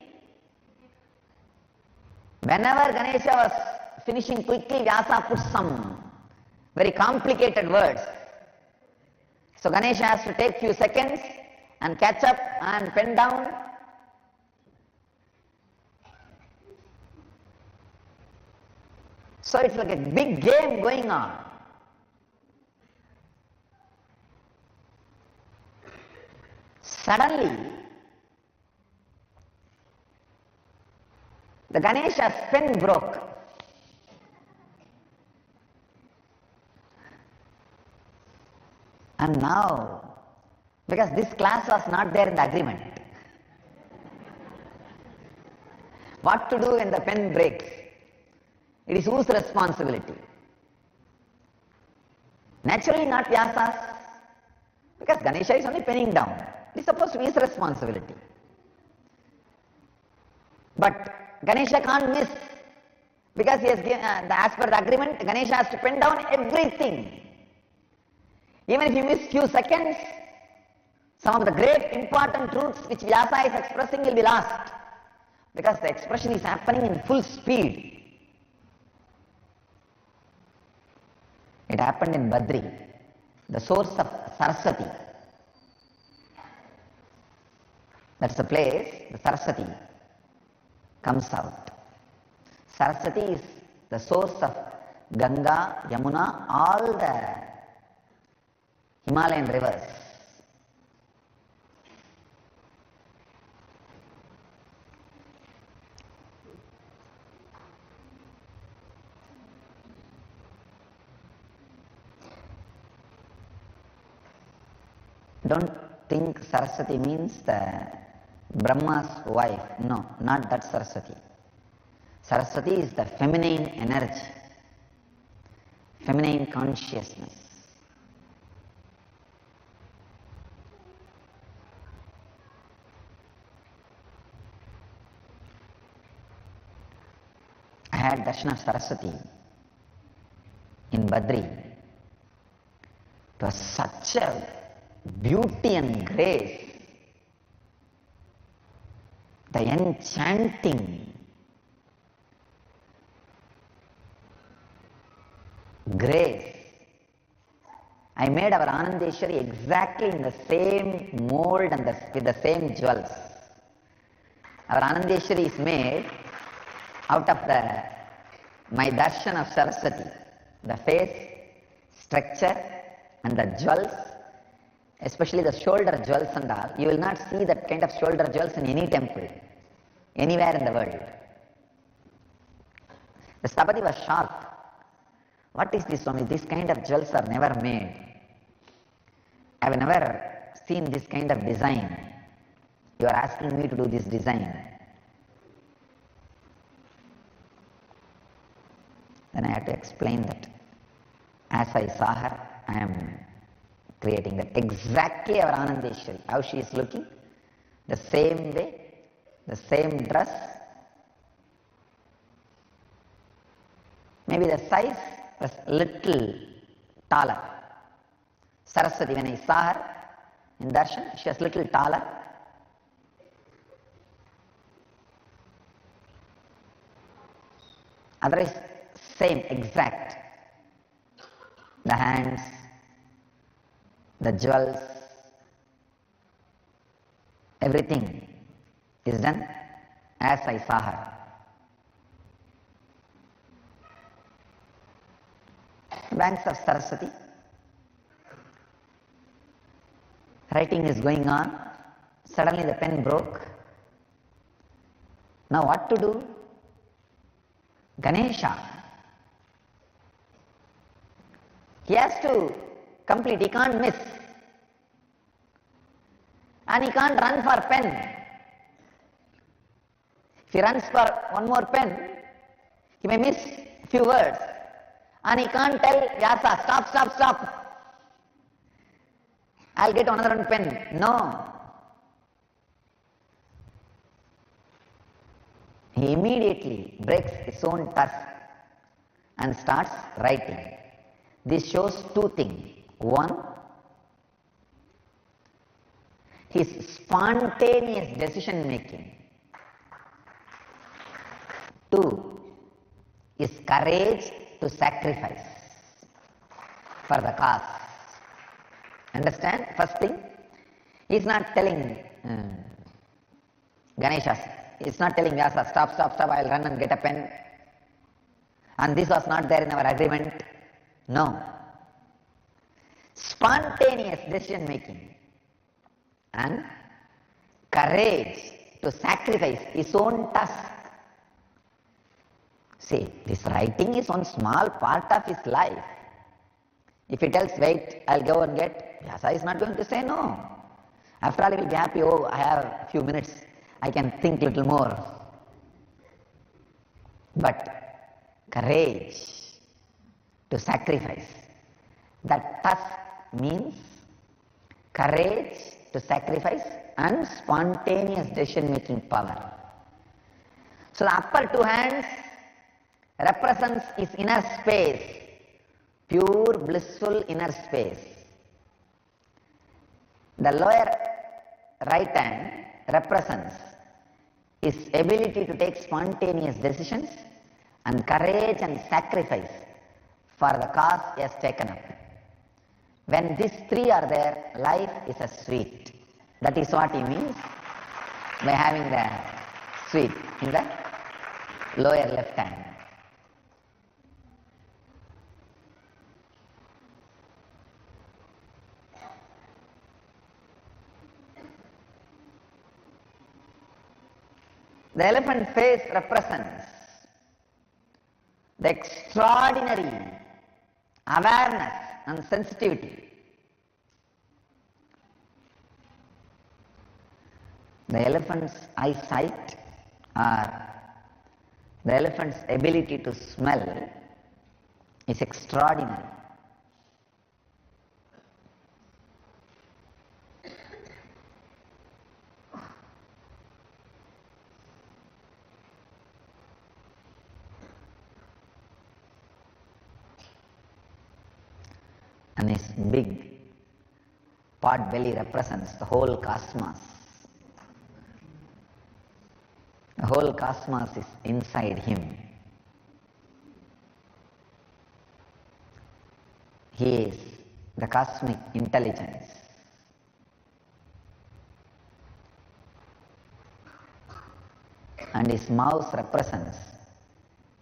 Whenever Ganesha was finishing quickly, Vyasa put some very complicated words. So Ganesha has to take few seconds and catch up and pen down. So it's like a big game going on. Suddenly, the Ganesha's pen broke. And now, because this class was not there in the agreement, what to do when the pen breaks? It is whose responsibility? Naturally not Vyasa's, because Ganesha is only penning down. It is supposed to be his responsibility. But Ganesha can't miss, because he has given, as per the agreement, Ganesha has to pen down everything. Even if you miss few seconds, some of the great important truths which Vyasa is expressing will be lost, because the expression is happening in full speed. It happened in Badri, the source of Saraswati. That's the place the Saraswati comes out. Saraswati is the source of Ganga, Yamuna, all the Himalayan rivers. Don't think Saraswati means the Brahma's wife. No, not that Saraswati. Saraswati is the feminine energy, feminine consciousness. I had darshan of Saraswati in Badri. It was such a beauty and grace, the enchanting grace. I made our Anandeshwari exactly in the same mold and with the same jewels. Our Anandeshwari is made out of my darshan of Saraswati, the face, structure and the jewels, especially the shoulder jewels and all. You will not see that kind of shoulder jewels in any temple, anywhere in the world. The Stapati was shocked. What is this, Swami? This kind of jewels are never made. I have never seen this kind of design. You are asking me to do this design. Then I had to explain that as I saw her, I am creating that. Exactly our Anandeshwari, how she is looking, the same way, the same dress. Maybe the size was little taller. Saraswati, when I saw her in darshan, she was little taller. Otherwise, same, exact. The hands, the jewels, everything is done as I saw her. Banks of Saraswati. Writing is going on. Suddenly the pen broke. Now what to do? Ganesha. He has to complete, he can't miss. And he can't run for pen. If he runs for one more pen, he may miss few words. And he can't tell Vyasa, stop, stop, stop. I'll get another one pen. No. He immediately breaks his own tusk and starts writing. This shows two things. One, his spontaneous decision making. Two, his courage to sacrifice for the cause. Understand? First thing, he is not telling Ganesha, he is not telling Vyasa, stop, stop, stop, I will run and get a pen. And this was not there in our agreement. No. Spontaneous decision making and courage to sacrifice his own task. See, this writing is one small part of his life. If he tells, wait, I'll go and get, Vyasa is not going to say no. After all, he will be happy, oh, I have a few minutes, I can think little more. But courage to sacrifice. That task means courage to sacrifice and spontaneous decision-making power. So the upper two hands represents his inner space, pure blissful inner space. The lower right hand represents his ability to take spontaneous decisions and courage and sacrifice for the cause he has taken up. When these three are there, life is a sweet. That is what he means by having the sweet in the lower left hand. The elephant face represents the extraordinary awareness and sensitivity The elephant's eyesight or the elephant's ability to smell is extraordinary. And his big pot belly represents the whole cosmos. The whole cosmos is inside him. He is the cosmic intelligence. And his mouth represents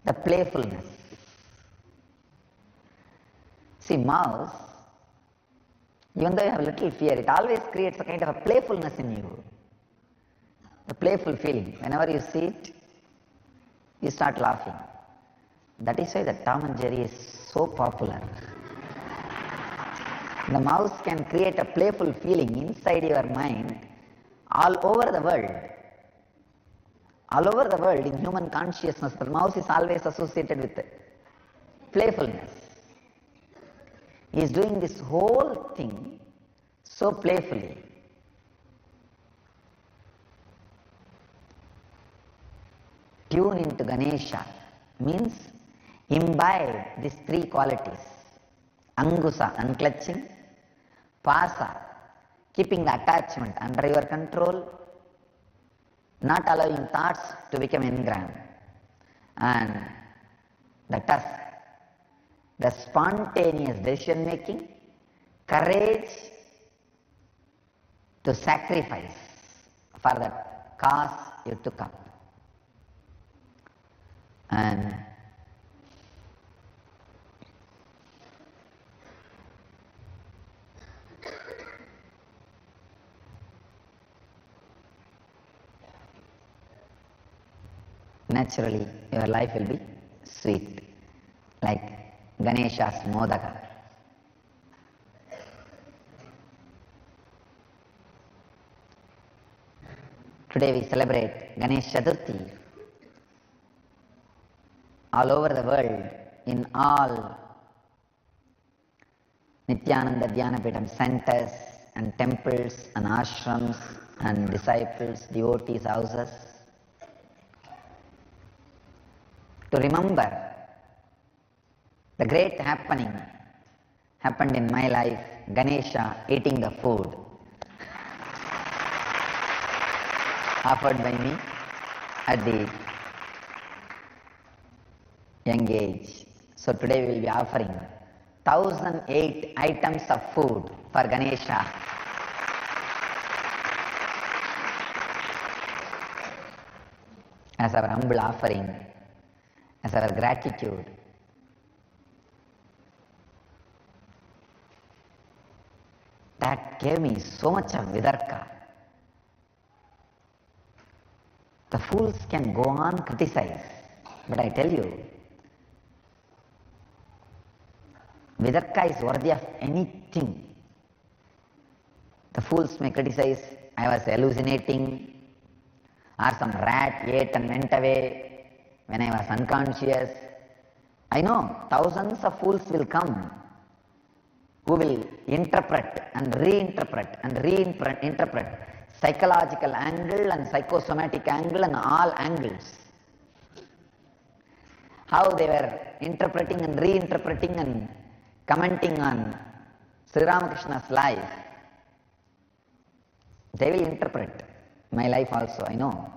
the playfulness. See, mouse, even though you have little fear, it always creates a kind of a playfulness in you. A playful feeling. Whenever you see it, you start laughing. That is why the Tom and Jerry is so popular. The mouse can create a playful feeling inside your mind all over the world. All over the world, in human consciousness, the mouse is always associated with playfulness. He is doing this whole thing so playfully. Tune into Ganesha means imbibe these three qualities. Angusa, unclutching. Pasa, keeping the attachment under your control, not allowing thoughts to become engram. And the tusk, the spontaneous decision making, courage to sacrifice for the cause you took up. And naturally your life will be sweet, like Ganesha's modaka. Today we celebrate Ganesh Chaturthi. All over the world, in all Nityananda Dhyanapitham centers and temples and ashrams and disciples, devotees' houses, to remember the great happening happened in my life, Ganesha eating the food offered by me at the young age. So today we will be offering 1008 items of food for Ganesha. As our humble offering, as our gratitude. That gave me so much of vidarka. The fools can go on criticize, but I tell you, vidarka is worthy of anything. The fools may criticize, I was hallucinating, or some rat ate and went away when I was unconscious. I know thousands of fools will come who will interpret and reinterpret psychological angle and psychosomatic angle and all angles. How they were interpreting and reinterpreting and commenting on Sri Ramakrishna's life. They will interpret my life also, I know.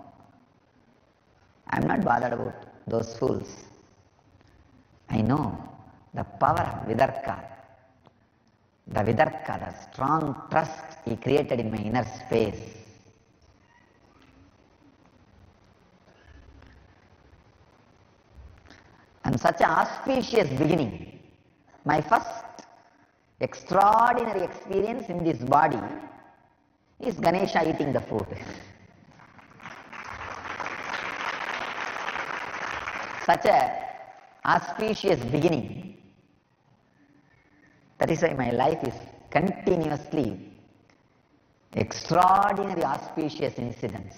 I am not bothered about those fools. I know the power of Vidarka. The Vidarka, the strong trust he created in my inner space. And such an auspicious beginning. My first extraordinary experience in this body is Ganesha eating the food. Such a auspicious beginning. That is why my life is continuously extraordinary auspicious incidents.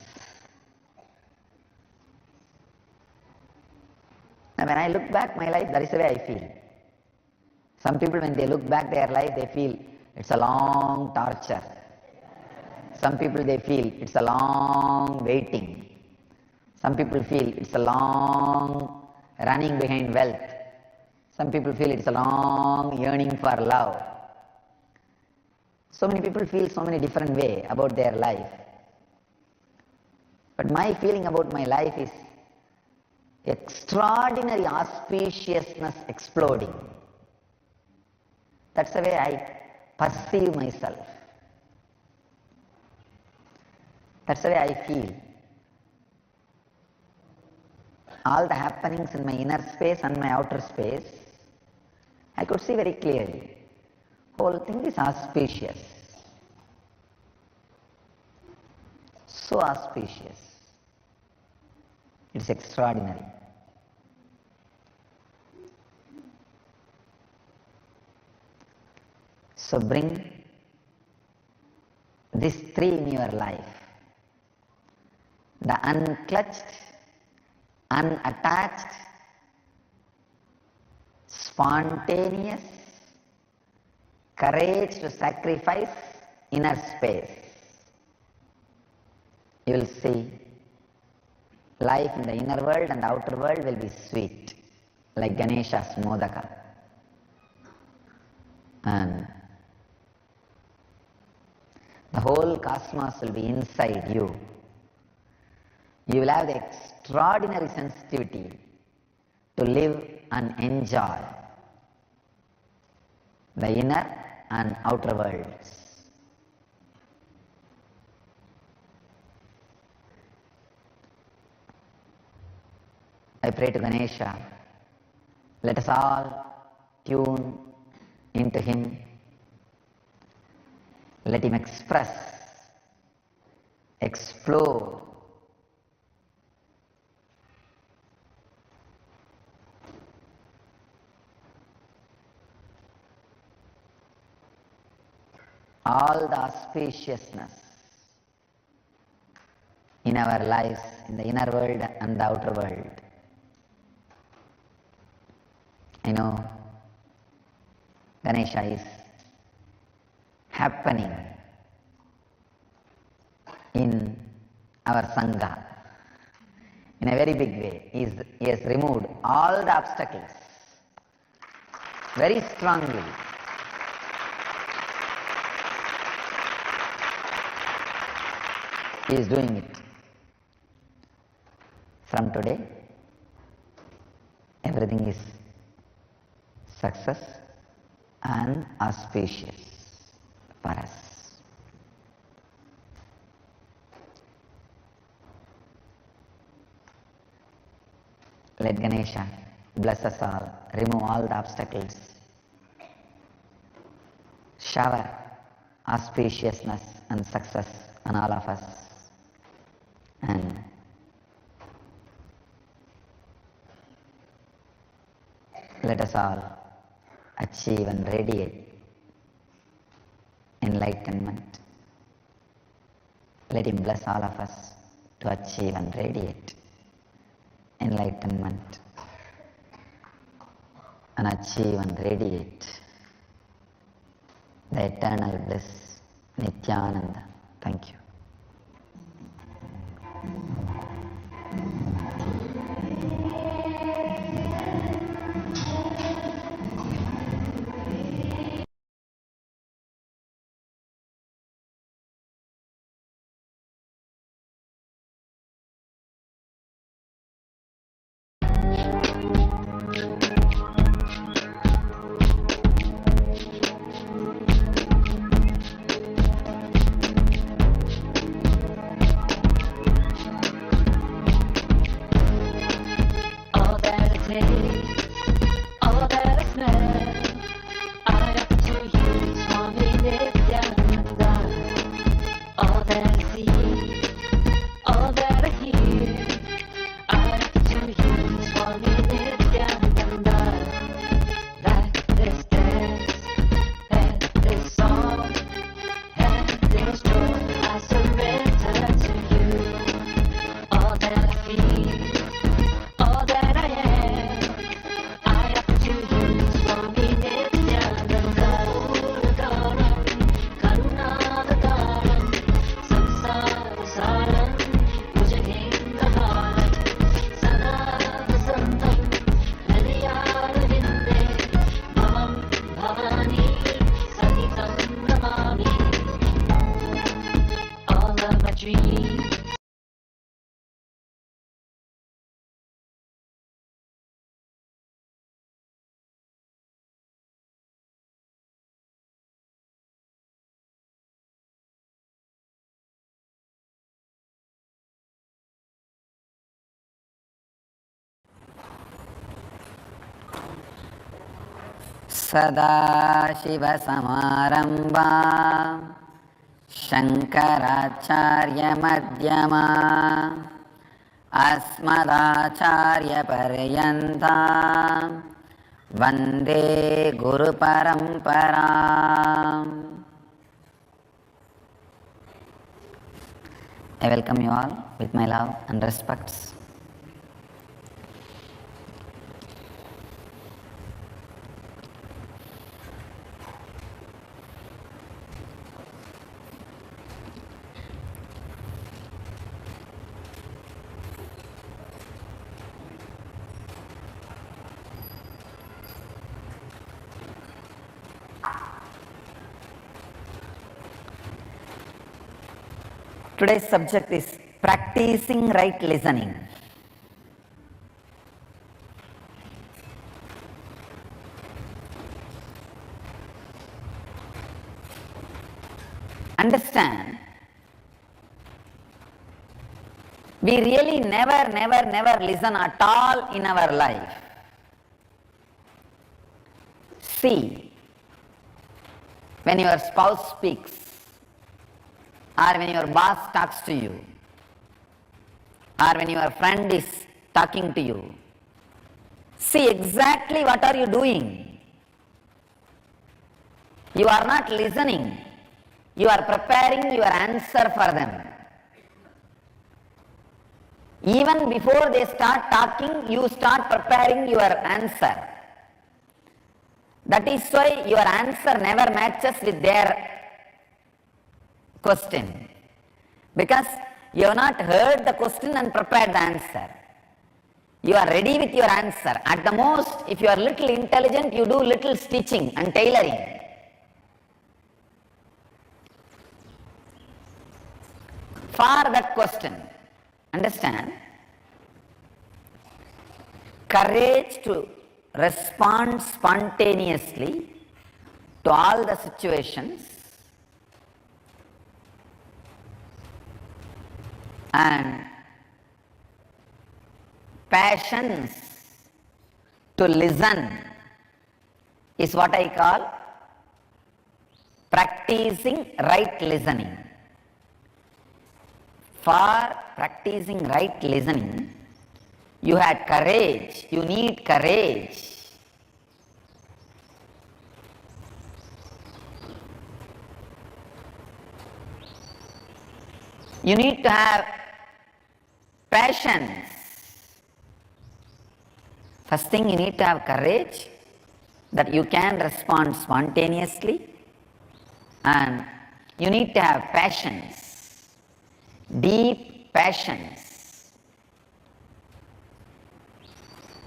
Now when I look back my life, that is the way I feel. Some people when they look back their life, they feel it's a long torture. Some people they feel it's a long waiting. Some people feel it's a long running behind wealth. Some people feel it's a long yearning for love. So many people feel so many different ways about their life. But my feeling about my life is extraordinary auspiciousness exploding. That's the way I perceive myself. That's the way I feel. All the happenings in my inner space and my outer space, I could see very clearly. Whole thing is auspicious. So auspicious. It's extraordinary. So bring these three in your life. The unclutched, unattached, spontaneous, courage to sacrifice inner space. You will see life in the inner world and the outer world will be sweet, like Ganesha's modaka. And the whole cosmos will be inside you. You will have the extraordinary sensitivity to live and enjoy the inner and outer worlds. I pray to Ganesha, let us all tune into him. Let him express, explore, all the auspiciousness in our lives, in the inner world and the outer world. I know Ganesha is happening in our Sangha in a very big way. He has removed all the obstacles very strongly. He is doing it. From today, everything is success and auspicious for us. Let Ganesha bless us all, remove all the obstacles, shower auspiciousness and success on all of us, and let us all achieve and radiate enlightenment. Let him bless all of us to achieve and radiate enlightenment and achieve and radiate the eternal bliss, Nityananda. Thank you. Destroy सदाशिवसमारम्भां शङ्कराचार्यमध्यमाम् अस्मदाचार्यपर्यन्तां वन्दे गुरुपरम्पराम्. I welcome you all with my love and respects. Today's subject is practicing right listening. Understand, we really never listen at all in our life. See, when your spouse speaks, or when your boss talks to you, or when your friend is talking to you, see exactly what are you doing. You are not listening, you are preparing your answer for them. Even before they start talking, you start preparing your answer. That is why your answer never matches with their question, because you have not heard the question and prepared the answer. You are ready with your answer. At the most, if you are little intelligent, you do little stitching and tailoring. For that question, understand, courage to respond spontaneously to all the situations, and patience to listen is what I call practicing right listening. For practicing right listening, you had courage, you need courage. You need to have patience. First thing, you need to have courage that you can respond spontaneously, and you need to have patience, deep patience,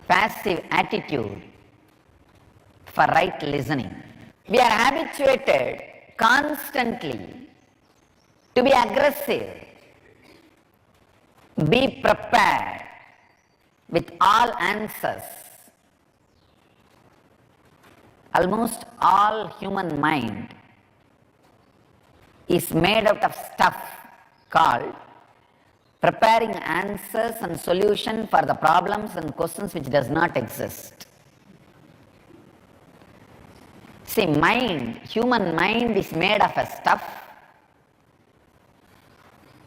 passive attitude for right listening. We are habituated constantly to be aggressive. Be prepared with all answers. Almost all human mind is made out of stuff called preparing answers and solution for the problems and questions which does not exist. See, human mind is made of a stuff,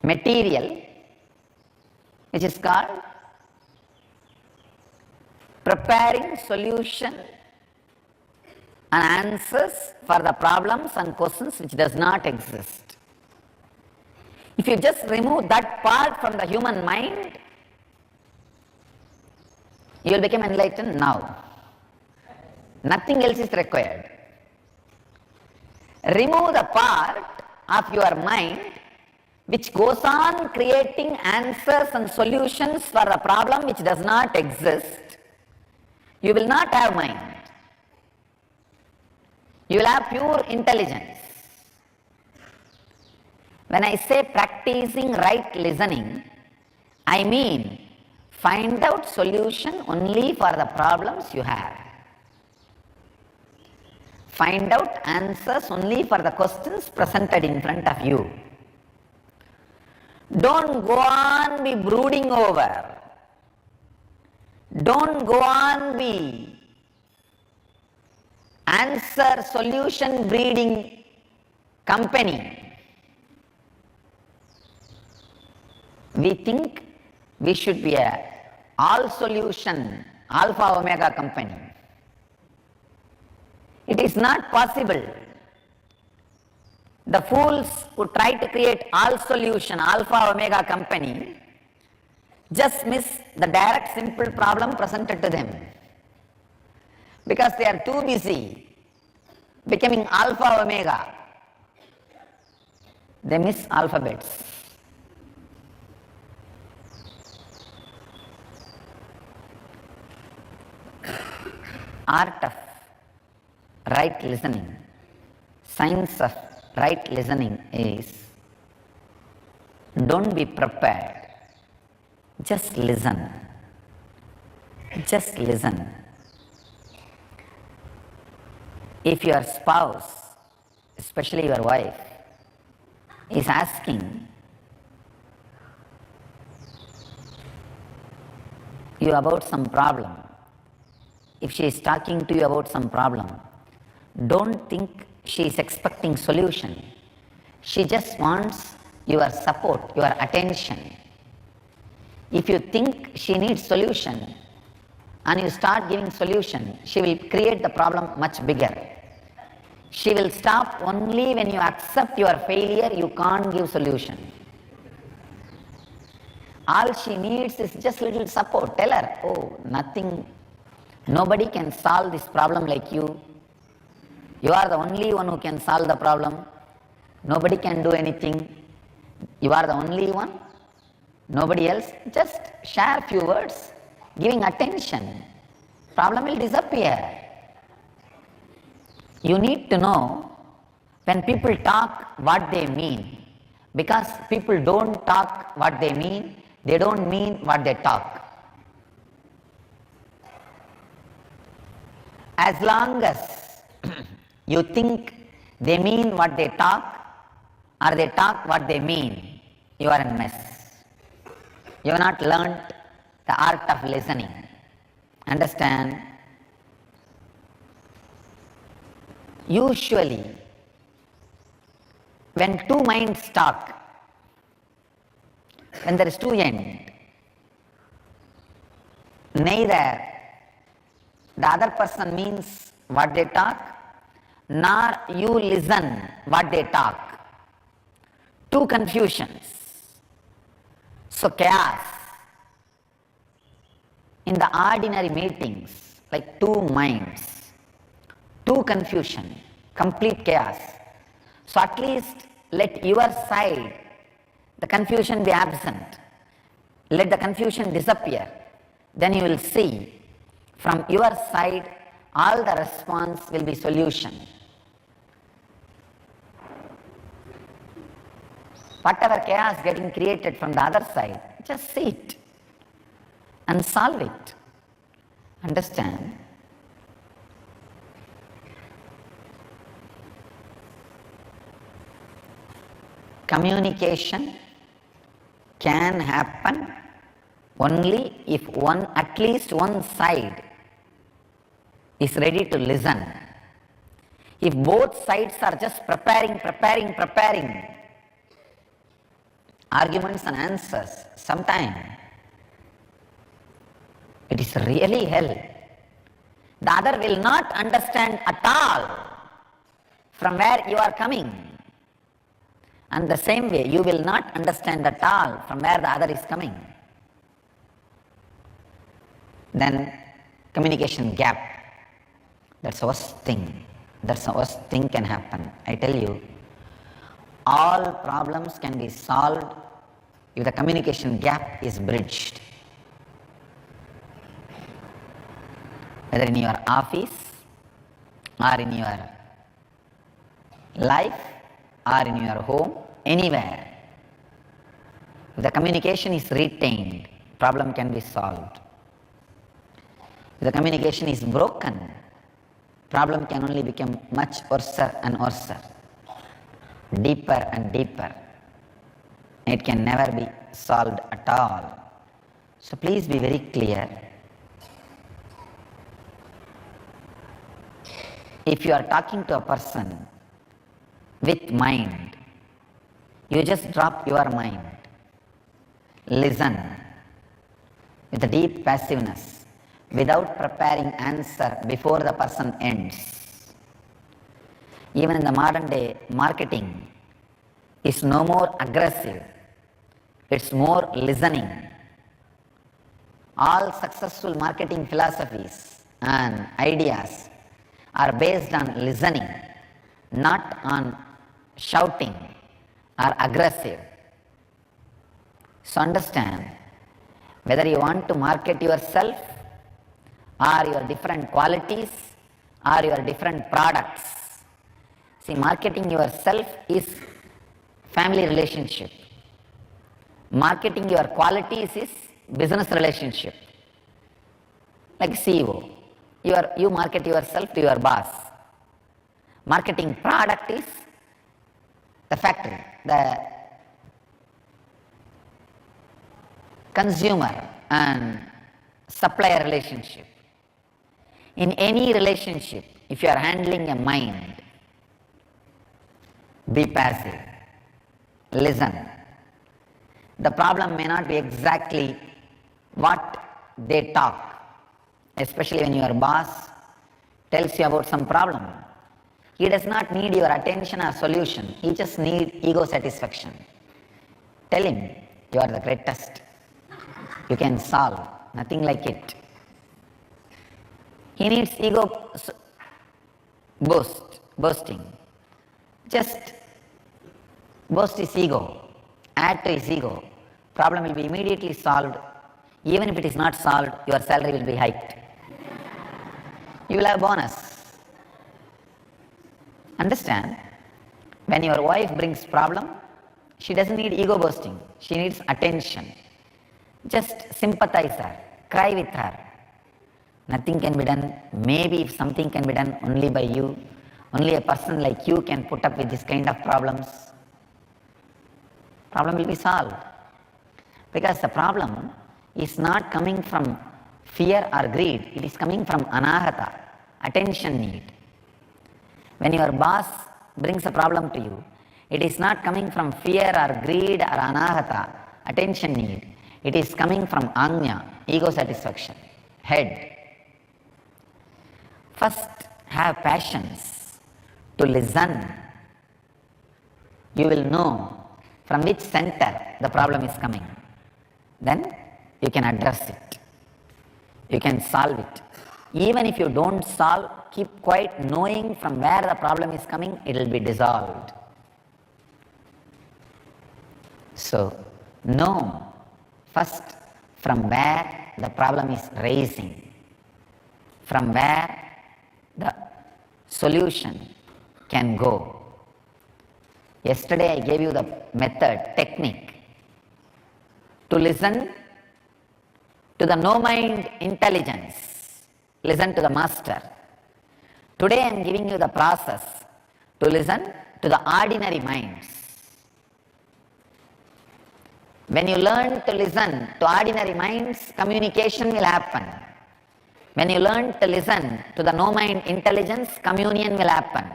material, which is called preparing solution and answers for the problems and questions which does not exist. If you just remove that part from the human mind, you will become enlightened now. Nothing else is required. Remove the part of your mind which goes on creating answers and solutions for a problem which does not exist, you will not have mind. You will have pure intelligence. When I say practicing right listening, I mean find out solution only for the problems you have. Find out answers only for the questions presented in front of you. Don't go on be brooding over. Don't go on be answer solution breeding company. We think we should be a all solution alpha omega company. It is not possible. The fools who try to create all solution alpha omega company just miss the direct simple problem presented to them, because they are too busy becoming alpha omega. They miss alphabets. Art of right listening, science of right listening is, don't be prepared, just listen. Just listen. If your spouse, especially your wife, is asking you about some problem, if she is talking to you about some problem, don't think she is expecting solution. She just wants your support, your attention. If you think she needs solution and you start giving solution, she will create the problem much bigger. She will stop only when you accept your failure, you can't give solution. All she needs is just little support. Tell her, oh, nothing, nobody can solve this problem like you. You are the only one who can solve the problem. Nobody can do anything. You are the only one. Nobody else. Just share few words, giving attention. Problem will disappear. You need to know when people talk what they mean, because people don't talk what they mean, they don't mean what they talk. As long as you think they mean what they talk or they talk what they mean, you are in mess. You have not learnt the art of listening. Understand? Usually, when two minds talk, when there is two ends, neither the other person means what they talk, nor you listen what they talk. Two confusions. So chaos. In the ordinary meetings, like two minds, two confusion, complete chaos. So at least let your side, the confusion be absent. Let the confusion disappear. Then you will see from your side all the response will be solution. Whatever chaos getting created from the other side, just see it and solve it. Understand? Communication can happen only if at least one side is ready to listen. If both sides are just preparing arguments and answers, sometimes it is really hell. The other will not understand at all from where you are coming. And the same way, you will not understand at all from where the other is coming. Then communication gap. That's the worst thing. That's the worst thing can happen. I tell you, all problems can be solved if the communication gap is bridged. Whether in your office or in your life or in your home, anywhere. If the communication is retained, problem can be solved. If the communication is broken, problem can only become much worse and worse, deeper and deeper. It can never be solved at all. So please be very clear. if you are talking to a person with mind, you just drop your mind, listen with a deep passiveness without preparing answer before the person ends. Even in the modern day, marketing is no more aggressive, it's more listening. All successful marketing philosophies and ideas are based on listening, not on shouting or aggressive. So understand, whether you want to market yourself or your different qualities or your different products. See, marketing yourself is family relationship. Marketing your qualities is business relationship. Like CEO, you market yourself to your boss. Marketing product is the factory, the consumer and supplier relationship. In any relationship, if you are handling a mind, be passive, listen. The problem may not be exactly what they talk, especially when your boss tells you about some problem. He does not need your attention or solution, he just needs ego satisfaction. Tell him, you are the greatest, you can solve, nothing like it. He needs ego boasting. Just boast his ego, add to his ego. Problem will be immediately solved. Even if it is not solved, your salary will be hiked. You will have bonus. Understand? When your wife brings problem, she doesn't need ego boasting. She needs attention. Just sympathize her, cry with her. Nothing can be done. Maybe if something can be done only by you, only a person like you can put up with this kind of problems. Problem will be solved. Because the problem is not coming from fear or greed, it is coming from anahata, attention need. When your boss brings a problem to you, it is not coming from fear or greed or anahata, attention need. It is coming from anya, ego satisfaction, head. First, have passions to listen. You will know from which center the problem is coming. Then you can address it. You can solve it. Even if you don't solve, keep quiet, knowing from where the problem is coming, it will be dissolved. So, know first from where the problem is raising, from where the solution can go. Yesterday I gave you the method, technique to listen to the no-mind intelligence, listen to the master. Today I am giving you the process to listen to the ordinary minds. When you learn to listen to ordinary minds, communication will happen. When you learn to listen to the no-mind intelligence, communion will happen.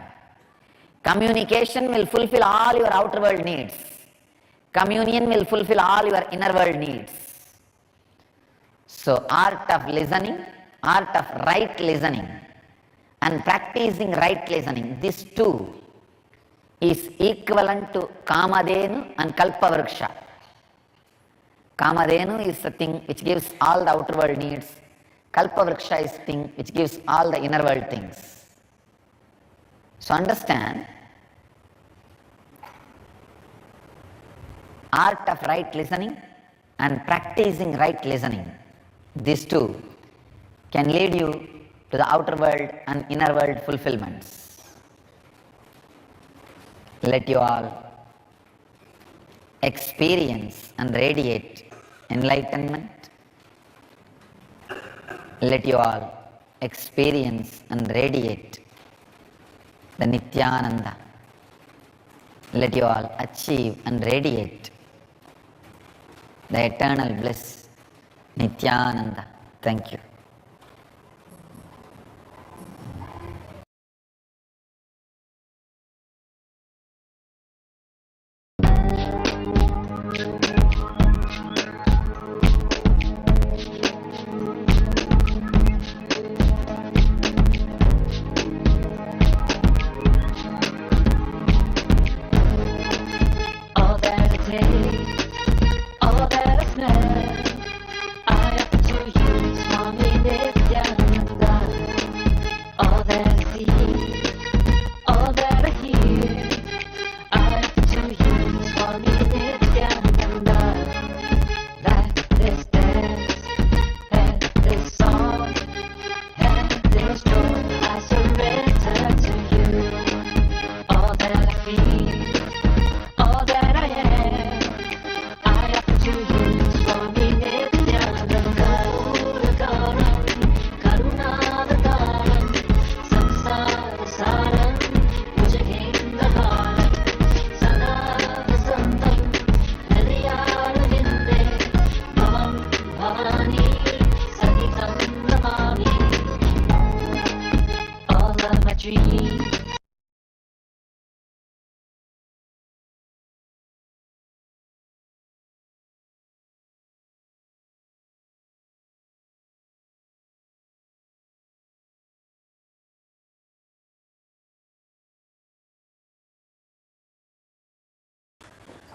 Communication will fulfill all your outer world needs. Communion will fulfill all your inner world needs. So, art of listening, art of right listening and practicing right listening, these two is equivalent to Kamadhenu and Kalpavriksha. Kamadhenu is the thing which gives all the outer world needs. Kalpavriksha is the thing which gives all the inner world things. So understand, art of right listening and practicing right listening, these two can lead you to the outer world and inner world fulfillments. Let you all experience and radiate enlightenment. Let you all experience and radiate the Nityananda. Let you all achieve and radiate the eternal bliss, Nityananda. Thank you.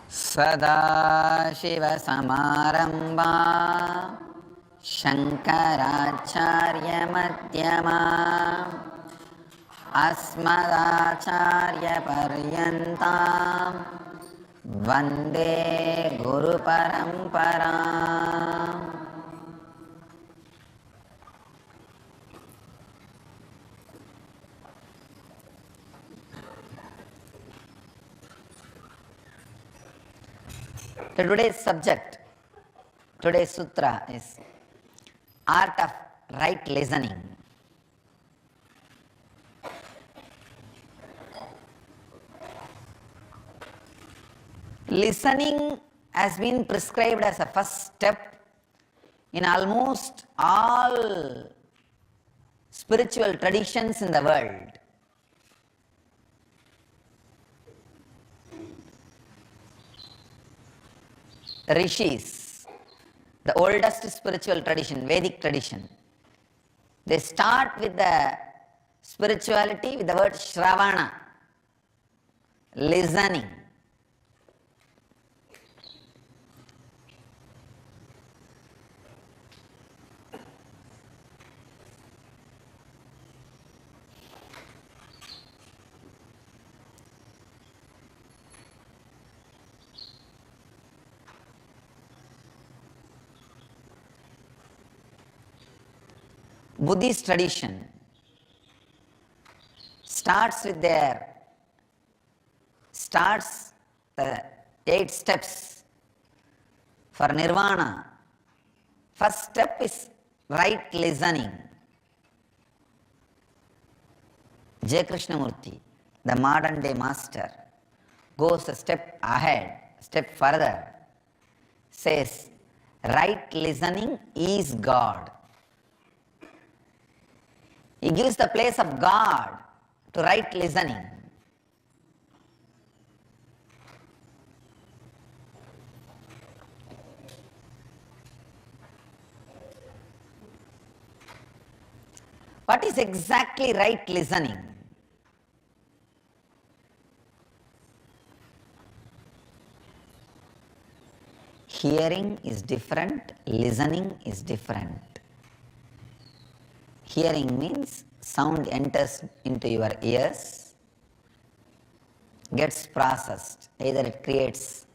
सदाशिवसमारम्भा शङ्कराचार्यमध्यमा अस्मदाचार्यपर्यन्तां वन्दे गुरुपरम्पराम्. Today's subject, today's sutra is art of right listening. Listening has been prescribed as a first step in almost all spiritual traditions in the world. Rishis, the oldest spiritual tradition, Vedic tradition, they start with the spirituality with the word Shravana, listening. Buddhist tradition starts the 8 steps for nirvana. First step is right listening. J. Krishnamurti, the modern day master, goes a step ahead, step further, says right listening is God. He gives the place of God to right listening. What is exactly right listening? Hearing is different, listening is different. Hearing means sound enters into your ears, gets processed. Either it creates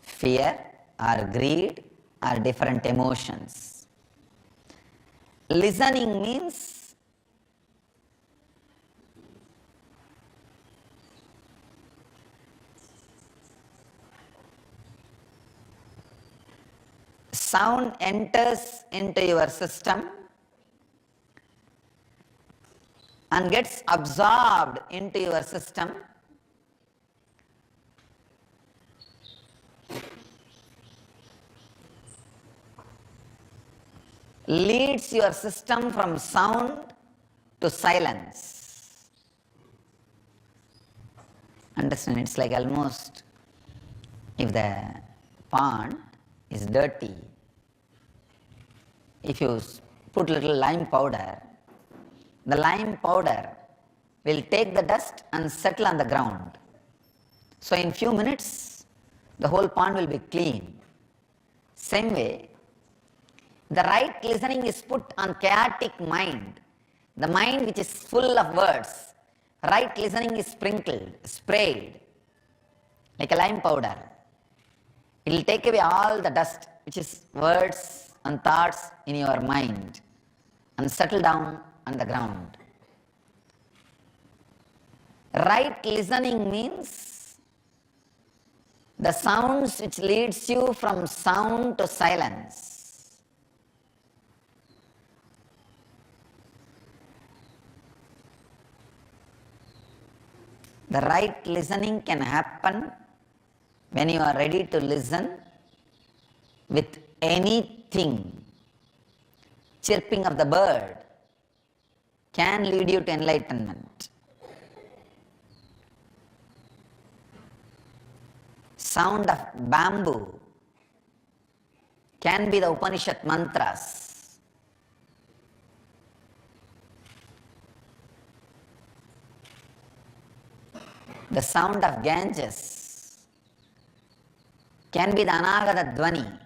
fear or greed or different emotions. Listening means sound enters into your system and gets absorbed into your system, leads your system from sound to silence. Understand? It's like almost if the pond is dirty, if you put little lime powder, the lime powder will take the dust and settle on the ground. So in few minutes, the whole pond will be clean. Same way, the right listening is put on chaotic mind, the mind which is full of words. Right listening is sprinkled, sprayed, like a lime powder. It will take away all the dust, which is words and thoughts in your mind, and settle down on the ground. Right listening means the sounds which leads you from sound to silence. The right listening can happen when you are ready to listen with anything. Chirping of the bird can lead you to enlightenment. Sound of bamboo can be the Upanishad mantras. The sound of Ganges can be the Anagata Dvani.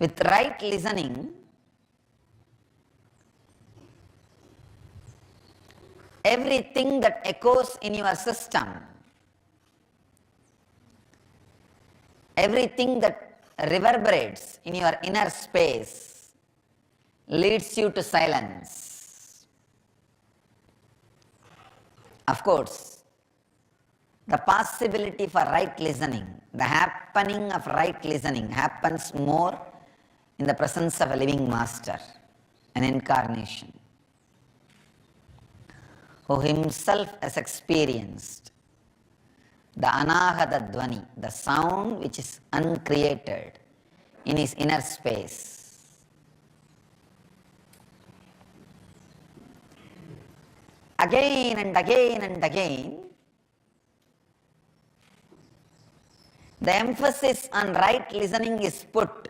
With right listening, everything that echoes in your system, everything that reverberates in your inner space leads you to silence. Of course, the possibility for right listening, the happening of right listening happens more in the presence of a living master, an incarnation, who himself has experienced the Anahata Dvani, the sound which is uncreated in his inner space. Again and again and again, the emphasis on right listening is put.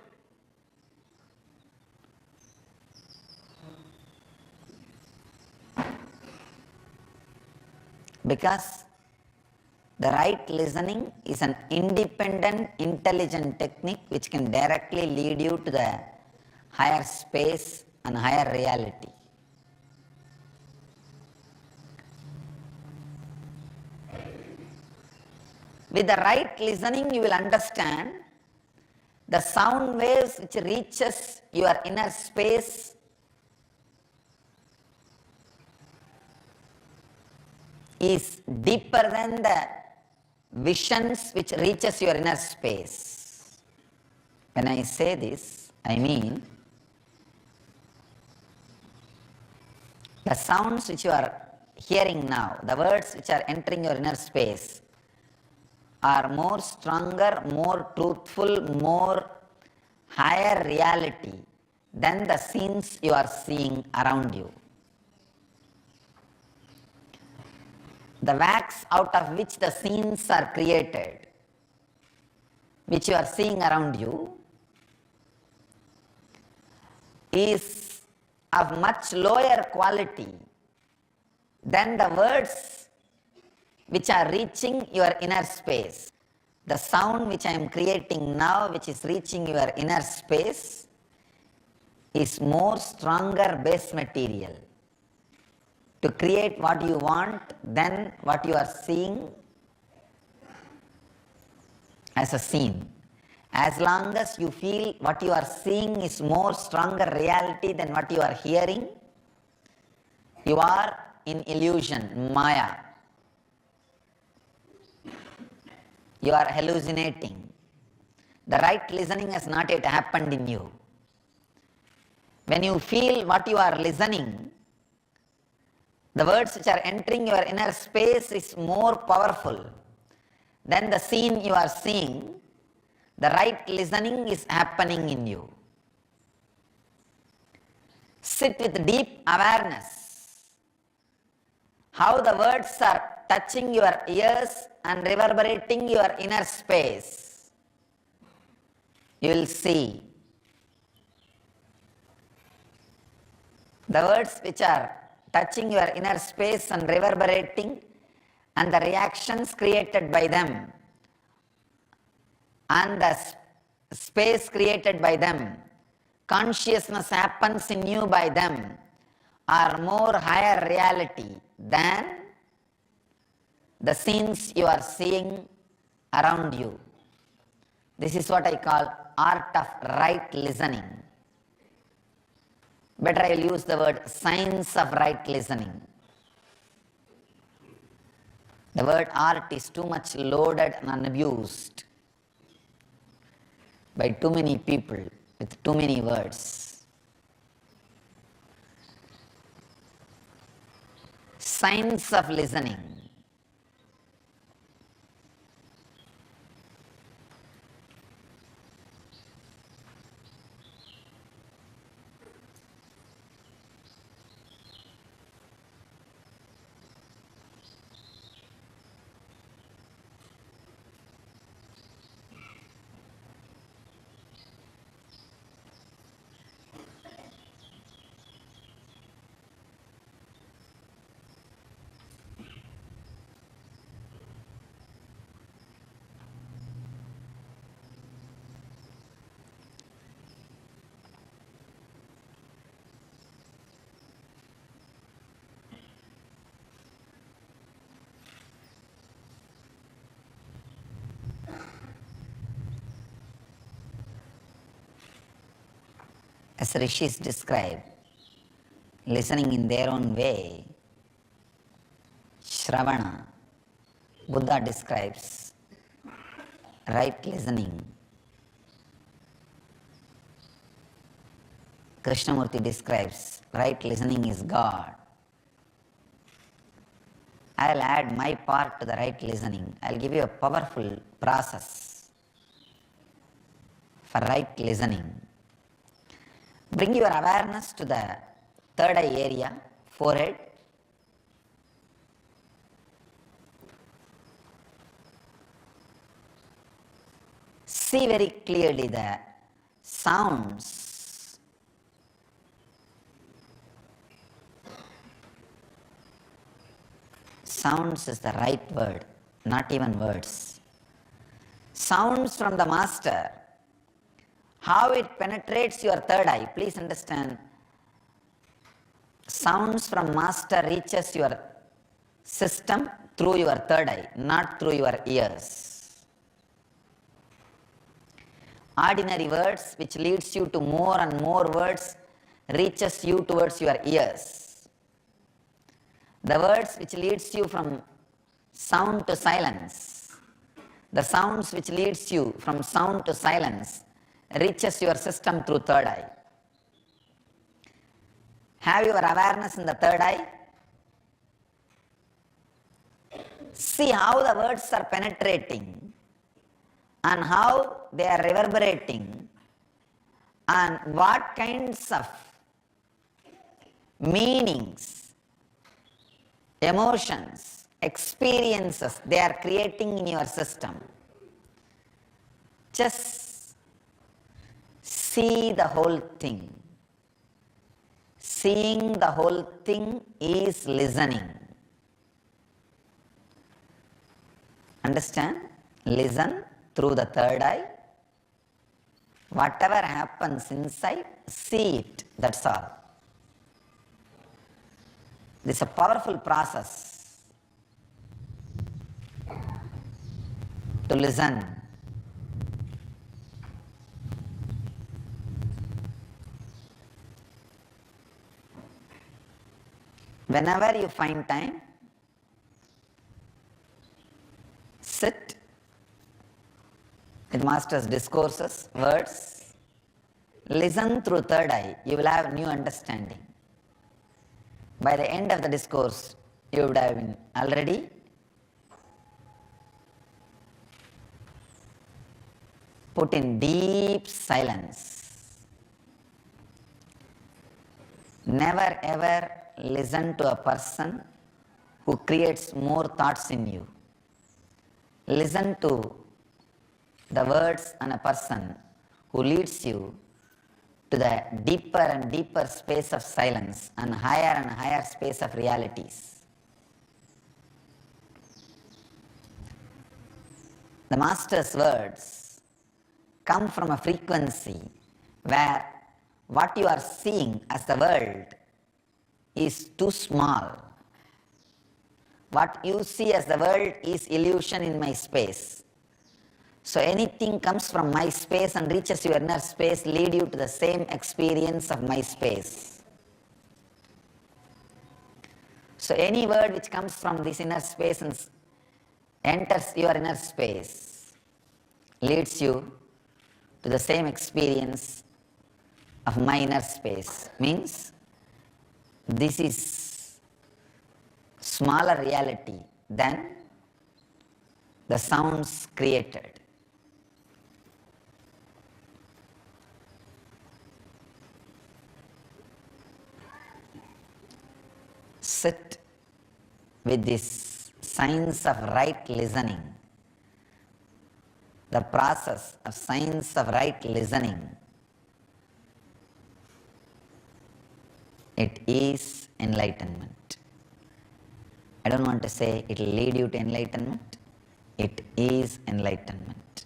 Because the right listening is an independent, intelligent technique which can directly lead you to the higher space and higher reality. With the right listening, you will understand the sound waves which reaches your inner space is deeper than the visions which reaches your inner space. When I say this, I mean the sounds which you are hearing now, the words which are entering your inner space are more stronger, more truthful, more higher reality than the scenes you are seeing around you. The wax out of which the scenes are created, which you are seeing around you, is of much lower quality than the words which are reaching your inner space. The sound which I am creating now, which is reaching your inner space, is more stronger base material to create what you want than what you are seeing as a scene. As long as you feel what you are seeing is more stronger reality than what you are hearing, you are in illusion, maya. You are hallucinating. The right listening has not yet happened in you. When you feel what you are listening, the words which are entering your inner space is more powerful than the scene you are seeing. The right listening is happening in you. Sit with deep awareness how the words are touching your ears and reverberating your inner space. You will see the words which are touching your inner space and reverberating, and the reactions created by them, and the space created by them, consciousness happens in you by them, are more higher reality than the scenes you are seeing around you. This is what I call art of right listening. Better I will use the word science of right listening. The word art is too much loaded and abused by too many people with too many words. Science of listening. as rishis describe, listening in their own way, Shravana, Buddha describes right listening. Krishnamurti describes right listening is God. I'll add my part to the right listening. I'll give you a powerful process for right listening. Bring your awareness to the third eye area, forehead. See very clearly the sounds. Sounds is the right word, not even words. Sounds from the master. How it penetrates your third eye. Please understand. Sounds from master reaches your system through your third eye, not through your ears. Ordinary words which leads you to more and more words reaches you towards your ears. The words which leads you from sound to silence, the sounds which leads you from sound to silence reaches your system through third eye. Have your awareness in the third eye. See how the words are penetrating and how they are reverberating and what kinds of meanings, emotions, experiences they are creating in your system. Just see the whole thing. Seeing the whole thing is listening. Understand? Listen through the third eye. Whatever happens inside, see it. That's all. This is a powerful process to listen. Whenever you find time, sit with master's discourses, words, listen through third eye, you will have new understanding. By the end of the discourse, you would have been already put in deep silence. Never ever listen to a person who creates more thoughts in you. Listen to the words and a person who leads you to the deeper and deeper space of silence and higher space of realities. The master's words come from a frequency where what you are seeing as the world is too small. What you see as the world is illusion in my space. So anything comes from my space and reaches your inner space lead you to the same experience of my space. So any word which comes from this inner space and enters your inner space leads you to the same experience of my inner space. Means this is smaller reality than the sounds created. Sit with this science of right listening. The process of science of right listening. It is enlightenment. I don't want to say it will lead you to enlightenment. It is enlightenment.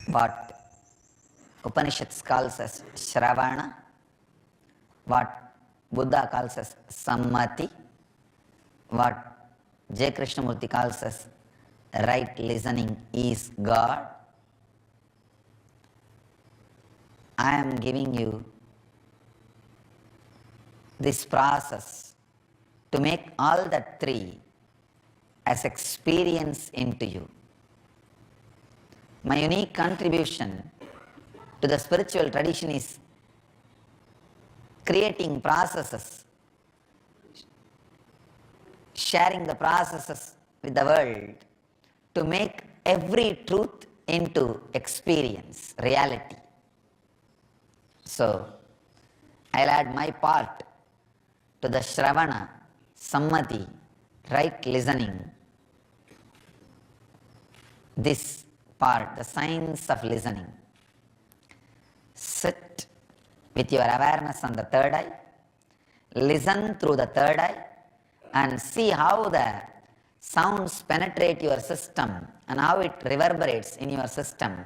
What Upanishads calls as Shravana, what Buddha calls as Sammati, what J. Krishnamurti calls as right listening is God. I am giving you this process to make all the three as experience into you. My unique contribution to the spiritual tradition is creating processes, sharing the processes with the world to make every truth into experience, reality. So, I'll add my part to the Shravana, Sammati, right listening. This part, the science of listening. Sit with your awareness on the third eye, listen through the third eye, and see how the sounds penetrate your system and how it reverberates in your system.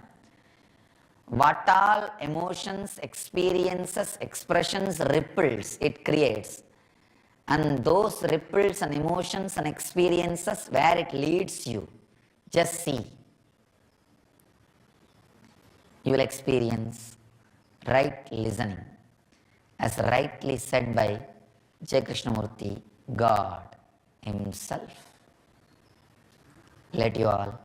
What all emotions, experiences, expressions, ripples it creates, and those ripples and emotions and experiences, where it leads you, just see. You will experience right listening, as rightly said by J. Krishnamurti, God Himself. Let you all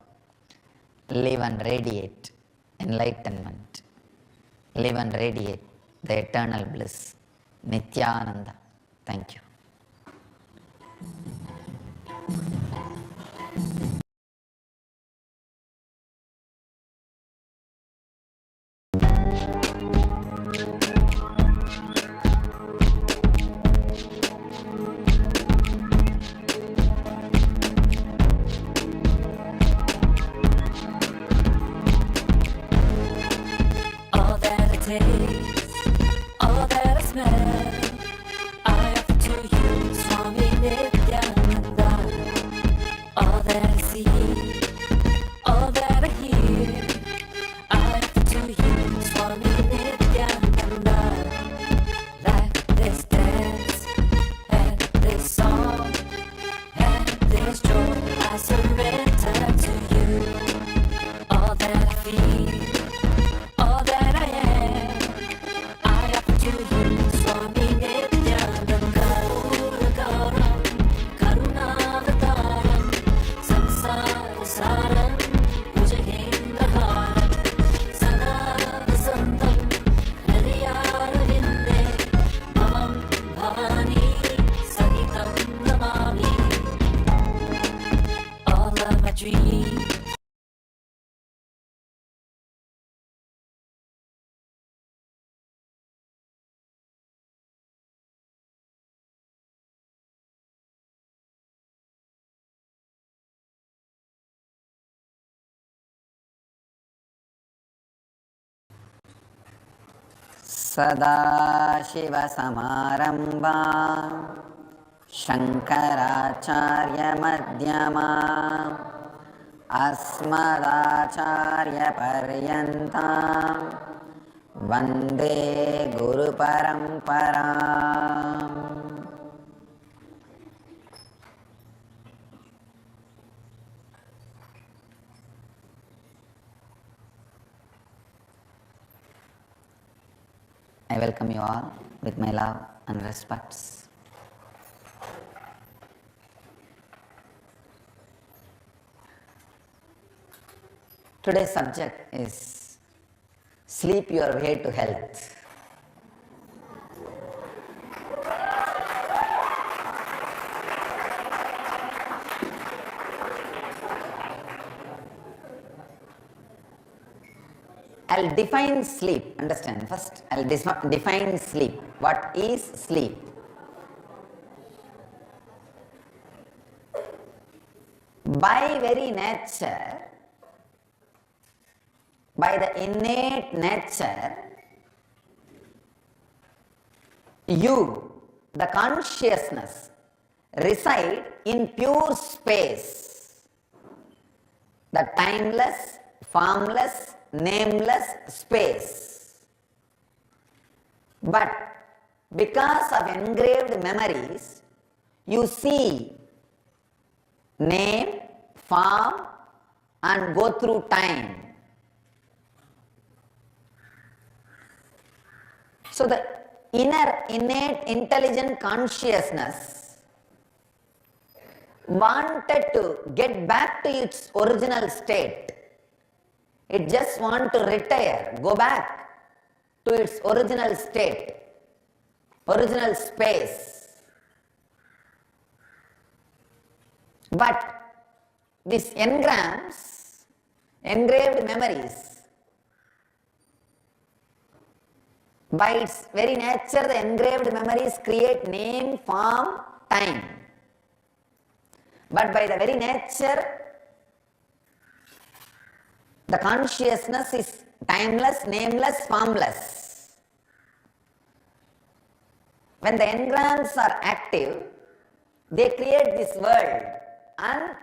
live and radiate enlightenment, live and radiate the eternal bliss, Nityananda. Thank you. All that I taste, all that I smell, I offer to you, Swami Nityananda. All that I see, all that I hear, I offer to you, Swami Nityananda. Like this dance, and this song, and this joy, I surrender to you. All that I feel, all that I am, I offer to you, Swami Nityananda. Karunagaram, Karunavataram, Samsara Saram, Puja Hindaharam, Sanada Santam, Hridayaravinda, Bhavam Bhavani, Sahitam Namami. All of my dreams, Sadashivasamarambham Shankaracharya-madhyamam Asmadacharya-paryantam Vande Guru-paramparam. I welcome you all with my love and respects. Today's subject is sleep your way to health. I'll define sleep. Understand? First, I'll define sleep. What is sleep? By very nature, by the innate nature, you, the consciousness, reside in pure space, the timeless, formless, nameless space. But because of engraved memories, you see name, form, and go through time. So the inner, innate, intelligent consciousness wanted to get back to its original state. It just wanted to retire, go back to its original state, original space. But these engrams, engraved memories, by its very nature, the engraved memories create name, form, time. But by the very nature, the consciousness is timeless, nameless, formless. When the engrams are active, they create this world and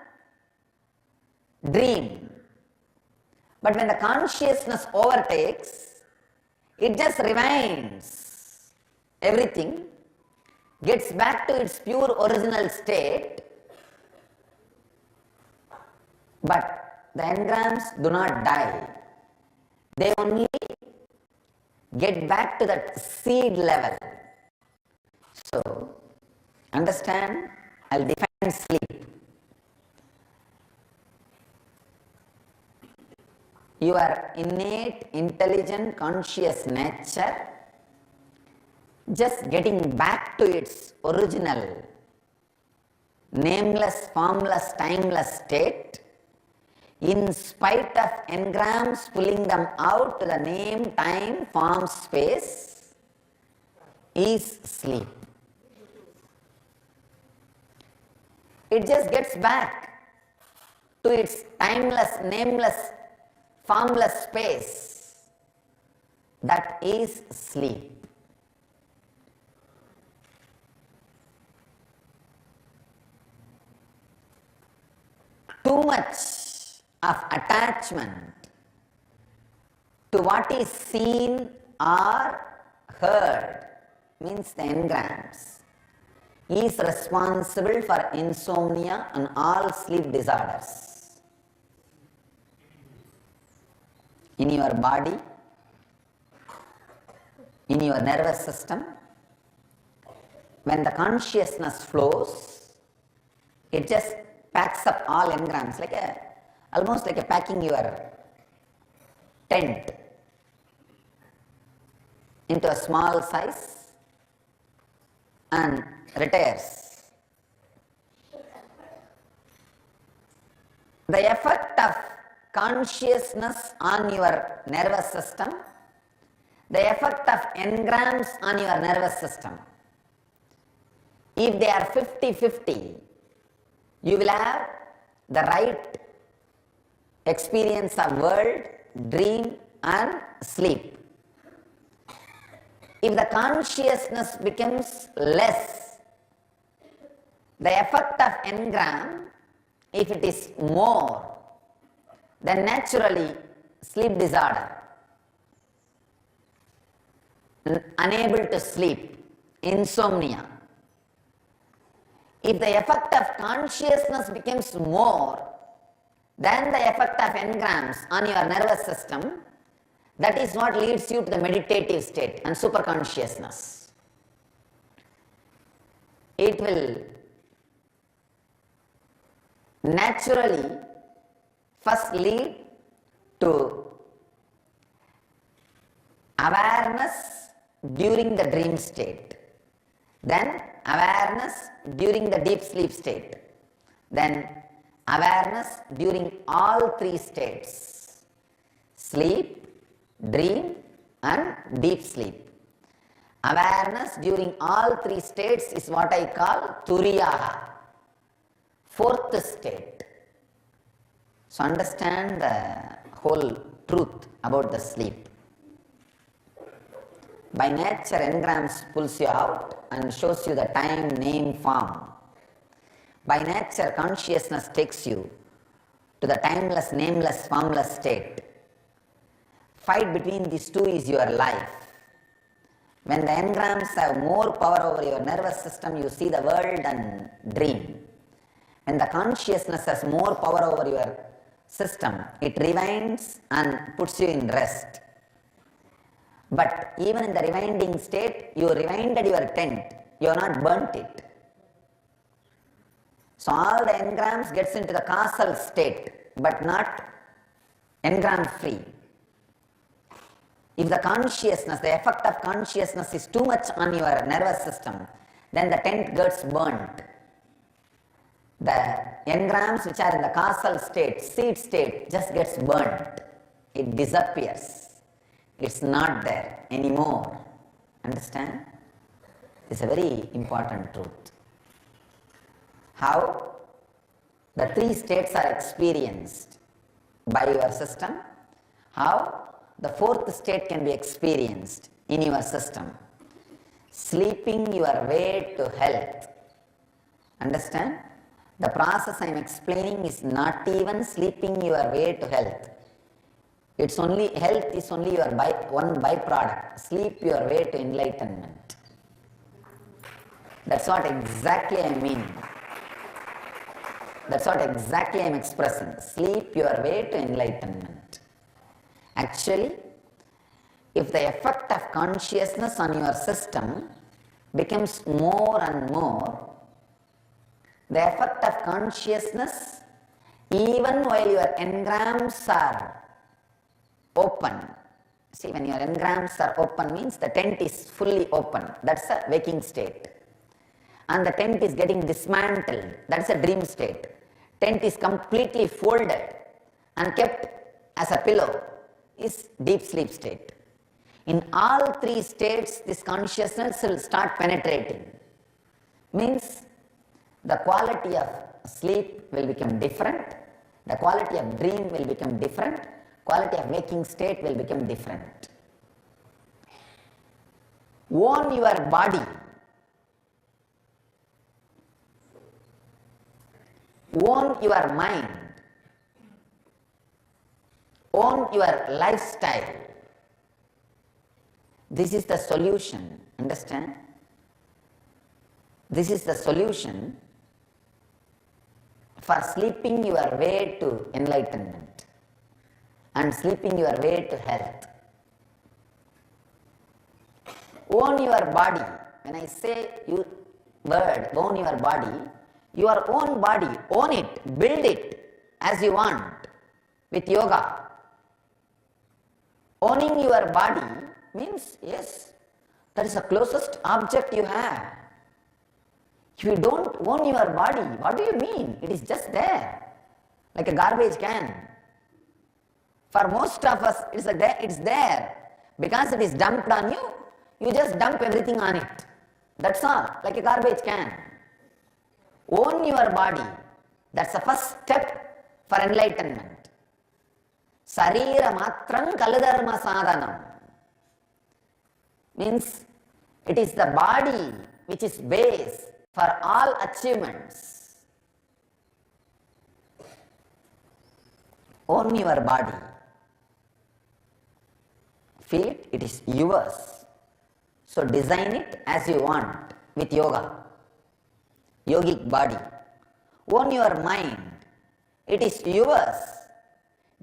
dream. But when the consciousness overtakes, it just rewinds everything, gets back to its pure original state, but the engrams do not die. They only get back to that seed level. So, understand, I'll define sleep. Your innate, intelligent, conscious nature just getting back to its original, nameless, formless, timeless state, in spite of engrams pulling them out to the name, time, form, space, is sleep. It just gets back to its timeless, nameless, formless space. That is sleep. Too much of attachment to what is seen or heard, means the engrams, is responsible for insomnia and all sleep disorders. In your body, in your nervous system, when the consciousness flows, it just packs up all engrams, almost like packing your tent into a small size and retires. The effect of consciousness on your nervous system, the effect of engrams on your nervous system. If they are 50-50, you will have the right experience of world, dream and sleep. If the consciousness becomes less, the effect of engram, if it is more, then naturally sleep disorder, unable to sleep, insomnia. If the effect of consciousness becomes more than the effect of engrams on your nervous system, that is what leads you to the meditative state and superconsciousness. It will naturally first lead to awareness during the dream state, then awareness during the deep sleep state, then awareness during all three states, sleep, dream and deep sleep. Awareness during all three states is what I call turiyaha, fourth state. So understand the whole truth about the sleep. By nature, engrams pulls you out and shows you the time, name, form. By nature, consciousness takes you to the timeless, nameless, formless state. Fight between these two is your life. When the engrams have more power over your nervous system, you see the world and dream. When the consciousness has more power over your system, it rewinds and puts you in rest. But even in the rewinding state, you rewinded your tent, you have not burnt it. So all the engrams gets into the causal state, but not engram free. If the consciousness, the effect of consciousness is too much on your nervous system, then the tent gets burnt. The engrams which are in the causal state, seed state, just gets burnt. It disappears. It's not there anymore. Understand? It's a very important truth. How the three states are experienced by your system, how the fourth state can be experienced in your system. Sleeping your way to health. Understand? The process I am explaining is not even sleeping your way to health. It's only, health is only your one byproduct. Sleep your way to enlightenment. That's what exactly I mean. That's what exactly I am expressing. Sleep your way to enlightenment. Actually, if the effect of consciousness on your system becomes more and more, the effect of consciousness, even while your engrams are open. See, when your engrams are open means the tent is fully open. That's a waking state. And the tent is getting dismantled. That's a dream state. Tent is completely folded and kept as a pillow is deep sleep state. In all three states, this consciousness will start penetrating. Means the quality of sleep will become different, the quality of dream will become different, quality of waking state will become different. Own your body. Own your mind. Own your lifestyle. This is the solution. Understand? This is the solution for sleeping your way to enlightenment and sleeping your way to health. Own your body. When I say word, own your body, your own body, own it, build it as you want with yoga. Owning your body means, yes, that is the closest object you have. If you don't own your body, what do you mean? It is just there, like a garbage can. For most of us, it's there. Because it is dumped on you, you just dump everything on it. That's all, like a garbage can. Own your body. That's the first step for enlightenment. Sarira matram kaladharma sadhanam. Means it is the body which is base for all achievements. Own your body. Feel it, it is yours. So design it as you want with yoga. Yogic body. Own your mind. It is yours.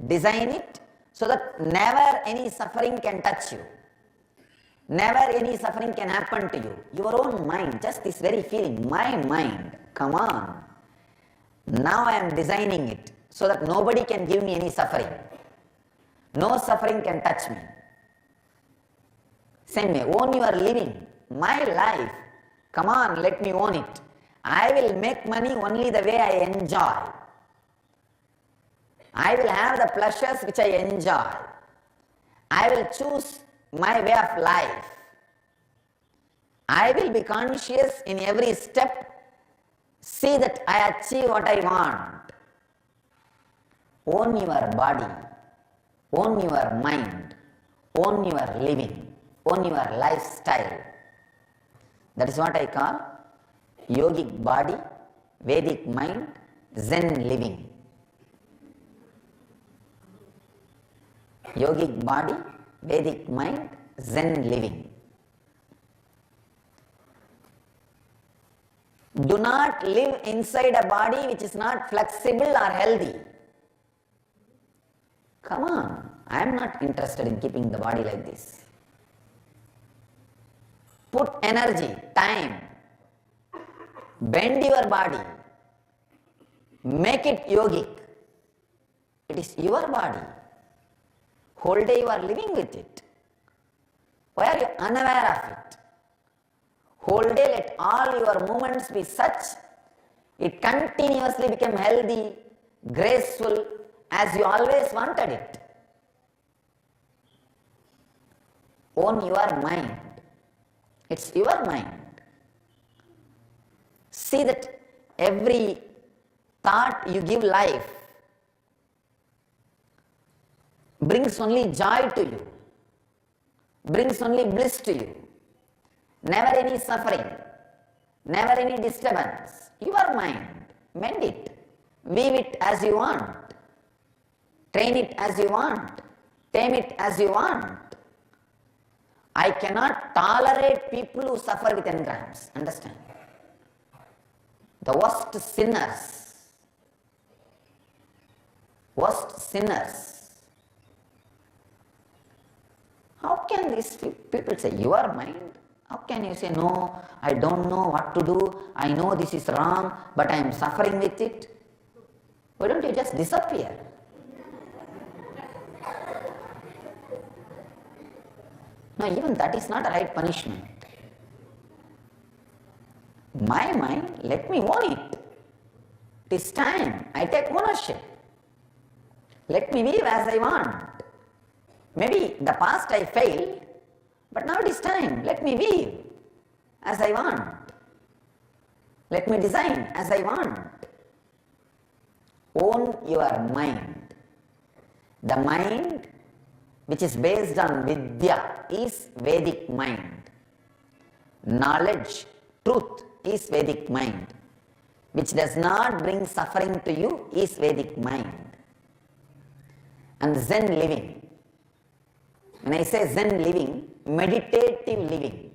Design it so that never any suffering can touch you. Never any suffering can happen to you. Your own mind, just this very feeling, my mind, come on. Now I am designing it so that nobody can give me any suffering. No suffering can touch me. Same way, own your living, my life. Come on, let me own it. I will make money only the way I enjoy. I will have the pleasures which I enjoy. I will choose my way of life. I will be conscious in every step. See that I achieve what I want. Own your body. Own your mind. Own your living. Own your lifestyle. That is what I call yogic body, Vedic mind, Zen living. Yogic body, Vedic mind, Zen living. Do not live inside a body which is not flexible or healthy. Come on, I am not interested in keeping the body like this. put energy, time, bend your body, make it yogic. It is your body. Whole day you are living with it. Why are you unaware of it? Whole day let all your movements be such, it continuously become healthy, graceful, as you always wanted it. Own your mind. It's your mind. See that every thought you give life brings only joy to you, brings only bliss to you. Never any suffering, never any disturbance. Your mind, mend it, weave it as you want, train it as you want, tame it as you want. I cannot tolerate people who suffer with engrams, understand? The worst sinners. How can these people say, your mind? How can you say, no, I don't know what to do, I know this is wrong, but I am suffering with it? Why don't you just disappear? No, even that is not the right punishment. My mind, let me own it. It is time, I take ownership. Let me live as I want. Maybe in the past I failed, but now it is time, let me live as I want. Let me design as I want. Own your mind. The mind which is based on Vidya is Vedic mind. Knowledge, truth is Vedic mind. Which does not bring suffering to you is Vedic mind. And Zen living. When I say Zen living, meditative living.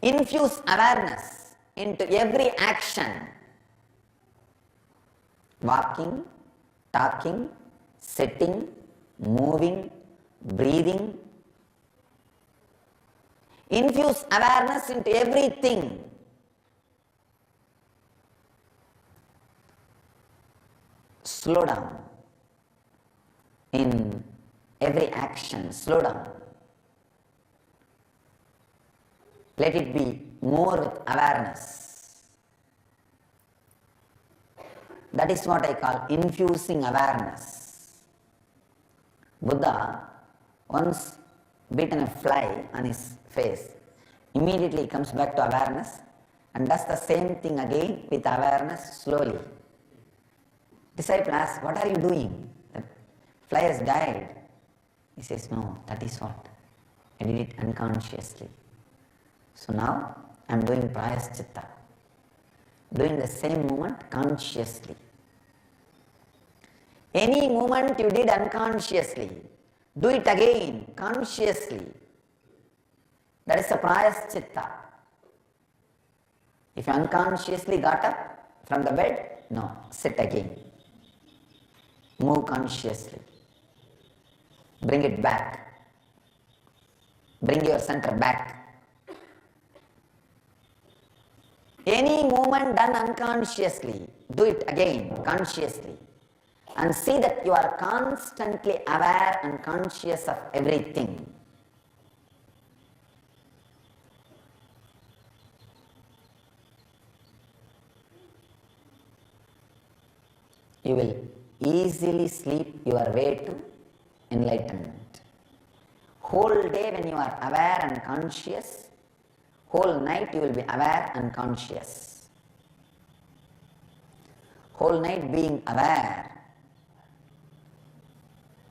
Infuse awareness into every action. Walking, talking, sitting, moving, breathing. Infuse awareness into everything. Slow down. In every action, slow down. Let it be more with awareness. That is what I call infusing awareness. Buddha once beaten a fly on his face. Immediately he comes back to awareness and does the same thing again with awareness slowly. Disciple asks, what are you doing? The fly has died. He says, no, that is what. I did it unconsciously. So now I am doing prayaschitta, doing the same movement consciously. Any movement you did unconsciously, do it again consciously. That is a prayaschitta. If you unconsciously got up from the bed, no, sit again. Move consciously. Bring it back. Bring your center back. Any movement done unconsciously, do it again consciously. And see that you are constantly aware and conscious of everything. You will easily sleep your way to enlightenment. Whole day when you are aware and conscious, whole night you will be aware and conscious. Whole night being aware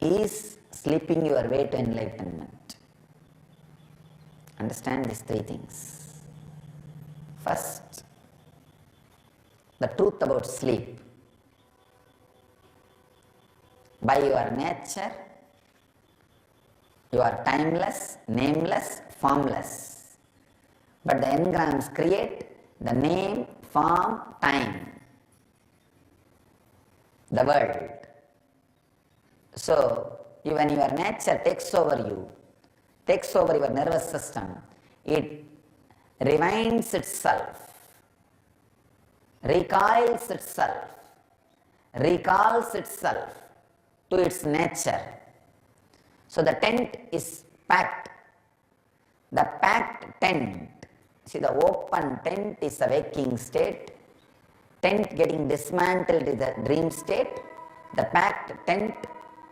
is sleeping your way to enlightenment. Understand these three things. First, the truth about sleep. By your nature, you are timeless, nameless, formless. But the engrams create the name, form, time. the world. So, when your nature takes over you, takes over your nervous system, it rewinds itself, recoils itself, recalls itself to its nature. So the tent is packed. The packed tent, see, the open tent is the waking state, tent getting dismantled is the dream state, the packed tent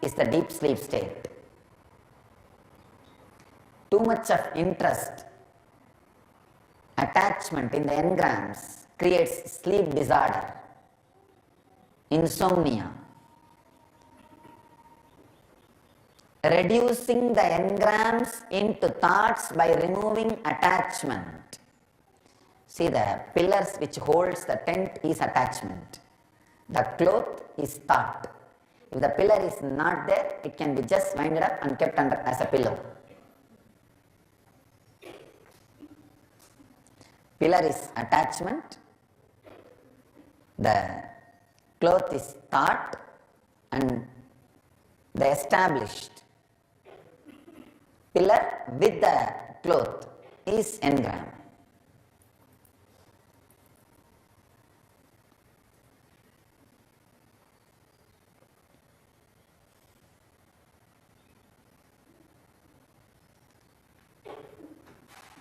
is the deep sleep state. Too much of interest, attachment in the engrams creates sleep disorder, insomnia. Reducing the engrams into thoughts by removing attachment. See, the pillars which holds the tent is attachment. The cloth is thought. If the pillar is not there, it can be just winded up and kept under as a pillow. Pillar is attachment, the cloth is thought, and the established pillar with the cloth is engram.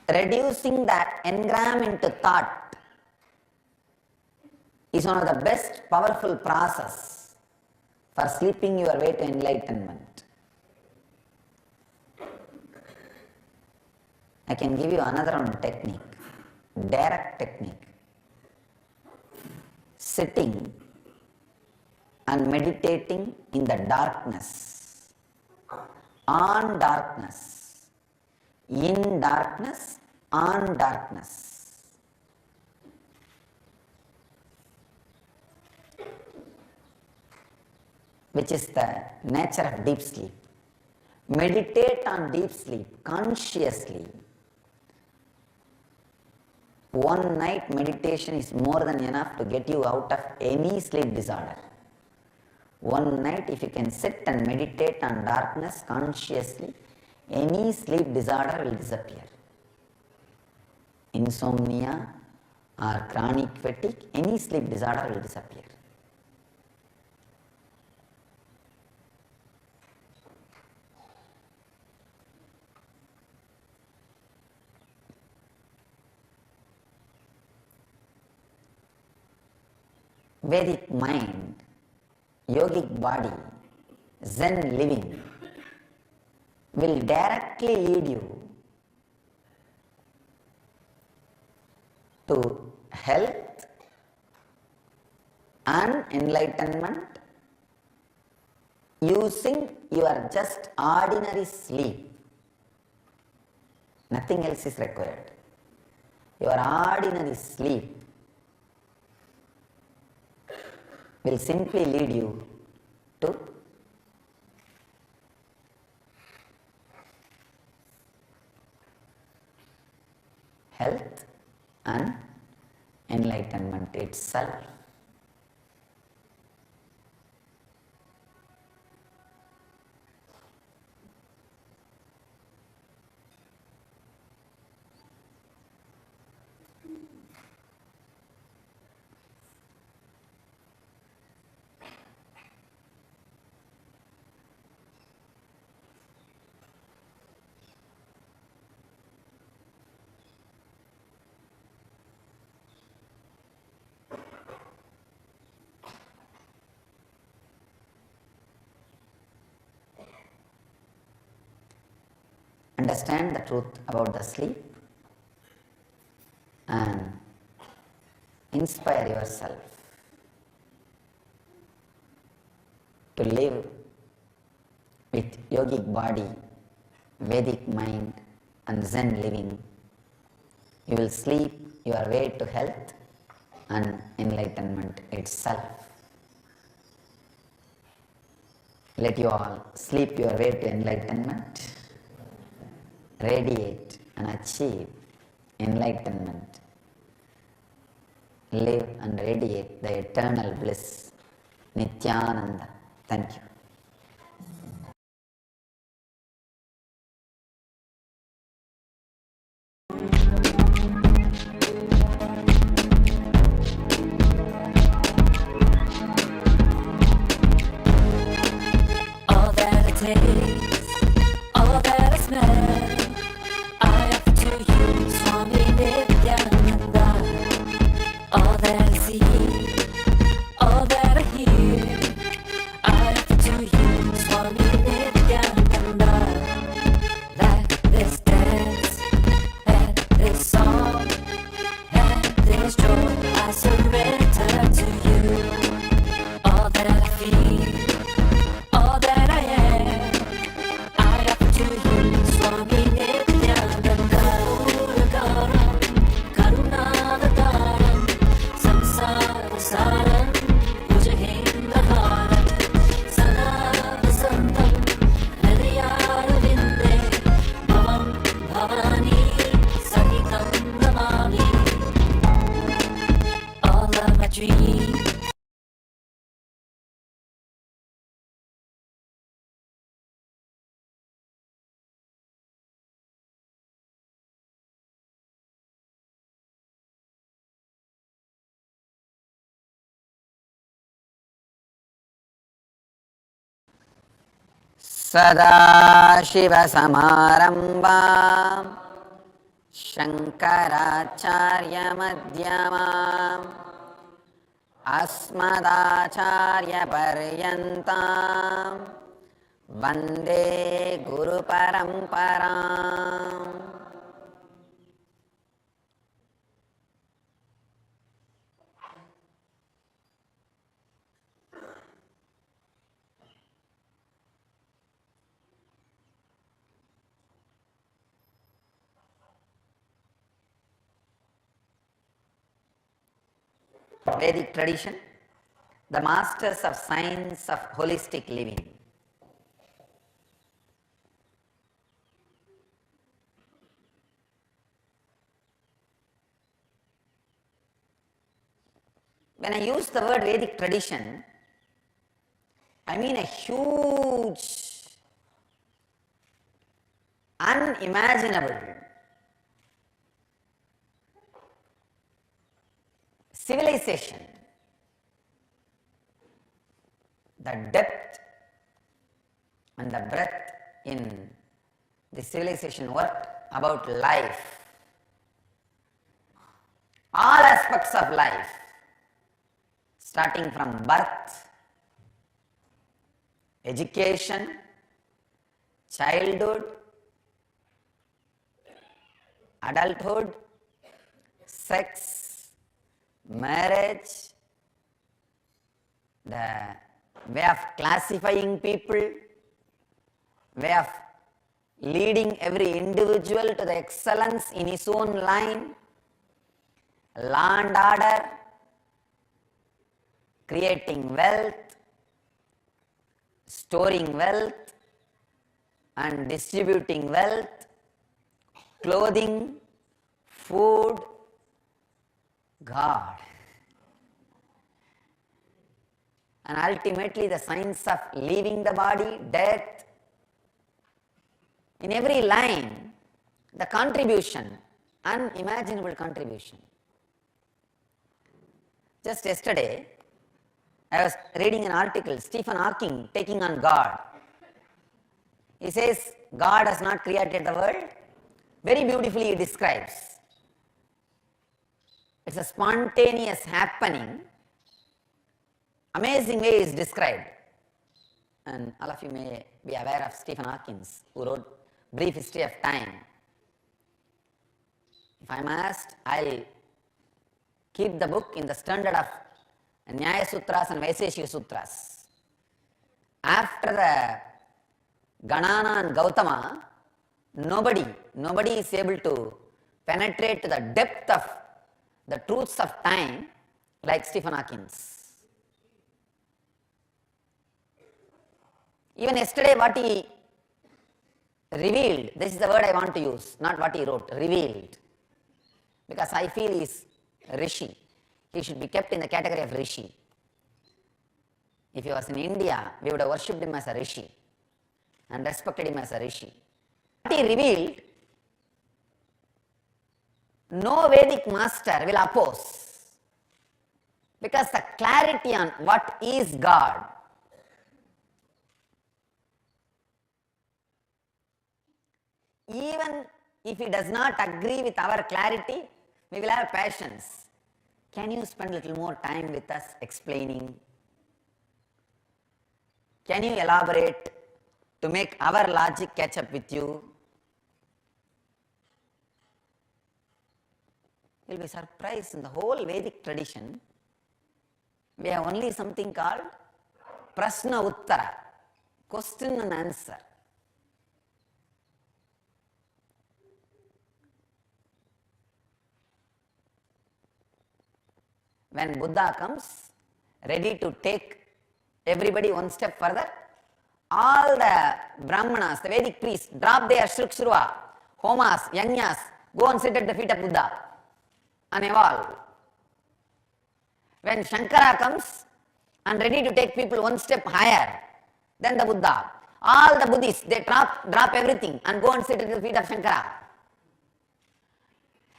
Reducing that engram into thought is one of the best powerful process for sleeping your way to enlightenment. I can give you another one technique, direct technique. Sitting and meditating in the darkness, on darkness, in darkness, on darkness. Which is the nature of deep sleep. Meditate on deep sleep consciously. One night meditation is more than enough to get you out of any sleep disorder. One night, if you can sit and meditate on darkness consciously, any sleep disorder will disappear. Insomnia or chronic fatigue, any sleep disorder will disappear. Vedic mind, yogic body, Zen living will directly lead you to health and enlightenment using your just ordinary sleep. Nothing else is required. Your ordinary sleep will simply lead you to health and enlightenment itself. Understand the truth about the sleep and inspire yourself to live with yogic body, Vedic mind and Zen living. You will sleep your way to health and enlightenment itself. Let you all sleep your way to enlightenment, radiate and achieve enlightenment, live and radiate the eternal bliss Nityananda. Thank you. All that I taste, all that I smell, I offer to you, Swami Nityananda. All that I see, all that I hear, I offer to you, Swami Nityananda. Like this dance, and this song, and this joy, I surrender to you. All that I feel, all that I am, I offer to you, Swami Nityananda. Karunakaram, Karunavataram, Samsara Saram, Puja Hindaharam, Sada Vasantam, Hridayarvinde, Bhavam Bhavani, Sahitam Namami. All of my dreams, सदाशिवसमारम्भां शङ्कराचार्यमध्यमाम् अस्मदाचार्यपर्यन्तां वन्दे गुरुपरम्पराम्. Vedic tradition, the masters of science of holistic living. When I use the word Vedic tradition, I mean a huge, unimaginable civilization. The depth and the breadth in the civilization worked about life, all aspects of life, starting from birth, education, childhood, adulthood, sex, marriage, the way of classifying people, way of leading every individual to the excellence in his own line, law and order, creating wealth, storing wealth and distributing wealth, clothing, food, God. And ultimately the science of leaving the body, death. In every line, the contribution, unimaginable contribution. Just yesterday, I was reading an article, Stephen Hawking taking on God. He says, God has not created the world. Very beautifully he describes. It's a spontaneous happening. Amazing way is described. And all of you may be aware of Stephen Hawking, who wrote Brief History of Time. If I am asked, I'll keep the book in the standard of Nyaya Sutras and Vaiseshika Sutras. After the Ganana and Gautama, nobody is able to penetrate to the depth of the truths of time like Stephen Hawking. Even yesterday what he revealed, this is the word I want to use, not what he wrote, revealed. Because I feel he is Rishi. He should be kept in the category of Rishi. If he was in India, we would have worshipped him as a rishi and respected him as a rishi. What he revealed, no Vedic master will oppose, because the clarity on what is God, even if he does not agree with our clarity, we will have patience. Can you spend a little more time with us explaining? Can you elaborate to make our logic catch up with you? You will be surprised, in the whole Vedic tradition, we have only something called Prashna Uttara, question and answer. When Buddha comes, ready to take everybody one step further, all the Brahmanas, the Vedic priests, drop their Shrukshrua, Homas, Yajnas, go and sit at the feet of Buddha and evolve. When Shankara comes and ready to take people one step higher than the Buddha, all the Buddhists, they drop everything and go and sit at the feet of Shankara.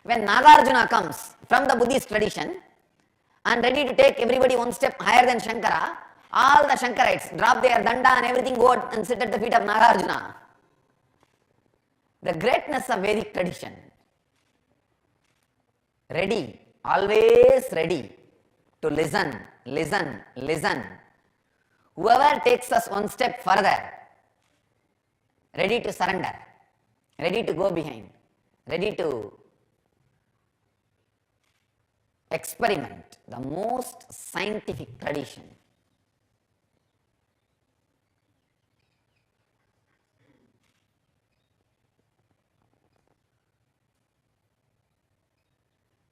When Nagarjuna comes from the Buddhist tradition and ready to take everybody one step higher than Shankara, all the Shankarites drop their danda and everything, go and sit at the feet of Nagarjuna. The greatness of Vedic tradition. Ready, always ready to listen, listen, listen. Whoever takes us one step further, ready to surrender, ready to go behind, ready to experiment, the most scientific tradition.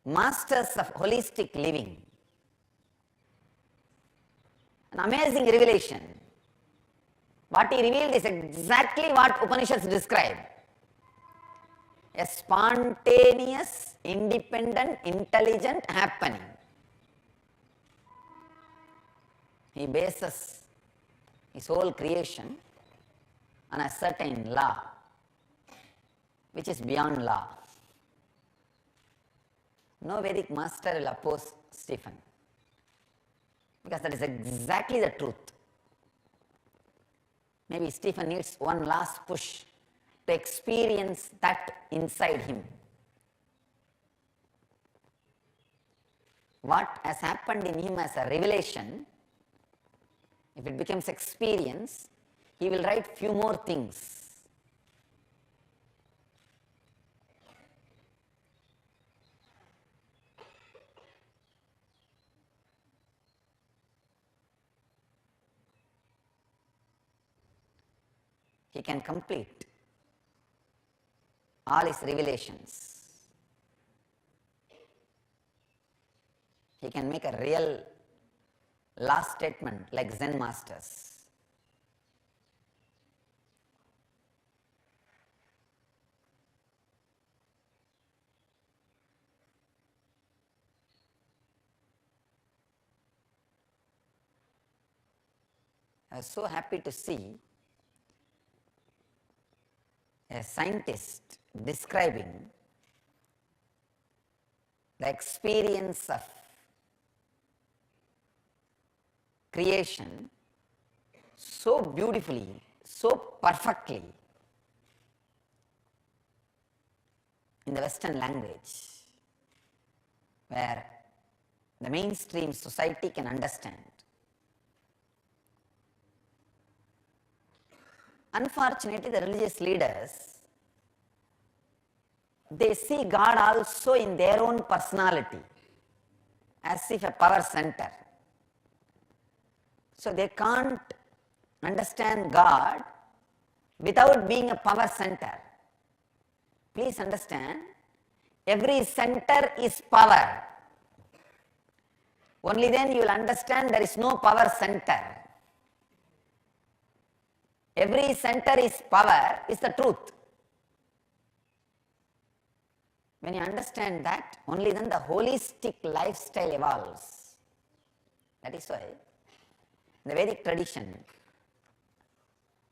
Masters of holistic living. An amazing revelation. What he revealed is exactly what Upanishads describe. A spontaneous, independent, intelligent happening. He bases his whole creation on a certain law, which is beyond law. No Vedic master will oppose Stephen, because that is exactly the truth. Maybe Stephen needs one last push to experience that inside him. What has happened in him as a revelation, if it becomes experience, he will write few more things. He can complete all his revelations. He can make a real last statement like Zen masters. I was so happy to see a scientist describing the experience of creation so beautifully, so perfectly in the Western language, where the mainstream society can understand. Unfortunately, the religious leaders, they see God also in their own personality, as if a power center. So they can't understand God without being a power center. Please understand, every center is power. Only then you will understand there is no power center. Every center is power, is the truth. When you understand that, only then the holistic lifestyle evolves. That is why the Vedic tradition,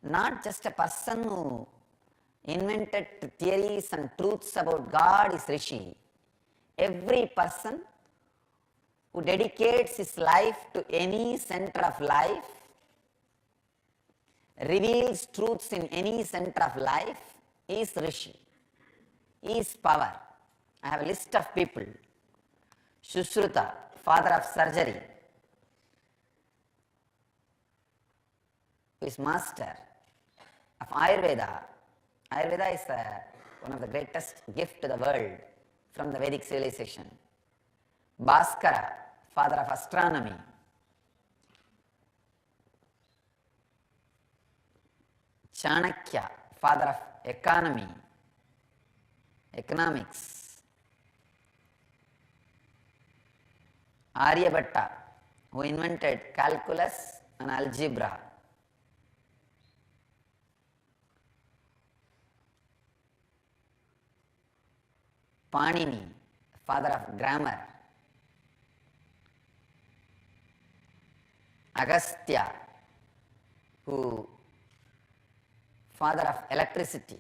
not just a person who invented theories and truths about God is Rishi. Every person who dedicates his life to any center of life, reveals truths in any center of life, is Rishi, is power. I have a list of people. Sushruta, father of surgery, who is master of Ayurveda. Ayurveda is one of the greatest gifts to the world from the Vedic civilization. Bhaskara, father of astronomy. Chanakya, father of economy, economics. Aryabhatta, who invented calculus and algebra. Panini, father of grammar. Agastya, who father of electricity.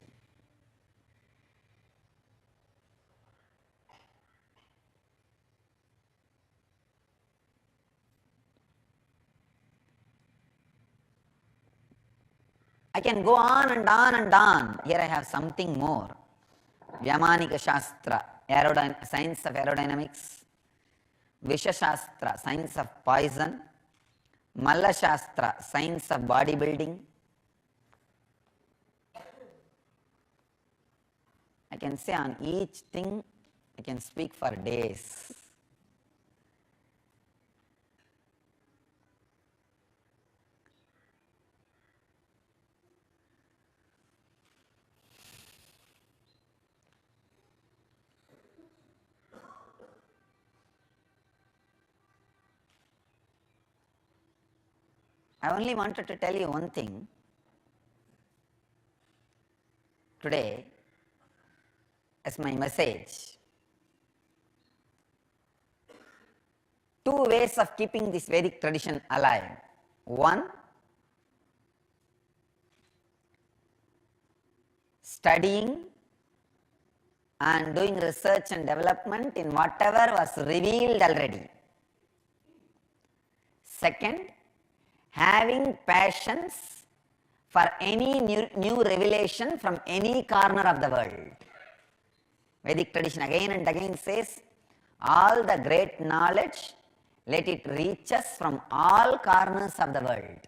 I can go on and on and on. Here I have something more. Vyamanika Shastra, science of aerodynamics. Visha Shastra, science of poison. Malla Shastra, science of bodybuilding. I can say on each thing, I can speak for days. I only wanted to tell you one thing. Today, as my message. Two ways of keeping this Vedic tradition alive. One, studying and doing research and development in whatever was revealed already. Second, having patience for any new revelation from any corner of the world. Vedic tradition again and again says, all the great knowledge, let it reach us from all corners of the world.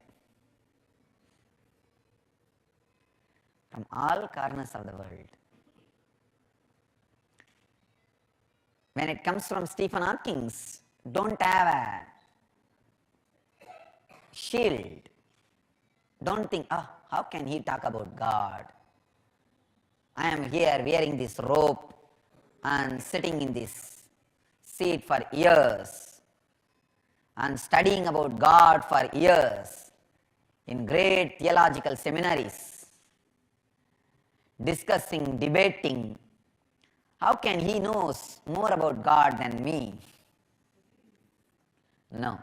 From all corners of the world. When it comes from Stephen Hawking, don't have a shield. Don't think, oh, how can he talk about God? I am here wearing this robe and sitting in this seat for years and studying about God for years in great theological seminaries, discussing, debating. How can he knows more about God than me? No.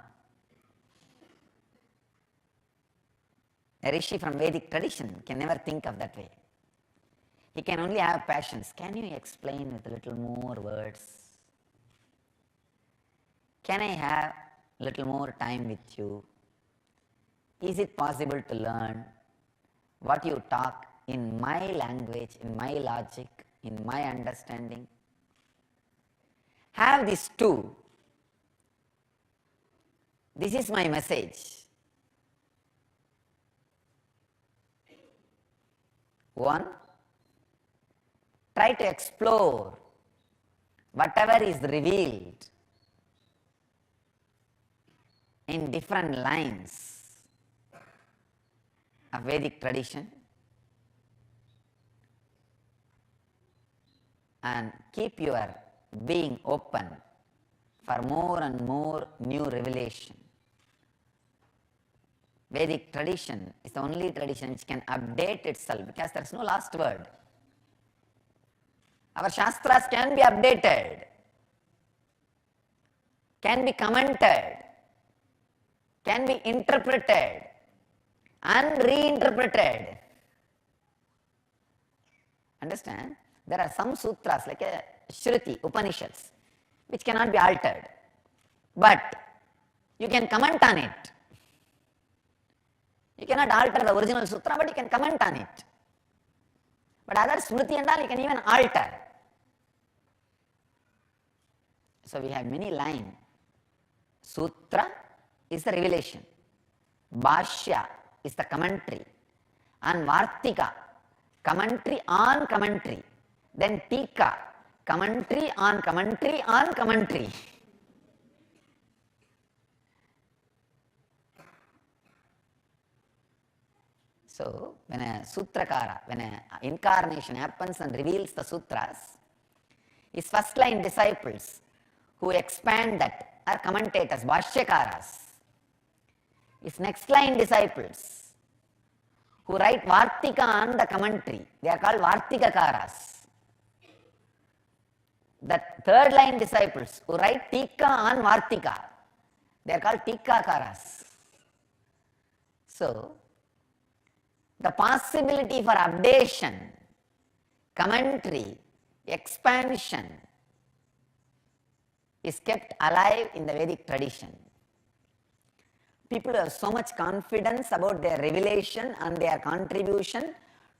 A rishi from Vedic tradition can never think of that way. He can only have passions. Can you explain with a little more words? Can I have a little more time with you? Is it possible to learn what you talk in my language, in my logic, in my understanding? Have these two. This is my message. One, try to explore whatever is revealed in different lines of Vedic tradition and keep your being open for more and more new revelation. Vedic tradition is the only tradition which can update itself because there is no last word. Our Shastras can be updated, can be commented, can be interpreted and reinterpreted. Understand? There are some sutras like a Shruti, Upanishads, which cannot be altered. But you can comment on it. You cannot alter the original sutra, but you can comment on it. But other Smriti and all you can even alter. So we have many lines. Sutra is the revelation. Bhashya is the commentary. And Vartika, commentary on commentary. Then Tika, commentary on commentary on commentary. So when a sutrakara, when an incarnation happens and reveals the sutras, his first line disciples who expand that are commentators, bhashyakaras. His next line disciples who write Vartika on the commentary, they are called Vartikakaras. The third line disciples who write Tika on Vartika, they are called Tikakaras. So, the possibility for updation, commentary, expansion is kept alive in the Vedic tradition. People have so much confidence about their revelation and their contribution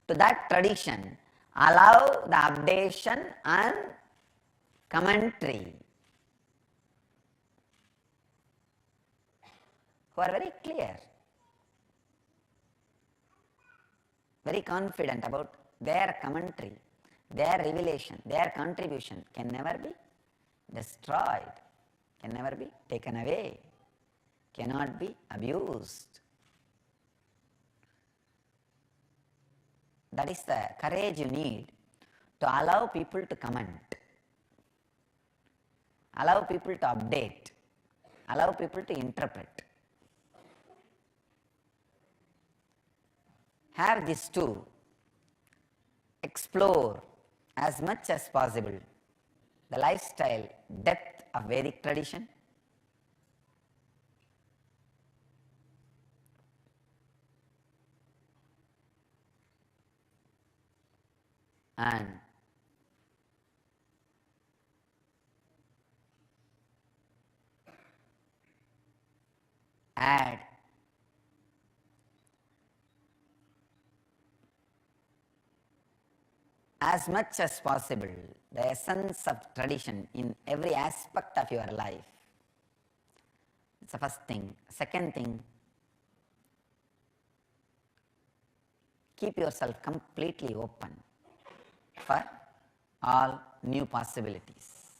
to that tradition allow the updation and commentary, who are very clear, very confident about their commentary, their revelation, their contribution can never be destroyed, can never be taken away, cannot be abused. That is the courage you need to allow people to comment, allow people to update, allow people to interpret. Have these two, explore as much as possible the lifestyle depth of Vedic tradition, and add as much as possible the essence of tradition in every aspect of your life. It's the first thing. Second thing, keep yourself completely open for all new possibilities,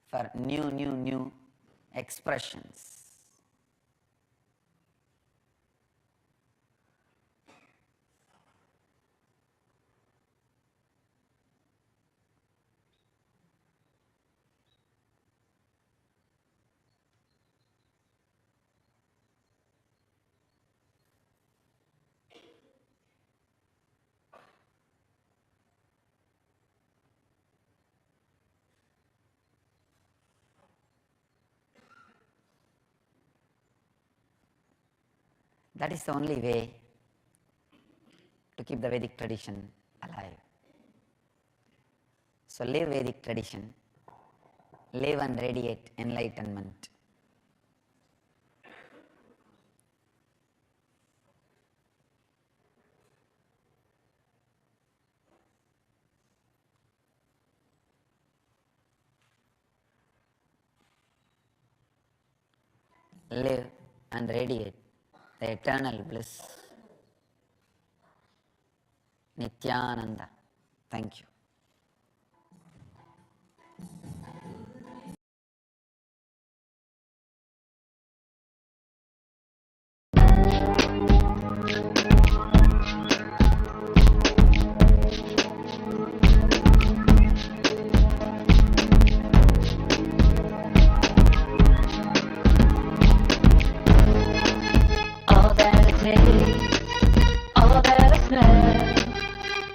for new expressions. That is the only way to keep the Vedic tradition alive. So live Vedic tradition, live and radiate enlightenment. Live and radiate the eternal bliss. Nityananda. Thank you. All that it takes, all that I smell,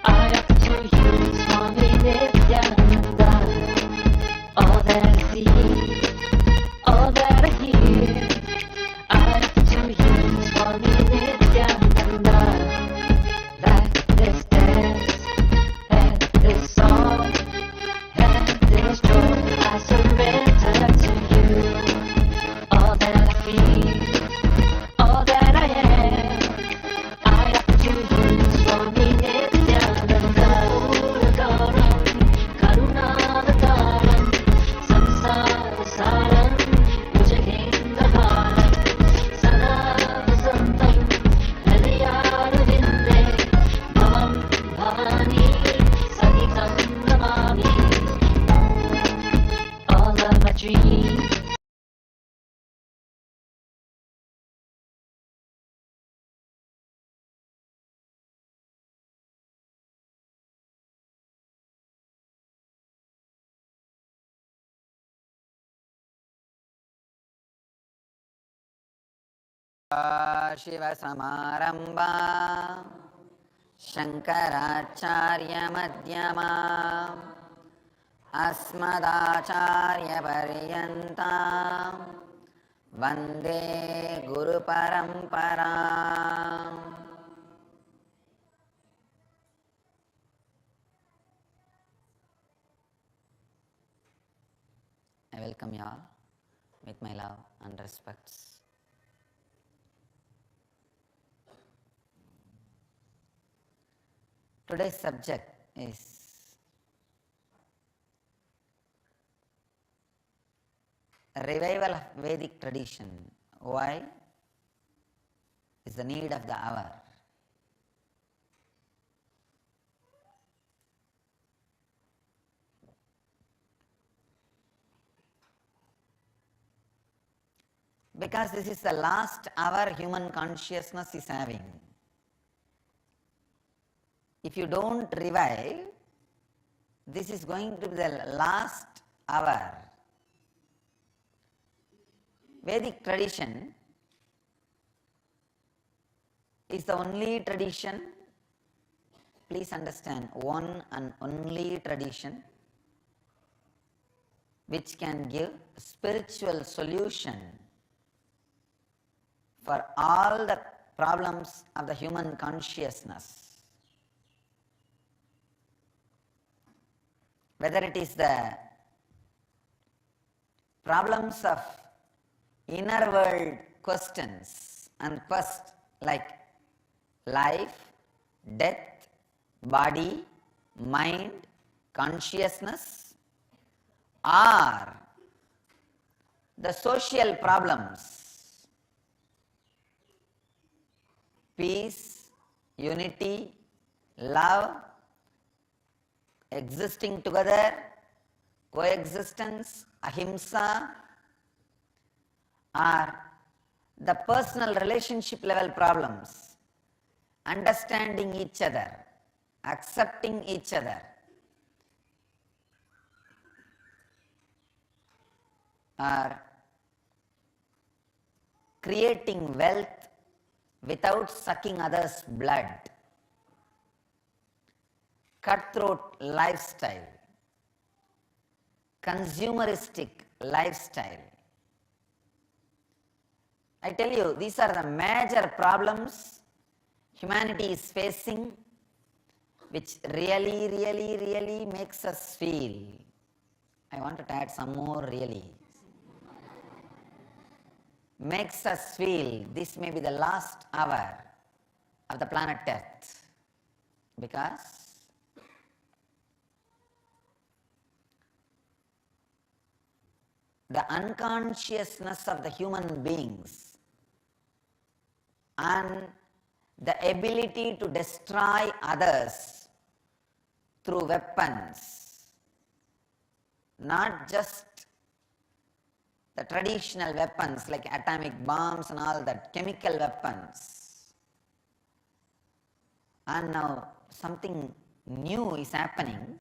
I have to use. dream. शिवसमारम्भा शङ्कराचार्यमध्यमाम् अस्मदाचार्यपर्यन्तां वन्दे गुरुपरम्पराम्. I welcome you all with my love and respects. Today's subject is a revival of Vedic tradition. Why? Is the need of the hour. Because this is the last hour human consciousness is having. If you don't revive, this is going to be the last hour. Vedic tradition is the only tradition, please understand, one and only tradition which can give spiritual solution for all the problems of the human consciousness. Whether it is the problems of inner world questions and quest like life, death, body, mind, consciousness, or the social problems, peace, unity, love, existing together, coexistence, ahimsa, or the personal relationship level problems, understanding each other, accepting each other, or creating wealth without sucking others' blood, cutthroat lifestyle, consumeristic lifestyle. I tell you, these are the major problems humanity is facing, which really makes us feel. I wanted to add some more really. Makes us feel this may be the last hour of the planet Earth, because the unconsciousness of the human beings and the ability to destroy others through weapons, not just the traditional weapons like atomic bombs and all that, chemical weapons. And now something new is happening,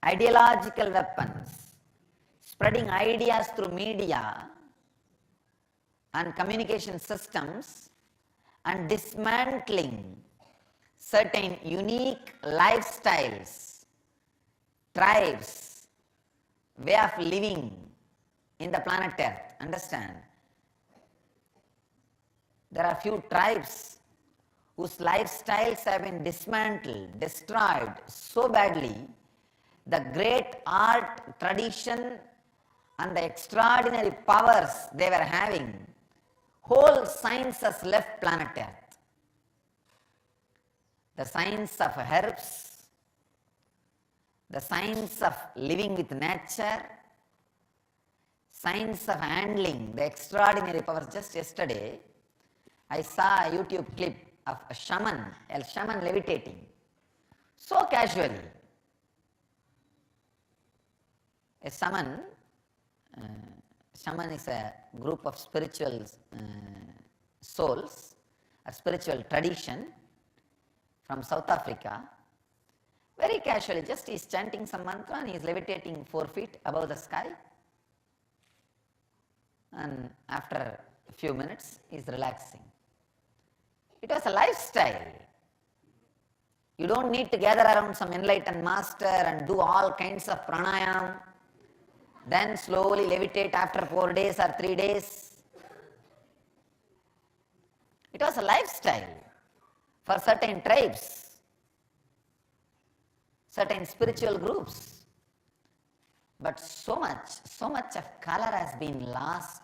ideological weapons, spreading ideas through media and communication systems and dismantling certain unique lifestyles, tribes, way of living in the planet Earth. Understand? There are few tribes whose lifestyles have been dismantled, destroyed so badly, the great art tradition and the extraordinary powers they were having, whole science has left planet Earth. The science of herbs, the science of living with nature, science of handling the extraordinary powers. Just yesterday, I saw a YouTube clip of a shaman levitating, so casually. A shaman shaman is a group of spiritual souls, a spiritual tradition from South Africa. Very casually, just he is chanting some mantra and he is levitating 4 feet above the sky. And after a few minutes, he is relaxing. It was a lifestyle. You don't need to gather around some enlightened master and do all kinds of pranayam, then slowly levitate after 4 days or 3 days. It was a lifestyle for certain tribes, certain spiritual groups. But so much of color has been lost.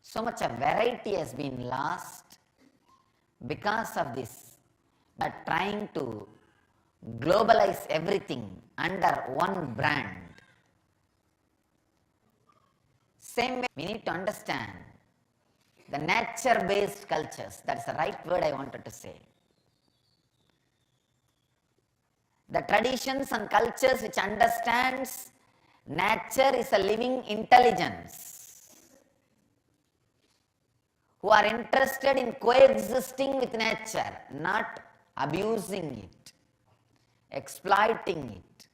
So much of variety has been lost because of this. But trying to globalize everything under one brand. Same way, we need to understand the nature-based cultures. That's the right word I wanted to say. The traditions and cultures which understands nature is a living intelligence, who are interested in coexisting with nature, not abusing it, exploiting it.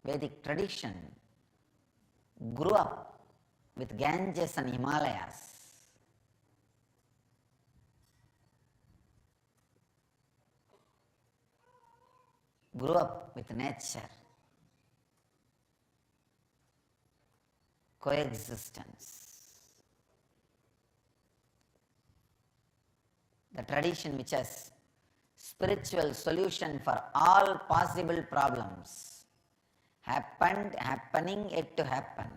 Vedic tradition grew up with Ganges and Himalayas. Grew up with nature. Coexistence. The tradition which has spiritual solution for all possible problems, happened, happening, yet to happen.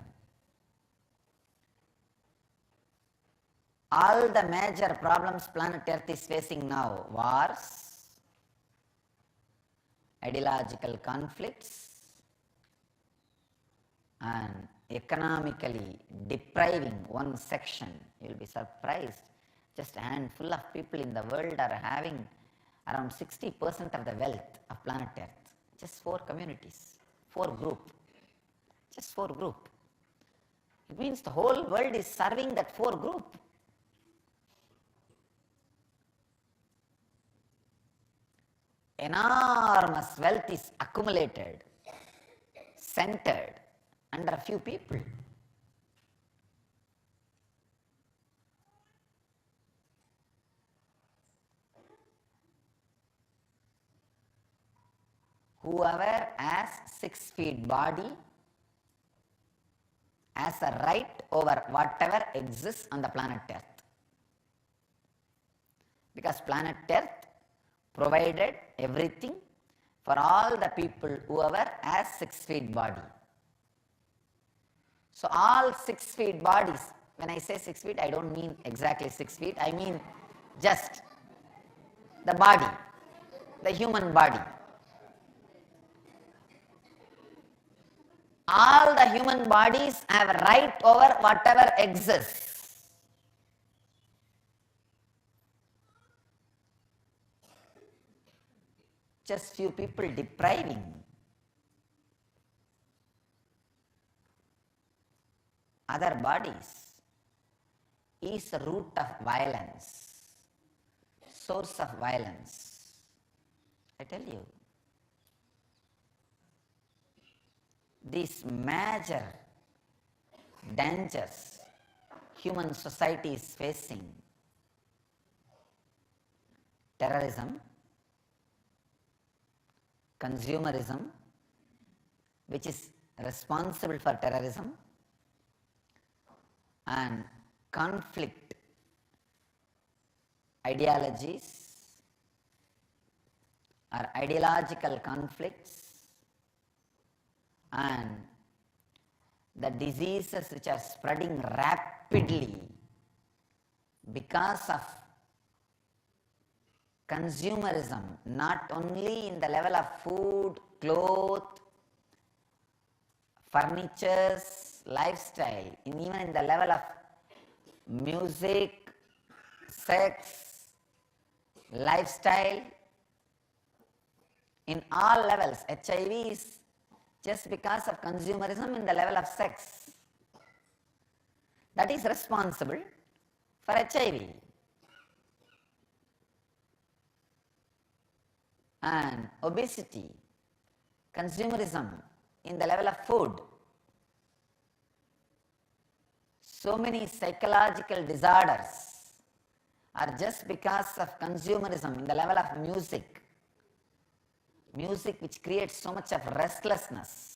All the major problems planet Earth is facing now, wars, ideological conflicts, and economically depriving one section. You will be surprised. Just a handful of people in the world are having around 60% of the wealth of planet Earth. Just 4 communities, 4 group. Just 4 group. It means the whole world is serving that 4 group. Enormous wealth is accumulated, centered under a few people. Whoever has 6 feet body has a right over whatever exists on the planet Earth. Because planet Earth provided everything for all the people whoever has 6 feet body. So all 6 feet bodies, when I say 6 feet, I don't mean exactly 6 feet, I mean just the body, the human body. All the human bodies have a right over whatever exists. Just few people depriving other bodies is the root of violence, source of violence. I tell you, these major dangers human society is facing: terrorism, consumerism, which is responsible for terrorism, and conflict ideologies or ideological conflicts, and the diseases which are spreading rapidly because of consumerism, not only in the level of food, clothes, furnitures, lifestyle, even in the level of music, sex, lifestyle, in all levels. HIV is just because of consumerism in the level of sex. That is responsible for HIV. And obesity, consumerism in the level of food. So many psychological disorders are just because of consumerism in the level of music. Music which creates so much of restlessness.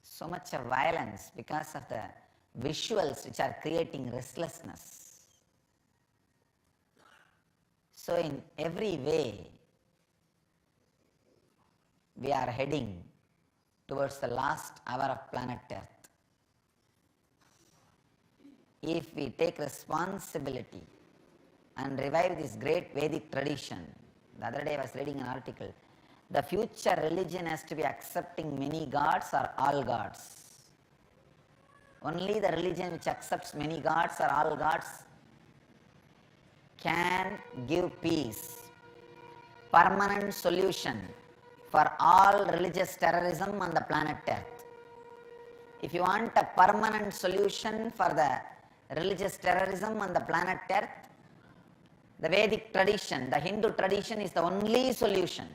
So much of violence because of the visuals which are creating restlessness. So in every way, we are heading towards the last hour of planet Earth. If we take responsibility and revive this great Vedic tradition, the other day I was reading an article, the future religion has to be accepting many gods or all gods. Only the religion which accepts many gods or all gods can give peace, permanent solution for all religious terrorism on the planet Earth. If you want a permanent solution for the religious terrorism on the planet Earth, the Vedic tradition, the Hindu tradition is the only solution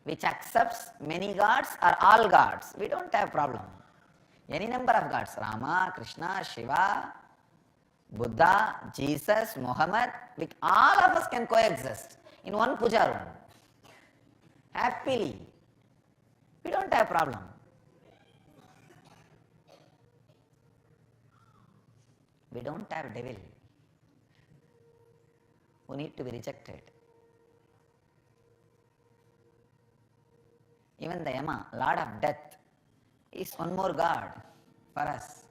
which accepts many gods or all gods. We don't have problem. Any number of gods, Rama, Krishna, Shiva, Buddha, Jesus, Muhammad, all of us can coexist in one puja room. Happily. We don't have problem. We don't have devil who need to be rejected. Even the Yama, Lord of Death, is one more God for us.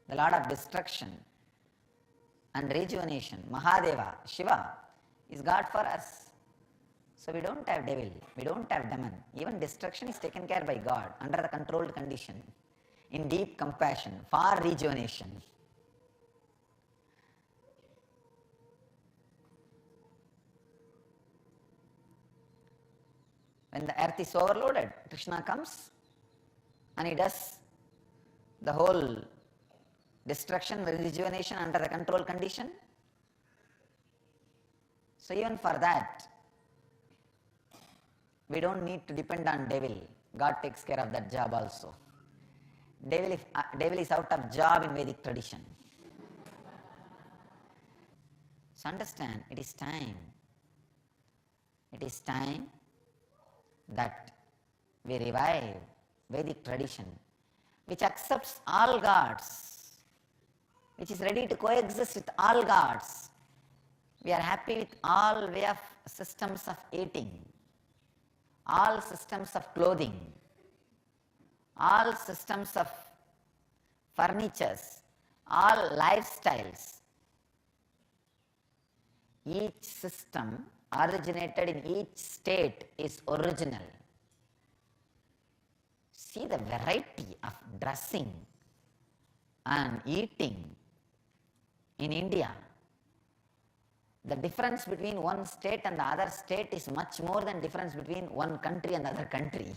The Lord of Destruction and Rejuvenation, Mahadeva, Shiva, is God for us. So we don't have devil, we don't have demon. Even destruction is taken care by God under the controlled condition, in deep compassion, for rejuvenation. When the earth is overloaded, Krishna comes and he does the whole destruction, rejuvenation under the control condition. So even for that, we don't need to depend on devil. God takes care of that job also. Devil is out of job in Vedic tradition. So understand, it is time. It is time that we revive Vedic tradition, which accepts all gods, which is ready to coexist with all gods. We are happy with all way of systems of eating, all systems of clothing, all systems of furnitures, all lifestyles. Each system originated in each state is original. See the variety of dressing and eating in India. The difference between one state and the other state is much more than difference between one country and the other country.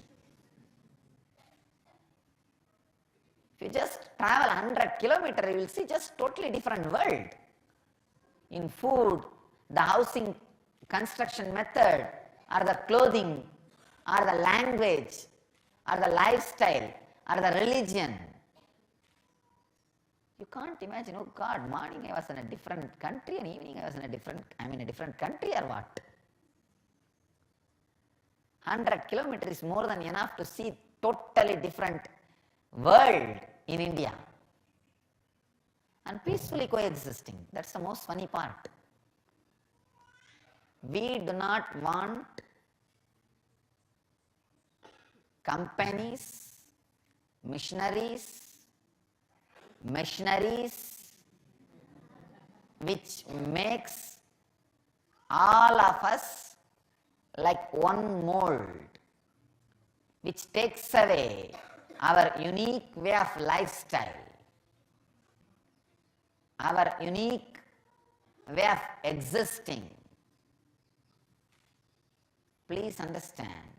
If you just travel 100 kilometers, you will see just totally different world. In food, the housing construction method, or the clothing, or the language, or the lifestyle, or the religion. You can't imagine, oh God, morning I was in a different country and evening I was in a different country or what? 100 kilometers is more than enough to see totally different world in India. And peacefully coexisting. That's the most funny part. We do not want companies, machineries, which makes all of us like one mold, which takes away our unique way of lifestyle, our unique way of existing. Please understand,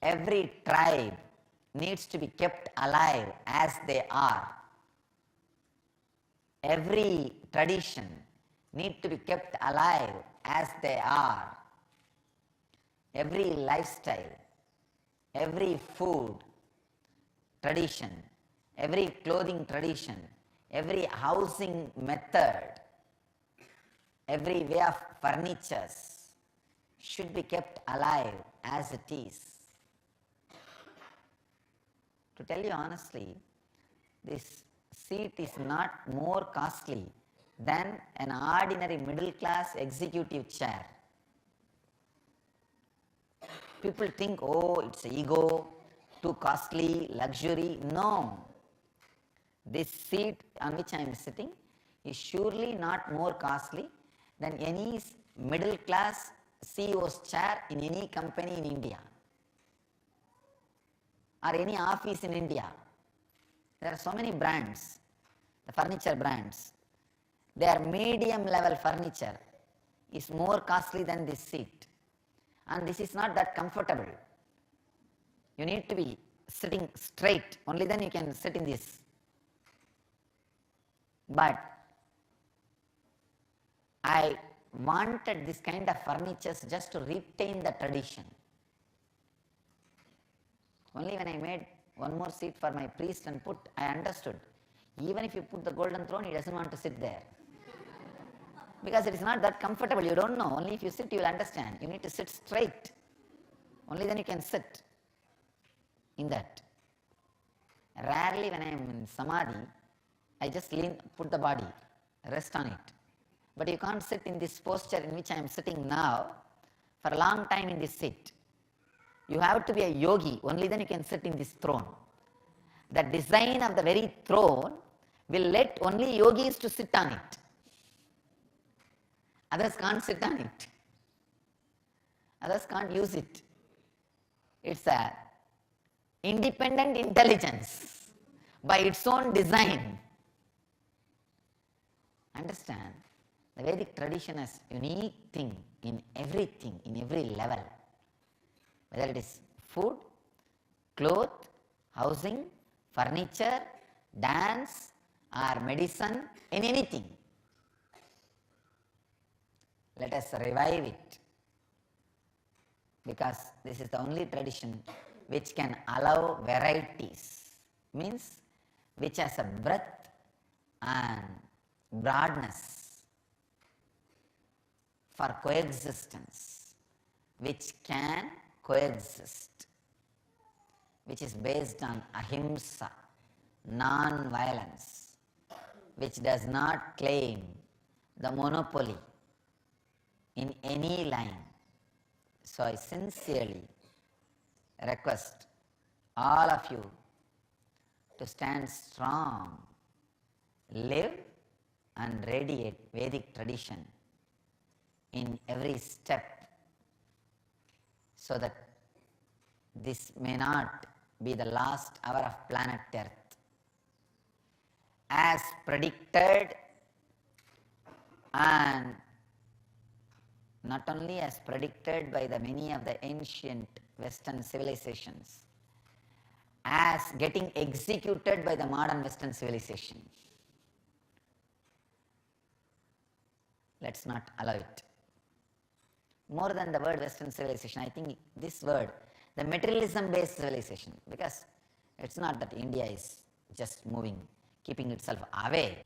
every tribe needs to be kept alive as they are. Every tradition needs to be kept alive as they are. Every lifestyle, every food tradition, every clothing tradition, every housing method, every way of furnitures should be kept alive as it is. To tell you honestly, this seat is not more costly than an ordinary middle class executive chair. People think, oh, it's ego, too costly, luxury. No. This seat on which I am sitting is surely not more costly than any middle class CEO's chair in any company in India or any office in India. There are so many brands, the furniture brands. Their medium level furniture is more costly than this seat. And this is not that comfortable. You need to be sitting straight, only then you can sit in this. But I wanted this kind of furniture just to retain the tradition. Only when I made one more seat for my priest and put, I understood. Even if you put the golden throne, he doesn't want to sit there. Because it is not that comfortable, you don't know. Only if you sit, you will understand. You need to sit straight. Only then you can sit in that. Rarely when I am in samadhi, I just put the body, rest on it. But you can't sit in this posture in which I am sitting now for a long time in this seat. You have to be a yogi, only then you can sit in this throne. The design of the very throne will let only yogis to sit on it. Others can't sit on it. Others can't use it. It's a independent intelligence by its own design. Understand, the Vedic tradition has unique thing in everything, in every level. Whether it is food, cloth, housing, furniture, dance or medicine, in anything. Let us revive it, because this is the only tradition which can allow varieties, means which has a breadth and broadness for coexistence, which can coexist, which is based on ahimsa, non-violence, which does not claim the monopoly in any line. So I sincerely request all of you to stand strong, live and radiate Vedic tradition in every step, so that this may not be the last hour of planet Earth. As predicted, and not only as predicted by the many of the ancient Western civilizations, as getting executed by the modern Western civilization. Let's not allow it. More than the word Western civilization, I think this word, the materialism based civilization, because it's not that India is just moving, keeping itself away.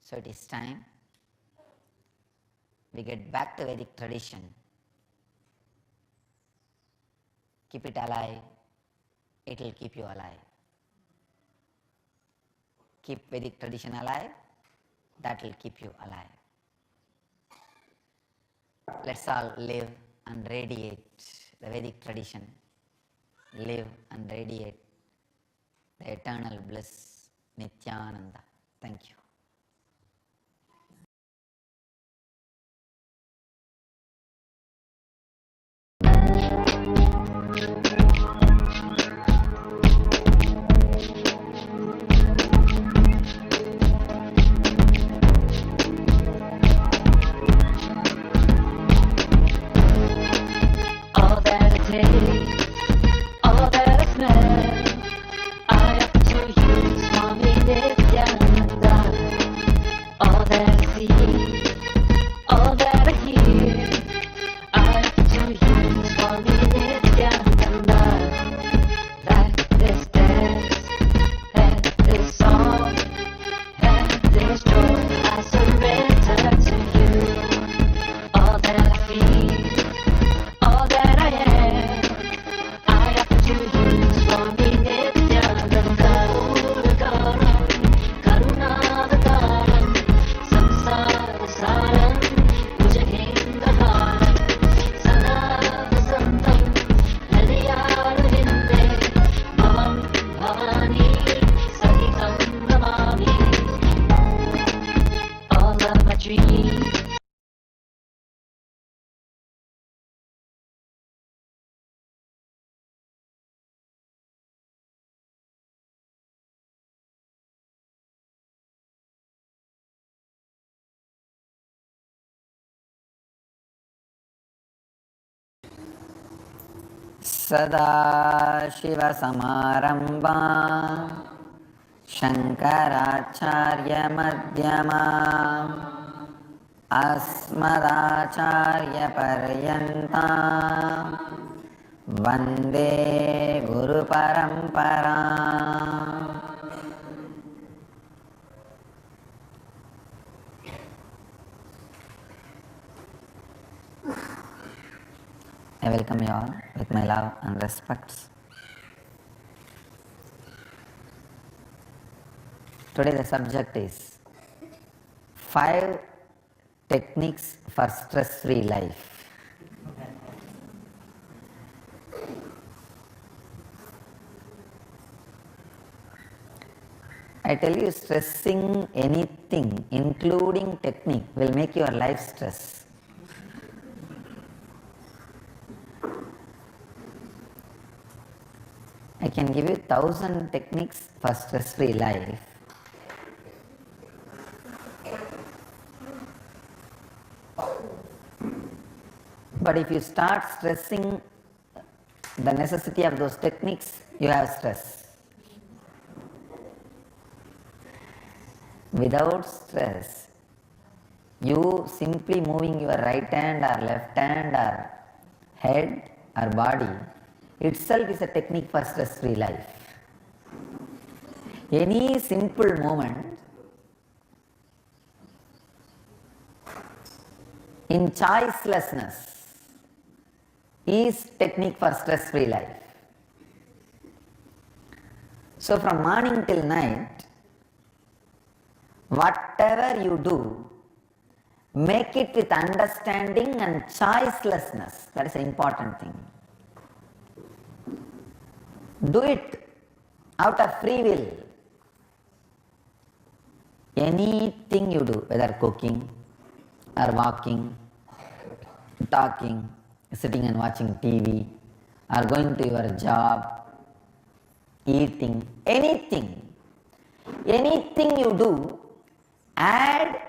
So it is time we get back to Vedic tradition. Keep it alive, it will keep you alive. Keep Vedic tradition alive, that will keep you alive. Let's all live and radiate the Vedic tradition, live and radiate the eternal bliss, Nityananda. Thank you. सदाशिवसमारम्भां शङ्कराचार्यमध्यमाम् अस्मदाचार्यपर्यन्तां वन्दे गुरुपरम्पराम्. I welcome you all with my love and respects. Today the subject is 5 techniques for stress-free life. I tell you, stressing anything, including technique, will make your life stress. I can give you 1,000 techniques for stress-free life. But if you start stressing the necessity of those techniques, you have stress. Without stress, you simply moving your right hand or left hand or head or body itself is a technique for stress-free life. Any simple movement in choicelessness is technique for stress-free life. So from morning till night, whatever you do, make it with understanding and choicelessness. That is an important thing. Do it out of free will. Anything you do, whether cooking or walking, talking, sitting and watching TV, or going to your job, eating, anything you do, add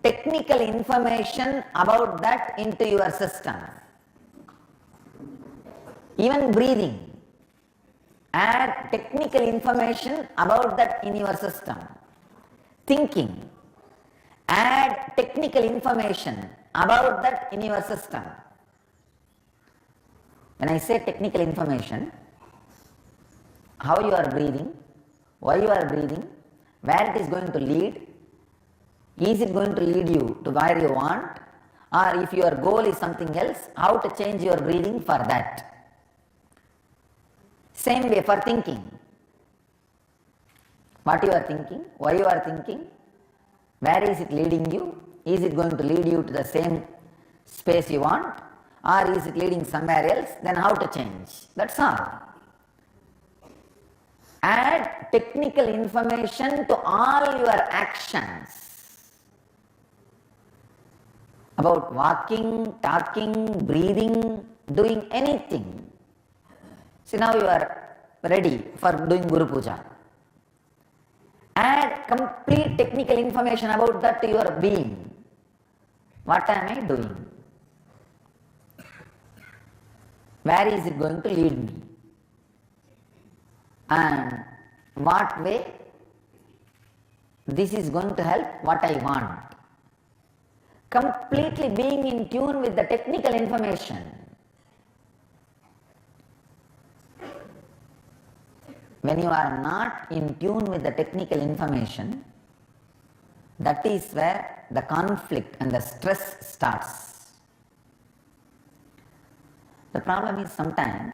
technical information about that into your system. Even breathing, add technical information about that in your system. Thinking, add technical information about that in your system. When I say technical information, how you are breathing, why you are breathing, where it is going to lead, is it going to lead you to where you want, or if your goal is something else, how to change your breathing for that. Same way for thinking. What you are thinking, why you are thinking, where is it leading you, is it going to lead you to the same space you want, or is it leading somewhere else, then how to change. That's all. Add technical information to all your actions. About walking, talking, breathing, doing anything. See, now you are ready for doing Guru Puja. Add complete technical information about that to your being. What am I doing? Where is it going to lead me? And what way this is going to help what I want. Completely being in tune with the technical information. When you are not in tune with the technical information, that is where the conflict and the stress starts. The problem is sometimes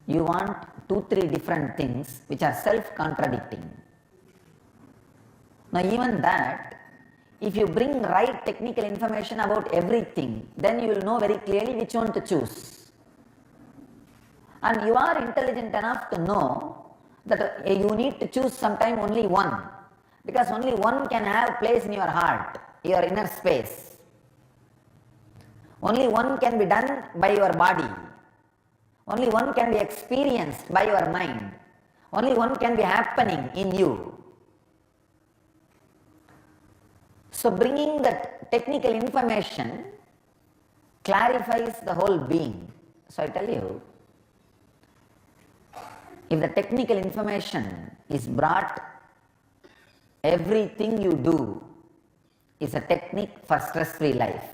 you want 2-3 different things which are self-contradicting. Now even that, if you bring right technical information about everything, then you will know very clearly which one to choose. And you are intelligent enough to know that you need to choose sometime only one, because only one can have place in your heart, your inner space. Only one can be done by your body. Only one can be experienced by your mind. Only one can be happening in you. So bringing that technical information clarifies the whole being. So I tell you, If the technical information is brought, everything you do is a technique for stress-free life.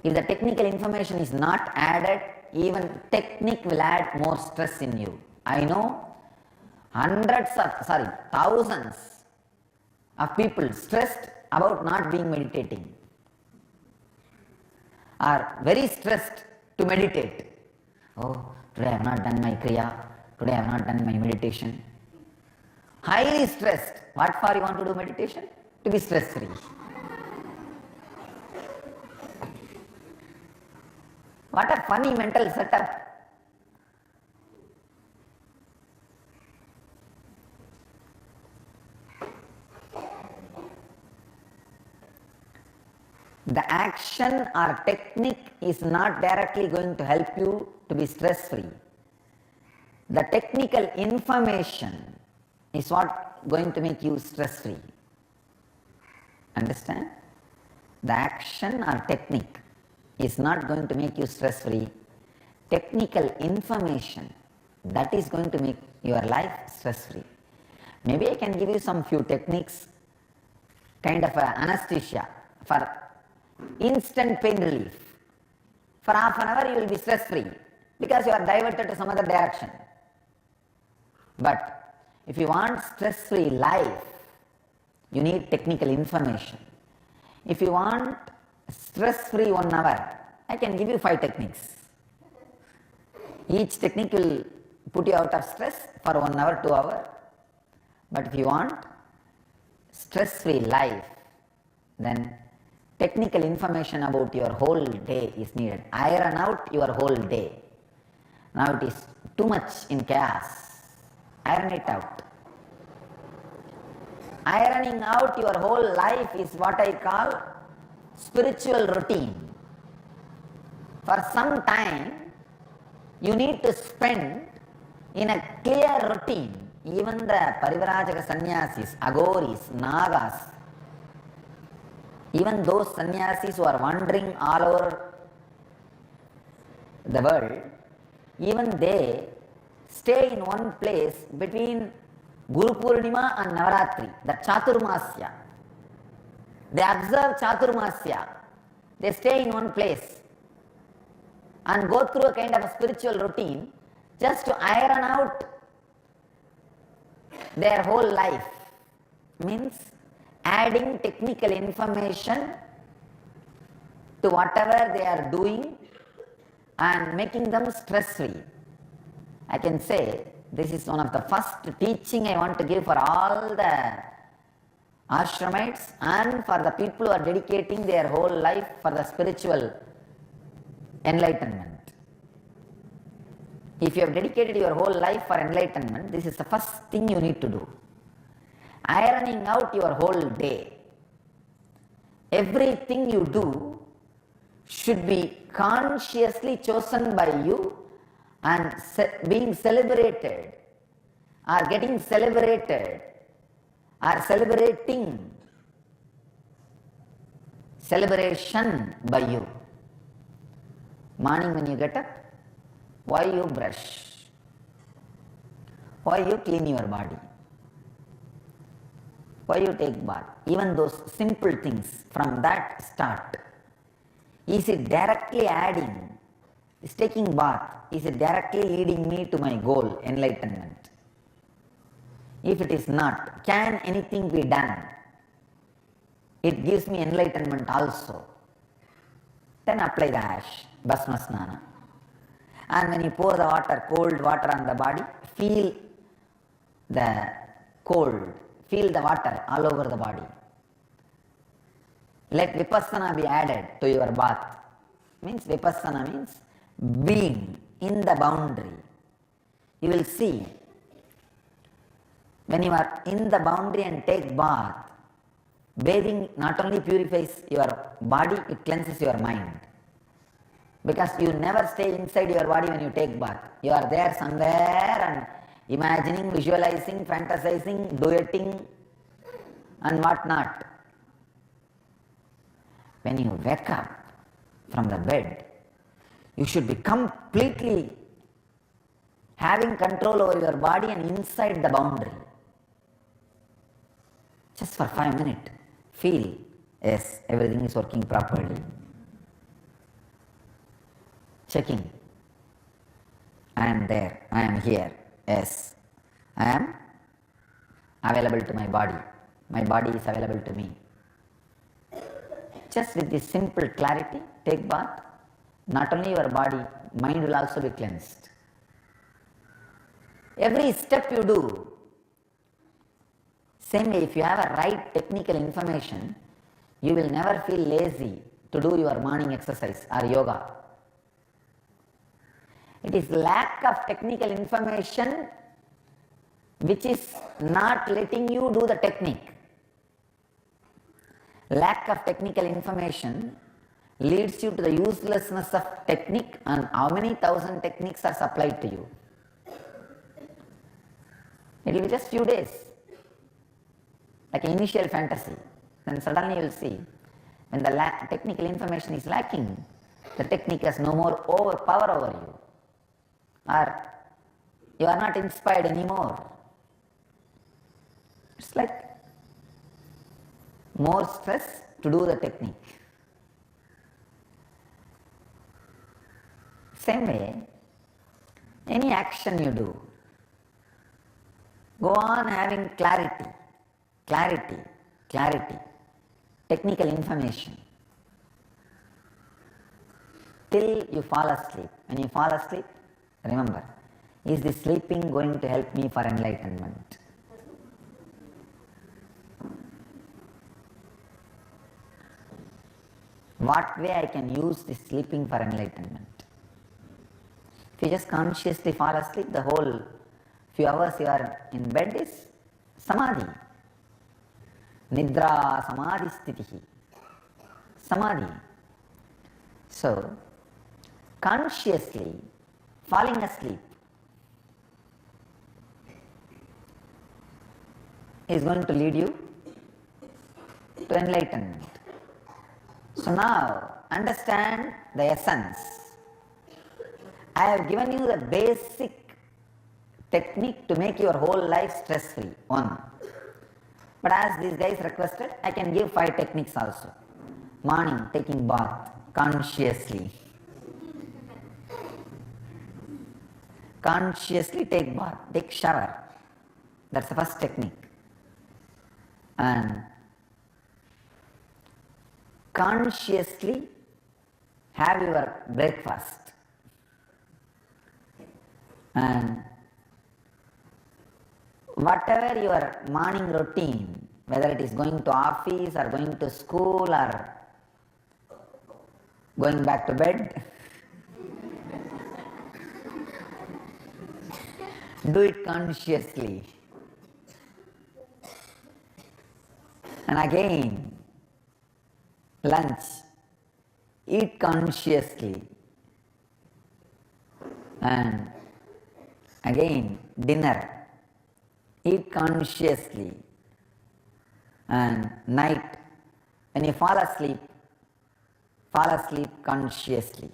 If the technical information is not added, even technique will add more stress in you. I know thousands of people stressed about not being meditating, are very stressed to meditate. Oh, today I have not done my kriya, today I have not done my meditation. Highly stressed. What for you want to do meditation? To be stress free. What a funny mental setup. The action or technique is not directly going to help you to be stress free. The technical information is what going to make you stress free. Understand? The action or technique is not going to make you stress free. Technical information, that is going to make your life stress free. Maybe I can give you some few techniques, kind of anesthesia for instant pain relief. For half an hour you will be stress free because you are diverted to some other direction. But if you want stress free life, you need technical information. If you want stress free 1 hour, I can give you 5 techniques. Each technique will put you out of stress for 1 hour, 2 hours. But if you want stress free life, then technical information about your whole day is needed. Iron out your whole day. Now it is too much in chaos. Iron it out. Ironing out your whole life is what I call spiritual routine. For some time, you need to spend in a clear routine. Even the Parivrajaka sannyasis, Agoris, Nagas, even those sannyasis who are wandering all over the world, even they stay in one place between Guru Purnima and Navaratri, the Chaturmasya. They observe Chaturmasya. They stay in one place and go through a kind of a spiritual routine just to iron out their whole life. Means adding technical information to whatever they are doing and making them stress free. I can say this is one of the first teaching I want to give for all the ashramites and for the people who are dedicating their whole life for the spiritual enlightenment. If you have dedicated your whole life for enlightenment, this is the first thing you need to do. Ironing out your whole day. Everything you do should be consciously chosen by you and being celebrated or getting celebrated or celebrating celebration by you. Morning when you get up, why you brush? Why you clean your body? Why you take bath? Even those simple things, from that start. Is it directly adding? Is taking bath, is it directly leading me to my goal, enlightenment? If it is not, can anything be done? It gives me enlightenment also. Then apply the ash, Bhasma Snana. And when you pour the water, cold water on the body, feel the cold, feel the water all over the body. Let Vipassana be added to your bath. Means Vipassana means being in the boundary. You will see, when you are in the boundary and take bath, bathing not only purifies your body, it cleanses your mind. Because you never stay inside your body when you take bath. You are there somewhere and imagining, visualizing, fantasizing, duetting and what not. When you wake up from the bed, you should be completely having control over your body and inside the boundary. Just for 5 minutes, feel, yes, everything is working properly. Checking. I am there, I am here, yes, I am available to my body is available to me. Just with this simple clarity, take bath, not only your body, mind will also be cleansed. Every step you do, same way if you have a right technical information, you will never feel lazy to do your morning exercise or yoga. It is lack of technical information which is not letting you do the technique. Lack of technical information leads you to the uselessness of technique, and how many thousand techniques are supplied to you. It will be just few days, like an initial fantasy. Then suddenly you will see, when the technical information is lacking, the technique has no more power over you, or you are not inspired anymore. It's like more stress to do the technique. Same way, any action you do, go on having clarity, technical information, till you fall asleep. When you fall asleep, remember, is this sleeping going to help me for enlightenment? What way I can use this sleeping for enlightenment? If you just consciously fall asleep, the whole few hours you are in bed is samadhi. Nidra samadhi sthitihi. Samadhi. So, consciously falling asleep is going to lead you to enlightenment. So now, understand the essence. I have given you the basic technique to make your whole life stress-free, one. But as these guys requested, I can give 5 techniques also. Morning, taking bath, consciously. Consciously take bath, take shower. That's the first technique. And consciously have your breakfast. And whatever your morning routine, whether it is going to office or going to school or going back to bed, do it consciously. And again, lunch, eat consciously. And again, dinner, eat consciously. And night, when you fall asleep consciously.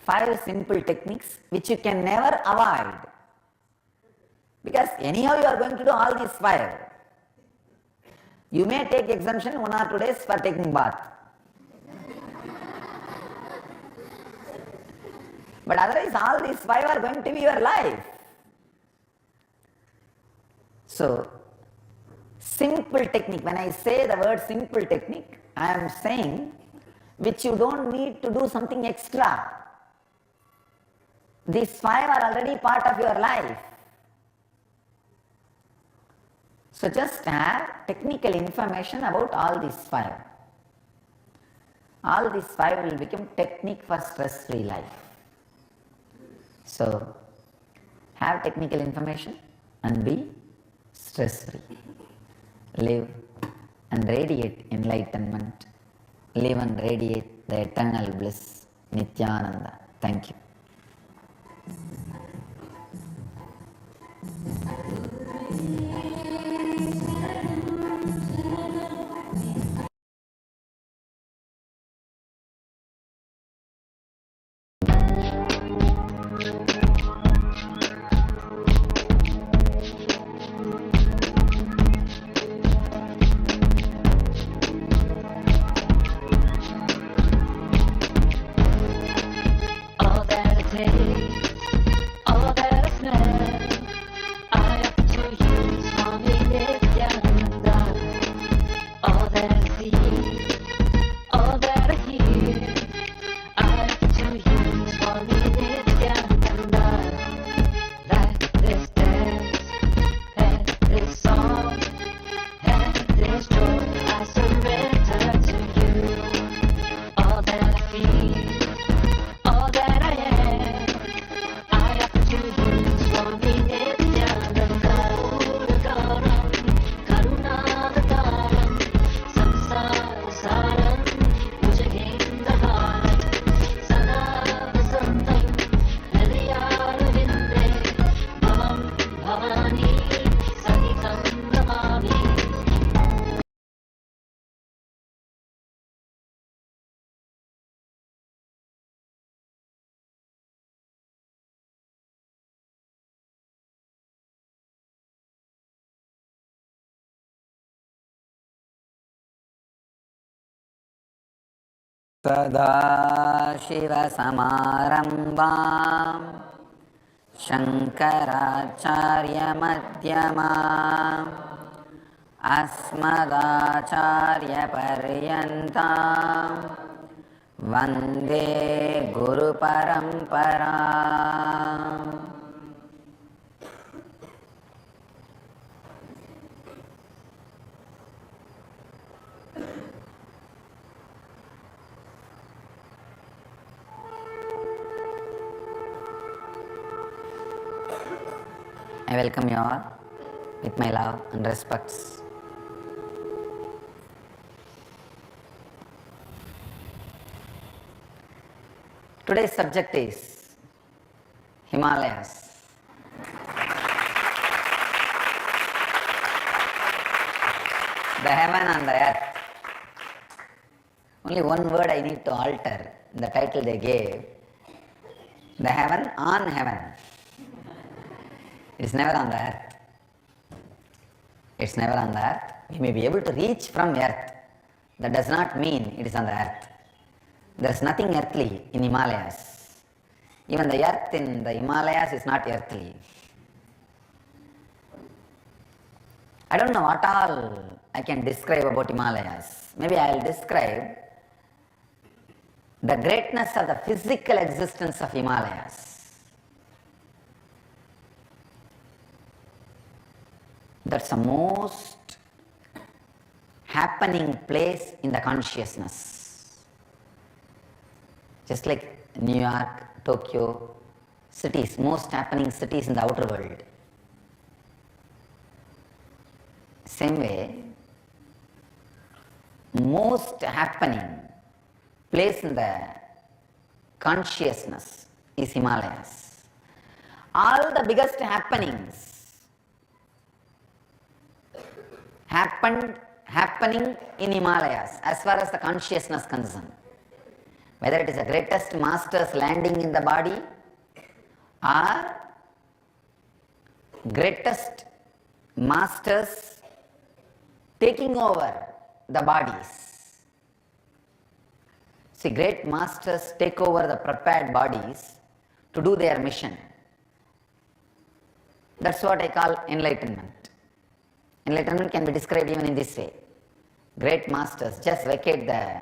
5 simple techniques which you can never avoid, because anyhow you are going to do all these 5. You may take exemption 1 or 2 days for taking bath. But otherwise all these 5 are going to be your life. So, simple technique, when I say the word simple technique, I am saying which you don't need to do something extra. These 5 are already part of your life. So just have technical information about all these 5. All these 5 will become technique for stress-free life. So have technical information and be stress-free. Live and radiate enlightenment. Live and radiate the eternal bliss, Nityananda. Thank you. सदाशिवसमारम्भां शङ्कराचार्यमध्यमाम् अस्मदाचार्यपर्यन्तां वन्दे गुरुपरम्पराम्. I welcome you all with my love and respects. Today's subject is Himalayas. The heaven and the earth. Only one word I need to alter in the title they gave. The heaven on heaven. It's never on the earth. It's never on the earth. We may be able to reach from earth. That does not mean it is on the earth. There is nothing earthly in Himalayas. Even the earth in the Himalayas is not earthly. I don't know what all I can describe about Himalayas. Maybe I will describe the greatness of the physical existence of Himalayas. That's the most happening place in the consciousness. Just like New York, Tokyo, cities, most happening cities in the outer world. Same way, most happening place in the consciousness is Himalayas. All the biggest happenings happening in Himalayas as far as the consciousness concerned. Whether it is the greatest masters landing in the body or greatest masters taking over the bodies. See, great masters take over the prepared bodies to do their mission. That's what I call enlightenment. Enlightenment can be described even in this way. Great masters just vacate the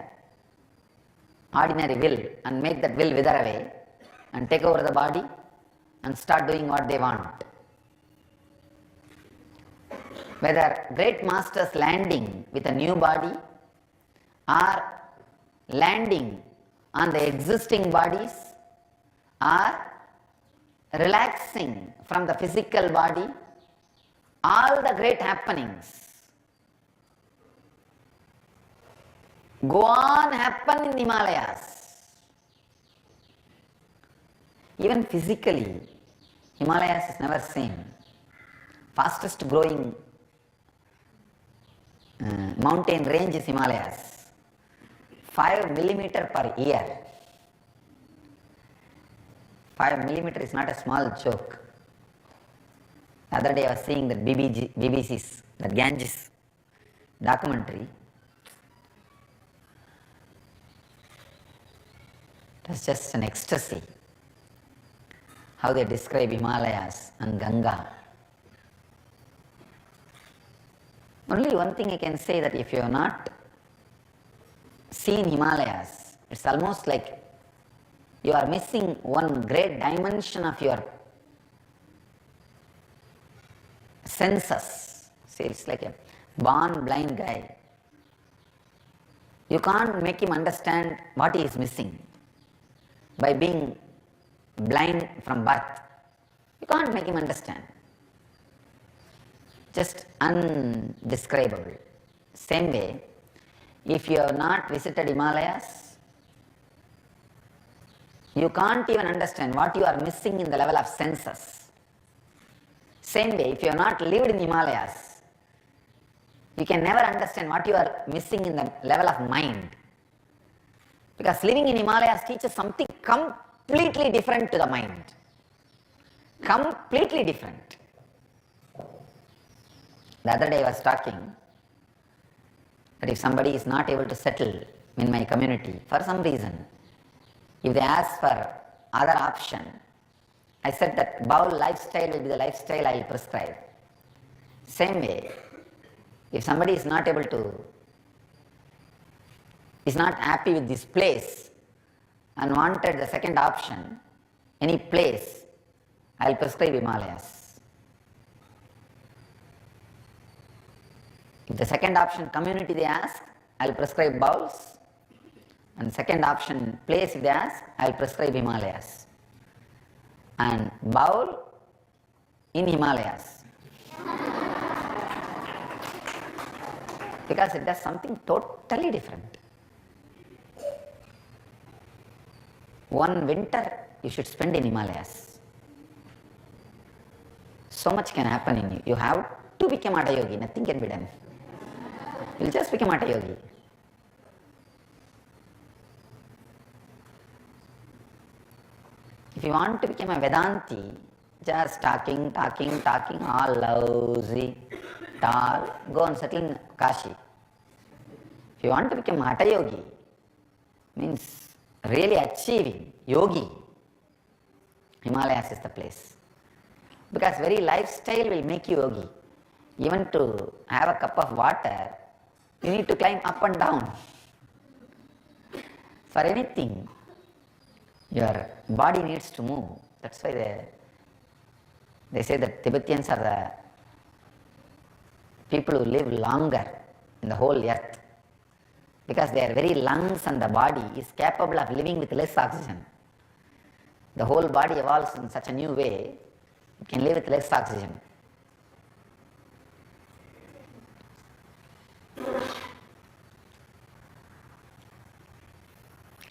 ordinary will and make that will wither away and take over the body and start doing what they want. Whether great masters landing with a new body or landing on the existing bodies or relaxing from the physical body, all the great happenings go on happen in Himalayas. Even physically, Himalayas is never seen. Fastest growing mountain range is Himalayas. 5 millimeter per year. 5 millimeter is not a small joke. The other day I was seeing that BBC's, that Ganges documentary. It was just an ecstasy. How they describe Himalayas and Ganga. Only one thing I can say, that if you have not seen Himalayas, it's almost like you are missing one great dimension of your senses. See, it's like a born blind guy. You can't make him understand what he is missing by being blind from birth. You can't make him understand. Just undescribable. Same way, if you have not visited Himalayas, you can't even understand what you are missing in the level of senses. Same way, if you have not lived in Himalayas, you can never understand what you are missing in the level of mind. Because living in Himalayas teaches something completely different to the mind. Completely different. The other day I was talking that if somebody is not able to settle in my community for some reason. If they ask for other option, I said that bowl lifestyle will be the lifestyle I will prescribe. Same way, if somebody is not able to, is not happy with this place and wanted the second option, any place, I will prescribe Himalayas. If the second option community they ask, I will prescribe bowls, and second option place if they ask, I will prescribe Himalayas. And bowl in Himalayas. Because it does something totally different. One winter you should spend in Himalayas. So much can happen in you. You have to become Hatha Yogi, nothing can be done. You will just become Hatha Yogi. If you want to become a Vedanti, just talking, all lousy, tall, go and settle in Kashi. If you want to become Hatha Yogi, means really achieving Yogi, Himalayas is the place. Because very lifestyle will make you Yogi. Even to have a cup of water, you need to climb up and down. For anything, your body needs to move. That's why they say that Tibetans are the people who live longer in the whole earth. Because their very lungs and the body is capable of living with less oxygen. The whole body evolves in such a new way, it can live with less oxygen.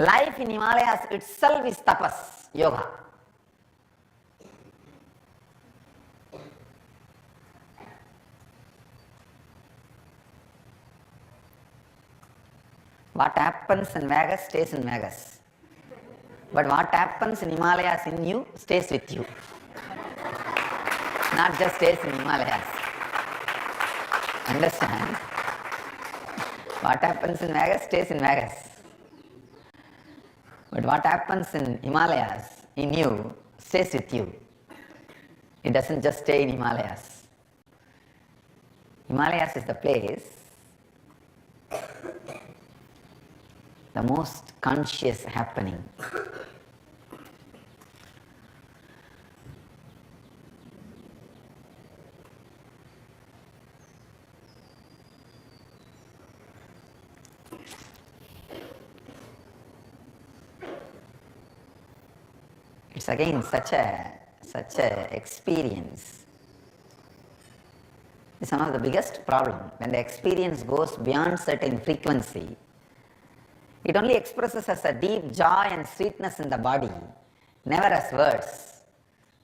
Life in Himalayas itself is tapas, yoga. What happens in Vegas stays in Vegas. But what happens in Himalayas in you stays with you. Not just stays in Himalayas. Understand? What happens in Vegas stays in Vegas. But what happens in Himalayas in you stays with you. It doesn't just stay in Himalayas. Himalayas is the place, the most conscious happening. It's again such a experience. It's one of the biggest problems. When the experience goes beyond certain frequency, it only expresses as a deep joy and sweetness in the body, never as words.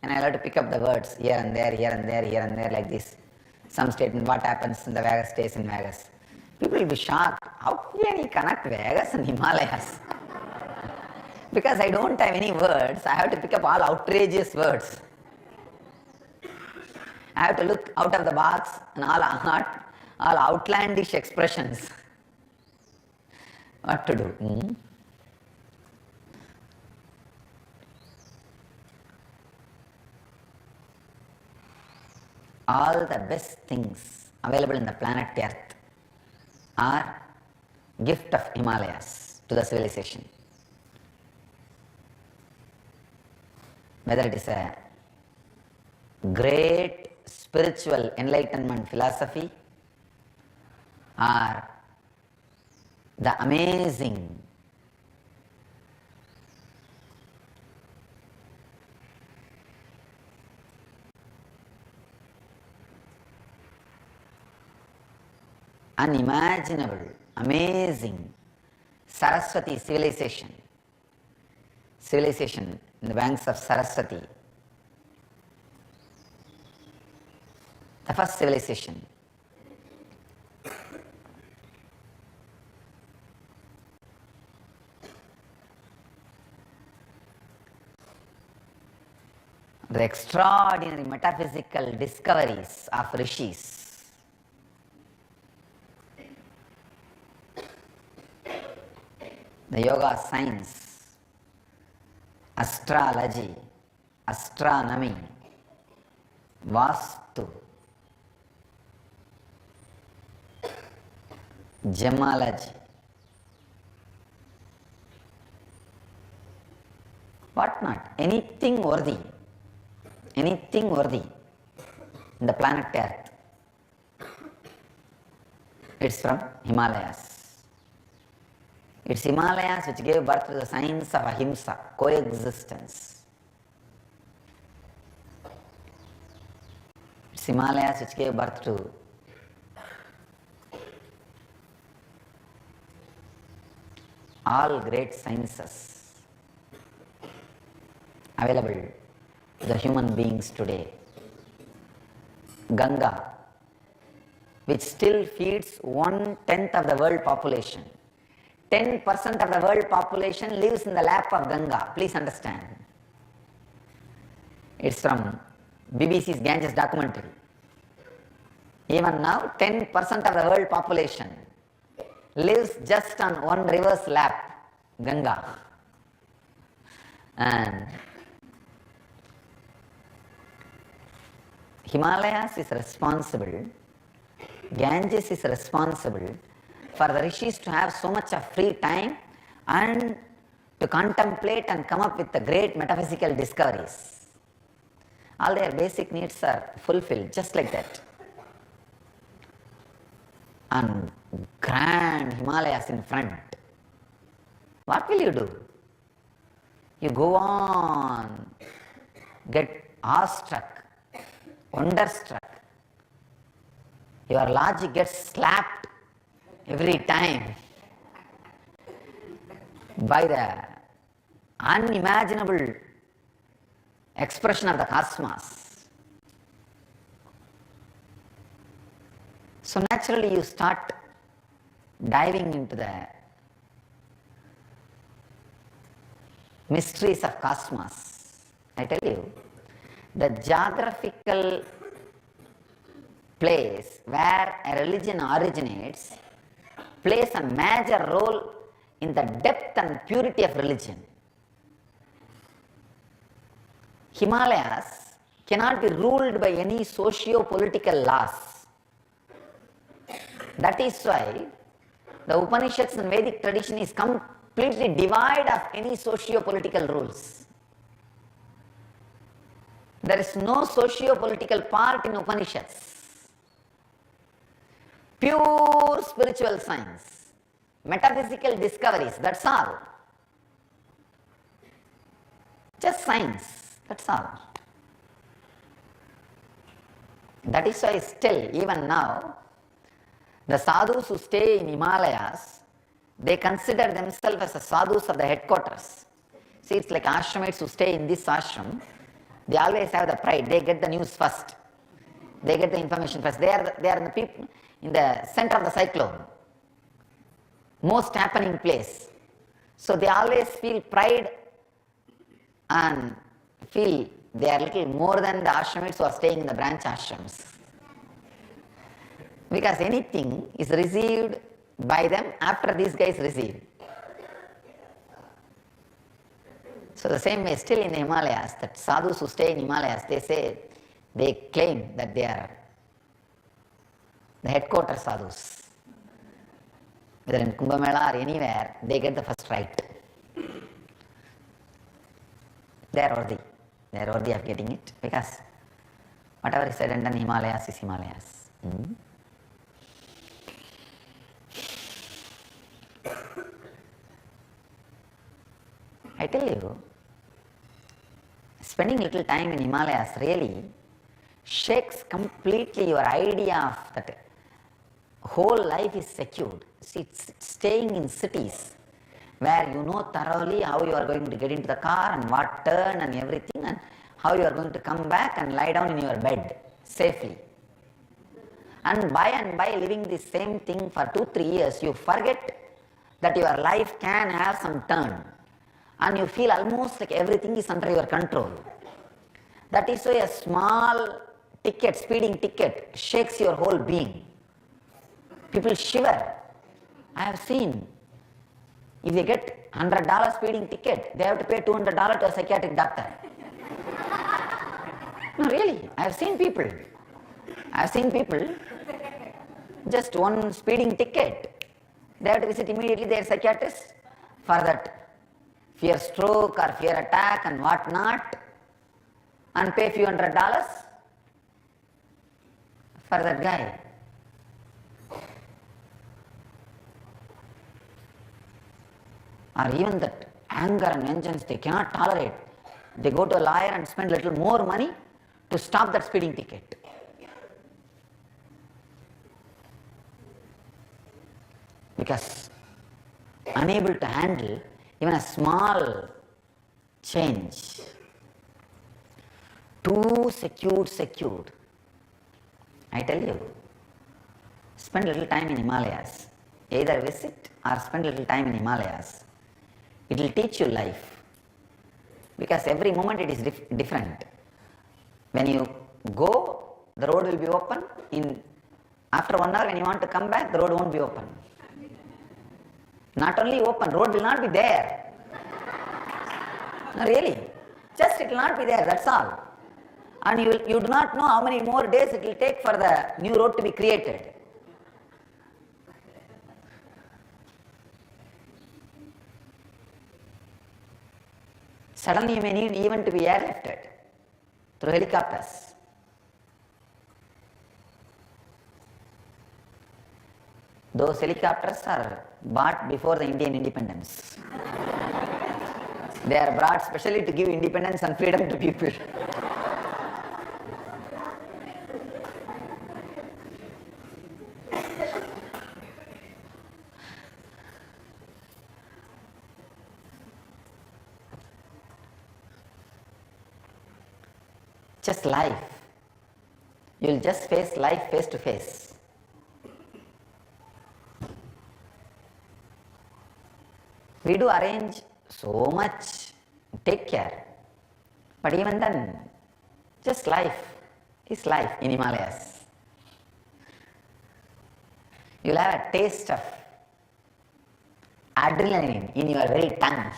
And I'll have to pick up the words here and there, here and there, here and there, like this. Some statement, what happens in the Vegas stays in Vegas. People will be shocked. How can you connect Vegas and Himalayas? Because I don't have any words, I have to pick up all outrageous words. I have to look out of the box and all outlandish expressions. What to do? All the best things available in the planet Earth are gift of Himalayas to the civilization. Whether it is a great spiritual enlightenment philosophy or the amazing unimaginable, amazing Saraswati civilization in the banks of Saraswati, the first civilization. The extraordinary metaphysical discoveries of rishis. the yoga science, astrology, astronomy, vastu, gemology, what not, anything worthy in the planet Earth, it's from Himalayas. It's Himalayas which gave birth to the science of ahimsa, coexistence. It's Himalayas which gave birth to all great sciences available to the human beings today. Ganga, which still feeds 1/10 of the world population. 10% of the world population lives in the lap of Ganga. Please understand. It's from BBC's Ganges documentary. Even now, 10% of the world population lives just on one river's lap, Ganga. And Himalayas is responsible, Ganges is responsible for the rishis to have so much of free time and to contemplate and come up with the great metaphysical discoveries. All their basic needs are fulfilled just like that. And grand Himalayas in front. What will you do? You go on, get awestruck, wonderstruck. Your logic gets slapped every time by the unimaginable expression of the cosmos. So naturally you start diving into the mysteries of cosmos. I tell you, the geographical place where a religion originates plays a major role in the depth and purity of religion. Himalayas cannot be ruled by any socio-political laws. That is why the Upanishads and Vedic tradition is completely devoid of any socio-political rules. There is no socio-political part in Upanishads. Pure spiritual science, metaphysical discoveries, that's all. Just science, that's all. That is why still, even now, the sadhus who stay in Himalayas, they consider themselves as the sadhus of the headquarters. See, it's like ashramites who stay in this ashram, they always have the pride, they get the news first. They get the information first. They are in the people in the center of the cyclone, most happening place. So they always feel pride and feel they are little more than the ashramites who are staying in the branch ashrams. Because anything is received by them after these guys receive. So the same way, still in the Himalayas, that sadhus who stay in Himalayas, they claim that they are the headquarters sadhus. Whether in Kumbh Mela or anywhere, they get the first right. They are worthy. They are worthy of getting it because whatever is said and done, Himalayas is Himalayas. I tell you, spending little time in Himalayas really shakes completely your idea of that whole life is secured. See, it's staying in cities where you know thoroughly how you are going to get into the car and what turn and everything and how you are going to come back and lie down in your bed safely. And by living the same thing for 2-3 years, you forget that your life can have some turn and you feel almost like everything is under your control. That is why a small ticket, speeding ticket, shakes your whole being. People shiver. I have seen If they get $100 speeding ticket, they have to pay $200 to a psychiatric doctor. No, really, I have seen people, just one speeding ticket, they have to visit immediately their psychiatrist for that fear stroke or fear attack and what not, and pay few $100 for that guy. Or even that anger and vengeance they cannot tolerate. They go to a lawyer and spend little more money to stop that speeding ticket. Because unable to handle even a small change. Too secured. I tell you, spend little time in Himalayas. Either visit or spend little time in Himalayas. It will teach you life. Because every moment it is different. When you go, the road will be open. After 1 hour when you want to come back, the road won't be open. Not only open, road will not be there. No, really. Just it will not be there, that's all. And you do not know how many more days it will take for the new road to be created. Suddenly you may need even to be airlifted through helicopters. Those helicopters are bought before the Indian independence. They are brought specially to give independence and freedom to people. Just life. You will just face life face to face. We do arrange so much, take care. But even then, just life is life in Himalayas. You will have a taste of adrenaline in your very tongue.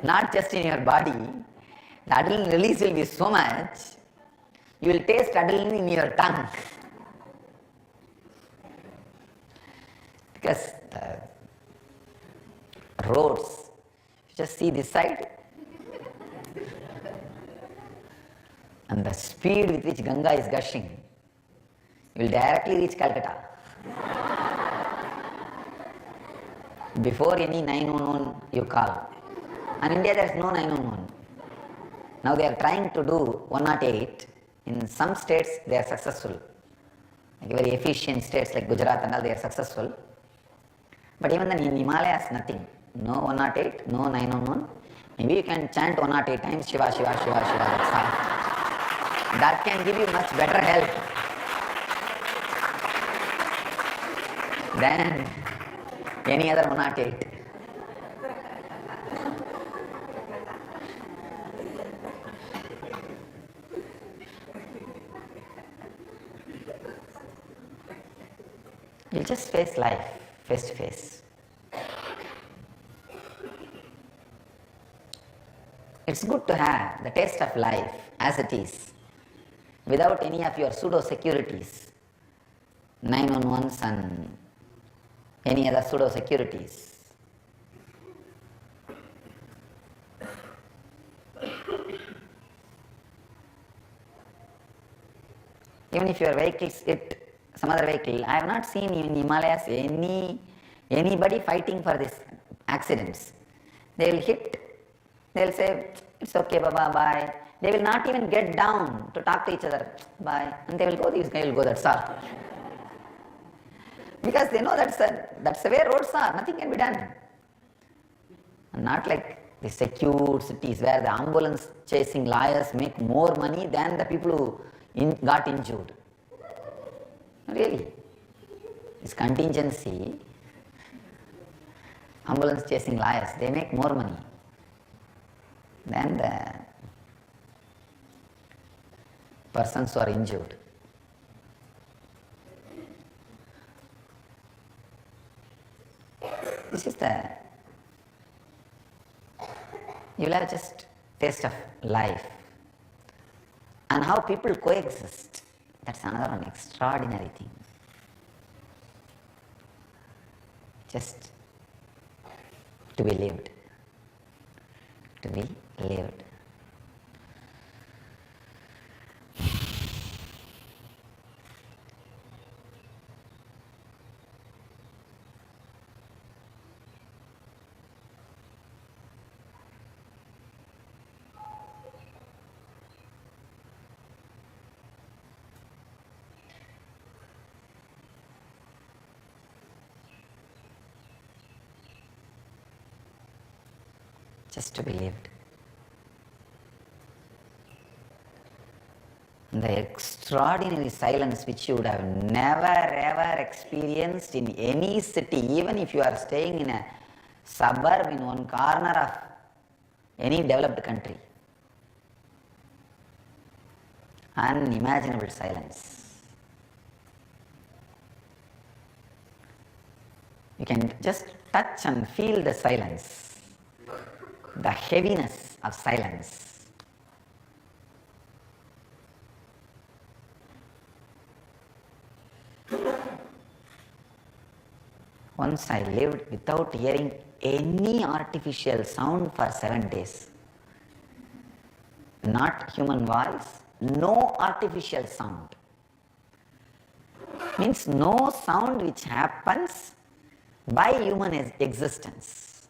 Not just in your body. The adrenaline release will be so much, you will taste adrenaline in your tongue. Because the roads, you just see this side, and the speed with which Ganga is gushing, you will directly reach Calcutta. Before any 911 you call. In India there is no 911. Now they are trying to do 108. In some states they are successful. Like very efficient states like Gujarat and all, they are successful. But even then in Himalayas nothing. No 108, no 911. Maybe you can chant 108 times Shiva, Shiva, Shiva, Shiva, that's all. That can give you much better help than any other 108. You just face life face to face. It's good to have the taste of life as it is, without any of your pseudo securities, 911s and any other pseudo securities. Even if your vehicle hit some other vehicle, I have not seen in Himalayas anybody fighting for these accidents. They will hit, they will say, it's okay, Baba, bye. They will not even get down to talk to each other, bye. And they will go, this guy will go, that's all. Because they know that's the way roads are, nothing can be done. And not like the secure cities where the ambulance chasing lawyers make more money than the people who got injured. Really, this contingency, ambulance chasing liars, they make more money than the persons who are injured. This is the, you will have just taste of life and how people coexist. That's another one extraordinary thing. Just to be lived. To be lived. Just to be lived. The extraordinary silence which you would have never ever experienced in any city, even if you are staying in a suburb in one corner of any developed country. Unimaginable silence. You can just touch and feel the silence, the heaviness of silence. Once I lived without hearing any artificial sound for 7 days. Not human voice, no artificial sound. Means no sound which happens by human existence.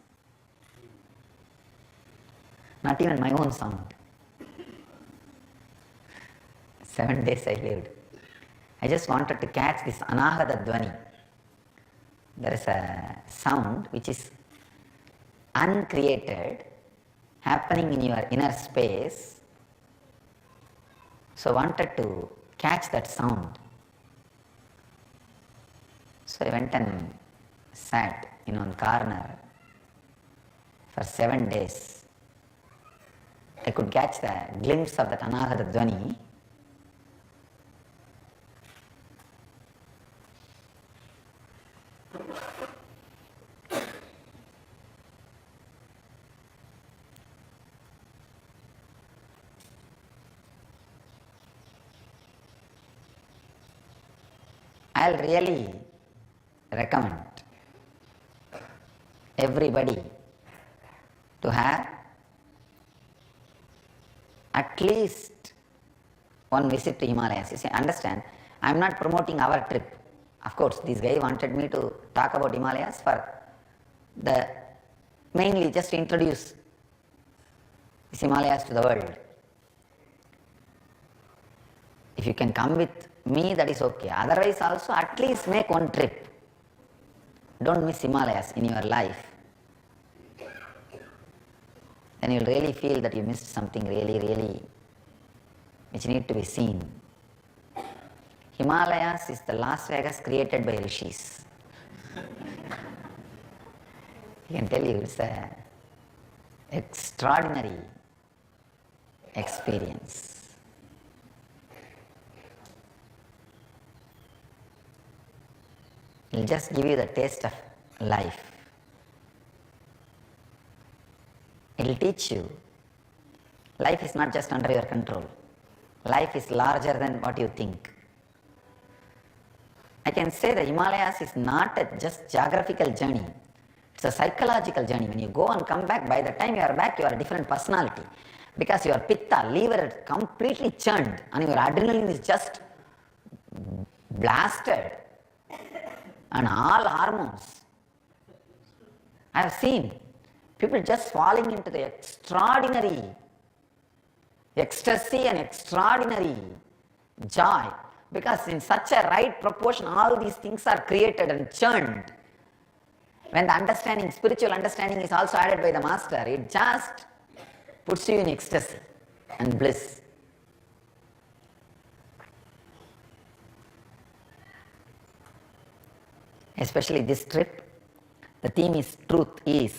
Not even my own sound. 7 days I lived. I just wanted to catch this anahata dhvani. There is a sound which is uncreated, happening in your inner space. So I wanted to catch that sound. So I went and sat in one corner for 7 days. I could catch the glimpse of that anahata dhvani. I'll really recommend everybody to have at least one visit to Himalayas. You see, understand, I am not promoting our trip. Of course, this guy wanted me to talk about Himalayas for the mainly just to introduce these Himalayas to the world. If you can come with me, that is okay. Otherwise also at least make one trip. Don't miss Himalayas in your life. Then you will really feel that you missed something really which need to be seen. Himalayas is the Las Vegas created by rishis. I can tell you, it's an extraordinary experience. It will just give you the taste of life. It will teach you life is not just under your control. Life is larger than what you think. I can say the Himalayas is not a just geographical journey. It's a psychological journey. When you go and come back, by the time you are back, you are a different personality. Because your pitta, liver is completely churned and your adrenaline is just blasted. And all hormones. I have seen people just falling into the extraordinary ecstasy and extraordinary joy, because in such a right proportion all these things are created and churned. When the understanding, spiritual understanding is also added by the master, it just puts you in ecstasy and bliss. Especially this trip, the theme is truth is.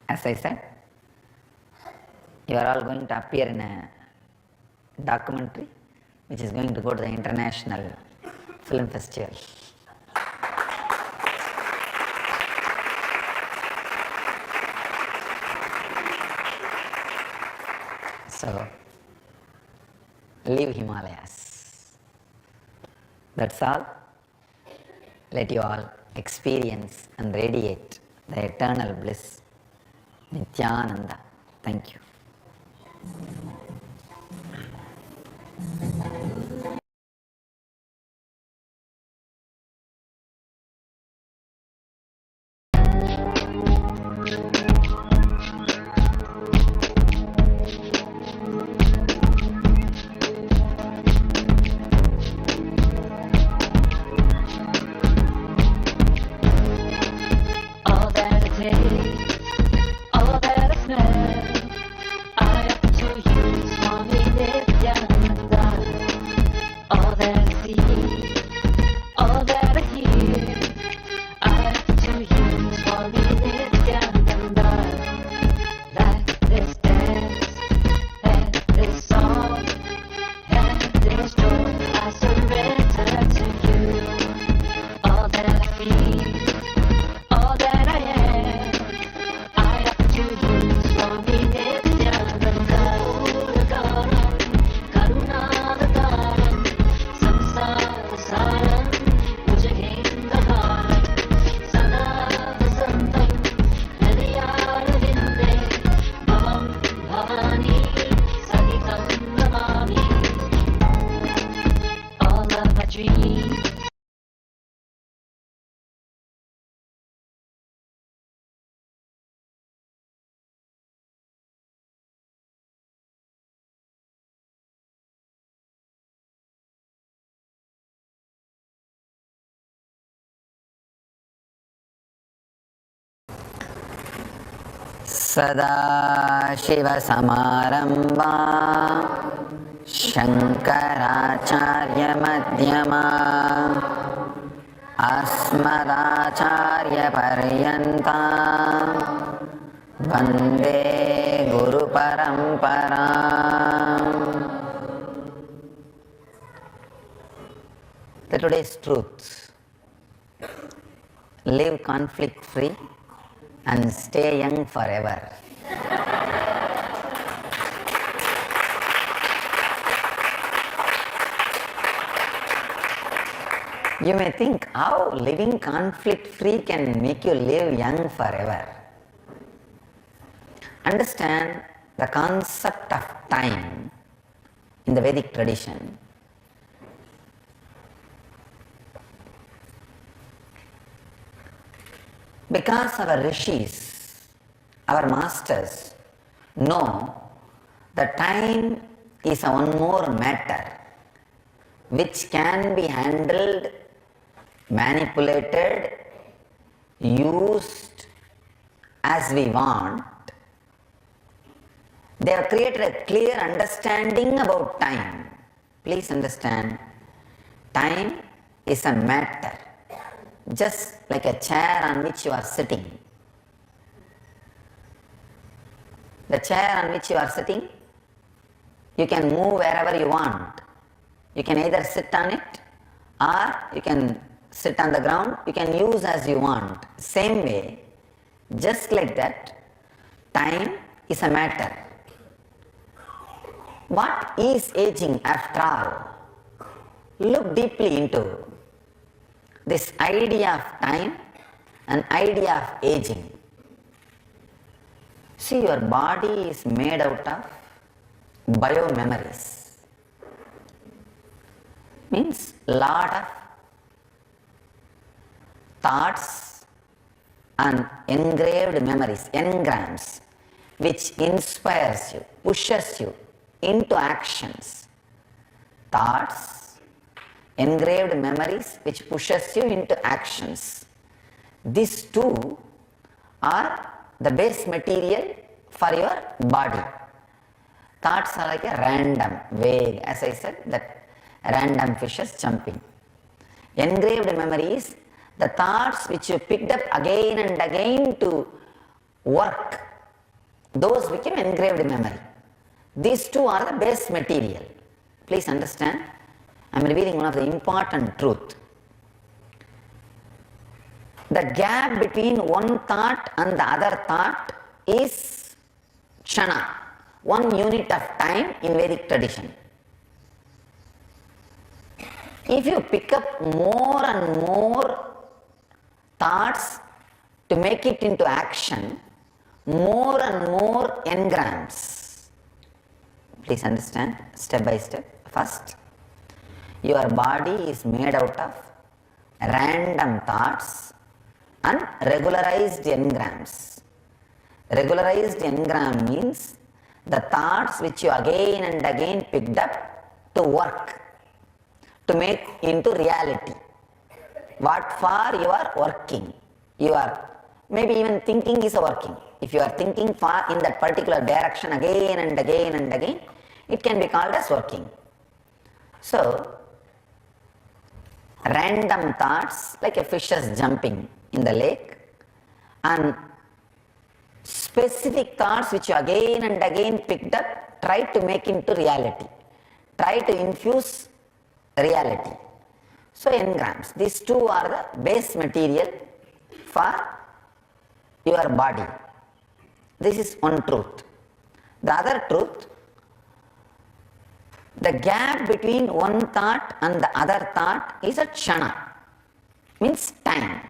As I said, You are all going to appear in a documentary which is going to go to the International Film Festival. So, leave Himalayas. That's all. Let you all experience and radiate the eternal bliss. Nityananda. Thank you. All that I taste, all that I smell, I offer to you, Swami Nityananda. All that I see, all that I hear, I offer to you, Swami Nityananda. That this dance, that this song, and this joy, I surrender to you. All that I feel, all that I am, I offer to you, Swami Nityananda. Karunavataram, samsarasaram, Puja sada vasantam, Hridayanavinde, bhavam bhavani, sahitam namami. All of my dreams, सदाशिवसमारम्भा शङ्कराचार्यमध्यमा अस्मदाचार्यपर्यन्ता वन्दे गुरुपरम्परा. The today's truth: live conflict free and stay young forever. You may think how living conflict free can make you live young forever. Understand the concept of time in the Vedic tradition. Because our rishis, our masters, know that time is a one more matter which can be handled, manipulated, used as we want. They have created a clear understanding about time. Please understand, time is a matter, just like a chair on which you are sitting. The chair on which you are sitting, you can move wherever you want. You can either sit on it or you can sit on the ground. You can use as you want. Same way, just like that, time is a matter. What is aging after all? Look deeply into this idea of time and idea of aging. See, your body is made out of biomemories. Means lot of thoughts and engraved memories, engrams, which inspires you, pushes you into actions. Thoughts, engraved memories which pushes you into actions. These two are the base material for your body. Thoughts are like a random, vague, as I said, that random fishes jumping. Engraved memories, the thoughts which you picked up again and again to work, those became engraved memory. These two are the base material. Please understand, I am revealing one of the important truth. The gap between one thought and the other thought is kshana, 1 unit of time in Vedic tradition. If you pick up more and more thoughts to make it into action, more and more engrams. Please understand, step by step. First, your body is made out of random thoughts and regularized engrams. Regularized engram means the thoughts which you again and again picked up to work, to make into reality. What for you are working. You are maybe even thinking is working. If you are thinking far in that particular direction again and again and again, it can be called as working. So, random thoughts like a fish is jumping in the lake, and specific thoughts which you again and again picked up, try to make into reality, try to infuse reality. So engrams, these two are the base material for your body. This is one truth. The other truth, the gap between one thought and the other thought is a kshana, means time.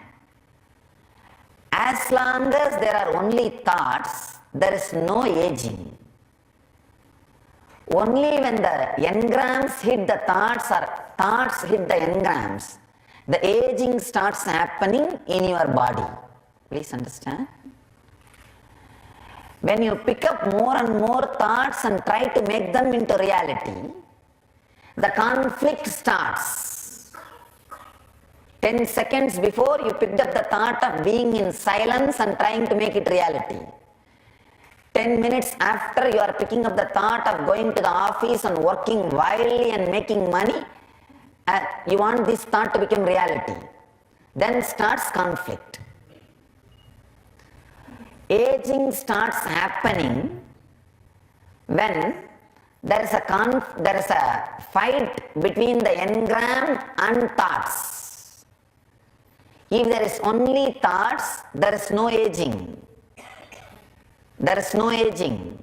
As long as there are only thoughts, there is no aging. Only when the engrams hit the thoughts or thoughts hit the engrams, the aging starts happening in your body. Please understand. When you pick up more and more thoughts and try to make them into reality, the conflict starts. 10 seconds before you picked up the thought of being in silence and trying to make it reality. 10 minutes after you are picking up the thought of going to the office and working wildly and making money, you want this thought to become reality. Then starts conflict. Aging starts happening when there is a fight between the engram and thoughts. If there is only thoughts, there is no aging. There is no aging.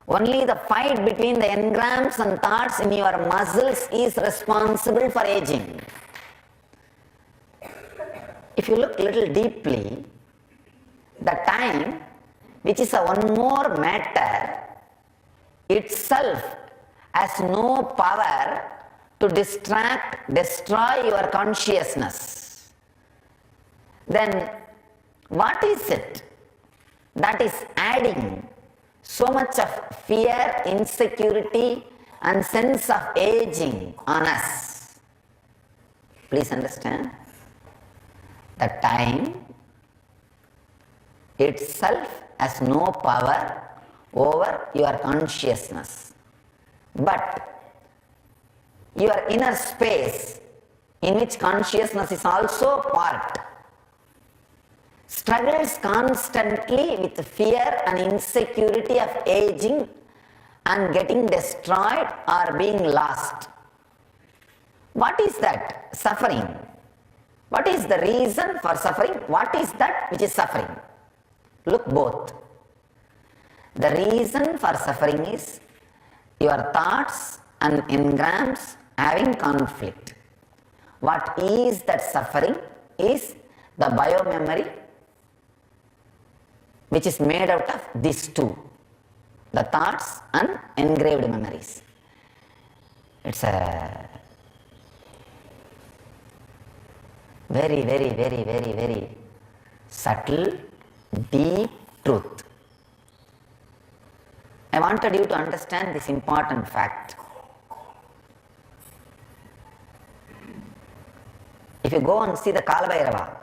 Only the fight between the engrams and thoughts in your muscles is responsible for aging. If you look little deeply, the time, which is a one more matter, itself has no power to distract, destroy your consciousness. Then what is it that is adding so much of fear, insecurity and sense of aging on us? Please understand, the time itself has no power over your consciousness, but your inner space in which consciousness is also part struggles constantly with fear and insecurity of aging and getting destroyed or being lost. What is that? Suffering. What is the reason for suffering? What is that which is suffering? Look both. The reason for suffering is your thoughts and engrams having conflict. What is that suffering is the biomemory which is made out of these two, the thoughts and engraved memories. It's a very subtle, deep truth. I wanted you to understand this important fact. If you go and see the Kalabhairava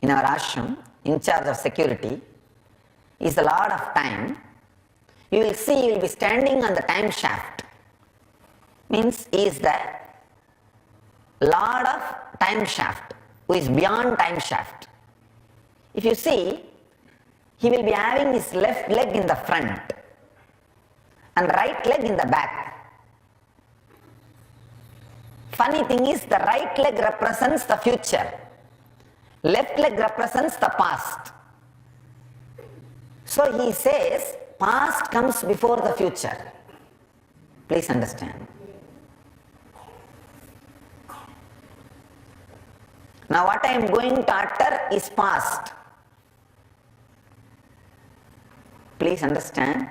in our ashram, in charge of security, is the Lord of Time, you will see he will be standing on the time shaft. Means he is the Lord of time shaft, who is beyond time shaft. If you see, he will be having his left leg in the front, and right leg in the back. Funny thing is, the right leg represents the future, left leg represents the past. So he says, past comes before the future. Please understand. Now what I am going to utter is past. Please understand.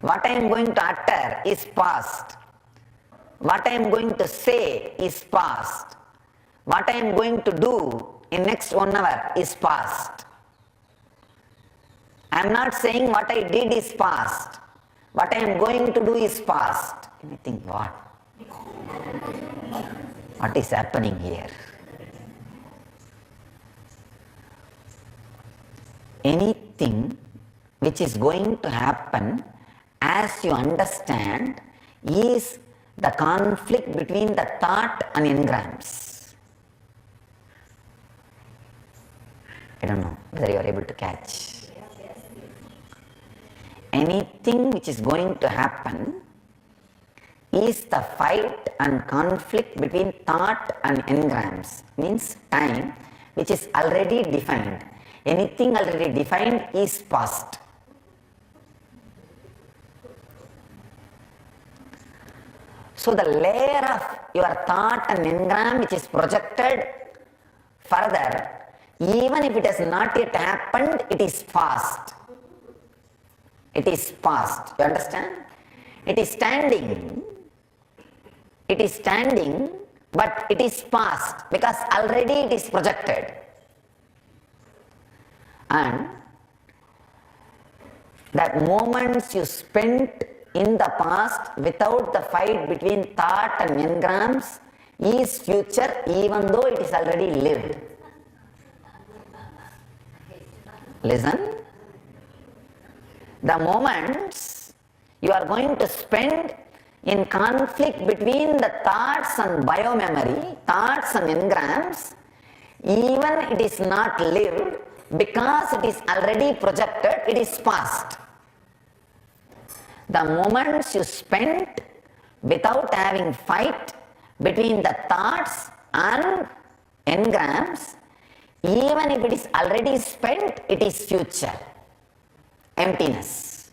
What I am going to utter is past. What I am going to say is past. What I am going to do in next 1 hour is past. I am not saying what I did is past. What I am going to do is past. You think, what? What is happening here? Anything which is going to happen, as you understand, is the conflict between the thought and engrams. I don't know whether you are able to catch. Anything which is going to happen is the fight and conflict between thought and engrams, means time, which is already defined. Anything already defined is past. So the layer of your thought and engram which is projected further, even if it has not yet happened, it is past. It is past. You understand? It is standing. It is standing, but it is past because already it is projected. And that moments you spent in the past without the fight between thought and engrams is future, even though it is already lived. Listen. The moments you are going to spend in conflict between the thoughts and biomemory, thoughts and engrams, even it is not lived, because it is already projected, it is past. The moments you spent without having fight between the thoughts and engrams, even if it is already spent, it is future. Emptiness.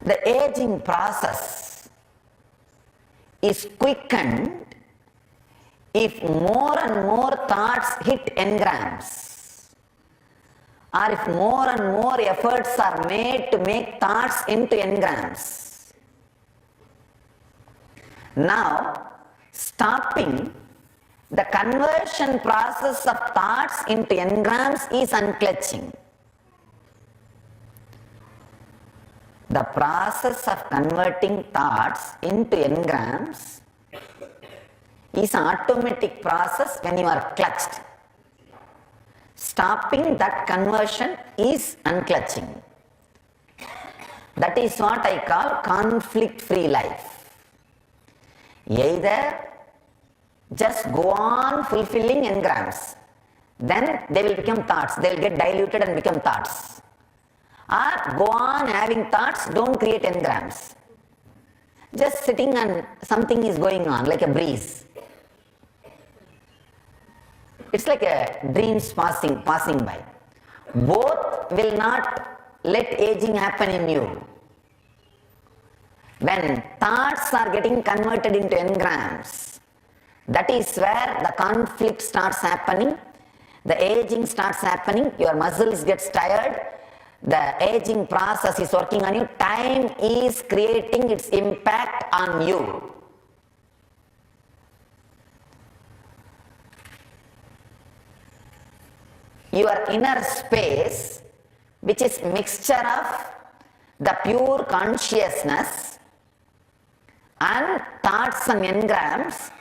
The aging process is quickened if more and more thoughts hit engrams, or if more and more efforts are made to make thoughts into engrams. Now, stopping the conversion process of thoughts into engrams is unclutching. The process of converting thoughts into engrams is an automatic process when you are clutched. Stopping that conversion is unclutching. That is what I call conflict-free life. Either just go on fulfilling engrams, then they will become thoughts, they will get diluted and become thoughts. Or go on having thoughts, don't create engrams. Just sitting and something is going on, like a breeze. It's like a dreams passing by. Both will not let aging happen in you. When thoughts are getting converted into engrams, that is where the conflict starts happening, the aging starts happening, your muscles get tired, the aging process is working on you, time is creating its impact on you. Your inner space, which is mixture of the pure consciousness and thoughts and engrams,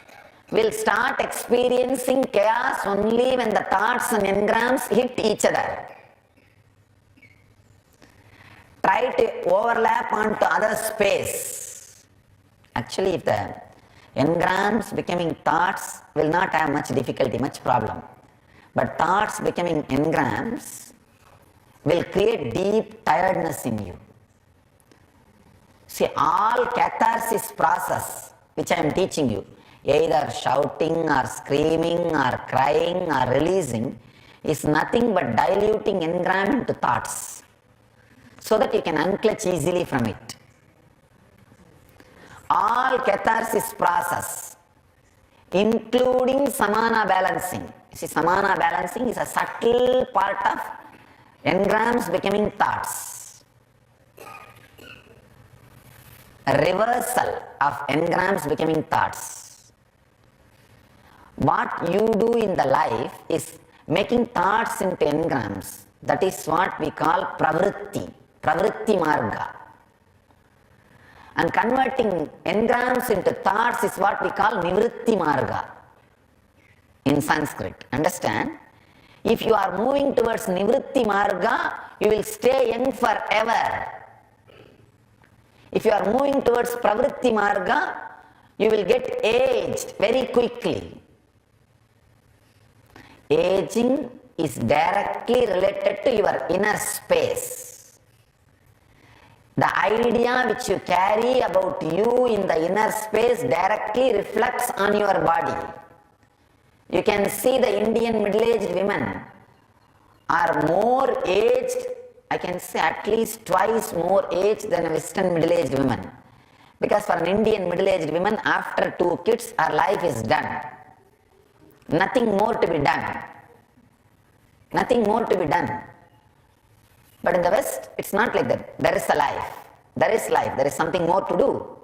will start experiencing chaos only when the thoughts and engrams hit each other. Try to overlap onto other space. Actually, if the engrams becoming thoughts will not have much difficulty, much problem. But thoughts becoming engrams will create deep tiredness in you. See, all catharsis process which I am teaching you, either shouting or screaming or crying or releasing, is nothing but diluting engram into thoughts so that you can unclutch easily from it. All catharsis process, including samana balancing. See, samana balancing is a subtle part of engrams becoming thoughts. A reversal of engrams becoming thoughts. What you do in the life is making thoughts into engrams. That is what we call pravritti marga. And converting engrams into thoughts is what we call nivritti marga in Sanskrit. Understand? If you are moving towards nivritti marga, you will stay young forever. If you are moving towards pravritti marga, you will get aged very quickly. Aging is directly related to your inner space. The idea which you carry about you in the inner space directly reflects on your body. You can see the Indian middle-aged women are more aged, I can say at least twice more aged than a Western middle-aged woman. Because for an Indian middle-aged woman, after 2 kids, her life is done. Nothing more to be done. Nothing more to be done. But in the West, it's not like that. There is a life. There is life. There is something more to do.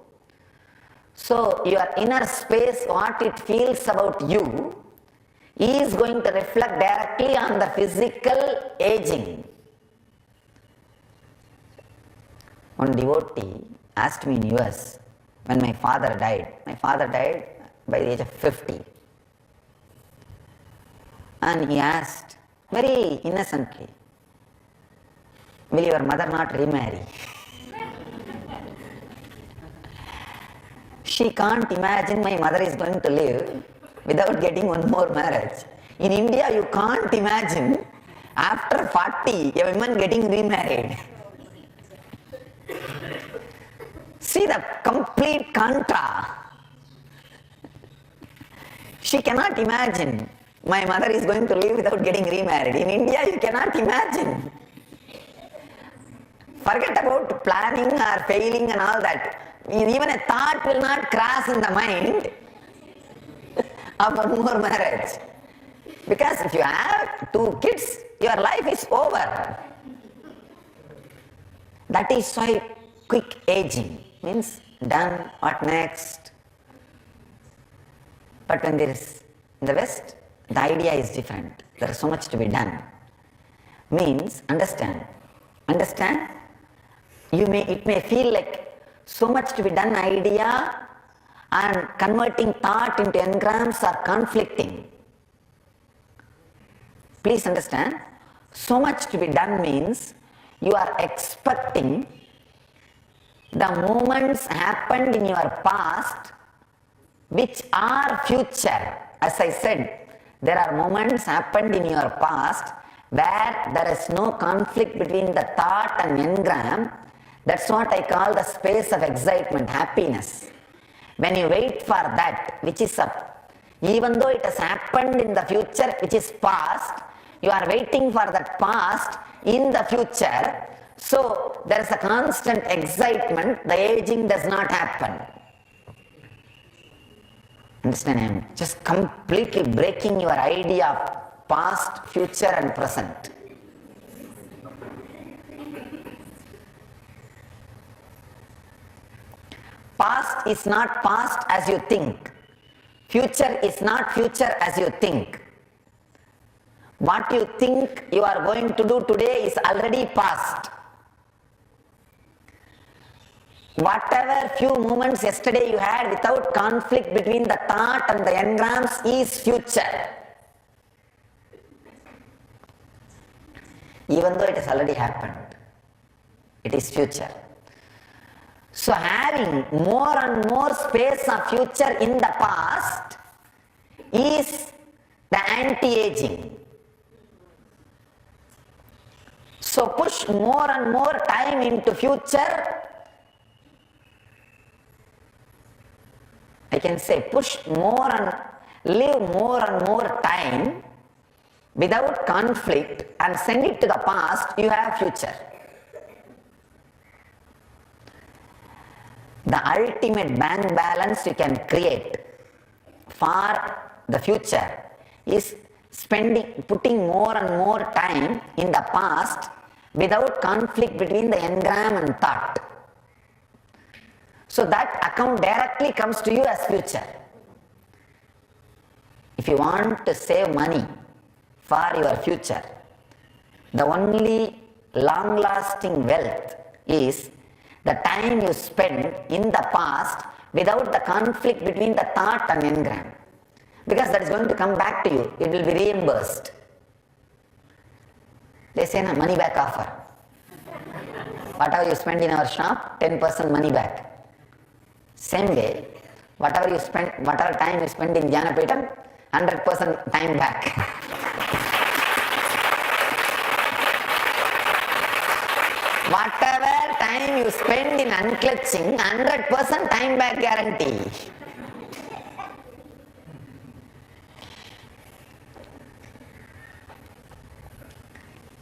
So your inner space, what it feels about you, is going to reflect directly on the physical aging. One devotee asked me in US when my father died. My father died by the age of 50. And he asked very innocently, will your mother not remarry? She can't imagine my mother is going to live without getting one more marriage. In India, you can't imagine after 40 a woman getting remarried. See the complete contra. She cannot imagine my mother is going to live without getting remarried. In India, you cannot imagine. Forget about planning or failing and all that. Even a thought will not cross in the mind of one more marriage. Because if you have 2 kids, your life is over. That is why quick aging means done, what next? But when there is in the West, the idea is different. There is so much to be done. Means understand. It may feel like so much to be done idea and converting thought into engrams are conflicting. Please understand, so much to be done means you are expecting the moments happened in your past which are future. As I said, there are moments happened in your past where there is no conflict between the thought and engram. That's what I call the space of excitement, happiness. When you wait for that which is up, even though it has happened in the future which is past, you are waiting for that past in the future. So there is a constant excitement, the aging does not happen. Understand? I am just completely breaking your idea of past, future and present. Past is not past as you think. Future is not future as you think. What you think you are going to do today is already past. Whatever few moments yesterday you had without conflict between the thought and the engrams is future. Even though it has already happened, it is future. So having more and more space of future in the past is the anti-aging. So push more and more time into future. I can say push more and live more and more time without conflict and send it to the past, you have future. The ultimate bank balance you can create for the future is putting more and more time in the past without conflict between the engram and thought. So that account directly comes to you as future. If you want to save money for your future, the only long-lasting wealth is the time you spend in the past without the conflict between the thought and engram. Because that is going to come back to you, it will be reimbursed. They say money back offer. Whatever you spend in our shop, 10% money back. Same way, whatever time you spend in Janapetam, 100% time back. Whatever time you spend in unclutching, 100% time back guarantee.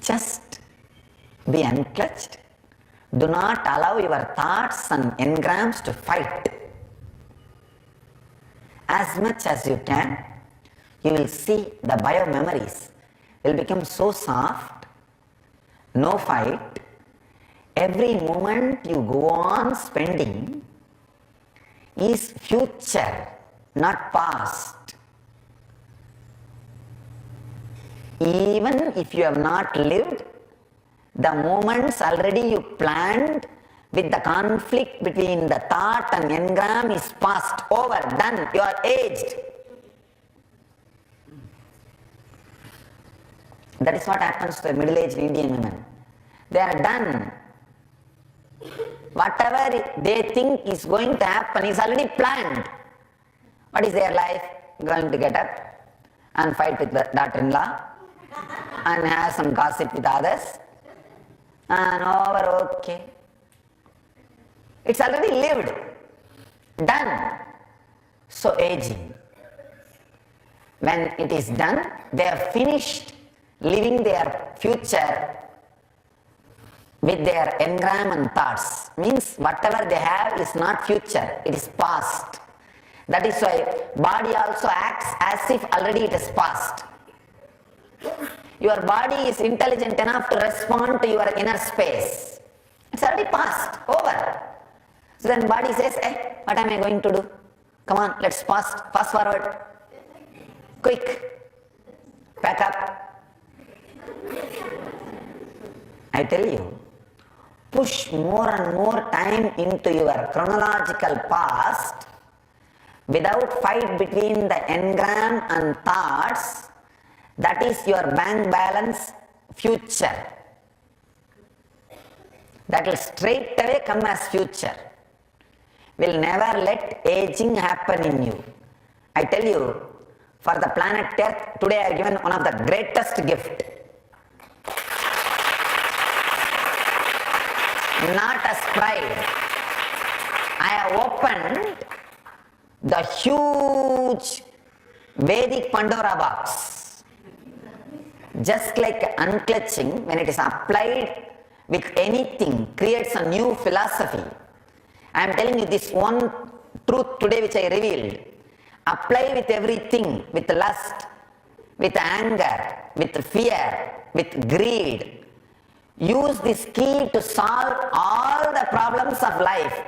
Just be unclutched. Do not allow your thoughts and engrams to fight. As much as you can, you will see the bio-memories will become so soft, no fight. Every moment you go on spending is future, not past. Even if you have not lived, the moments already you planned with the conflict between the thought and engram is past, over, done, you are aged. That is what happens to middle-aged Indian women. They are done. Whatever they think is going to happen is already planned. What is their life? Going to get up and fight with the daughter-in-law and have some gossip with others and over, okay. It's already lived, done. So aging. When it is done, they have finished living their future with their engram and thoughts. Means whatever they have is not future, it is past. That is why body also acts as if already it is past. Your body is intelligent enough to respond to your inner space. It's already past, over. So then body says, hey, what am I going to do? Come on, let's fast forward. Quick, pack up. I tell you, push more and more time into your chronological past without fight between the engram and thoughts. That is your bank balance future. That will straight away come as future. Will never let aging happen in you. I tell you, for the planet Earth, today I have given one of the greatest gifts. Not as pride. I have opened the huge Vedic Pandora box. Just like unclutching, when it is applied with anything, creates a new philosophy. I am telling you this one truth today which I revealed. Apply with everything, with lust, with anger, with fear, with greed. Use this key to solve all the problems of life.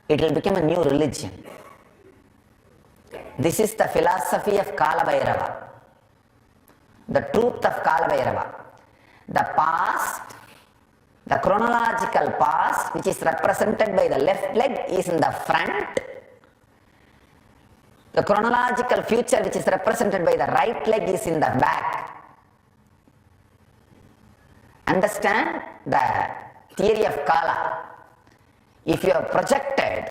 It will become a new religion. This is the philosophy of Kala Bhairava. The truth of Kala Bhairava. The past, the chronological past, which is represented by the left leg, is in the front. The chronological future, which is represented by the right leg, is in the back. Understand the theory of Kala. If you are projected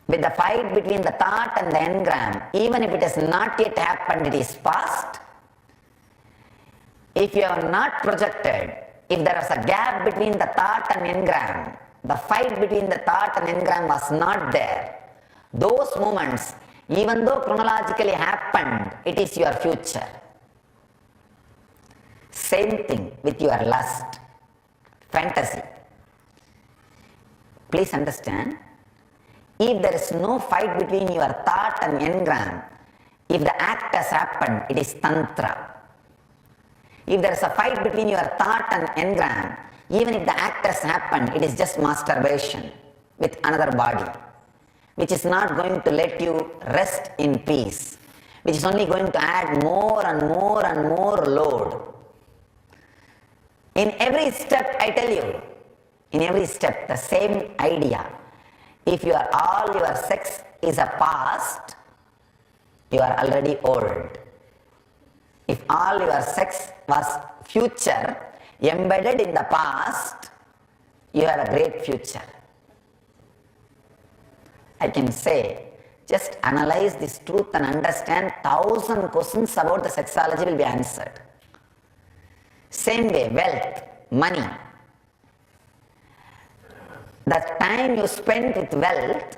with the fight between the thought and the engram, even if it has not yet happened, it is past. if you have not projected, if there was a gap between the thought and engram, the fight between the thought and engram was not there, those moments, even though chronologically happened, it is your future. Same thing with your lust, fantasy. Please understand, if there is no fight between your thought and engram, if the act has happened, it is tantra. If there is a fight between your thought and engram, even if the act has happened, it is just masturbation with another body, which is not going to let you rest in peace, which is only going to add more and more and more load. In every step, I tell you, in every step, the same idea. If all your sex is a past, you are already old. If all your sex was future, embedded in the past, you have a great future. I can say, just analyze this truth and understand 1,000 questions about the sexuology will be answered. Same way, wealth, money. The time you spend with wealth,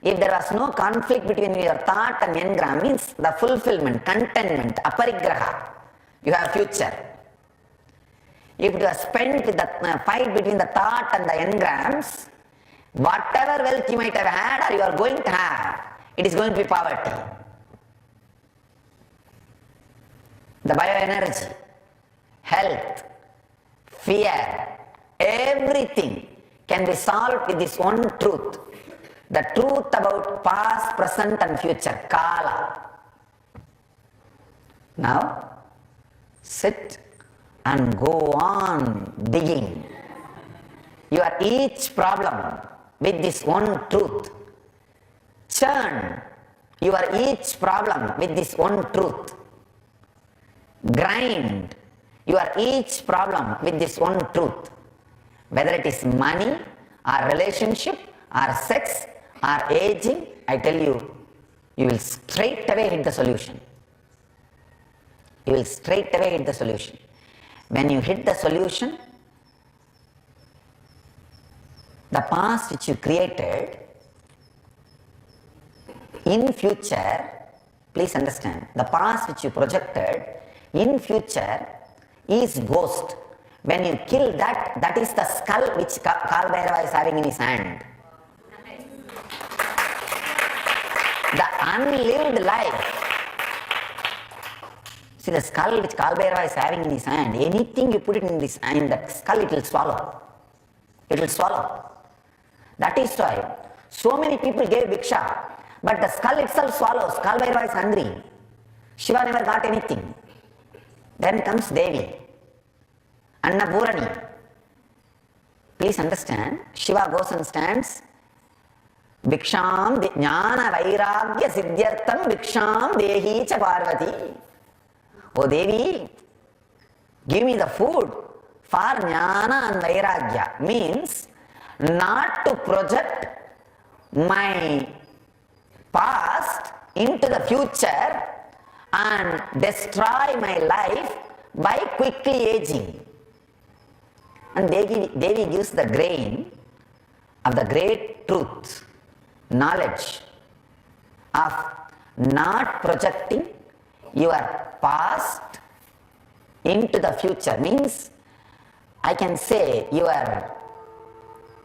if there was no conflict between your thought and engram, means the fulfillment, contentment, aparigraha, you have future. If you are spent with the fight between the thought and the engrams, whatever wealth you might have had or you are going to have, it is going to be poverty. The bioenergy, health, fear, everything can be solved with this one truth. The truth about past, present and future, Kala. Now, sit and go on digging your each problem with this one truth. Churn your each problem with this one truth. Grind your each problem with this one truth. Whether it is money or relationship or sex or aging, I tell you, you will straight away hit the solution. You will straight away hit the solution. When you hit the solution, the past which you created, in future, please understand, the past which you projected, in future is ghost. When you kill that, that is the skull which Kal Bhairava is having in his hand. The unlived life. See the skull which Kal Bhairava is having in his hand, anything you put it in this in that skull, it will swallow. It will swallow. That is why so many people gave Bhiksha, but the skull itself swallows. Kal Bhairava is hungry. Shiva never got anything. Then comes Devi, Annapurani. Please understand, Shiva goes and stands, Bhiksham Jnana Vairagya Siddhyartham Bhiksham Dehi Cha Parvati. Oh Devi, give me the food for Jnana and Vairagya. Means not to project my past into the future and destroy my life by quickly aging. And Devi gives the grain of the great truth, knowledge of not projecting your past into the future. Means I can say your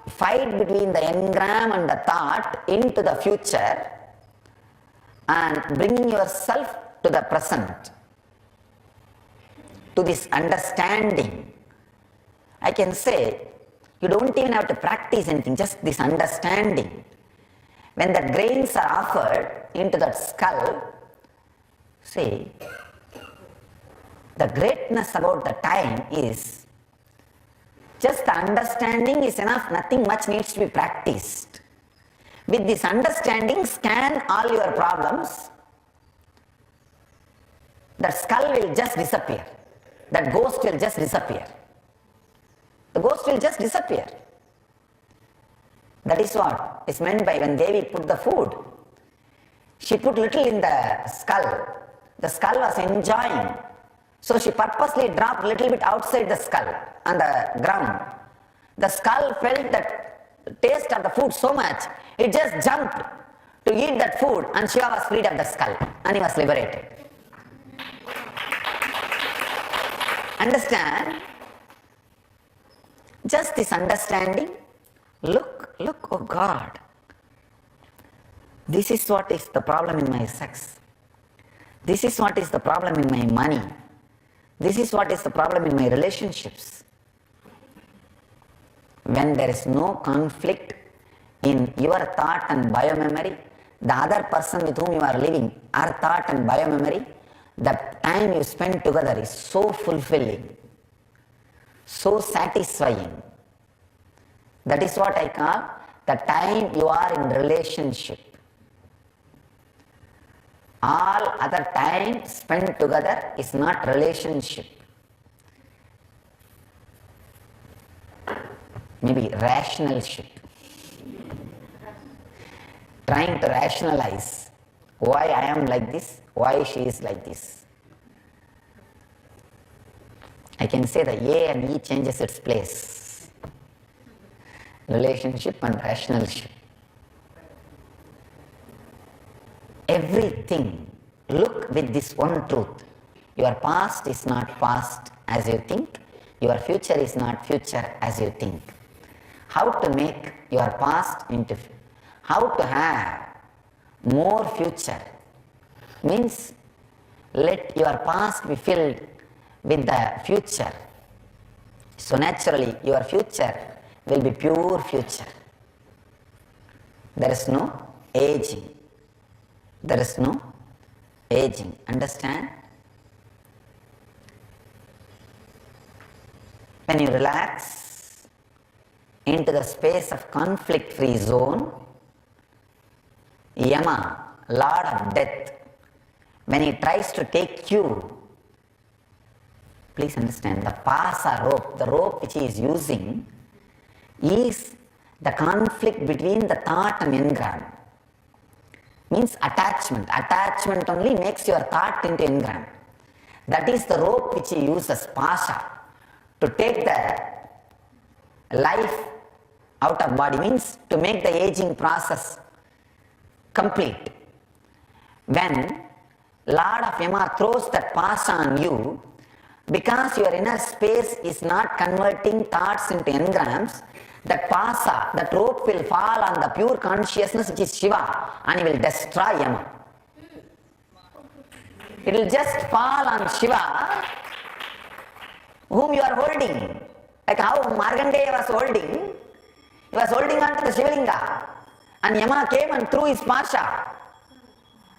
fight between the engram and the thought into the future and bringing yourself to the present, to this understanding. I can say you don't even have to practice anything, just this understanding. When the grains are offered into that skull, see, the greatness about the time is just the understanding is enough, nothing much needs to be practiced. With this understanding, scan all your problems. That skull will just disappear. That ghost will just disappear. The ghost will just disappear. That is what is meant by when Devi put the food. She put little in the skull. The skull was enjoying. So she purposely dropped a little bit outside the skull on the ground. The skull felt the taste of the food so much, it just jumped to eat that food, and Shiva was freed of the skull and he was liberated. Understand? Just this understanding. Look, oh God. This is what is the problem in my sex. This is what is the problem in my money. This is what is the problem in my relationships. When there is no conflict in your thought and biomemory, the other person with whom you are living, our thought and biomemory, the time you spend together is so fulfilling, so satisfying. That is what I call the time you are in relationship. All other time spent together is not relationship. Maybe rationalship. Trying to rationalize why I am like this, why she is like this. I can say the A and E changes its place. Relationship and rationalship. Everything, look with this one truth. Your past is not past as you think. Your future is not future as you think. How to make your past into, how to have more future means let your past be filled with the future. So naturally your future will be pure future. There is no aging. There is no aging. Understand? When you relax into the space of conflict-free zone, Yama, Lord of Death, when he tries to take you, please understand, the pasa rope, the rope which he is using, is the conflict between the thought and engram. Means attachment. Attachment only makes your thought into engram. That is the rope which he uses, pasha, to take the life out of body, means to make the aging process complete. When Lord of Yama throws that pasha on you, because your inner space is not converting thoughts into engrams, that pasa, that rope will fall on the pure consciousness which is Shiva, and he will destroy Yama. It will just fall on Shiva, whom you are holding. Like how Markandeya was holding, he was holding on to the Shivalinga, and Yama came and threw his pasha.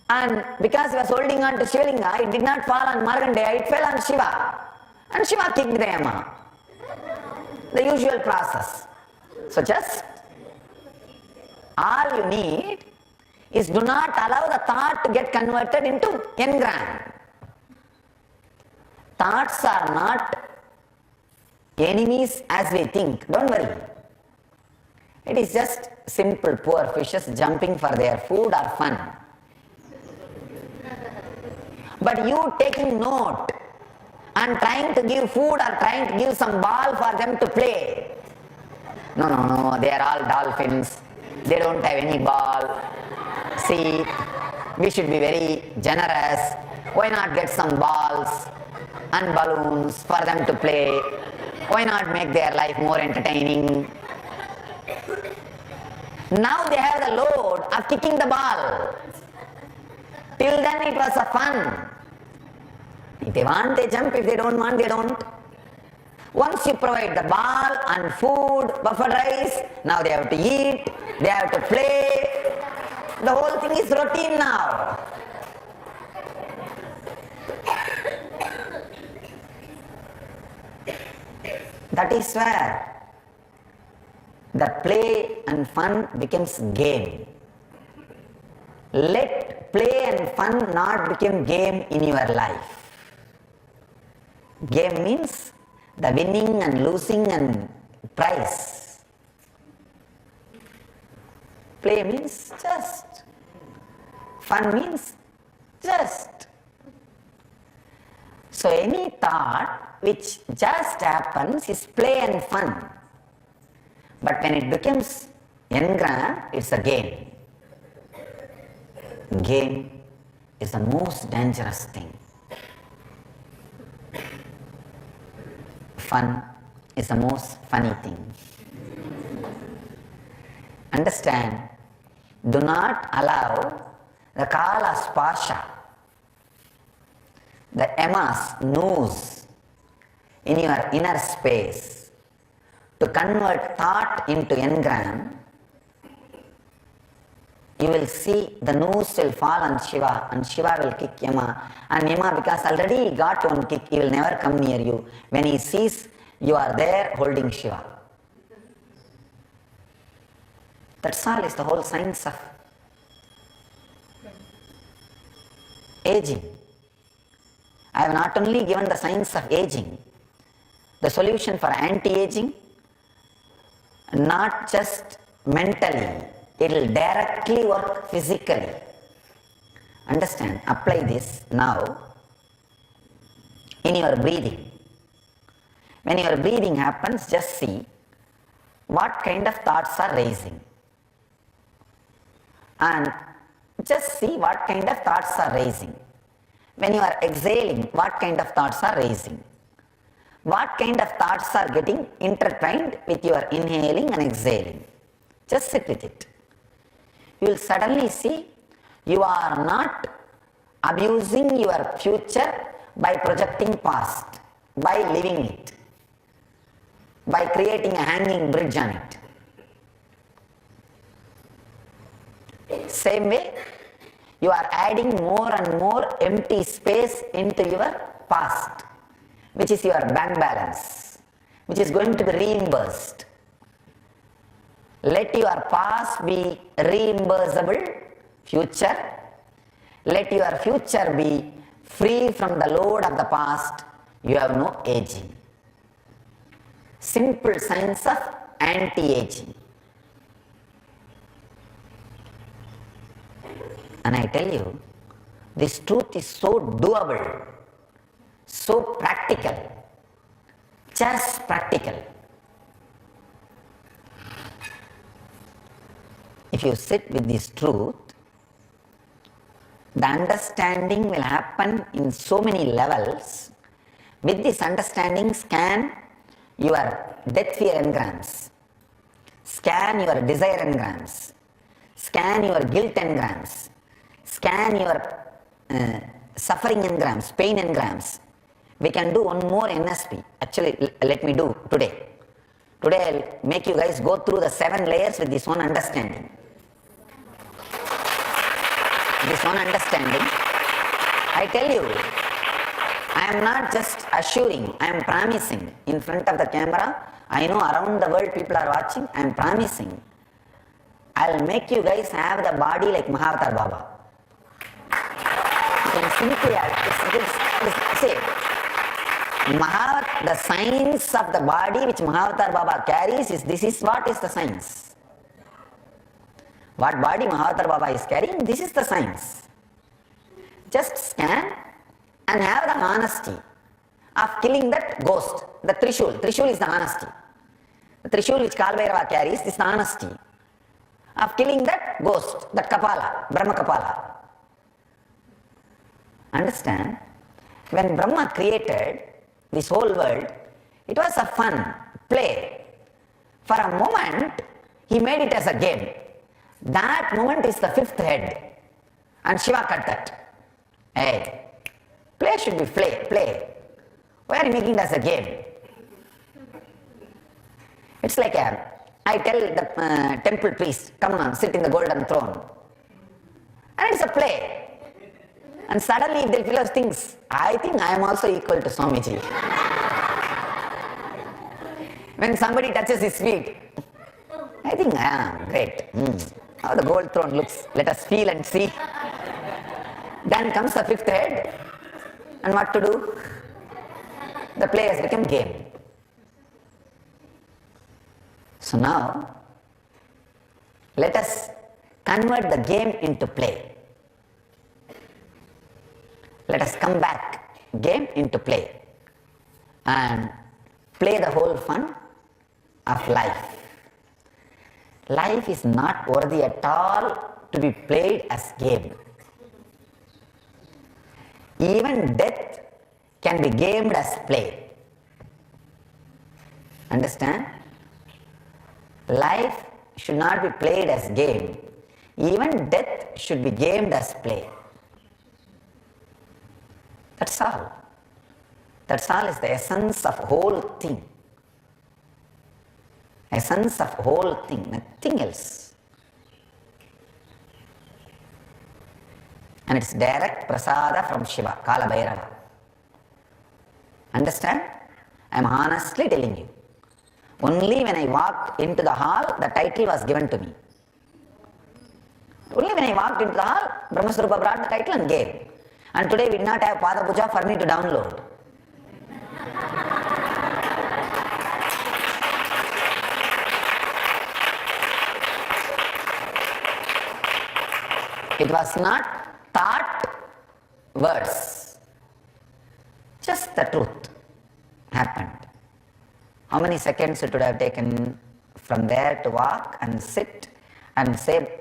And because he was holding on to Shivalinga, it did not fall on Markandeya, it fell on Shiva. And Shiva kicked the Yama. The usual process. So just all you need is do not allow the thought to get converted into engram. Thoughts are not enemies as we think. Don't worry. It is just simple poor fishes jumping for their food or fun. But you taking note and trying to give food or trying to give some ball for them to play. No, they are all dolphins. They don't have any ball. See, we should be very generous. Why not get some balls and balloons for them to play? Why not make their life more entertaining? Now they have the load of kicking the ball. Till then it was a fun. If they want, they jump. If they don't want, they don't. Once you provide the ball and food, buffet rice, now they have to eat, they have to play. The whole thing is routine now. That is where the play and fun becomes game. Let play and fun not become game in your life. Game means the winning and losing and prize. Play means just. Fun means just. So any thought which just happens is play and fun. But when it becomes engram, it's a game. Game is the most dangerous thing. Fun is the most funny thing. Understand, do not allow the kala sparsha, the emas, noose in your inner space to convert thought into engram. You will see the noose will fall on Shiva and Shiva will kick Yama, and Yama, because already he got one kick, he will never come near you. When he sees you are there holding Shiva. That's all is the whole science of aging. I have not only given the science of aging, the solution for anti-aging, not just mentally, it will directly work physically. Understand, apply this now in your breathing. When your breathing happens, just see what kind of thoughts are raising. And just see what kind of thoughts are raising. When you are exhaling, what kind of thoughts are raising. What kind of thoughts are getting intertwined with your inhaling and exhaling. Just sit with it. You will suddenly see you are not abusing your future by projecting past, by living it, by creating a hanging bridge on it. Same way, you are adding more and more empty space into your past, which is your bank balance, which is going to be reimbursed. Let your past be reimbursable future. Let your future be free from the load of the past. You have no aging. Simple science of anti-aging. And I tell you, this truth is so doable, so practical, just practical. If you sit with this truth, the understanding will happen in so many levels. With this understanding, scan your death fear engrams, scan your desire engrams, scan your guilt engrams, scan your suffering engrams, pain engrams. We can do one more NSP. Actually, let me do today. Today I'll make you guys go through the 7 layers with this one understanding. This one understanding, I tell you, I am not just assuring, I am promising in front of the camera. I know around the world people are watching. I am promising. I will make you guys have the body like Mahavatar Baba. You can simply say, the science of the body which Mahavatar Baba carries is, this is what is the science. What body Mahavatar Baba is carrying, this is the science. Just scan and have the honesty of killing that ghost, the Trishul. Trishul is the honesty. The Trishul which Kalbhairava carries, this is the honesty of killing that ghost, that Kapala, Brahma Kapala. Understand? When Brahma created this whole world, it was a fun, play. For a moment, he made it as a game. That moment is the 5th head. And Shiva cut that. Hey, play should be play. Why are you making it as a game? It's like I tell the temple priest, come on, sit in the golden throne. And it's a play. And suddenly the fellow thinks, I think I am also equal to Swamiji. When somebody touches his feet, I think I am great. How the gold throne looks, let us feel and see. Then comes the 5th head, and what to do? The play has become game. So now, let us convert the game into play. Let us come back game into play and play the whole fun of life. Life is not worthy at all to be played as game. Even death can be gamed as play. Understand? Life should not be played as game. Even death should be gamed as play. That's all. That's all is the essence of whole thing. Essence of whole thing, nothing else. And it's direct prasada from Shiva, Kala Bhairava. Understand? I am honestly telling you. Only when I walked into the hall, the title was given to me. Only when I walked into the hall, Brahmaswarupa brought the title and gave. And today we did not have Pada Puja for me to download. It was not thought words. Just the truth happened. How many seconds it would have taken from there to walk and sit and say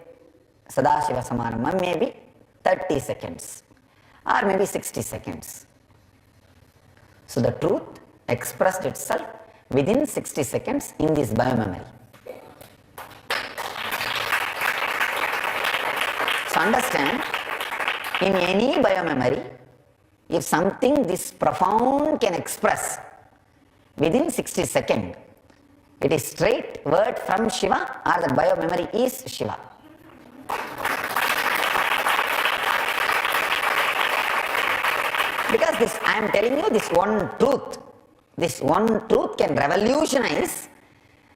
Sadashiva Samarama? Maybe 30 seconds or maybe 60 seconds. So the truth expressed itself within 60 seconds in this biomemory. So understand, in any biomemory, if something this profound can express within 60 seconds, it is straight word from Shiva or the biomemory is Shiva. Because this, I am telling you, this one truth can revolutionize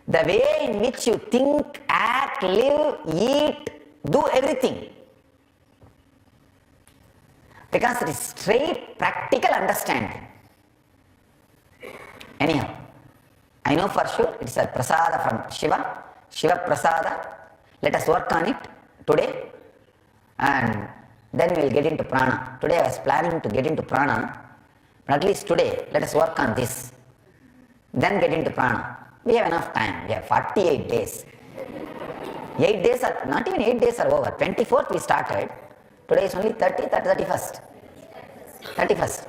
the way in which you think, act, live, eat, do everything. Because it is straight practical understanding. Anyhow, I know for sure it is a prasada from Shiva, Shiva prasada. Let us work on it today and then we will get into prana. Today I was planning to get into prana, but at least today let us work on this. Then get into prana. We have enough time. We have 48 days. 8 days are, not even 8 days are over. 24th we started. Today is only 30th or 31st? 31st.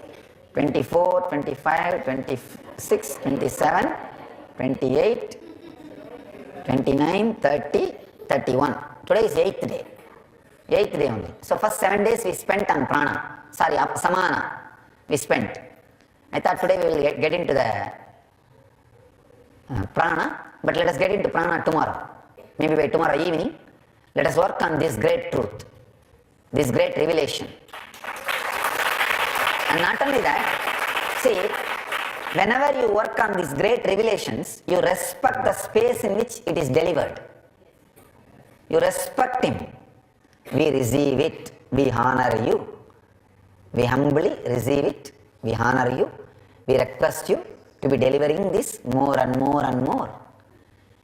24, 25, 26, 27, 28, 29, 30, 31. Today is 8th day. 8th day only. So first 7 days we spent on prana. Sorry, samana we spent. I thought today we will get into the prana, but let us get into prana tomorrow. Maybe by tomorrow evening, let us work on this great truth, this great revelation. And not only that, see, whenever you work on these great revelations, you respect the space in which it is delivered. You respect him. We receive it, we honor you. We humbly receive it, we honor you. We request you to be delivering this more and more and more.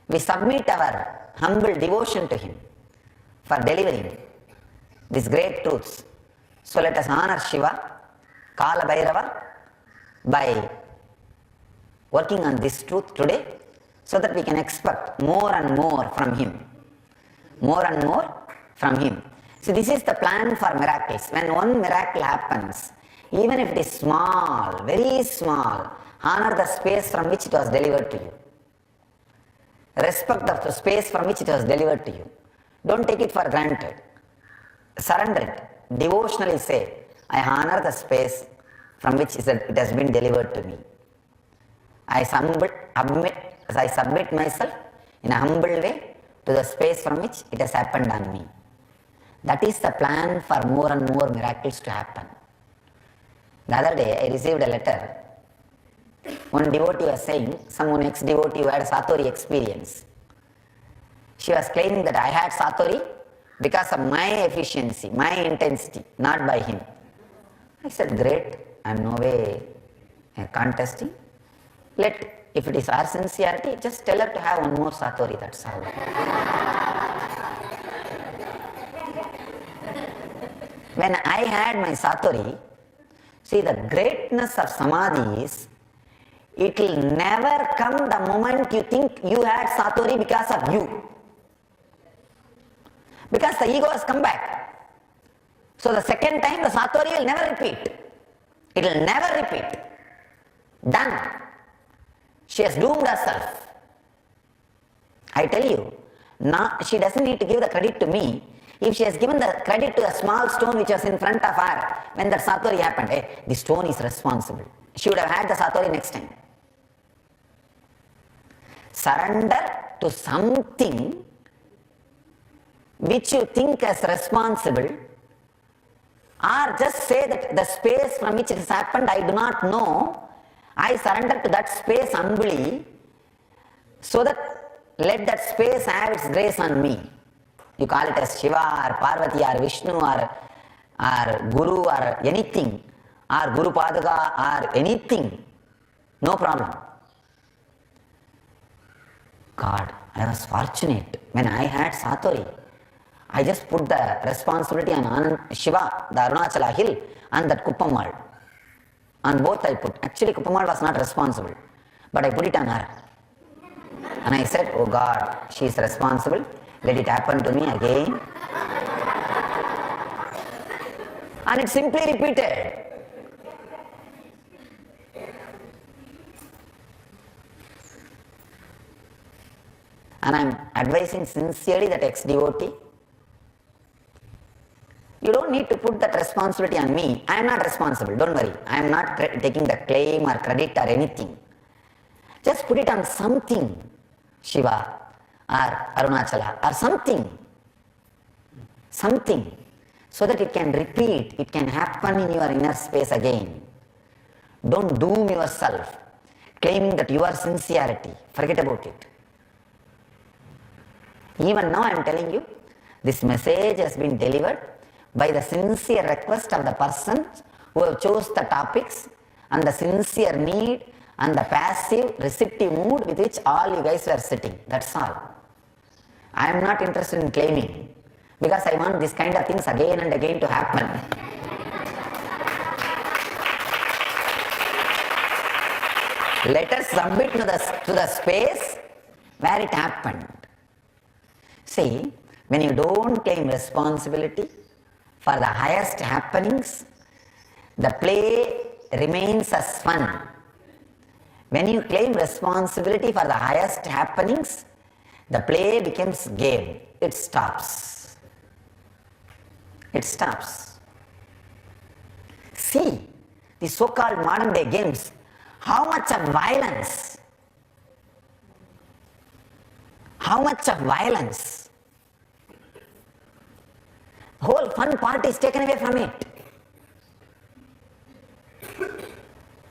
We submit our humble devotion to him for delivering these great truths. So let us honor Shiva, Kala Bhairava, by working on this truth today so that we can expect more and more from him. More and more from him. So this is the plan for miracles. When one miracle happens, even if it is small, very small, honor the space from which it was delivered to you. Respect the space from which it was delivered to you. Don't take it for granted. Surrender it. Devotionally say, I honor the space from which it has been delivered to me. I submit myself in a humble way to the space from which it has happened on me. That is the plan for more and more miracles to happen. The other day I received a letter. One devotee was saying, some ex-devotee who had a Satori experience. She was claiming that I had Satori because of my efficiency, my intensity, not by him. I said, great, I am no way contesting. If it is our sincerity, just tell her to have one more Satori, that's all. When I had my Satori, See, the greatness of samadhi is, it will never come the moment you think you had satori because of you. Because the ego has come back. So the second time the satori will never repeat. It will never repeat. Done. She has doomed herself. I tell you, now she doesn't need to give the credit to me. If she has given the credit to a small stone which was in front of her when that satori happened, hey, the stone is responsible. She would have had the satori next time. Surrender to something which you think as responsible, or just say that the space from which it has happened I do not know, I surrender to that space humbly, so that let that space have its grace on me. You call it as Shiva or Parvati or Vishnu or Guru or anything, or Guru Padaga or anything, no problem. God, I was fortunate when I had satori. I just put the responsibility on Shiva, the Arunachala hill, and that Kuppamal. On both I put. Actually, Kuppamal was not responsible, but I put it on her. And I said, oh God, she is responsible. Let it happen to me again. And it simply repeated. And I am advising sincerely that ex-devotee, you don't need to put that responsibility on me. I am not responsible, don't worry. I am not taking the claim or credit or anything. Just put it on something, Shiva or Arunachala or something, so that it can repeat, it can happen in your inner space again. Don't doom yourself, claiming that you are sincerity. Forget about it. Even now I am telling you, this message has been delivered by the sincere request of the person who have chose the topics and the sincere need and the passive receptive mood with which all you guys were sitting. That's all. I am not interested in claiming, because I want this kind of things again and again to happen. Let us submit to the space where it happened. See, when you don't claim responsibility for the highest happenings, the play remains as fun. When you claim responsibility for the highest happenings, the play becomes game. It stops. It stops. See, the so-called modern day games, how much of violence, whole fun part is taken away from it.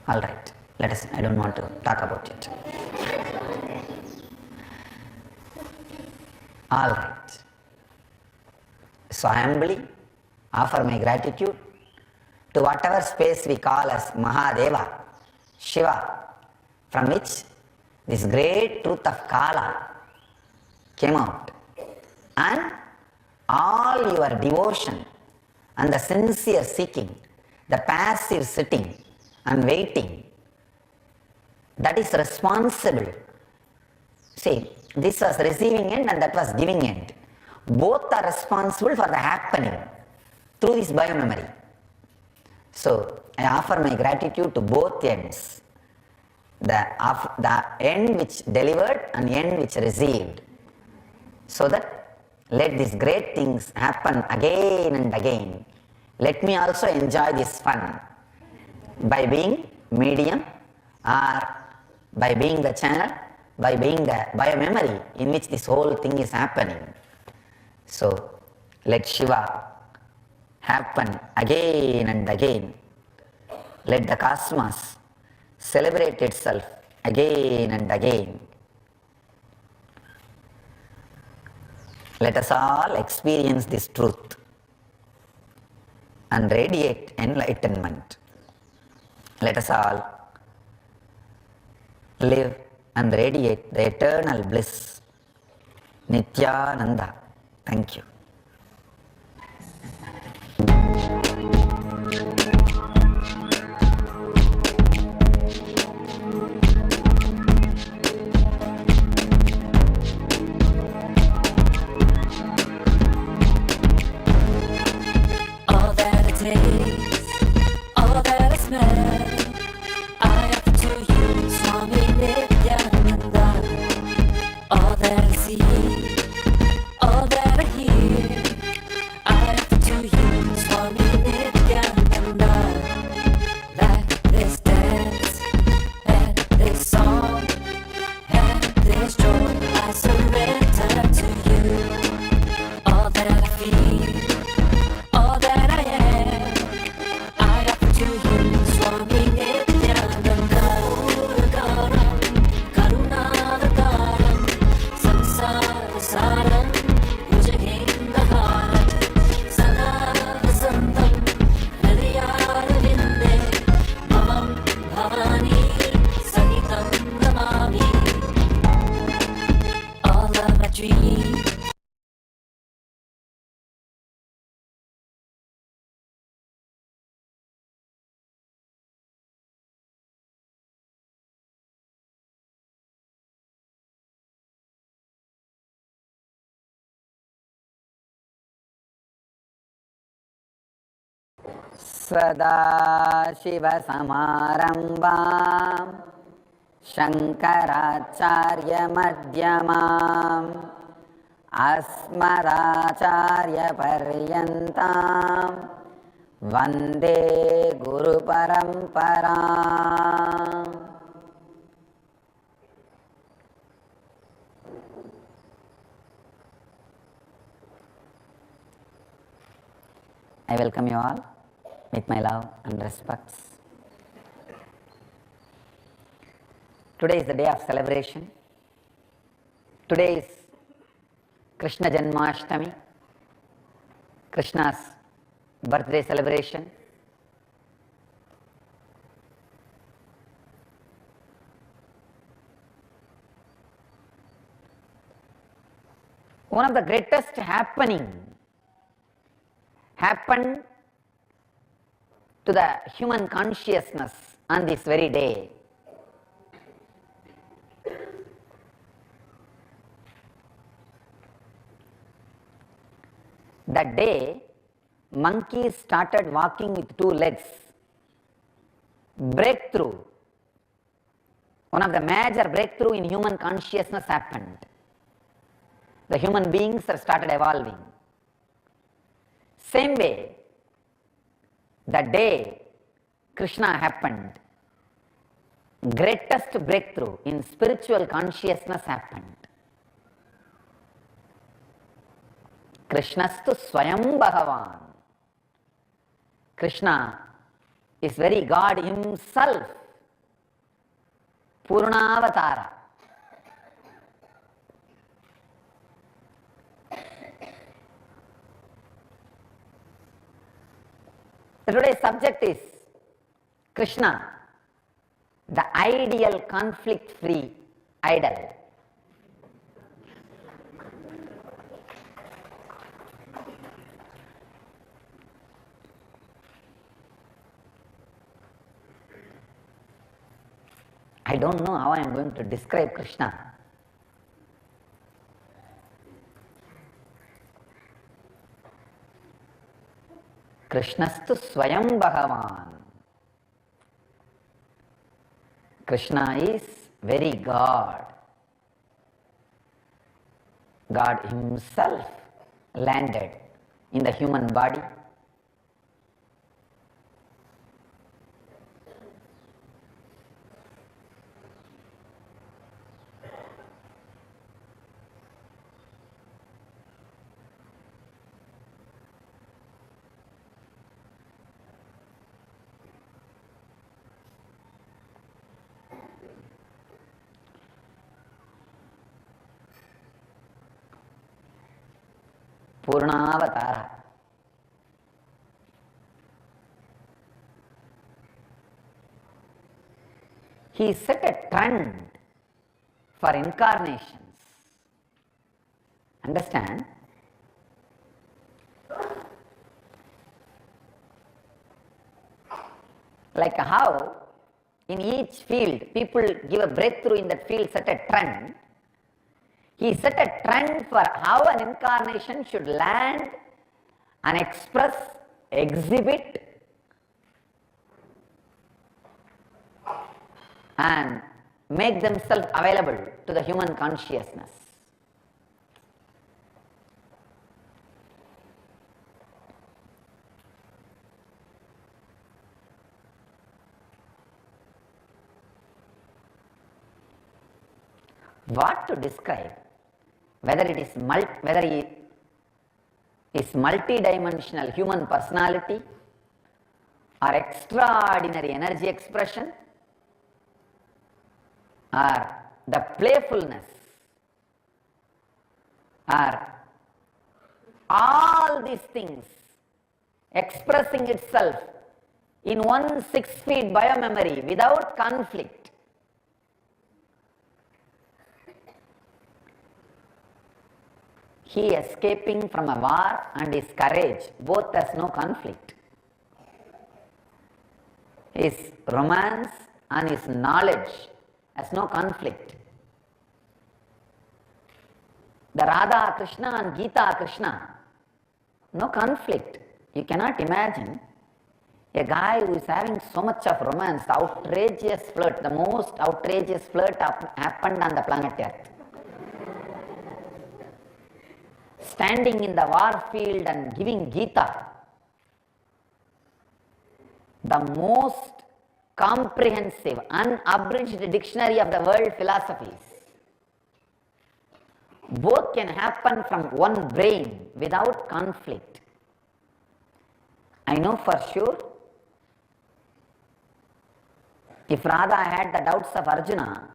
All right, I don't want to talk about it. All right. So I humbly offer my gratitude to whatever space we call as Mahadeva, Shiva, from which this great truth of Kala came out, and all your devotion and the sincere seeking, the passive sitting and waiting, that is responsible. See, this was receiving end and that was giving end. Both are responsible for the happening through this biomemory. So I offer my gratitude to both ends, the end which delivered and end which received, so that let these great things happen again and again. Let me also enjoy this fun by being medium, or by being the channel, by being the biomemory in which this whole thing is happening. So let Shiva happen again and again. Let the cosmos celebrate itself again and again. Let us all experience this truth and radiate enlightenment. Let us all live and radiate the eternal bliss. Nityananda. Thank you. सदाशिवसमारम्भाम् शङ्कराचार्यमध्यमाम् अस्मदाचार्यपर्यन्ताम् वन्दे गुरुपरम्पराम्. I welcome you all with my love and respects. Today is the day of celebration. Today is Krishna Janmashtami, Krishna's birthday celebration. One of the greatest happened to the human consciousness on this very day. That day, monkeys started walking with two legs. Breakthrough. One of the major breakthrough in human consciousness happened. The human beings have started evolving. Same way, the day Krishna happened, greatest breakthrough in spiritual consciousness happened. Krishnastu Swayam Bhagavan. Krishna is very God himself. Purnavatara. Today's subject is Krishna, the ideal conflict-free idol. I don't know how I am going to describe Krishna. Krishnastu Swayam Bhagavan. Krishna is very God. God himself landed in the human body. Purnavatara. He set a trend for incarnations. Understand? Like how in each field people give a breakthrough in that field, set a trend. He set a trend for how an incarnation should land and express, exhibit, and make themselves available to the human consciousness. What to describe? Whether he is multi-dimensional human personality or extraordinary energy expression or the playfulness or all these things expressing itself in one 6 feet biomemory without conflict. He escaping from a war and his courage, both has no conflict. His romance and his knowledge has no conflict. The Radha Krishna and Gita Krishna, no conflict. You cannot imagine A guy who is having so much of romance, outrageous flirt, the most outrageous flirt happened on the planet Earth. Standing in the war field and giving Gita, the most comprehensive, unabridged dictionary of the world philosophies. Both can happen from one brain without conflict. I know for sure, if Radha had the doubts of Arjuna,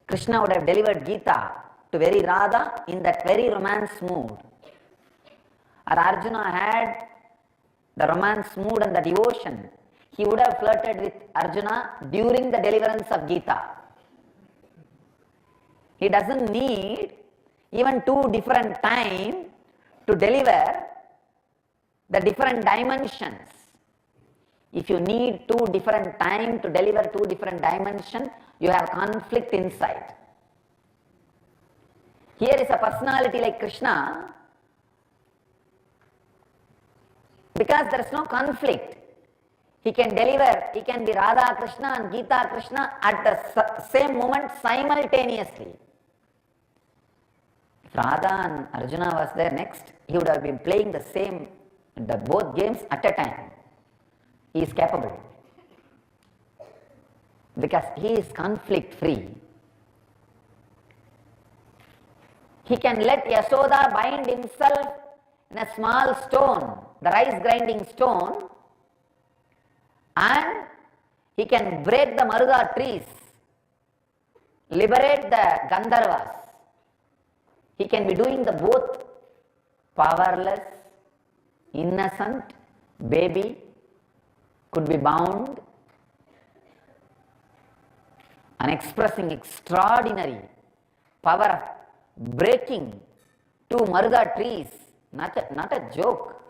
Krishna would have delivered Gita to very Radha in that very romance mood. Or Arjuna had the romance mood and the devotion, he would have flirted with Arjuna during the deliverance of Gita. He doesn't need even two different times to deliver the different dimensions. If you need two different times to deliver two different dimensions, you have conflict inside. Here is a personality like Krishna, because there is no conflict. He can deliver, he can be Radha Krishna and Gita Krishna at the same moment simultaneously. If Radha and Arjuna was there next, he would have been playing both games at a time. He is capable because he is conflict free. He can let Yashoda bind himself in a small stone, the rice grinding stone, and he can break the Maruda trees, liberate the Gandharvas. He can be doing the both powerless, innocent, baby, could be bound, and expressing extraordinary power of breaking two Maruda trees, not a joke,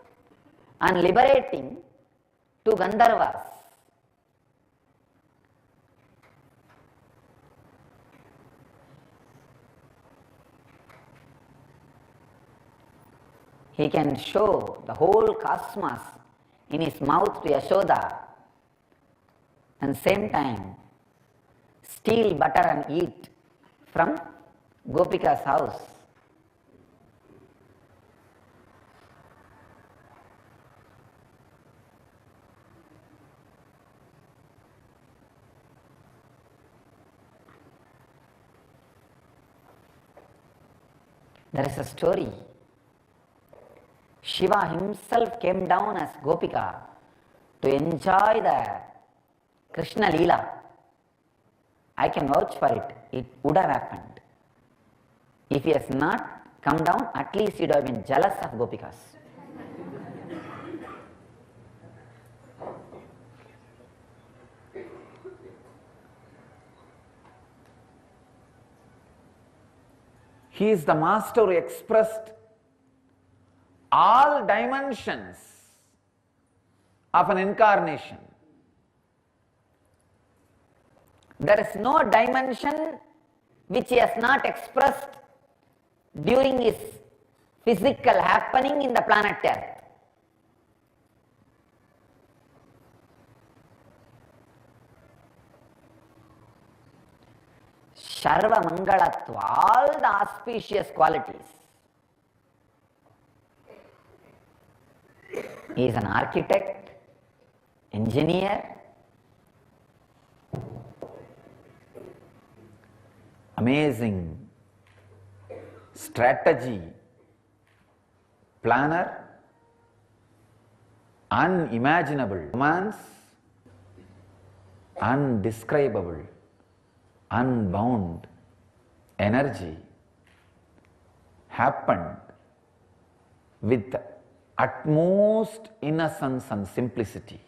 and liberating two Gandharvas. He can show the whole cosmos in his mouth to Yashoda and same time steal butter and eat from Gopika's house. There is a story. Shiva himself came down as Gopika to enjoy the Krishna Leela. I can vouch for it. It would have happened. If he has not come down, at least he would have been jealous of Gopikas. He is the master who expressed all dimensions of an incarnation. There is no dimension which he has not expressed during his physical happening in the planet Earth. Sarva Mangalatva, all the auspicious qualities. He is an architect, engineer, amazing strategy, planner, unimaginable romance, undescribable, unbound energy happened with utmost innocence and simplicity.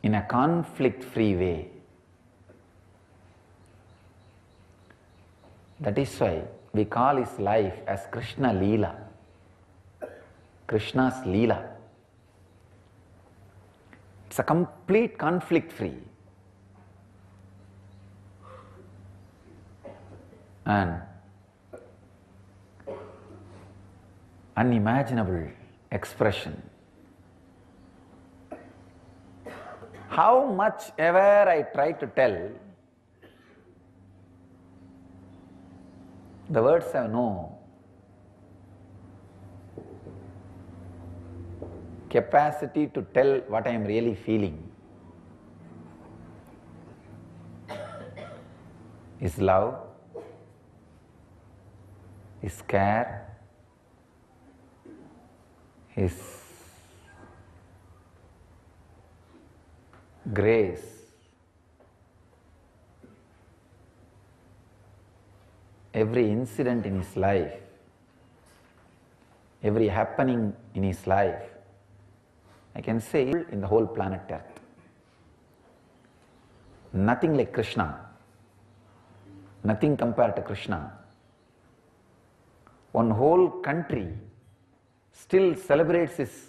In a conflict-free way. That is why we call his life as Krishna Leela, Krishna's Leela. It's a complete conflict-free. an unimaginable expression. How much ever I try to tell, the words have no capacity to tell what I am really feeling. Is love, is care, is grace, every incident in his life, every happening in his life, I can say in the whole planet Earth. Nothing like Krishna, nothing compared to Krishna. One whole country still celebrates his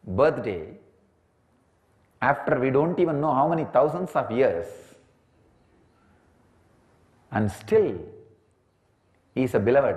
birthday after we don't even know how many thousands of years, and still he is a beloved